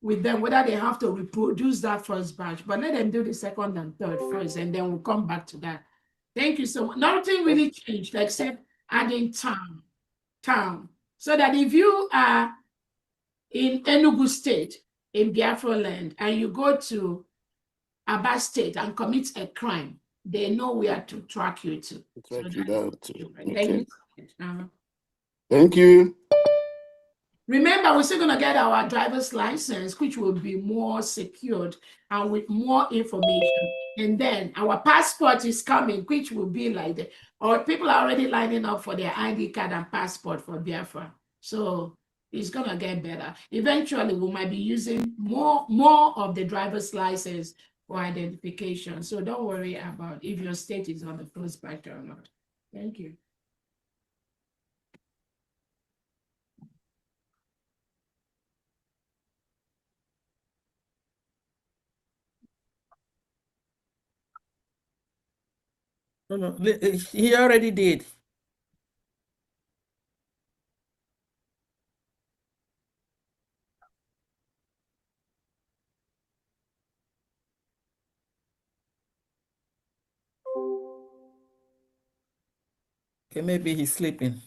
with them, whether they have to reproduce that first batch, but let them do the second and third first, and then we'll come back to that. Thank you so much. Nothing really changed except adding town, so that if you are in Enugu State, in Biafra land, and you go to Aba State and commit a crime, they know where to track you to. Track you down to. Okay. Thank you. Remember, we're still going to get our driver's license, which will be more secured and with more information. And then our passport is coming, which will be like or people are already lining up for their ID card and passport for Biafra. So it's going to get better. Eventually, we might be using more of the driver's license for identification. So don't worry about if your state is on the first batch or not. Thank you. No, he already did. Okay, maybe he's sleeping.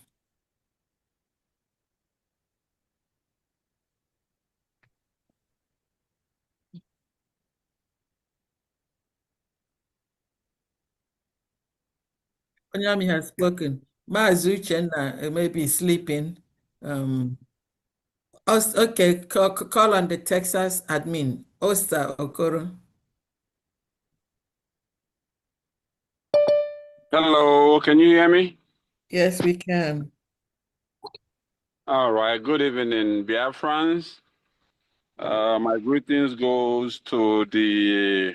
Onyami has spoken. Maazi Uchenna may be sleeping. Okay, call on the Texas admin, Osta Okoro. Hello, can you hear me? Yes, we can. All right, good evening, Biafrans. My greetings goes to the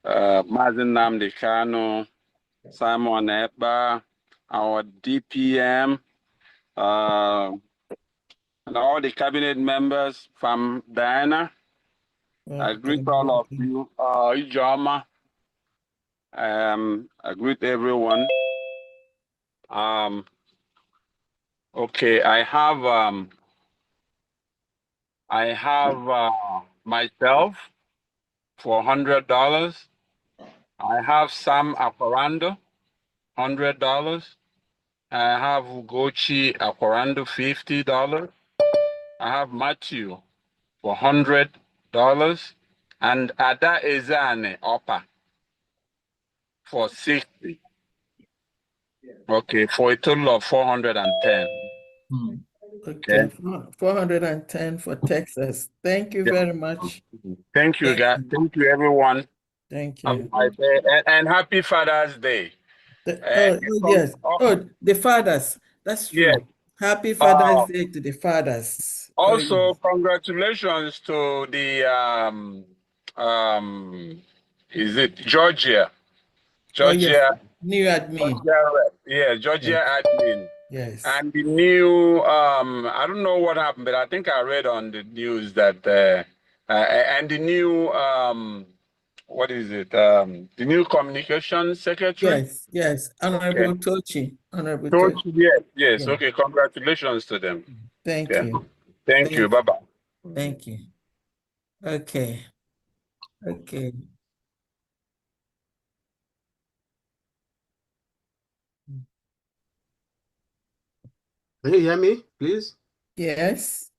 Mazen Nnamdi Kanu, Simon Ekpa, our DPM, and all the cabinet members from Diana. I greet all of you, Ijoma. I greet everyone. Okay, I have myself for $100. I have Sam Aquarando, $100. I have Ugochi Aquarando, $50. I have Matthew for $100. And Ada Ezane Opa for 60. Okay, for a total of 410. Okay, 410 for Texas. Thank you very much. Thank you, guys. Thank you, everyone. Thank you. And happy Father's Day. Yes. Oh, the fathers. That's true. Yes. Happy Father's Day to the fathers. Also, congratulations to the is it Georgia? Georgia. Yes. New admin. Georgia admin. Yes. And the new I don't know what happened, but I think I read on the news that and the new what is it? The new communications secretary. Yes. Honorable Tochi. Honorable Tochi. Tochi. Yes. Okay. Congratulations to them. Thank you. Thank you. Bye bye. Thank you. Okay. Can you hear me, please? Yes.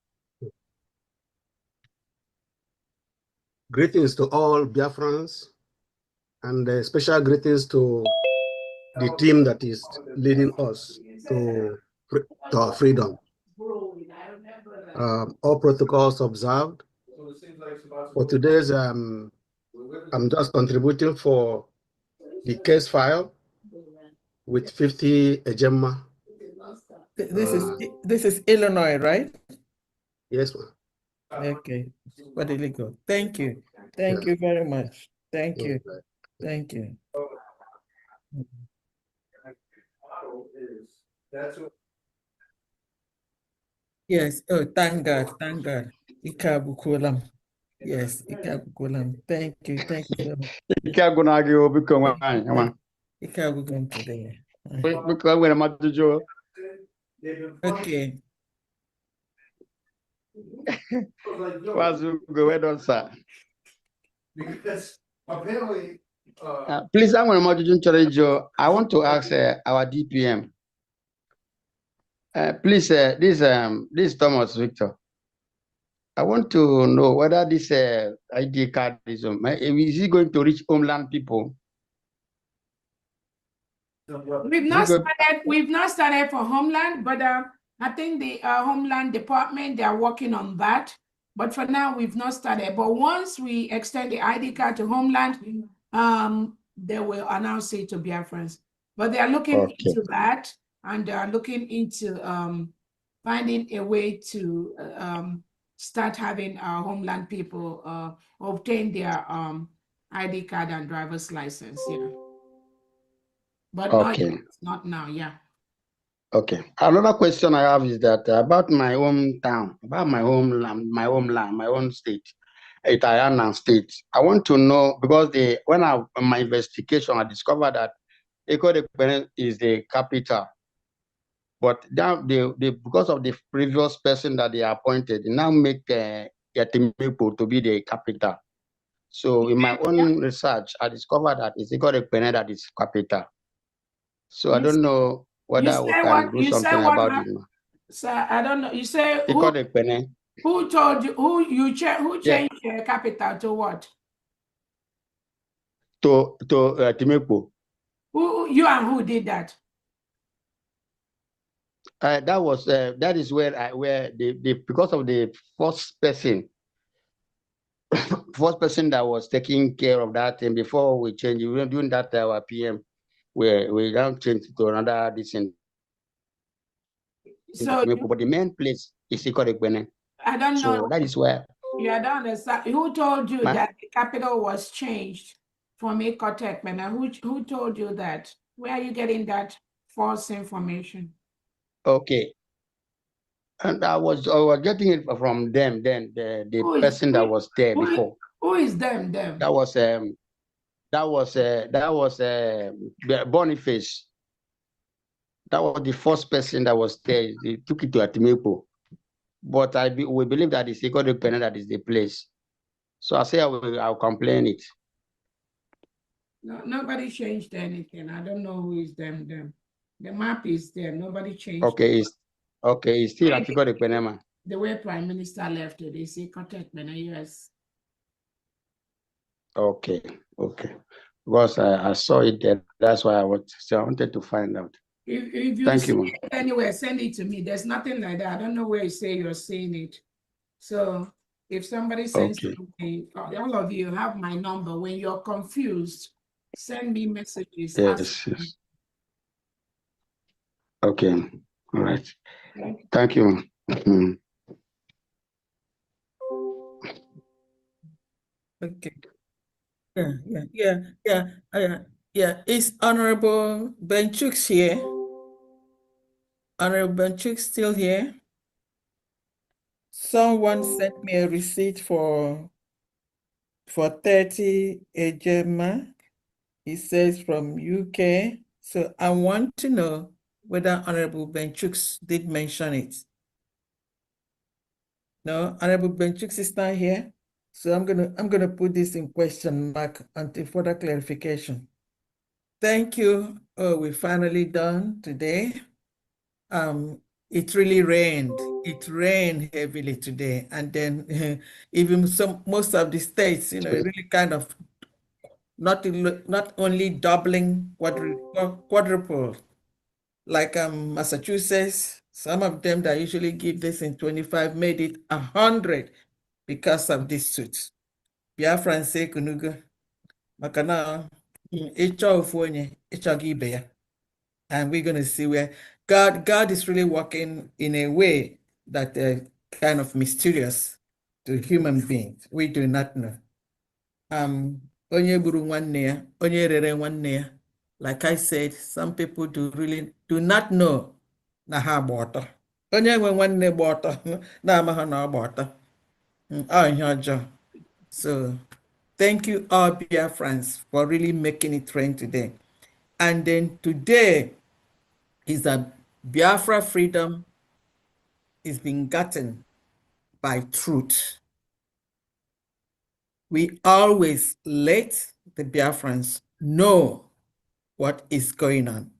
Greetings to all Biafrans, and special greetings to the team that is leading us to our freedom. All protocols observed. For today's, I'm just contributing for the case file with 50 Ejema. This is Illinois, right? Yes, ma'am. Okay. What did it go? Thank you. Thank you very much. Thank you. Thank you. Yes. Oh, thank God. Thank God. Ikabukulam. Yes, Ikabukulam. Thank you. Thank you so much. Ikabukum today. Okay. Well done, sir. Please, I want to ask our DPM. Please, this Thomas Victor. I want to know whether this ID card is he going to reach homeland people? We've not started for Homeland, but I think the Homeland Department, they are working on that. But for now, we've not started. But once we extend the ID card to Homeland, they will announce it to Biafrans. But they are looking into that, and they are looking into finding a way to start having our Homeland people obtain their ID card and driver's license. Yeah. But not now, yeah. Okay. Another question I have is that about my hometown, about my homeland, my own state, Italian state. I want to know because in my investigation, I discovered that Eko is the capital. But now because of the previous person that they appointed, they now make Yatimipo to be the capital. So in my own research, I discovered that it's Eko that is capital. So I don't know whether we can do something about it. Sir, I don't know. You say who told you who changed the capital to what? To Timepo. Who did that? That is where because of the first person that was taking care of that thing before we change. We were doing that our PM, where we now change to another decent. So but the main place is Ikorekpene. I don't know. So that is where. Yeah, I don't understand. Who told you that the capital was changed from Ikotekpene? Who told you that? Where are you getting that false information? Okay. And I was getting it from them. Then the person that was there before. Who is them? That was Boniface. That was the first person that was there. They took it to Atimepo. But we believe that it's Ikorekpene that is the place. So I say I'll complain it. No, nobody changed anything. I don't know who is them. The map is there. Nobody changed. Okay, it's still at Ikorekpene. The way Prime Minister left it, is Ikotekpene, yes. Okay. Because I saw it there. That's why I wanted to find out. If you Thank see you, it anywhere, send it to me. There's nothing like that. I don't know where you say you're seeing it. So if somebody sends something, all of you have my number. When you're confused, send me messages. Yes. Okay. All right. Thank you. Okay. Yeah. Is Honorable Benchuk's here? Honorable Benchuk still here? Someone sent me a receipt for 30 Ejema. It says from UK. So I want to know whether Honorable Benchuk did mention it. No, Honorable Benchuk is not here. So I'm gonna put this in question mark until further clarification. Thank you. Oh, we're finally done today. It really rained. It rained heavily today, and then even most of the states, really kind of not only doubling, quadruple, like Massachusetts. Some of them that usually give this in 25 made it 100 because of this suit. Biafra say kunugo, makana ịchọ ofu onye ịchọghị ibe ya. And we're going to see where God is really working in a way that kind of mysterious to human beings. We do not know. Onye gburu nwanne ya, onye rere nwanne ya. Like I said, some people do not know na ha gba ọtọ. Onye nwe nwanne gba ọtọ na-amaghị na ọ gba ọtọ. Ihe ọjọọ. So thank you all Biafrans for really making it rain today. And then today is that Biafra freedom is being gotten by truth. We always let the Biafrans know what is going on.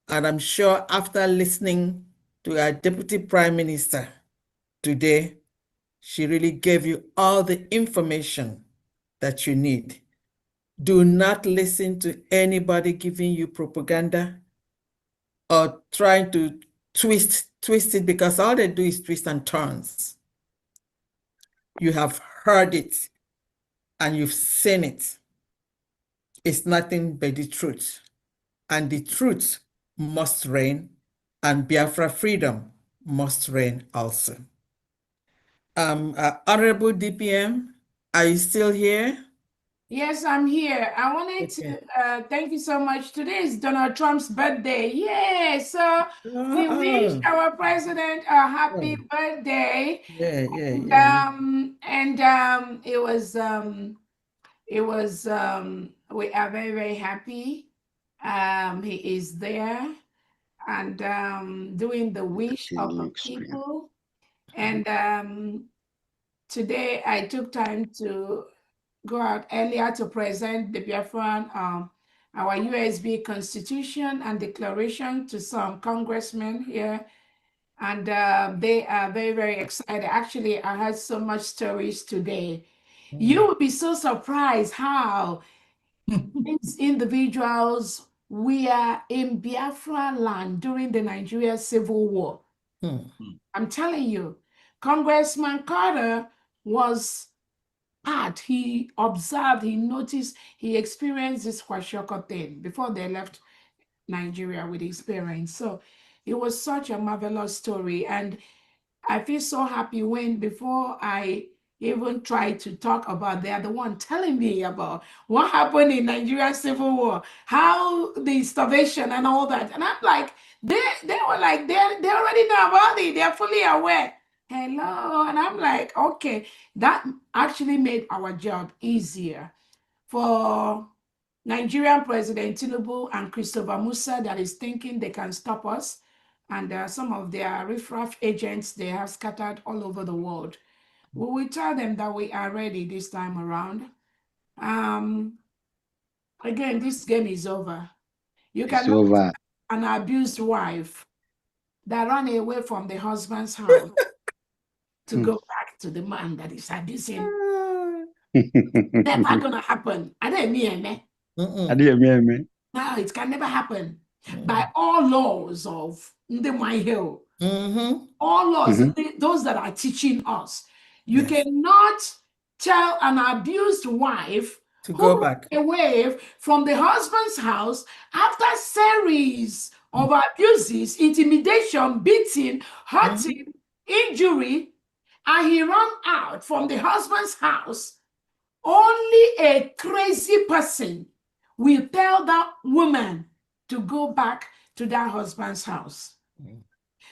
And I'm sure after listening to our Deputy Prime Minister today, she really gave you all the information that you need. Do not listen to anybody giving you propaganda or trying to twist it, because all they do is twist and turns. You have heard it and you've seen it. It's nothing but the truth. And the truth must reign, and Biafra freedom must reign also. Honorable DPM, are you still here? Yes, I'm here. I wanted to thank you so much. Today is Donald Trump's birthday. Yay! So we wish our president a happy birthday. And we are very, very happy. He is there and doing the wish of the people. And today I took time to go out earlier to present the Biafran, our USB Constitution and Declaration to some congressmen here. And they are very, very excited. Actually, I had so much stories today. You would be so surprised how these individuals We are in Biafra land during the Nigeria Civil War. I'm telling you, Congressman Carter was part. He observed, he noticed, he experienced this Kwashiorkor thing before they left Nigeria with his parents. So it was such a marvelous story. And I feel so happy when, before I even try to talk about, they are the one telling me about what happened in Nigerian Civil War, how the starvation and all that. And I'm like, they were like, they already know about it. They're fully aware. Hello. And I'm like, okay, that actually made our job easier for Nigerian President Tinubu and Christopher Musa that is thinking they can stop us. And some of their riffraff agents, they have scattered all over the world. We will tell them that we are ready this time around. Again, this game is over. You cannot over. an abused wife that ran away from the husband's house to go back to the man that is abusing. Never gonna happen. I don't mean no, it can never happen. By all laws of Ndemai Hill, all laws, those that are teaching us, you cannot tell an abused wife to go back away from the husband's house after series of abuses, intimidation, beating, hurting, injury, and he ran out from the husband's house. Only a crazy person will tell that woman to go back to that husband's house.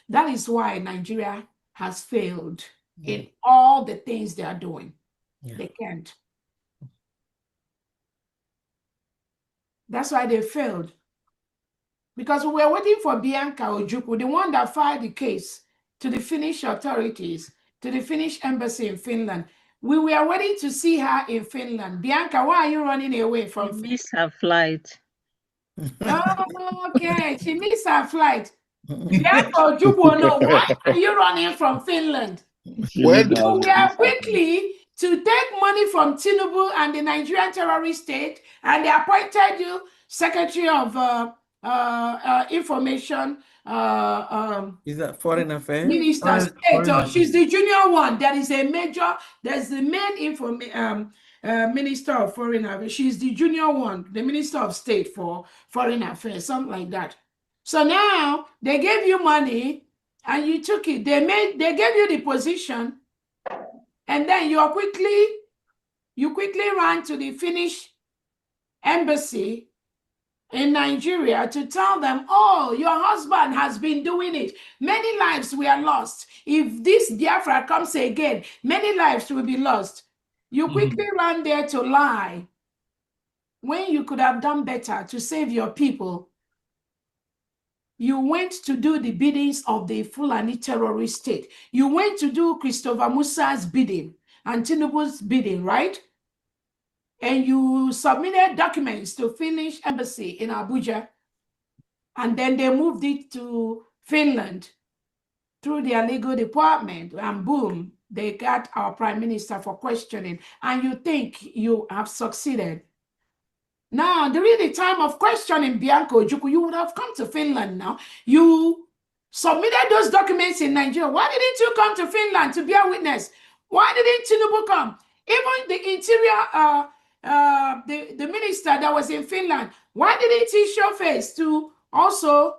That is why Nigeria has failed in all the things they are doing. They can't. That's why they failed. Because we were waiting for Bianca Ojukwu, the one that filed the case to the Finnish authorities, to the Finnish embassy in Finland. We were waiting to see her in Finland. Bianca, why are you running away from Finland? She missed her flight. Oh, okay. She missed her flight. Bianca Ojukwu, no, why are you running from Finland? Well, So we are quickly to take money from Tinubu and the Nigerian terrorist state, and they appointed you Secretary of Information. Is that Foreign Affairs? Minister State. She's the junior one. There is a major. There's the main Minister of Foreign Affairs. She's the junior one, the Minister of State for Foreign Affairs, something like that. So now they gave you money and you took it. They gave you the position, and then you quickly ran to the Finnish embassy in Nigeria to tell them, oh, your husband has been doing it. Many lives were lost. If this Biafra comes again, many lives will be lost. You quickly ran there to lie when you could have done better to save your people. You went to do the biddings of the Fulani terrorist state. You went to do Christopher Musa's bidding and Tinubu's bidding, right? And you submitted documents to Finnish embassy in Abuja. And then they moved it to Finland through their legal department. And boom, they got our prime minister for questioning. And you think you have succeeded. Now, during the time of questioning Bianca Ojukwu, you would have come to Finland now. You submitted those documents in Nigeria. Why didn't you come to Finland to bear witness? Why didn't Tinubu come? Even the interior, the minister that was in Finland, why didn't he show face to also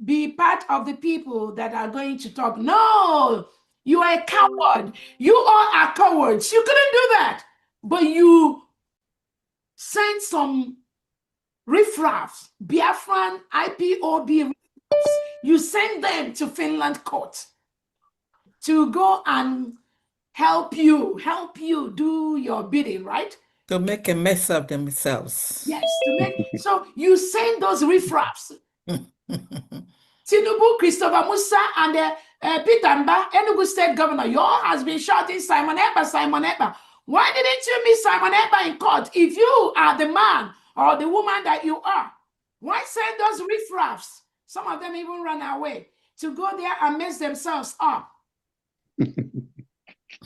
be part of the people that are going to talk? No, you are a coward. You all are cowards. You couldn't do that. But you sent some riffraffs, Biafran IPOB riffraffs. You sent them to Finland court to go and help you do your bidding, right? To make a mess of themselves. Yes, to make. So you send those riffraffs. Tinubu, Christopher Musa, and Peter Mba, Enugu State Governor, you all has been shouting Simon Ekpa, Simon Ekpa. Why didn't you meet Simon Ekpa in court if you are the man or the woman that you are? Why send those riffraffs? Some of them even run away to go there and mess themselves up.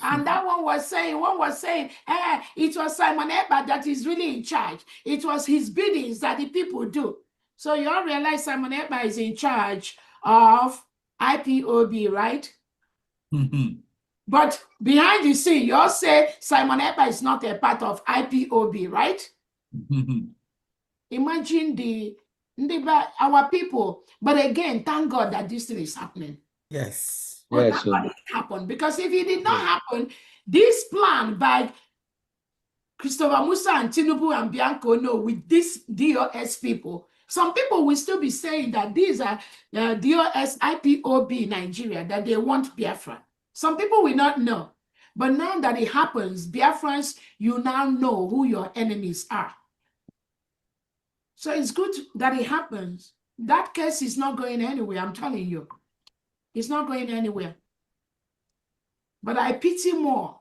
And that one was saying, it was Simon Ekpa that is really in charge. It was his biddings that the people do. So you all realize Simon Ekpa is in charge of IPOB, right? But behind the scene, you all say Simon Ekpa is not a part of IPOB, right? Imagine our people. But again, thank God that this thing is happening. Yes. Oh, yes, that it happened. Because if it did not happen, this plan by Christopher Musa and Tinubu and Bianco, no, with these DOS people, some people will still be saying that these are DOS IPOB Nigeria, that they want Biafra. Some people will not know. But now that it happens, Biafrans, you now know who your enemies are. So it's good that it happens. That case is not going anywhere, I'm telling you. It's not going anywhere. But I pity more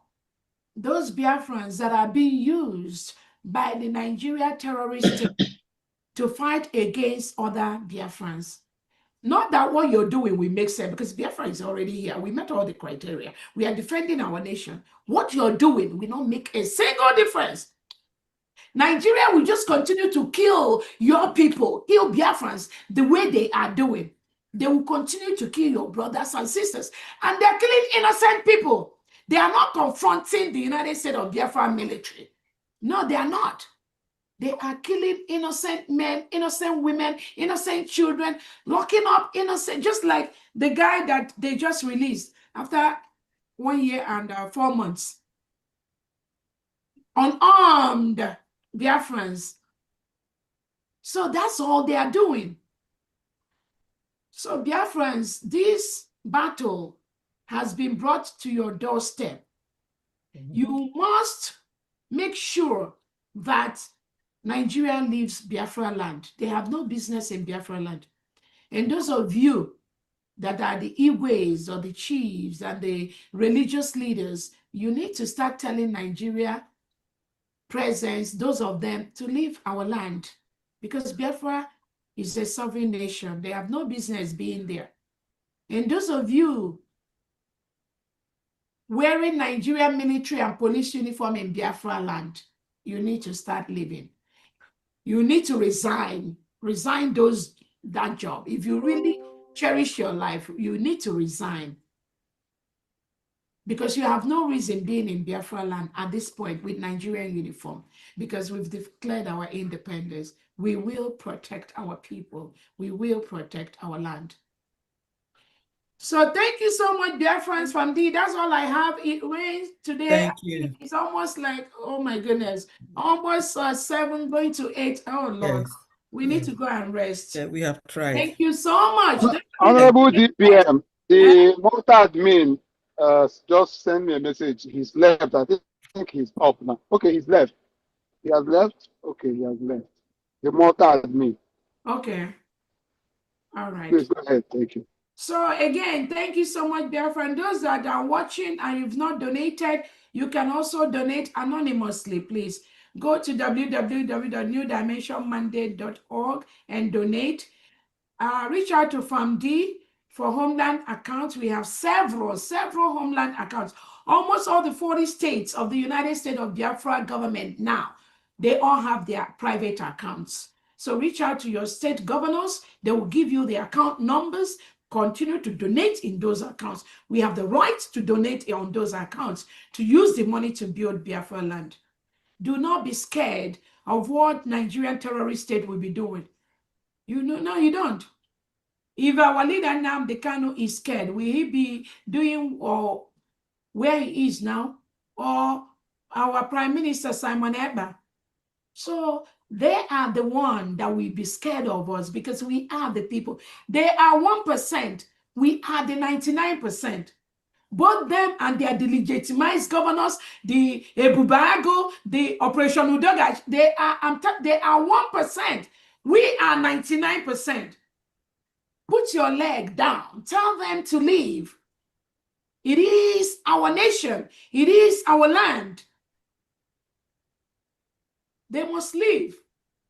those Biafrans that are being used by the Nigeria terrorists to fight against other Biafrans. Not that what you're doing will make sense, because Biafra is already here. We met all the criteria. We are defending our nation. What you're doing will not make a single difference. Nigeria will just continue to kill your people, kill Biafrans the way they are doing. They will continue to kill your brothers and sisters. And they're killing innocent people. They are not confronting the United States of Biafra military. No, they are not. They are killing innocent men, innocent women, innocent children, locking up innocent, just like the guy that they just released after 1 year and 4 months. Unarmed Biafrans. So that's all they are doing. So Biafrans, this battle has been brought to your doorstep. You must make sure that Nigeria leaves Biafra land. They have no business in Biafra land. And those of you that are the Igwes or the chiefs and the religious leaders, you need to start telling Nigeria presence, those of them, to leave our land, because Biafra is a sovereign nation. They have no business being there. And those of you wearing Nigerian military and police uniform in Biafra land, you need to start leaving. You need to resign that job. If you really cherish your life, you need to resign, because you have no reason being in Biafra land at this point with Nigerian uniform, because we've declared our independence. We will protect our people. We will protect our land. So thank you so much, Biafrans from D. That's all I have. It rains today. Thank you. It's almost like, oh my goodness, almost 7 going to 8. Oh Lord, Yes. we need to go and rest. Yeah, we have tried. Thank you so much. Honorable DPM, the multi-admin just sent me a message. He's left. I think he's up now. Okay, he's left. He has left? Okay, he has left. The multi-admin. Okay. All right. Please go ahead. Thank you. So again, thank you so much, Biafra. And those that are watching and you've not donated, you can also donate anonymously, please. Go to www.newdimensionmandate.org and donate. Reach out to FAMD for Homeland accounts. We have several Homeland accounts. Almost all the 40 states of the United States of Biafra government now, they all have their private accounts. So reach out to your state governors. They will give you the account numbers. Continue to donate in those accounts. We have the right to donate on those accounts to use the money to build Biafra land. Do not be scared of what Nigerian terrorist state will be doing. You know, no, you don't. If our leader Nnamdi Kanu is scared, will he be doing where he is now? Or our Prime Minister Simon Ekpa? So they are the one that will be scared of us, because we are the people. They are 1%. We are the 99%. Both them and their delegitimized governors, the Ebubago, the Operation Udoga, they are 1%. We are 99%. Put your leg down. Tell them to leave. It is our nation. It is our land. They must leave.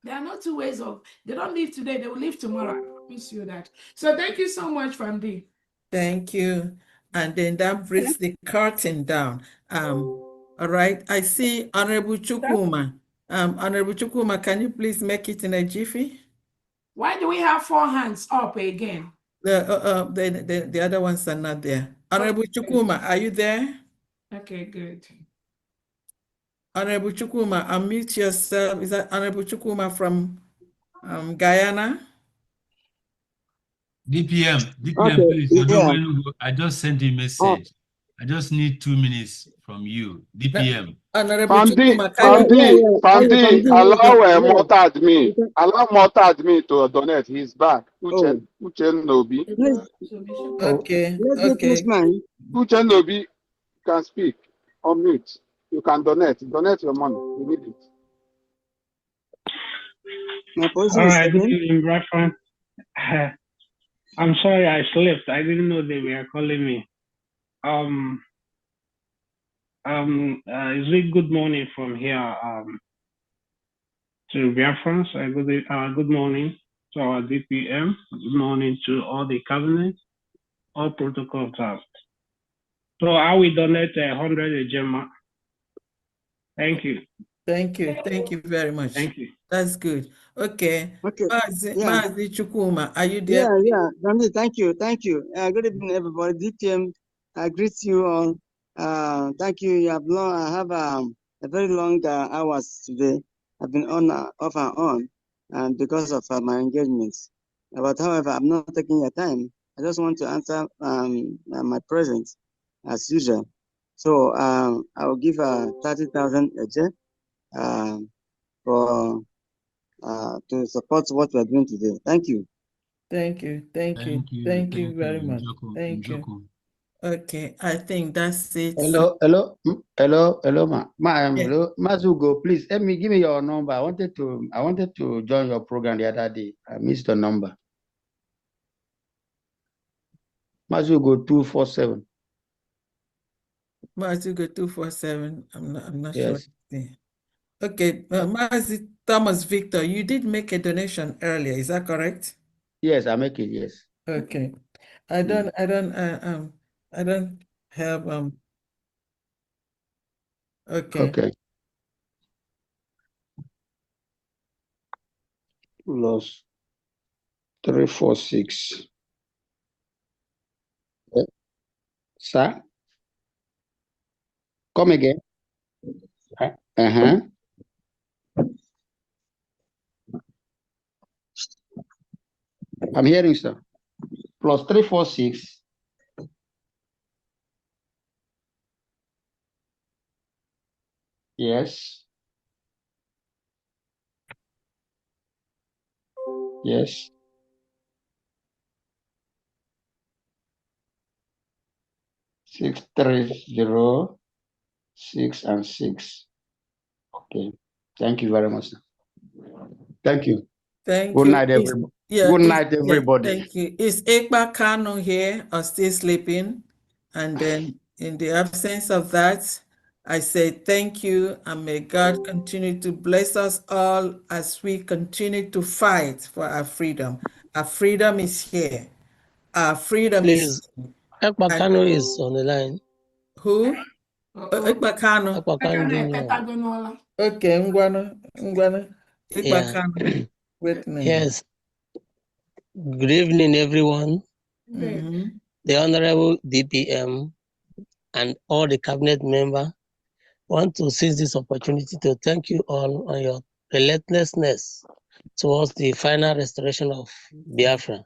There are no two ways of, they don't leave today, they will leave tomorrow. I promise you that. So thank you so much, Famdi. Thank you. and then that brings the curtain down. All right, I see Honorable Chukuma. Honorable Chukuma, can you please make it in a jiffy? Why do we have 4 hands up again? The other ones are not there. Honorable Chukuma, are you there? Okay, good. Honorable Chukuma, unmute yourself. Is that Honorable Chukuma from Guyana? DPM, Okay, please. yeah. I just sent you a message. I just need 2 minutes from you. DPM. Honorable Fandi, Chukuma, can you? Fandi, allow Mota admin. Yeah. Allow Mota admin to donate. He's back. Oh, Uchen Nobi. please, Okay, let me please, okay. man. Uchen Nobi can speak. Unmute. You can donate. Donate your money. We need it. My position All is right, good 7. evening, Bradford. I'm sorry I slept. I didn't know they were calling me. It's really good morning from here to Biafra. Good morning to our DPM. Good morning to all the cabinet, all protocol observed. So I will donate 100 Ejema. Thank you. Thank you. Thank you very much. Thank you. That's good. Okay. Okay. Yeah. Mazi Chukuma, are you there? Yeah. Ramzi, thank you. Good evening, everybody. DPM, I greet you all. Thank you. You have I have a very long hours today. I've been on, off and on, and because of my engagements. But however, I'm not taking your time. I just want to answer my presence as usual. So I will give 30,000 for to support what we are doing today. Thank you. Thank you. Thank you. Thank you very much. Thank you. Okay, I think that's it. Hello, hello, Mazugo, please give me your number. I wanted to join your program the other day. I missed the number. Mazugo 247. Mazugo 247. I'm not Yes. sure. Okay, Mazi Thomas Victor, you did make a donation earlier. Is that correct? Yes, I make it. Yes. Okay. I don't have okay. Okay. Plus 346. Sir? Come again. Uh-huh. I'm hearing, sir. Plus 346. Yes. Yes. Six, 3, 0, 6 and 6. Okay. Thank you very much, sir. Thank you. Thank Good you. night, everybody. Yeah, Good night, everybody. thank you. Is Ekpa Kano here or still sleeping? And then in the absence of that, I say thank you and may God continue to bless us all as we continue to fight for our freedom. Our freedom is here. Our freedom is here. Ekpa Kano is on the line. Who? Ekpa Kano. Okay, Ngwana. Ekpa Kano. Wait a minute. Yes. Good evening, everyone. The Honorable DPM and all the cabinet members want to seize this opportunity to thank you all on your relentlessness towards the final restoration of Biafra.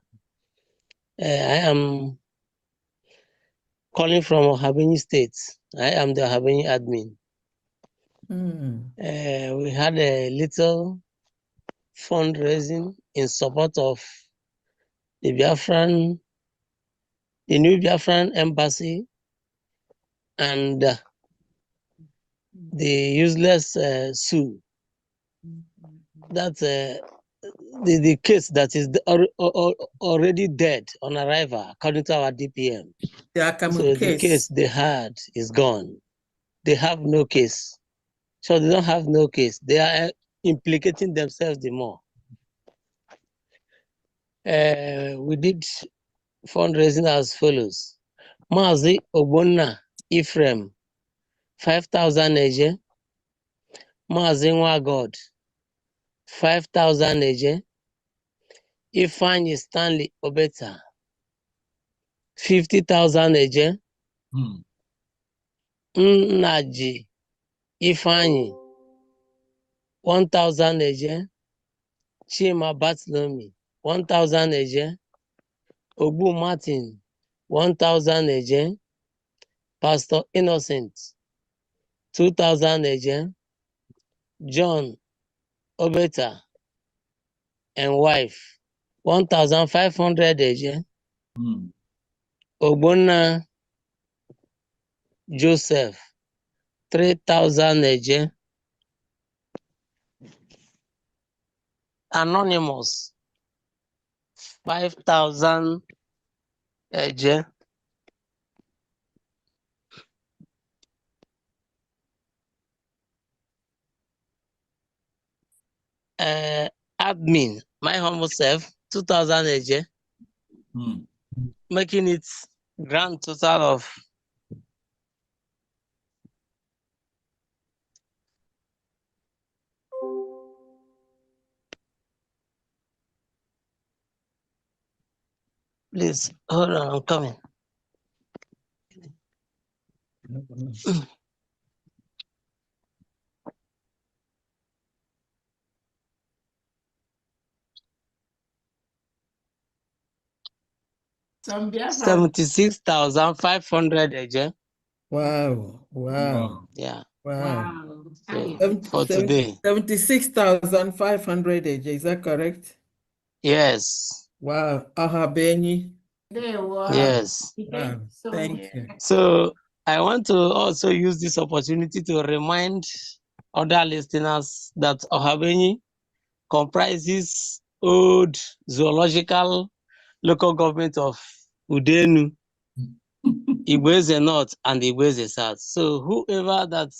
I am calling from Ohabeni State. I am the Ohabeni admin. We had a little fundraising in support of the new Biafran embassy and the useless Sue. That's the case that is already dead on arrival, according to our DPM. So the case they had is gone. They have no case. So they don't have no case. They are implicating themselves the more. We did fundraising as follows. Mazi Ogbonna Ephraim, 5,000 eje. Mazi Nwagod, 5,000 eje. Ifeanyi Stanley Obeta, 50,000 eje. Nnaji Ifeanyi, 1,000 eje. Chima Bartholomew, 1,000 eje. Ogbu Martin, 1,000 eje. Pastor Innocent, 2,000 eje. John Obeta and wife, 1,500 eje. Ogbonna Joseph, 3,000 eje. Anonymous, 5,000 eje. Admin, my humble self, 2,000 eje. Making it grand total of please hold on, I'm coming. Some Biafra. 76,500 eje. Wow, wow. Yeah. Wow. So for today. 76,500 AJ, is that correct? Yes. Wow. Benny. Yes. Wow. Thank you. So I want to also use this opportunity to remind other listeners that Ohabenyi comprises old zoological local government of Udenu, Igweze North, and Igweze South. So whoever that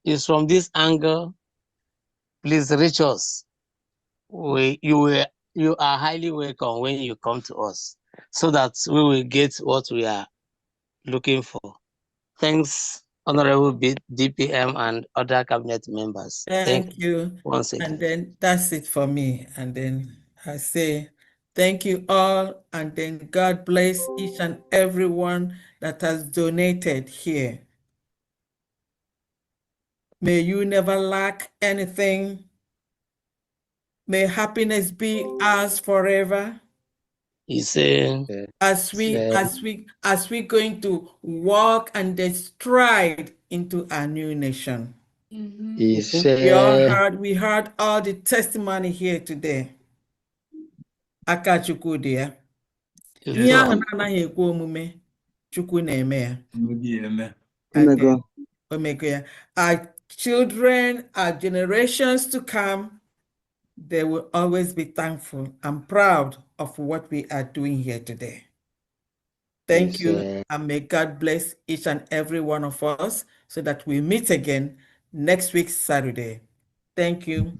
is from this angle, please reach us. You are highly welcome when you come to us, so that we will get what we are looking for. Thanks, Honorable DPM and other cabinet members. Thank you. Once again. And then that's it for me. And then I say thank you all. And then God bless each and everyone that has donated here. May you never lack anything. May happiness be ours forever. He said, As we going to walk and then stride into a new nation. He We heard all the testimony here today. Akachukwu dị ya. Ihe ahụ na-anaghị ekwe omume, Chukwu na-eme ya. Omego ya. Our children, our generations to come, they will always be thankful and proud of what we are doing here today. Thank you, and may God bless each and every one of us so that we meet again next week, Saturday. Thank you.